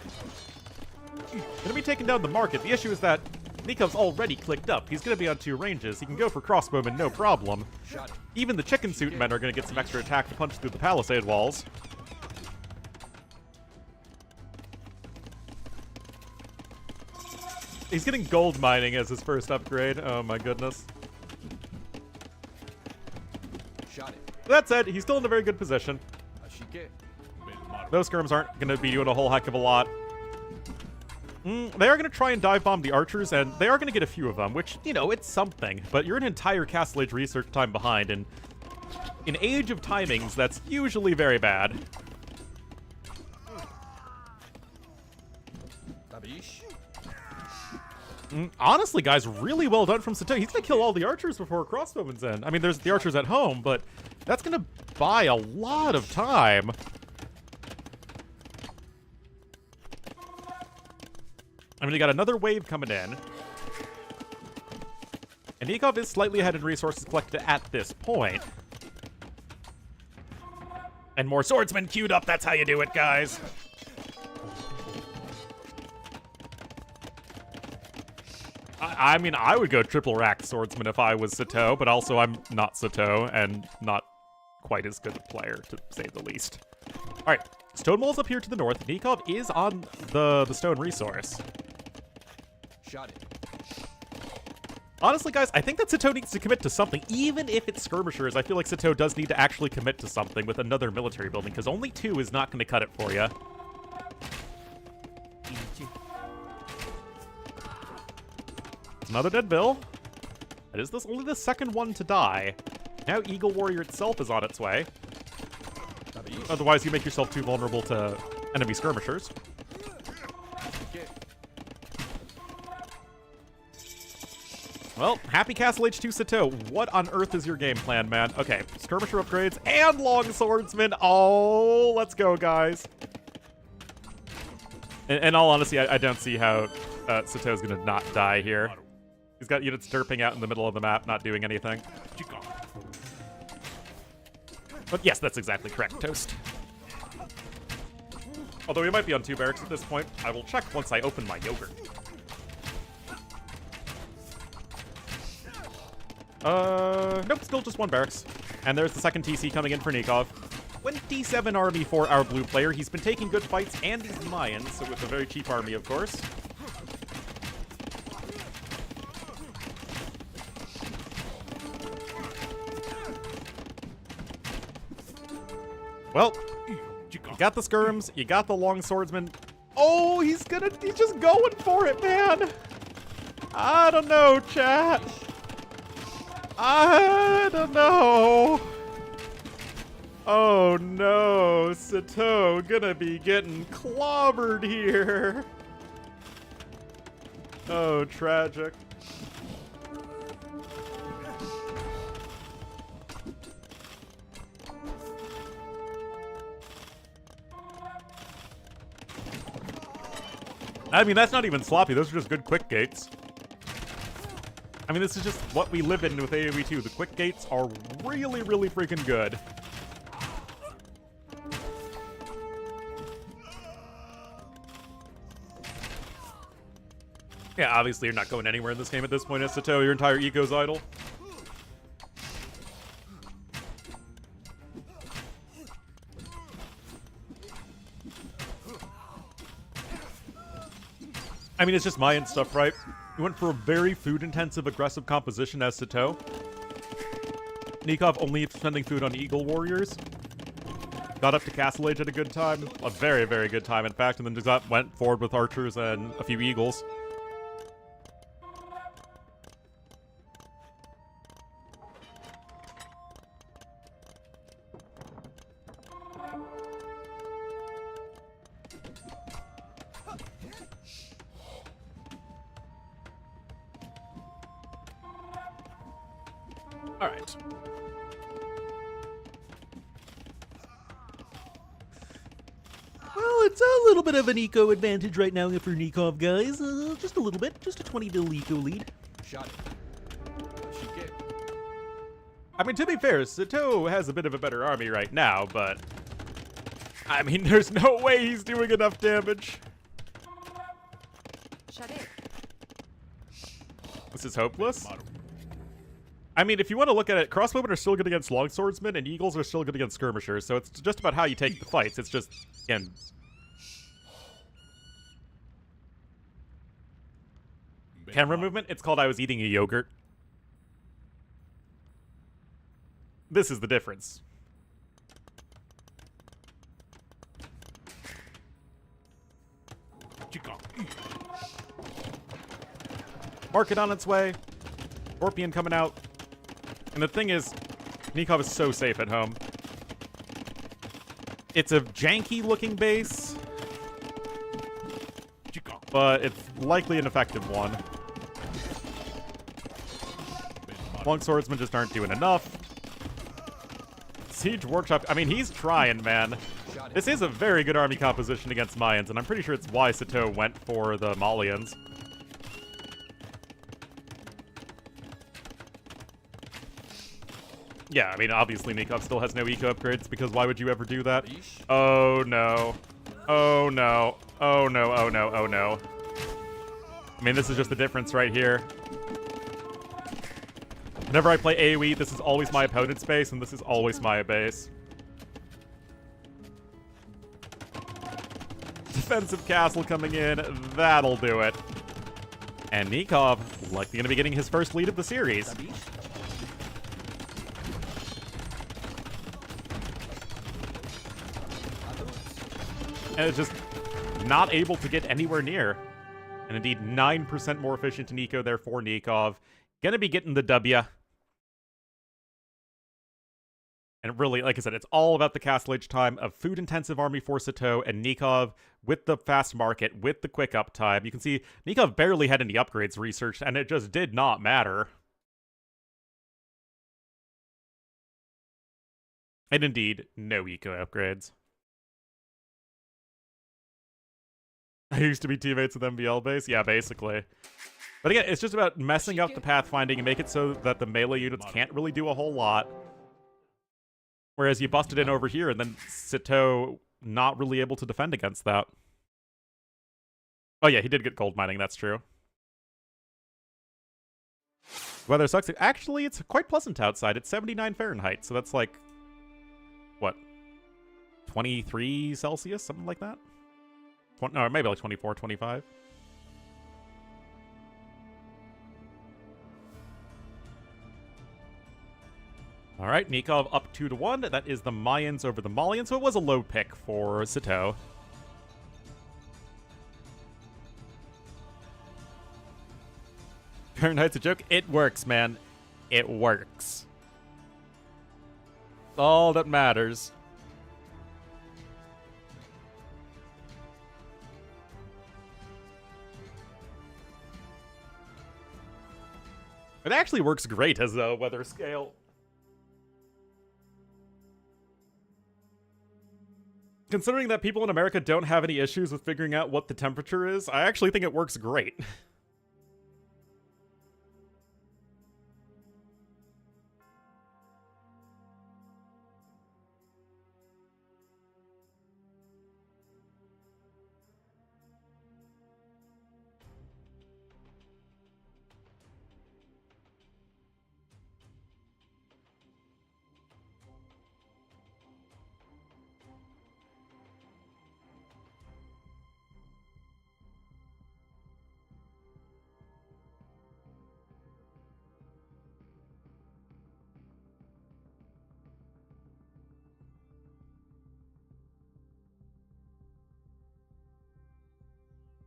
gonna be taking down the market. The issue is that Nikov's already clicked up. He's gonna be on 2 ranges. He can go for crossbowmen, no problem. Even the chicken suit men are gonna get some extra attack to punch through the palisade walls. He's getting gold mining as his first upgrade. Oh my goodness. That said, he's still in a very good position. Those skirms aren't going to be doing a whole heck of a lot. They are going to try and dive bomb the archers, and they are going to get a few of them, which, you know, it's something. But you're an entire Castle Age research time behind, and in Age of Timings, that's usually very bad. Honestly, guys, really well done from Sitaux. He's going to kill all the archers before crossbowman's in. I mean, there's the archers at home, but that's going to buy a lot of time. I mean, you got another wave coming in. And Nikov is slightly ahead in resources collected at this point. And more swordsmen queued up. That's how you do it, guys. I mean, I would go triple rack swordsman if I was Sitaux, but also I'm not Sitaux and not quite as good a player, to say the least. All right, stone walls up here to the north. Nikov is on the stone resource.
Shot it.
Honestly, guys, I think that Sitaux needs to commit to something. Even if it's skirmishers, I feel like Sitaux does need to actually commit to something with another military building, because only 2 is not going to cut it for you. Another dead Bill. That is only the second one to die. Now Eagle Warrior itself is on its way. Otherwise, you make yourself too vulnerable to enemy skirmishers. Well, happy Castle H2 Sitaux. What on earth is your game plan, man? Okay, skirmisher upgrades and long swordsman. Oh, let's go, guys. In all honesty, I don't see how Sitaux is going to not die here. He's got units derping out in the middle of the map, not doing anything. But yes, that's exactly correct, Toast. Although we might be on 2 barracks at this point. I will check once I open my yogurt. Nope, still just 1 barracks. And there's the second TC coming in for Nikov. 27 army for our blue player. He's been taking good fights, and he's Mayan, so with a very cheap army, of course. Well, you got the skirms, you got the long swordsman. Oh, he's just going for it, man. I don't know, chat. I don't know. Oh no, Sitaux gonna be getting clobbered here. Oh, tragic. I mean, that's not even sloppy. Those are just good quick gates. I mean, this is just what we live in with AoE 2. The quick gates are really, really freaking good. Yeah, obviously you're not going anywhere in this game at this point, Sitaux. Your entire eco's idle. I mean, it's just Mayan stuff, right? We went for a very food-intensive, aggressive composition as Sitaux. Nikov only spending food on Eagle Warriors. Got up to Castle Age at a good time. A very, very good time, in fact, and then just went forward with archers and a few eagles. All right.
Well, it's a little bit of an eco advantage right now for Nikov, guys. Just a little bit. Just a 20 mil eco lead.
Shot it. Should get.
I mean, to be fair, Sitaux has a bit of a better army right now, but... I mean, there's no way he's doing enough damage.
Shut it.
This is hopeless. I mean, if you want to look at it, crossbowmen are still good against longswordsmen, and eagles are still good against skirmishers, so it's just about how you take the fights. It's just, again... Camera movement? It's called I was eating a yogurt. This is the difference. Market on its way. Scorpion coming out. And the thing is, Nikov is so safe at home. It's a janky-looking base, but it's likely an effective one. Longswordsmen just aren't doing enough. Siege Workshop, I mean, he's trying, man. This is a very good army composition against Mayans, and I'm pretty sure it's why Sitaux went for the Malians. Yeah, I mean, obviously Nikov still has no eco upgrades, because why would you ever do that? Oh, no. Oh, no. Oh, no, oh, no, oh, no. I mean, this is just the difference right here. Whenever I play AoE, this is always my opponent's base, and this is always my base. Defensive castle coming in, that'll do it. And Nikov likely going to be getting his first lead of the series. And it's just not able to get anywhere near. And indeed, 9% more efficient in eco there for Nikov. Gonna be getting the W. And really, like I said, it's all about the Castle Age time of food-intensive army for Sitaux and Nikov with the fast market, with the quick uptime. You can see Nikov barely had any upgrades researched, and it just did not matter. And indeed, no eco upgrades. I used to be teammates with MBL base? Yeah, basically. But again, it's just about messing up the pathfinding and make it so that the melee units can't really do a whole lot. Whereas you busted in over here, and then Sitaux not really able to defend against that. Oh yeah, he did get gold mining, that's true. Weather sucks. Actually, it's quite pleasant outside. It's 79 Fahrenheit, so that's like, what, 23 Celsius? Something like that? No, maybe like 24, 25. All right, Nikov up 2-1. That is the Mayans over the Malians, so it was a low pick for Sitaux. Fahrenheit's a joke. It works, man. It works. It's all that matters. It actually works great as a weather scale. Considering that people in America don't have any issues with figuring out what the temperature is, I actually think it works great.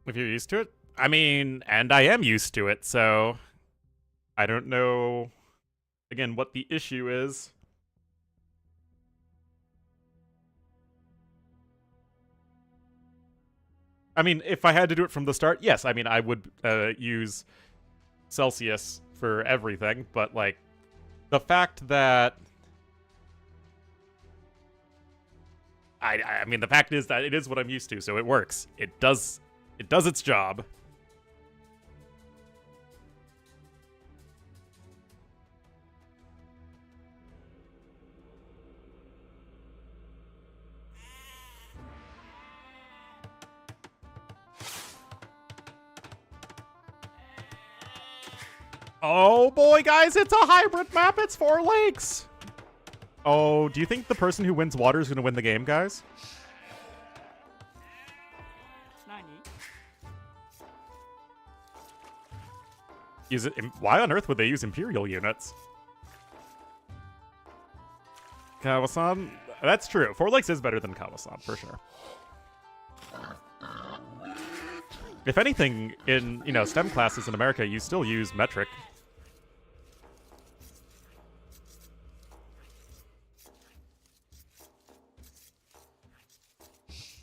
If you're used to it? I mean, and I am used to it, so I don't know, again, what the issue is. I mean, if I had to do it from the start, yes, I mean, I would use Celsius for everything, but, like, the fact that... I mean, the fact is that it is what I'm used to, so it works. It does its job. Oh boy, guys, it's a hybrid map. It's 4 lakes. Oh, do you think the person who wins water is going to win the game, guys? Use it. Why on earth would they use Imperial units? Kawasan? That's true. 4 lakes is better than Kawasan, for sure. If anything, in, you know, STEM classes in America, you still use metric.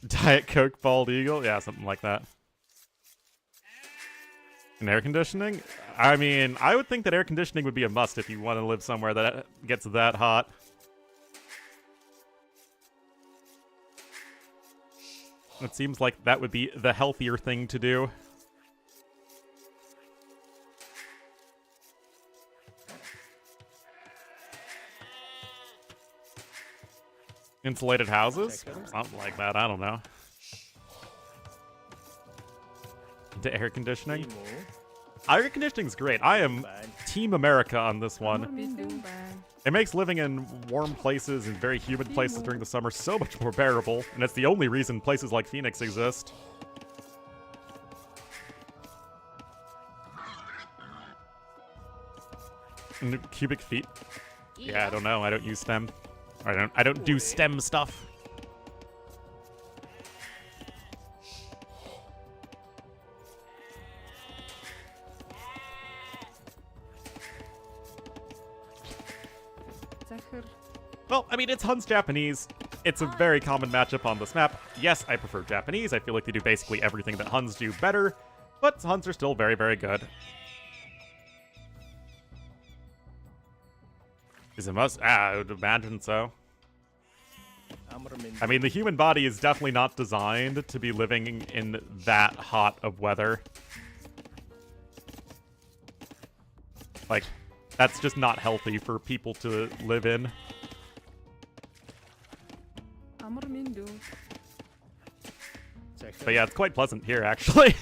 Diet Coke Bald Eagle? Yeah, something like that. And air conditioning? I mean, I would think that air conditioning would be a must if you want to live somewhere that gets that hot. It seems like that would be the healthier thing to do. Insulated houses? Something like that, I don't know. Into air conditioning? Air conditioning's great. I am Team America on this one. It makes living in warm places and very humid places during the summer so much more bearable, and it's the only reason places like Phoenix exist. And cubic feet? Yeah, I don't know. I don't use STEM. I don't do STEM stuff. Well, I mean, it's Hun's Japanese. It's a very common matchup on this map. Yes, I prefer Japanese. I feel like they do basically everything that Huns do better, but Huns are still very, very good. Is it must? I would imagine so. I mean, the human body is definitely not designed to be living in that hot of weather. Like, that's just not healthy for people to live in. But yeah, it's quite pleasant here, actually.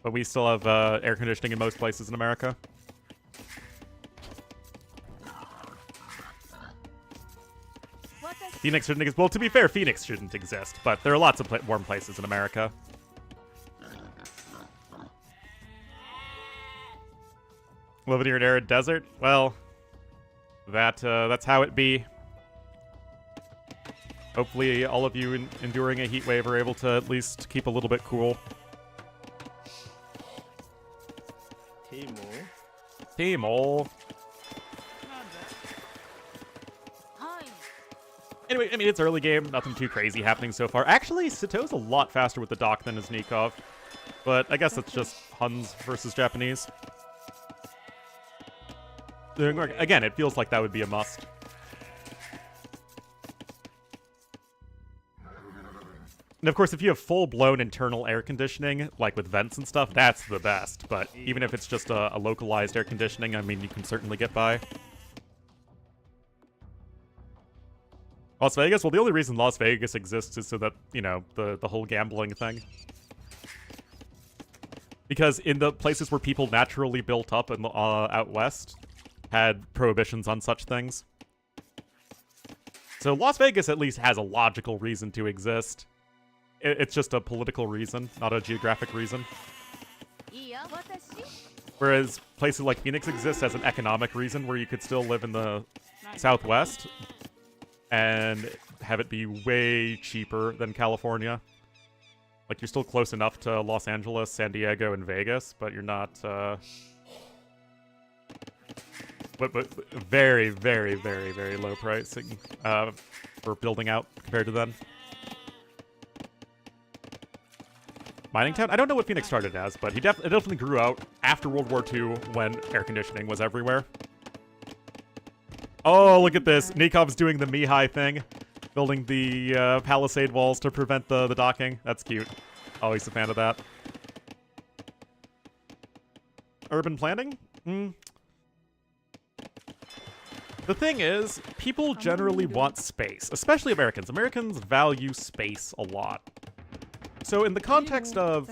But we still have air conditioning in most places in America. Phoenix shouldn't exist. Well, to be fair, Phoenix shouldn't exist, but there are lots of warm places in America. Living near an arid desert? Well, that's how it be. Hopefully all of you enduring a heat wave are able to at least keep a little bit cool. Timo. Anyway, I mean, it's early game. Nothing too crazy happening so far. Actually, Sitau's a lot faster with the dock than his Nicov. But I guess it's just Huns versus Japanese. Again, it feels like that would be a must. And of course, if you have full-blown internal air conditioning, like with vents and stuff, that's the best. But even if it's just a localized air conditioning, I mean, you can certainly get by. Las Vegas? Well, the only reason Las Vegas exists is so that, you know, the whole gambling thing. Because in the places where people naturally built up in the, out west, had prohibitions on such things. So Las Vegas at least has a logical reason to exist. It's just a political reason, not a geographic reason. Whereas places like Phoenix exist as an economic reason where you could still live in the Southwest and have it be way cheaper than California. Like, you're still close enough to Los Angeles, San Diego, and Vegas, but you're not, but very, very, very, very low pricing, for building out compared to then. Mining town? I don't know what Phoenix started as, but it definitely grew out after World War II when air conditioning was everywhere. Oh, look at this. Nikov's doing the Mihai thing. Building the palisade walls to prevent the docking. That's cute. Always a fan of that. Urban planning? The thing is, people generally want space, especially Americans. Americans value space a lot. So in the context of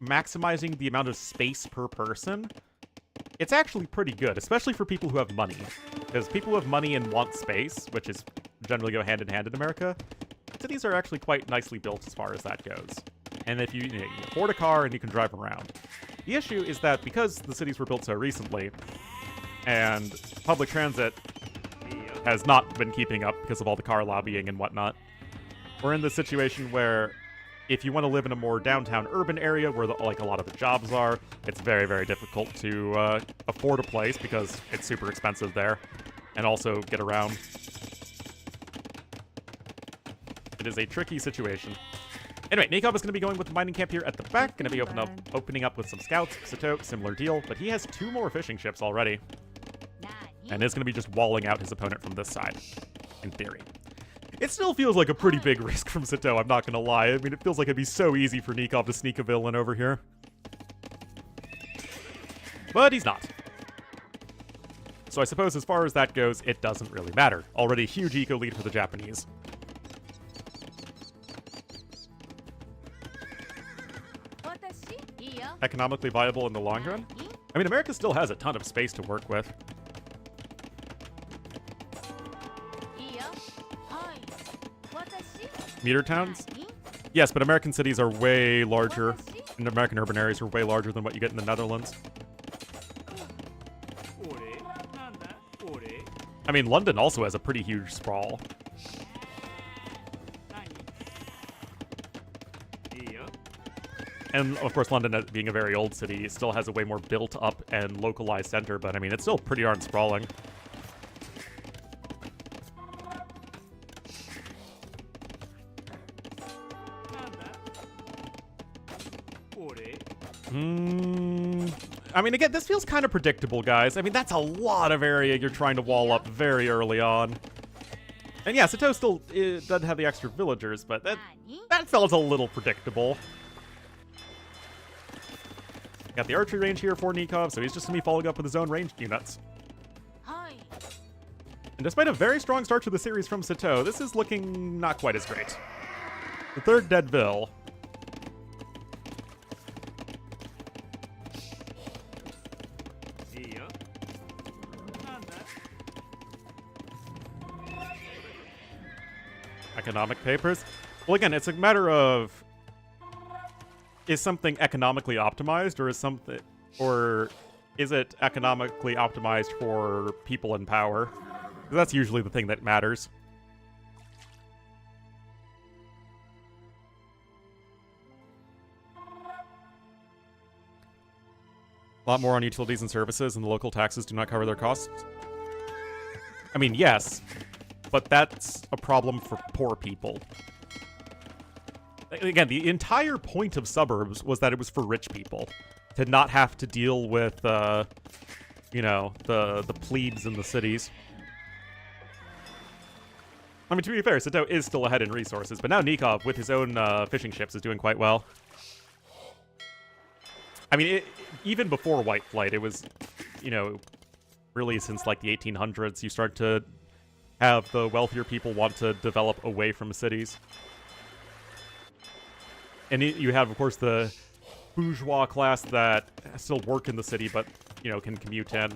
maximizing the amount of space per person, it's actually pretty good, especially for people who have money. Because people who have money and want space, which is generally go hand in hand in America, cities are actually quite nicely built as far as that goes. And if you afford a car and you can drive around. The issue is that because the cities were built so recently, and public transit has not been keeping up because of all the car lobbying and whatnot, we're in the situation where if you want to live in a more downtown urban area where like a lot of the jobs are, it's very, very difficult to afford a place because it's super expensive there, and also get around. It is a tricky situation. Anyway, Nikov is going to be going with the mining camp here at the back, going to be opening up with some scouts. Sitaux, similar deal, but he has 2 more fishing ships already, and is going to be just walling out his opponent from this side, in theory. It still feels like a pretty big risk from Sitaux, I'm not gonna lie. I mean, it feels like it'd be so easy for Nikov to sneak a villain over here. But he's not. So I suppose as far as that goes, it doesn't really matter. Already a huge eco lead for the Japanese. Economically viable in the long run? I mean, America still has a ton of space to work with. Meter towns? Yes, but American cities are way larger, and American urban areas are way larger than what you get in the Netherlands. I mean, London also has a pretty huge sprawl. And, of course, London, being a very old city, still has a way more built-up and localized center, but, I mean, it's still pretty darn sprawling. I mean, again, this feels kind of predictable, guys. I mean, that's a lot of area you're trying to wall up very early on. And yeah, Sitaux still doesn't have the extra villagers, but that felt a little predictable. Got the archery range here for Nikov, so he's just going to be following up with his own ranged units. And despite a very strong start to the series from Sitaux, this is looking not quite as great. The 3rd Deadville. Economic papers. Well, again, it's a matter of, is something economically optimized, or is it economically optimized for people in power? That's usually the thing that matters. A lot more on utilities and services, and the local taxes do not cover their costs. I mean, yes, but that's a problem for poor people. Again, the entire point of suburbs was that it was for rich people, to not have to deal with, you know, the plebes in the cities. I mean, to be fair, Sitaux is still ahead in resources, but now Nikov, with his own fishing ships, is doing quite well. I mean, even before White Flight, it was, you know, really since, like, the 1800s, you start to have the wealthier people want to develop away from cities. And you have, of course, the bourgeois class that still work in the city, but, you know, can commute in.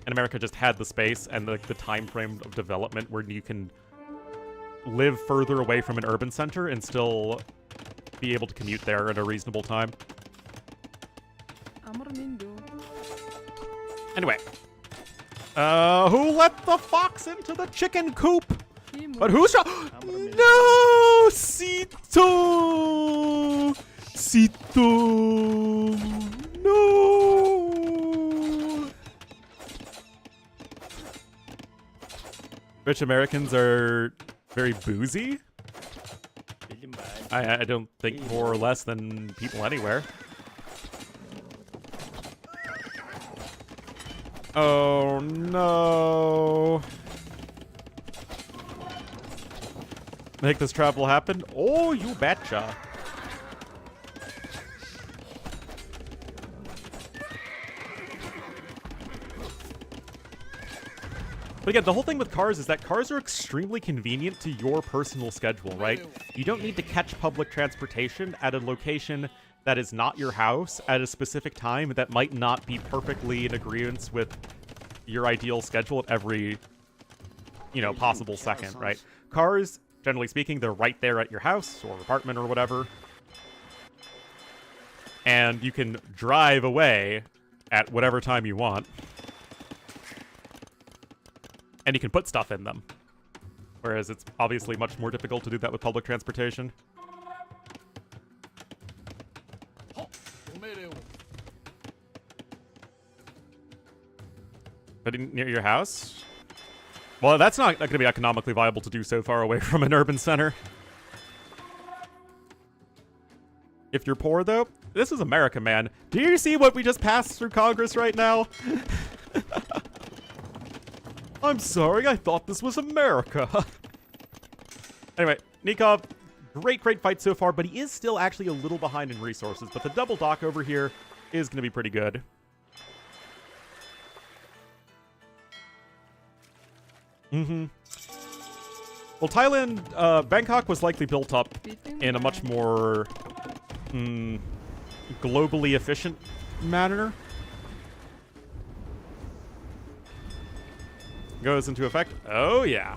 And America just had the space and the time frame of development where you can live further away from an urban center and still be able to commute there at a reasonable time. Anyway. Who let the fox into the chicken coop? But who's... No! No! Sitaux! Sitaux! No! Rich Americans are very boozy. I don't think more or less than people anywhere. Oh no. Make this travel happen? Oh, you betcha. But again, the whole thing with cars is that cars are extremely convenient to your personal schedule, right? You don't need to catch public transportation at a location that is not your house at a specific time that might not be perfectly in agreement with your ideal schedule at every, possible second, right? Cars, generally speaking, they're right there at your house or apartment or whatever. And you can drive away at whatever time you want. And you can put stuff in them. Whereas it's obviously much more difficult to do that with public transportation. But near your house? Well, that's not going to be economically viable to do so far away from an urban center. If you're poor, though, this is America, man. Do you see what we just passed through Congress right now? I'm sorry, I thought this was America. Anyway, Nikov, great fight so far, but he is still actually a little behind in resources. But the double dock over here is going to be pretty good. Well, Thailand, Bangkok was likely built up in a much more globally efficient manner. Goes into effect. Oh, yeah.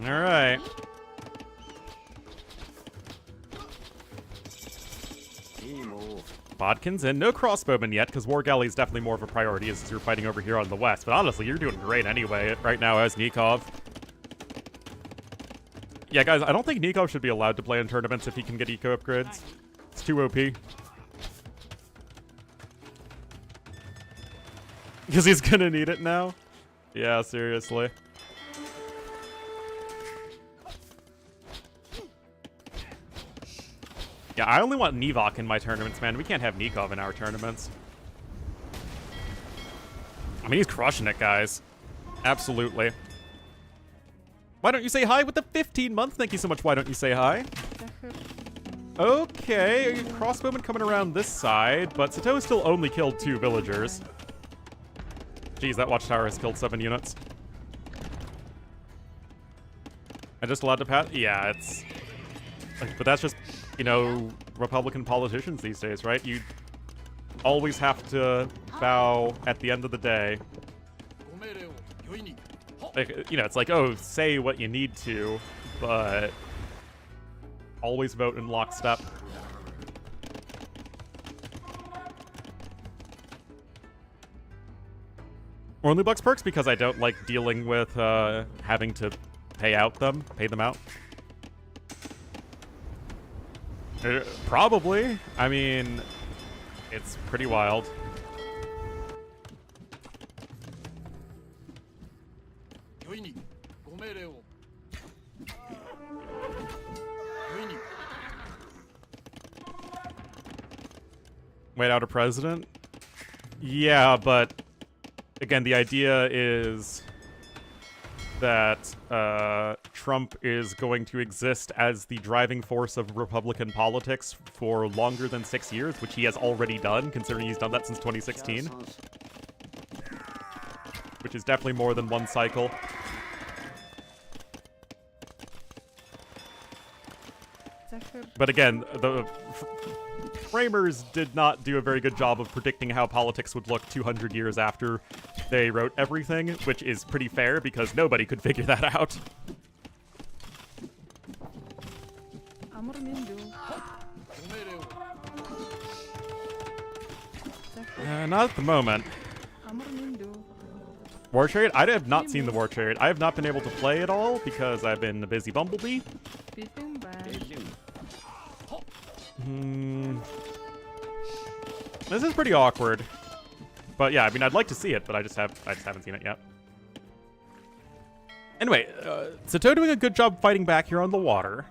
All right. Bodkins and no crossbowmen yet, because War Galley is definitely more of a priority as you're fighting over here on the west. But honestly, you're doing great anyway right now as Nicov. Yeah, guys, I don't think Nikov should be allowed to play in tournaments if he can get eco upgrades. It's too OP. Because he's gonna need it now? Yeah, seriously. Yeah, I only want Nivok in my tournaments, man. We can't have Nikov in our tournaments. I mean, he's crushing it, guys. Absolutely. Why don't you say hi with the 15-month? Thank you so much. Why don't you say hi? Okay, crossbowman coming around this side, but Sitaux has still only killed 2 villagers. Jeez, that watchtower has killed 7 units. I just allowed to pass? Yeah, it's... But that's just, Republican politicians these days, right? You always have to bow at the end of the day. Like, it's like, oh, say what you need to, but always vote in lockstep. Ornlu bucks perks because I don't like dealing with having to pay them out. Probably. I mean, it's pretty wild. Wait out a president? Yeah, but again, the idea is that Trump is going to exist as the driving force of Republican politics for longer than 6 years, which he has already done, considering he's done that since 2016. Which is definitely more than 1 cycle. But again, the framers did not do a very good job of predicting how politics would look 200 years after they wrote everything, which is pretty fair because nobody could figure that out. Not at the moment.
Amor Mindu.
War Chariot? I have not seen the War Chariot. I have not been able to play it all because I've been a busy bumblebee.
Beeping bad.
This is pretty awkward. But yeah, I mean, I'd like to see it, but I just haven't seen it yet. Anyway, Sitaux doing a good job fighting back here on the water.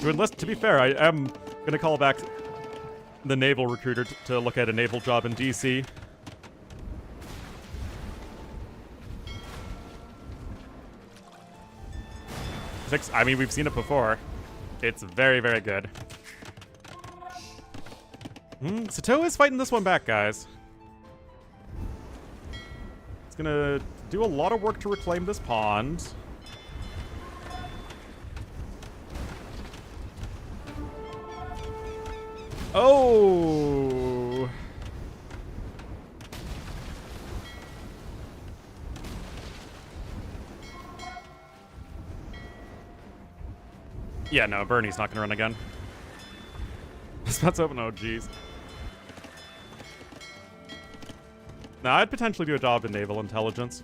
To be fair, I am going to call back the naval recruiter to look at a naval job in DC. I mean, we've seen it before. It's very, very good. Sitaux is fighting this one back, guys. It's gonna do a lot of work to reclaim this pond. Oh! Yeah, no, Bernie's not gonna run again. Spot's open. Oh, jeez. Now, I'd potentially do a job in naval intelligence.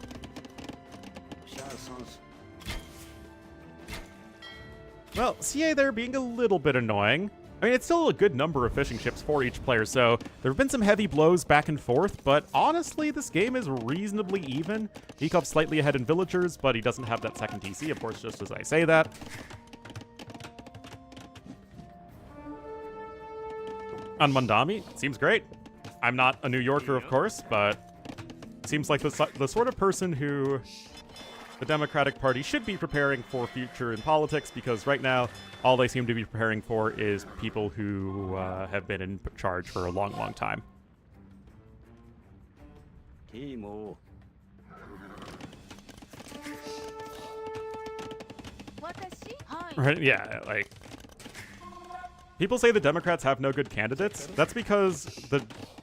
Well, CA there being a little bit annoying. I mean, it's still a good number of fishing ships for each player, so there have been some heavy blows back and forth, but honestly, this game is reasonably even. Nikov slightly ahead in villagers, but he doesn't have that second TC, of course, just as I say that. On Mandami, seems great. I'm not a New Yorker, of course, but seems like the sort of person who the Democratic Party should be preparing for future in politics, because right now, all they seem to be preparing for is people who have been in charge for a long, long time. Right? Yeah, like... People say the Democrats have no good candidates. That's because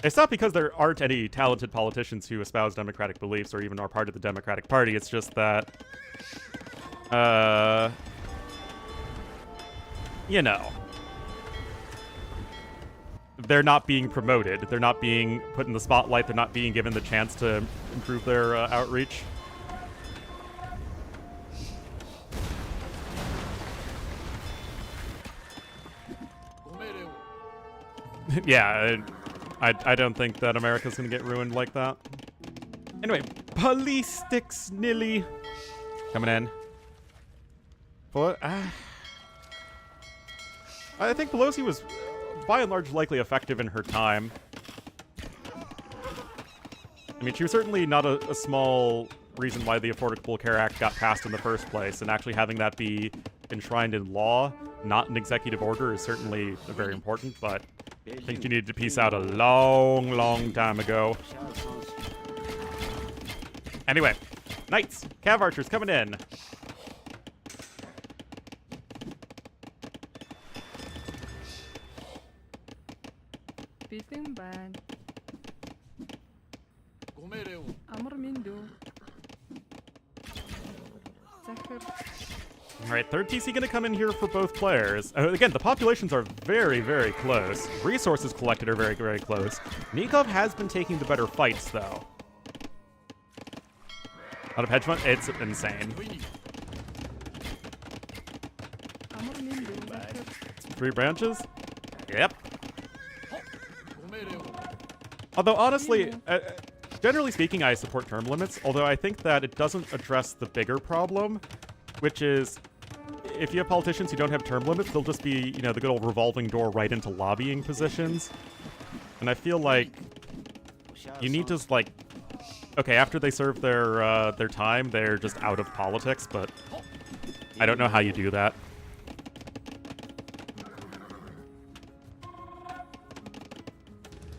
it's not because there aren't any talented politicians who espouse democratic beliefs or even are part of the Democratic Party. It's just that, you know, they're not being promoted. They're not being put in the spotlight. They're not being given the chance to improve their outreach. Yeah, I don't think that America's gonna get ruined like that. Anyway, ballistics Nilly coming in. But I think Pelosi was by and large likely effective in her time. I mean, she was certainly not a small reason why the Affordable Care Act got passed in the first place, and actually having that be enshrined in law, not an executive order, is certainly very important, but I think you needed to peace out a long, long time ago. Anyway, knights, cav archers coming in.
Beeping bad. Amor Mindu.
Alright, third TC gonna come in here for both players. Again, the populations are very, very close. Resources collected are very, very close. Nikov has been taking the better fights, though. Out of hedge fund, it's insane.
Amor Mindu.
3 branches? Yep. Although, honestly, generally speaking, I support term limits, although I think that it doesn't address the bigger problem, which is, if you have politicians who don't have term limits, they'll just be, you know, the good old revolving door right into lobbying positions. And I feel like you need to, like, okay, after they serve their time, they're just out of politics, but I don't know how you do that.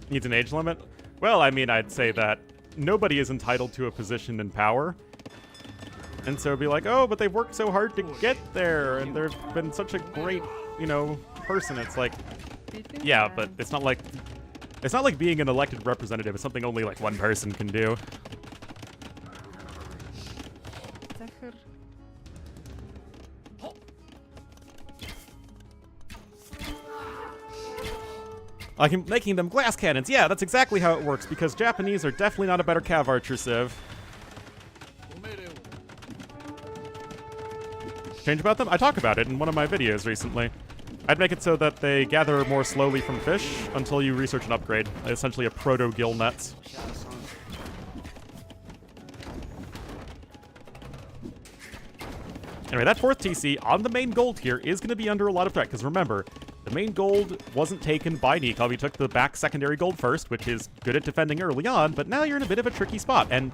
Needs an age limit? Well, I mean, I'd say that nobody is entitled to a position in power. And so it'd be like, oh, but they've worked so hard to get there, and they've been such a great, you know, person. It's like, yeah, but it's not like being an elected representative. It's something only like one person can do. Like making them glass cannons. Yeah, that's exactly how it works, because Japanese are definitely not a better cav archer civ. Change about them? I talk about it in one of my videos recently. I'd make it so that they gather more slowly from fish until you research an upgrade. Essentially a proto-gill nets. Anyway, that 4th TC on the main gold here is going to be under a lot of threat, because remember, the main gold wasn't taken by Nicov. He took the back secondary gold first, which is good at defending early on, but now you're in a bit of a tricky spot. And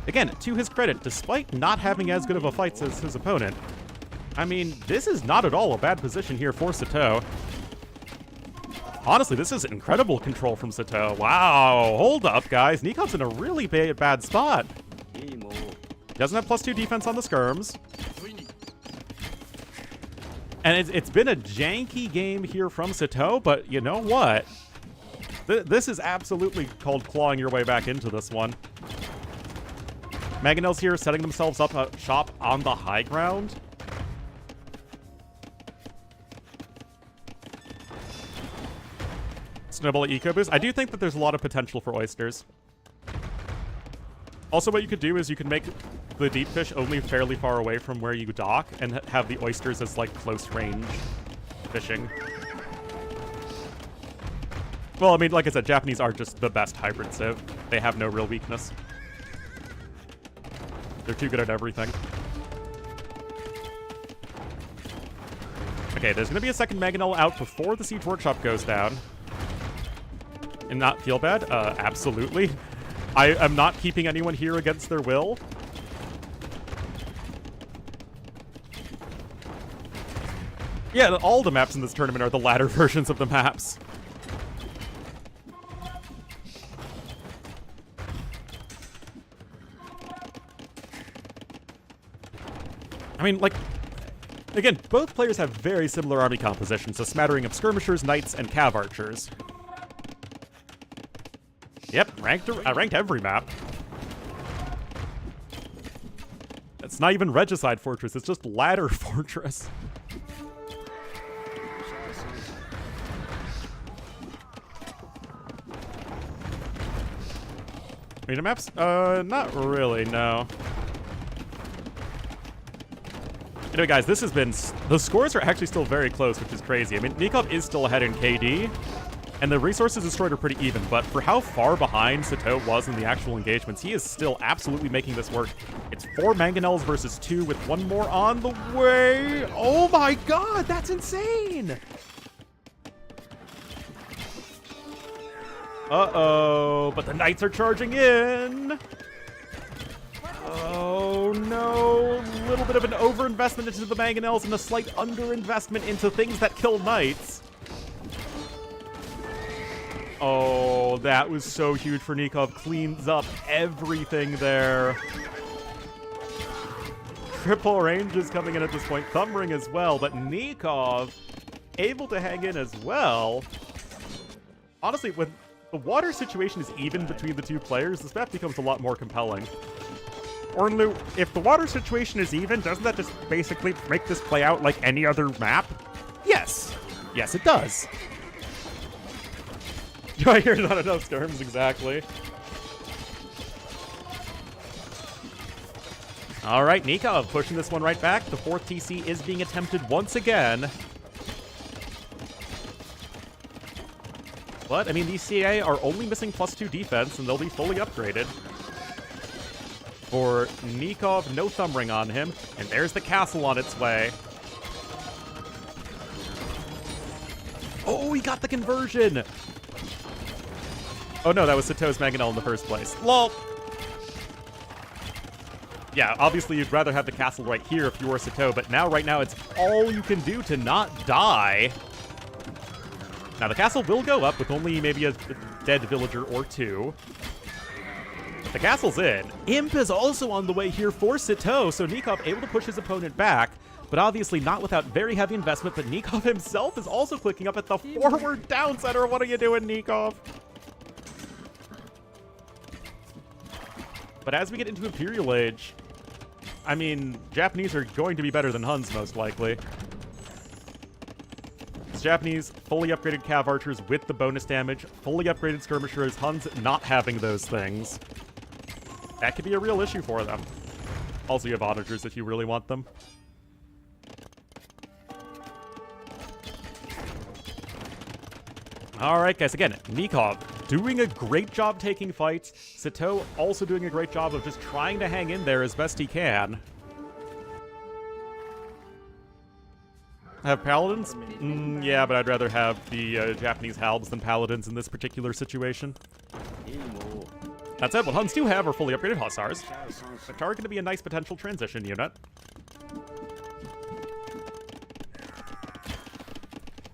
again, to his credit, despite not having as good of a fight as his opponent, I mean, this is not at all a bad position here for Sitaux. Honestly, this is incredible control from Sitaux. Wow, hold up, guys. Nikov's in a really bad spot. Doesn't have +2 defense on the skirms. And it's been a janky game here from Sitaux, but you know what? This is absolutely called clawing your way back into this one. Mangonels here setting themselves up a shop on the high ground. Snowball Eco Boost. I do think that there's a lot of potential for oysters. Also, what you could do is you could make the deep fish only fairly far away from where you dock and have the oysters as, like, close range fishing. Well, I mean, like I said, Japanese are just the best hybrid civ. They have no real weakness. They're too good at everything. Okay, there's going to be a second Mangonel out before the Siege Workshop goes down. And not feel bad? Absolutely. I am not keeping anyone here against their will. Yeah, all the maps in this tournament are the latter versions of the maps. I mean, like, again, both players have very similar army compositions, a smattering of skirmishers, knights, and cav archers. Yep, ranked every map. It's not even Regicide Fortress, it's just Ladder Fortress. Arena maps? Not really, no. Anyway, guys, this has been... The scores are actually still very close, which is crazy. I mean, Nikov is still ahead in KD, and the resources destroyed are pretty even, but for how far behind Sitaux was in the actual engagements, he is still absolutely making this work. It's 4 Mangonels versus 2 with 1 more on the way. Oh my god, that's insane! Uh-oh, but the Knights are charging in! Oh no, a little bit of an overinvestment into the Mangonels and a slight underinvestment into things that kill Knights. Oh, that was so huge for Nikov. Cleans up everything there. Triple range is coming in at this point. Thumb ring as well, but Nikov able to hang in as well. Honestly, when the water situation is even between the two players, this map becomes a lot more compelling. Ornlu, if the water situation is even, doesn't that just basically make this play out like any other map? Yes. Yes, it does. Do I hear not enough skirms? Exactly. All right, Nikov pushing this one right back. The 4th TC is being attempted once again. But, I mean, these CA are only missing +2 defense, and they'll be fully upgraded. For Nikov, no thumb ring on him, and there's the castle on its way. Oh, he got the conversion! Oh no, that was Sitau's Mangonel in the first place. LOL! Yeah, obviously you'd rather have the castle right here if you were Sitaux, but now, right now, it's all you can do to not die. Now, the castle will go up with only maybe a dead villager or 2. The castle's in. Imp is also on the way here for Sitaux, so Nikov able to push his opponent back, but obviously not without very heavy investment, but Nikov himself is also clicking up at the forward down center. What are you doing, Nikov? But as we get into Imperial Age, I mean, Japanese are going to be better than Huns, most likely. because Japanese fully upgraded cav archers with the bonus damage, fully upgraded skirmishers, Huns not having those things. That could be a real issue for them. Also, you have onagers if you really want them. Alright guys, again, Nikov doing a great job taking fights. Sitaux also doing a great job of just trying to hang in there as best he can. Have paladins? Yeah, but I'd rather have the Japanese halbs than paladins in this particular situation. That said, what Huns do have are fully upgraded hussars, which are going to be a nice potential transition unit.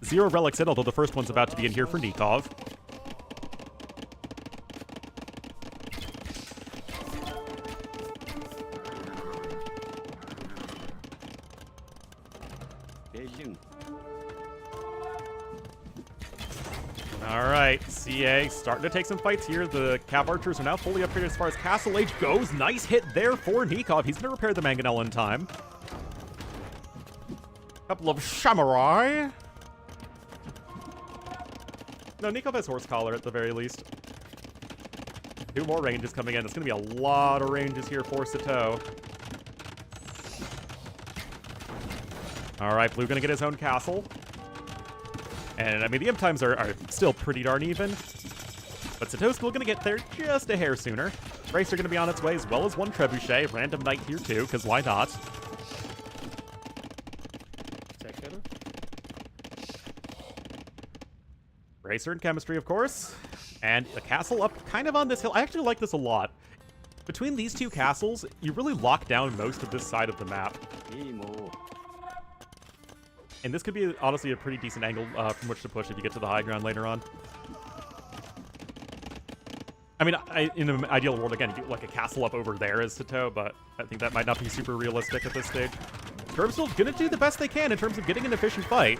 Zero relics in, although the first one's about to be in here for Nikov. Alright, CA starting to take some fights here. The cav archers are now fully upgraded as far as castle age goes. Nice hit there for Nikov. He's going to repair the mangonel in time. Couple of samurai. No, Nikov has horse collar at the very least. 2 more ranges coming in. It's going to be a lot of ranges here for Sitaux. Alright, Blue going to get his own castle. And, I mean, the imp times are still pretty darn even. But Sitau's still going to get there just a hair sooner. Racer going to be on its way, as well as 1 trebuchet. Random knight here, too, because why not? Racer and chemistry, of course. And the castle up kind of on this hill. I actually like this a lot. Between these 2 castles, you really lock down most of this side of the map. And this could be, honestly, a pretty decent angle from which to push if you get to the high ground later on. I mean, in an ideal world, again, you do like a castle up over there as Sitaux, but I think that might not be super realistic at this stage. Turbsville's gonna do the best they can in terms of getting an efficient fight.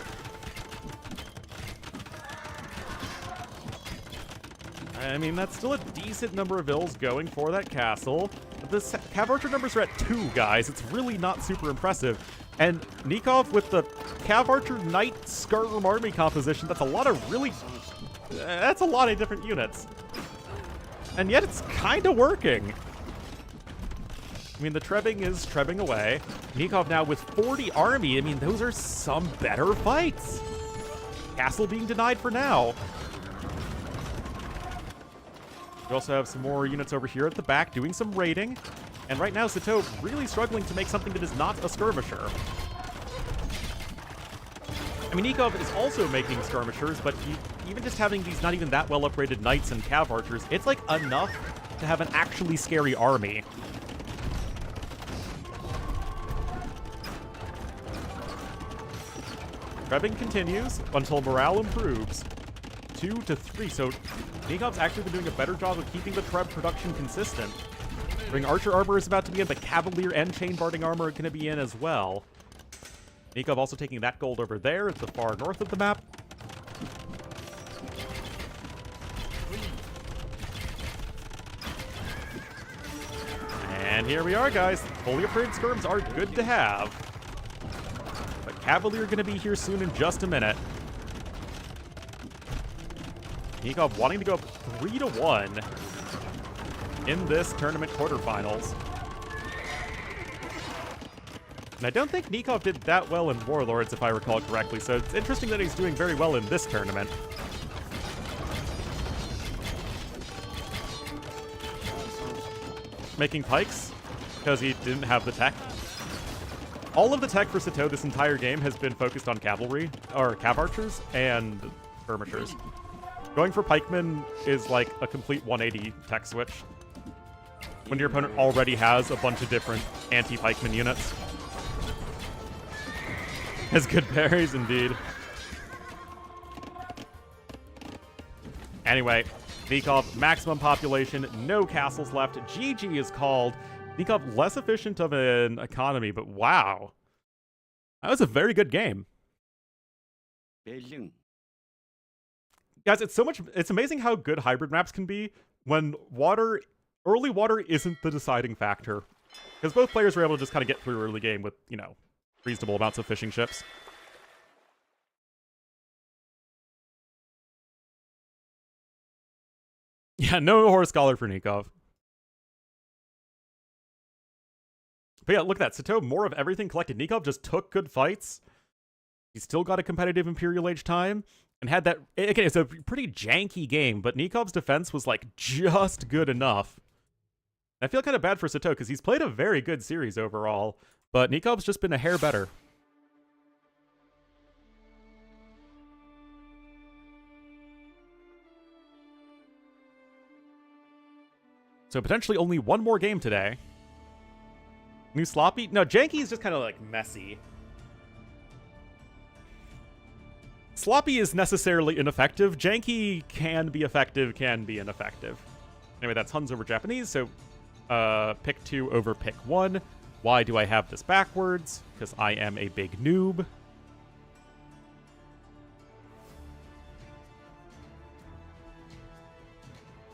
I mean, that's still a decent number of vills going for that castle. But the cav archer numbers are at 2, guys. It's really not super impressive. And Nikov with the cav archer knight skirm army composition, that's a lot of really... that's a lot of different units. And yet it's kind of working. I mean, the trebbing is trebbing away. Nikov now with 40 army. I mean, those are some better fights. Castle being denied for now. We also have some more units over here at the back doing some raiding. And right now, Sitaux really struggling to make something that is not a skirmisher. I mean, Nikov is also making skirmishers, but even just having these not even that well upgraded knights and cav archers, it's like enough to have an actually scary army. Trebbing continues until morale improves. 2 to 3, so Nikov's actually been doing a better job of keeping the Treb production consistent. Ring Archer armor is about to be in, but Cavalier and Chain Barding armor are going to be in as well. Nikov also taking that gold over there at the far north of the map. And here we are, guys. Fully upgraded skirms are good to have. But Cavalier going to be here soon in just a minute. Nikov wanting to go up 3-1 in this tournament quarterfinals. And I don't think Nikov did that well in Warlords, if I recall correctly, so it's interesting that he's doing very well in this tournament. Making pikes, because he didn't have the tech. All of the tech for Sitaux this entire game has been focused on cavalry, or cav archers, and skirmishers. Going for pikemen is like a complete 180 tech switch. When your opponent already has a bunch of different anti-pikeman units. Has good parries, indeed. Anyway, Nikov, maximum population, no castles left. GG is called. Nikov, less efficient of an economy, but wow. That was a very good game. Guys, it's amazing how good hybrid maps can be when early water isn't the deciding factor. Because both players were able to just kind of get through early game with, reasonable amounts of fishing ships. Yeah, no horse collar for Nikov. But yeah, look at that. Sitaux, more of everything collected. Nikov just took good fights. He still got a competitive Imperial Age time. And had that... Again, it's a pretty janky game, but Nikov's defense was, like, just good enough. I feel kind of bad for Sitaux, because he's played a very good series overall. But Nikov's just been a hair better. So potentially only one more game today. New sloppy? No, janky is just kind of like messy. Sloppy is necessarily ineffective. Janky can be effective, can be ineffective. Anyway, that's Huns over Japanese, so pick 2 over pick 1. Why do I have this backwards? Because I am a big noob.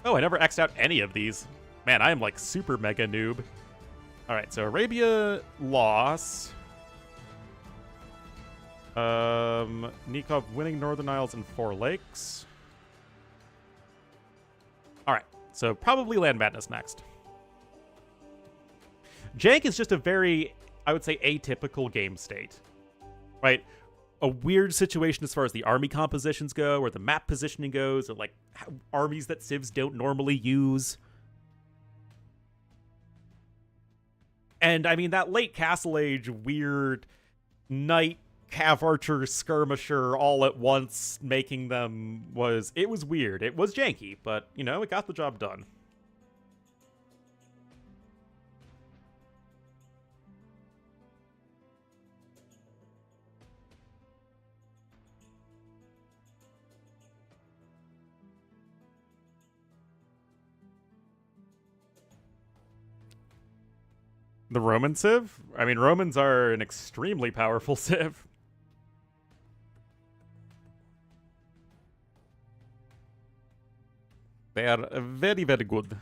Oh, I never X'd out any of these. Man, I am like super mega noob. Alright, so Arabia lost. Nikov winning Northern Isles and 4 Lakes. Alright, so probably Land Madness next. Jank is just a very, I would say, atypical game state. Right? A weird situation as far as the army compositions go, or the map positioning goes, or like armies that civs don't normally use. And I mean, that late Castle Age weird knight, cav archer, skirmisher all at once making them it was weird. It was janky, but you know, it got the job done. The Roman civ? I mean, Romans are an extremely powerful civ. They are very, very good.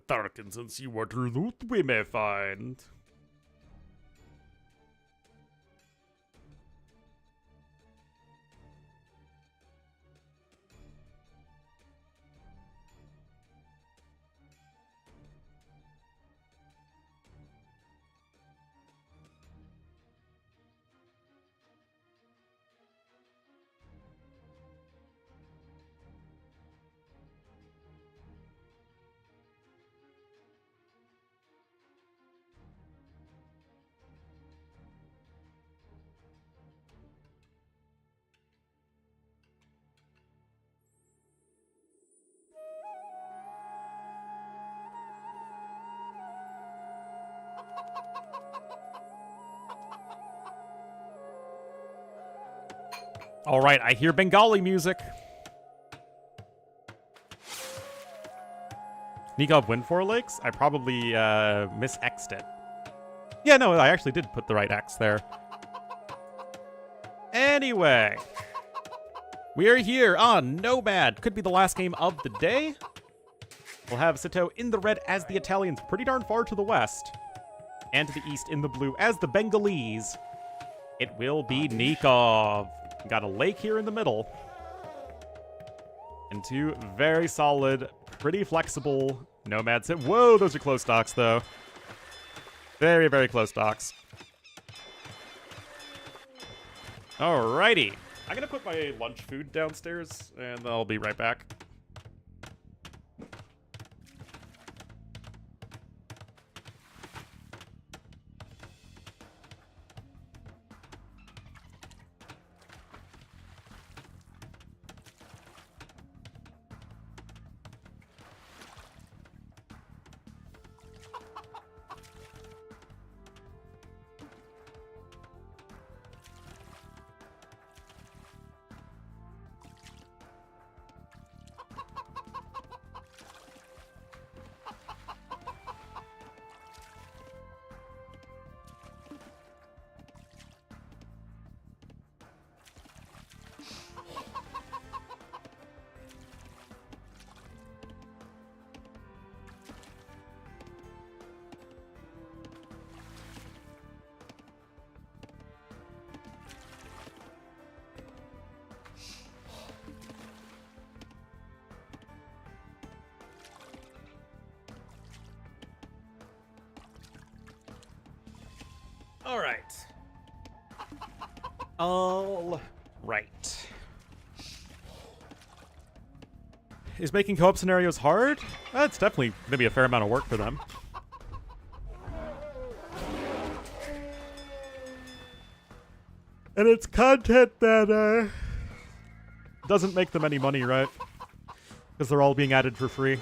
Darkens and see what loot we may find. All right, I hear Bengali music. Nikov win 4 Lakes? I probably mis-X'd it. Yeah, no, I actually did put the right X there. Anyway, we are here on Nomad. Could be the last game of the day. We'll have Sitaux in the red as the Italians, pretty darn far to the west. And to the east in the blue as the Bengalese. It will be Nikov. Got a lake here in the middle. And 2 very solid, pretty flexible nomads. Whoa, those are close docks, though. Very, very close docks. Alrighty. I'm gonna put my lunch food downstairs, and I'll be right back. All right. All right. Is making co-op scenarios hard? It's definitely going to be a fair amount of work for them. And it's content that doesn't make them any money, right? Because they're all being added for free.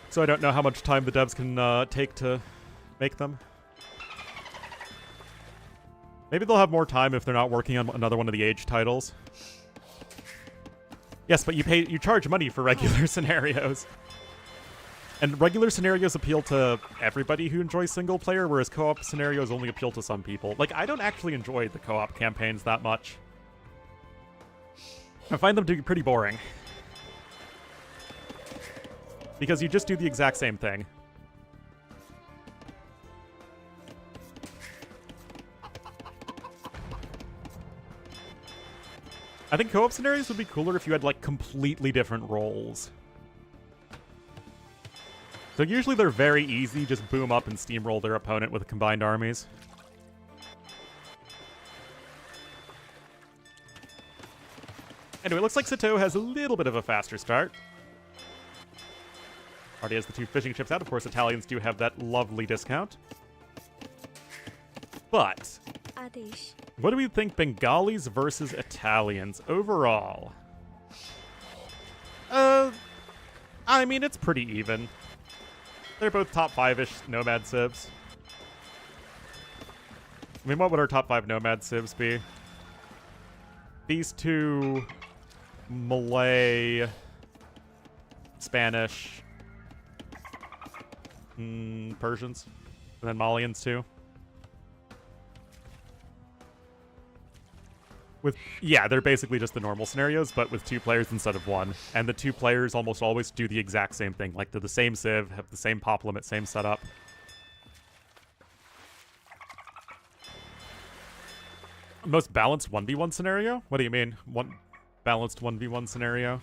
So I don't know how much time the devs can take to make them. Maybe they'll have more time if they're not working on another one of the Age titles. Yes, but you charge money for regular scenarios. And regular scenarios appeal to everybody who enjoys single player, whereas co-op scenarios only appeal to some people. Like, I don't actually enjoy the co-op campaigns that much. I find them to be pretty boring. Because you just do the exact same thing. I think co-op scenarios would be cooler if you had, like, completely different roles. So usually they're very easy, just boom up and steamroll their opponent with combined armies. Anyway, it looks like Sitaux has a little bit of a faster start. Already has the 2 fishing ships out. Of course, Italians do have that lovely discount. But what do we think Bengalis versus Italians overall? I mean, it's pretty even. They're both top 5-ish Nomad civs. I mean, what would our top 5 Nomad civs be? These two... Malay... Spanish... Persians. And then Malians, too. Yeah, they're basically just the normal scenarios, but with 2 players instead of 1. And the 2 players almost always do the exact same thing. Like, they're the same civ, have the same pop limit, same setup. Most balanced 1v1 scenario? What do you mean? Balanced 1v1 scenario?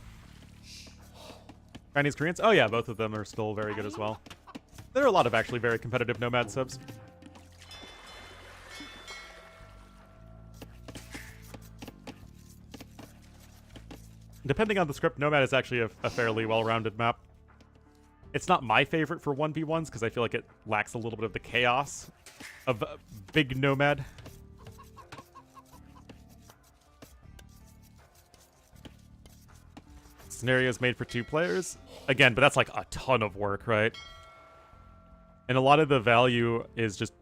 Chinese Koreans? Oh yeah, both of them are still very good as well. There are a lot of actually very competitive Nomad subs. Depending on the script, Nomad is actually a fairly well-rounded map. It's not my favorite for 1v1s, because I feel like it lacks a little bit of the chaos of big Nomad. Scenarios made for 2 players. Again, but that's like a ton of work, right? And a lot of the value is just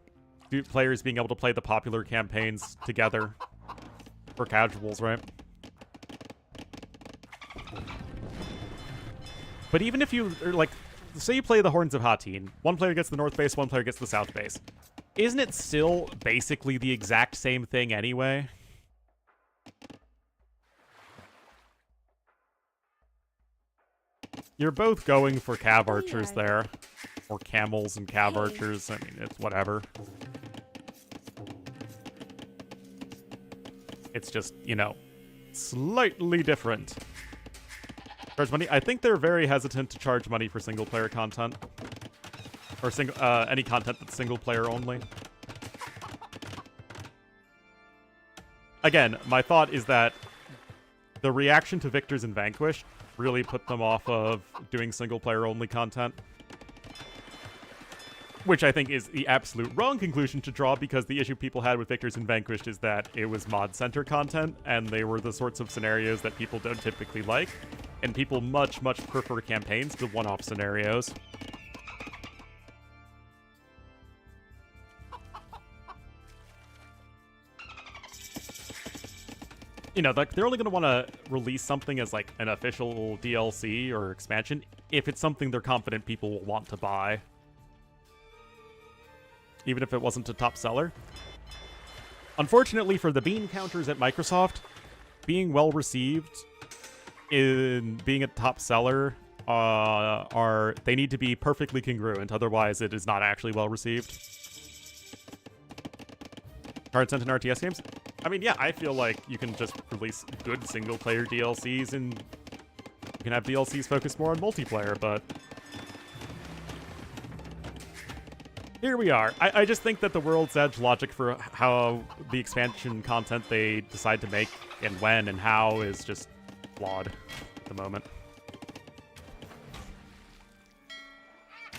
players being able to play the popular campaigns together for casuals, right? But even if you, like, say you play the Horns of Hatin, 1 player gets the north base, 1 player gets the south base. Isn't it still basically the exact same thing anyway? You're both going for cav archers there. Or camels and cav archers. I mean, it's whatever. It's just, you know, slightly different. Charge money? I think they're very hesitant to charge money for single-player content. Or any content that's single-player only. Again, my thought is that the reaction to Victors and Vanquished really put them off of doing single-player only content. Which I think is the absolute wrong conclusion to draw, because the issue people had with Victors and Vanquished is that it was mod center content, and they were the sorts of scenarios that people don't typically like. And people much, much prefer campaigns to one-off scenarios. You know, like, they're only going to want to release something as, like, an official DLC or expansion if it's something they're confident people will want to buy. Even if it wasn't a top seller. Unfortunately for the bean counters at Microsoft, being well received in being a top seller they need to be perfectly congruent, otherwise it is not actually well received. Card sent in RTS games? I mean, yeah, I feel like you can just release good single-player DLCs and you can have DLCs focus more on multiplayer, but here we are. I just think that the World's Edge logic for how the expansion content they decide to make and when and how is just flawed at the moment.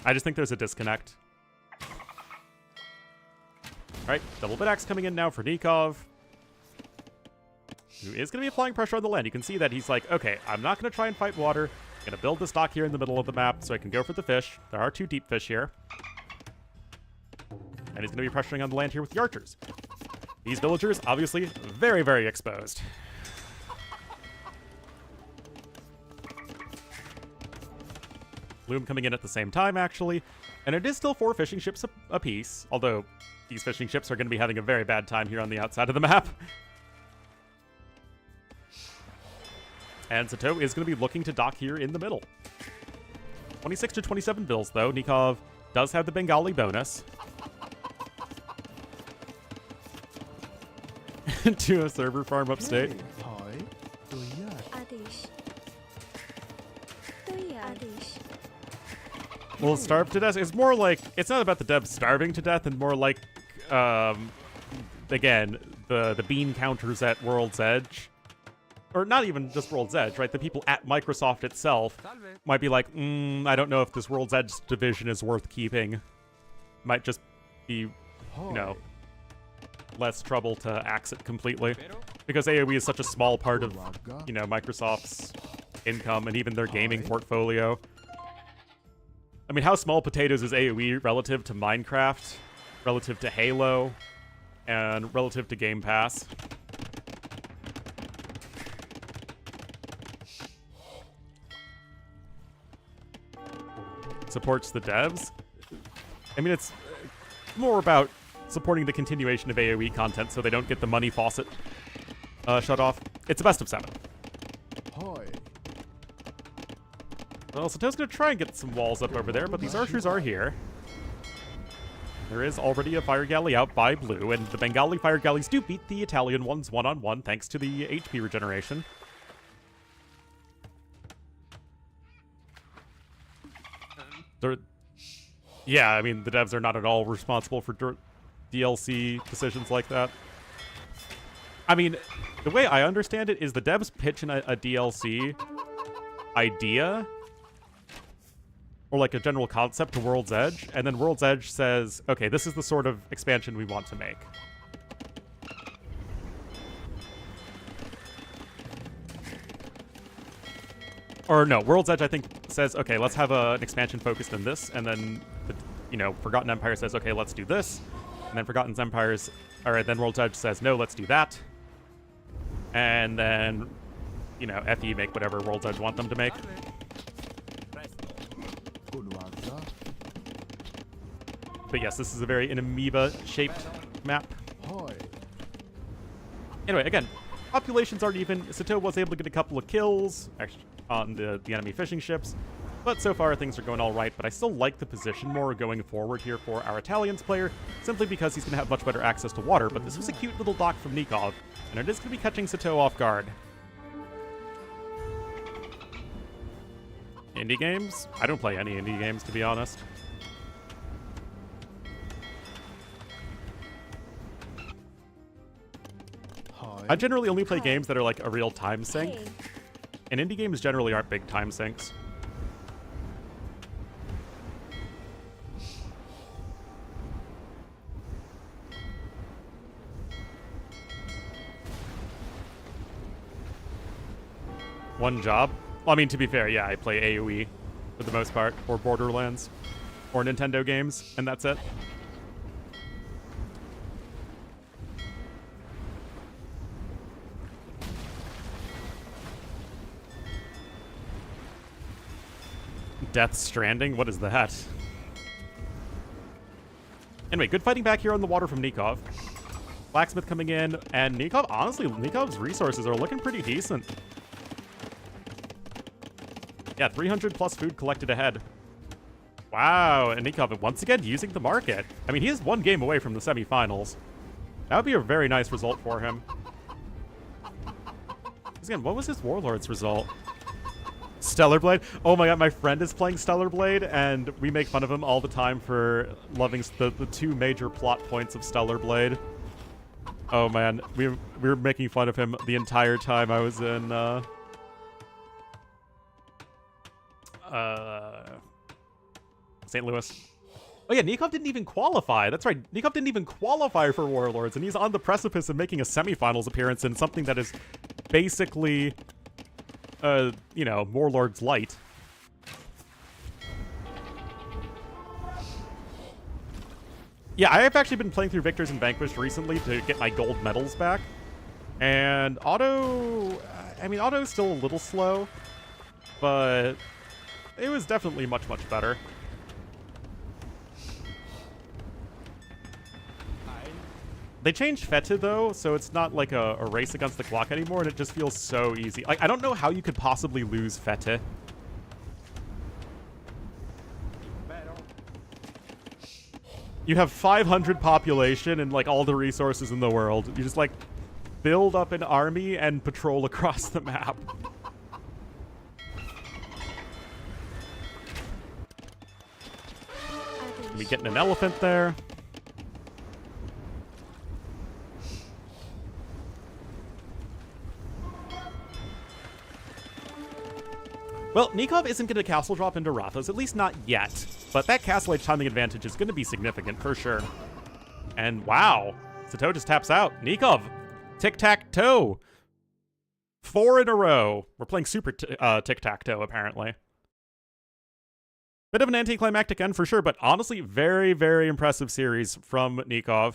I just think there's a disconnect. Alright, double bit axe coming in now for Nikov, who is going to be applying pressure on the land. You can see that he's like, okay, I'm not going to try and fight water. I'm going to build this dock here in the middle of the map so I can go for the fish. There are 2 deep fish here. And he's going to be pressuring on the land here with the archers. These villagers, obviously, very, very exposed. Loom coming in at the same time, actually. And it is still 4 fishing ships apiece, although these fishing ships are going to be having a very bad time here on the outside of the map. And Sitaux is going to be looking to dock here in the middle. 26 to 27 bills, though. Nikov does have the Bengali bonus. To a server farm upstate. Well, starve to death is more like, it's not about the devs starving to death and more like, again, the bean counters at World's Edge. Or not even just World's Edge, right? The people at Microsoft itself might be like, I don't know if this World's Edge division is worth keeping. Might just be, you know, less trouble to axe it completely. Because AoE is such a small part of, you know, Microsoft's income and even their gaming portfolio. I mean, how small potatoes is AoE relative to Minecraft, relative to Halo, and relative to Game Pass? Supports the devs? I mean, it's more about supporting the continuation of AoE content so they don't get the money faucet shut off. It's a best of 7. Well, Sitau's going to try and get some walls up over there, but these archers are here. There is already a fire galley out by blue, and the Bengali fire galleys do beat the Italian ones one-on-one thanks to the HP regeneration. Yeah, I mean, the devs are not at all responsible for DLC decisions like that. I mean, the way I understand it is the devs pitch in a DLC idea or like a general concept to World's Edge, and then World's Edge says, okay, this is the sort of expansion we want to make. Or no, World's Edge, I think, says, okay, let's have an expansion focused on this, and then, you know, Forgotten Empire says, okay, let's do this, and then Forgotten Empires, or then World's Edge says, no, let's do that, and then, you know, FE make whatever World's Edge want them to make. But yes, this is a very an amoeba-shaped map. Anyway, again, populations aren't even. Sitaux was able to get a couple of kills actually, on the enemy fishing ships, but so far things are going all right. But I still like the position more going forward here for our Italians player, simply because he's going to have much better access to water. But this was a cute little dock from Nikov, and it is going to be catching Sitaux off guard. Indie games? I don't play any indie games, to be honest. I generally only play games that are like a real time sink, and indie games generally aren't big time sinks. One job? Well, I mean, to be fair, yeah, I play AoE for the most part, or Borderlands, or Nintendo games, and that's it. Death Stranding? What is that? Anyway, good fighting back here on the water from Nikov. Blacksmith coming in, and Nikov, honestly, Nikov's resources are looking pretty decent. Yeah, 300 plus food collected ahead. Wow, and Nikov once again using the market. I mean, he is one game away from the semifinals. That would be a very nice result for him. Again, what was his Warlord's result? Stellar Blade. Oh my god, my friend is playing Stellar Blade, and we make fun of him all the time for loving the two major plot points of Stellar Blade. Oh man, we were making fun of him the entire time I was in St. Louis. Oh yeah, Nikov didn't even qualify. That's right, Nikov didn't even qualify for Warlords, and he's on the precipice of making a semifinals appearance in something that is basically, you know, Warlords Light. Yeah, I have actually been playing through Victors and Vanquished recently to get my gold medals back. And Auto's still a little slow, but it was definitely much, much better. They changed Feta, though, so it's not like a race against the clock anymore, and it just feels so easy. Like, I don't know how you could possibly lose Feta. You have 500 population and, like, all the resources in the world. You just, like, build up an army and patrol across the map. We getting an elephant there. Well, Nikov isn't going to castle drop into Rathos, at least not yet. But that castle age timing advantage is going to be significant for sure. And wow, Sitaux just taps out. Nikov, tic-tac-toe. 4 in a row. We're playing super tic-tac-toe, apparently. Bit of an anticlimactic end for sure, but honestly, very, very impressive series from Nikov.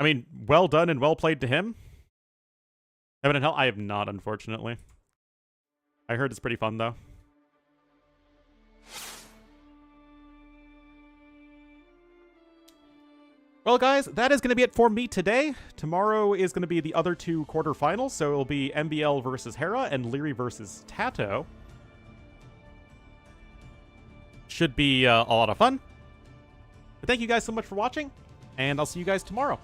I mean, well done and well played to him. Heaven and Hell, I have not, unfortunately. I heard it's pretty fun, though. Well, guys, that is going to be it for me today. Tomorrow is going to be the other 2 quarterfinals, so it'll be MBL versus Hera and Leary versus Tato. Should be a lot of fun. But thank you guys so much for watching, and I'll see you guys tomorrow.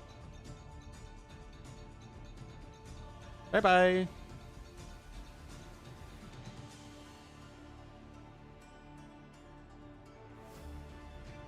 Bye-bye.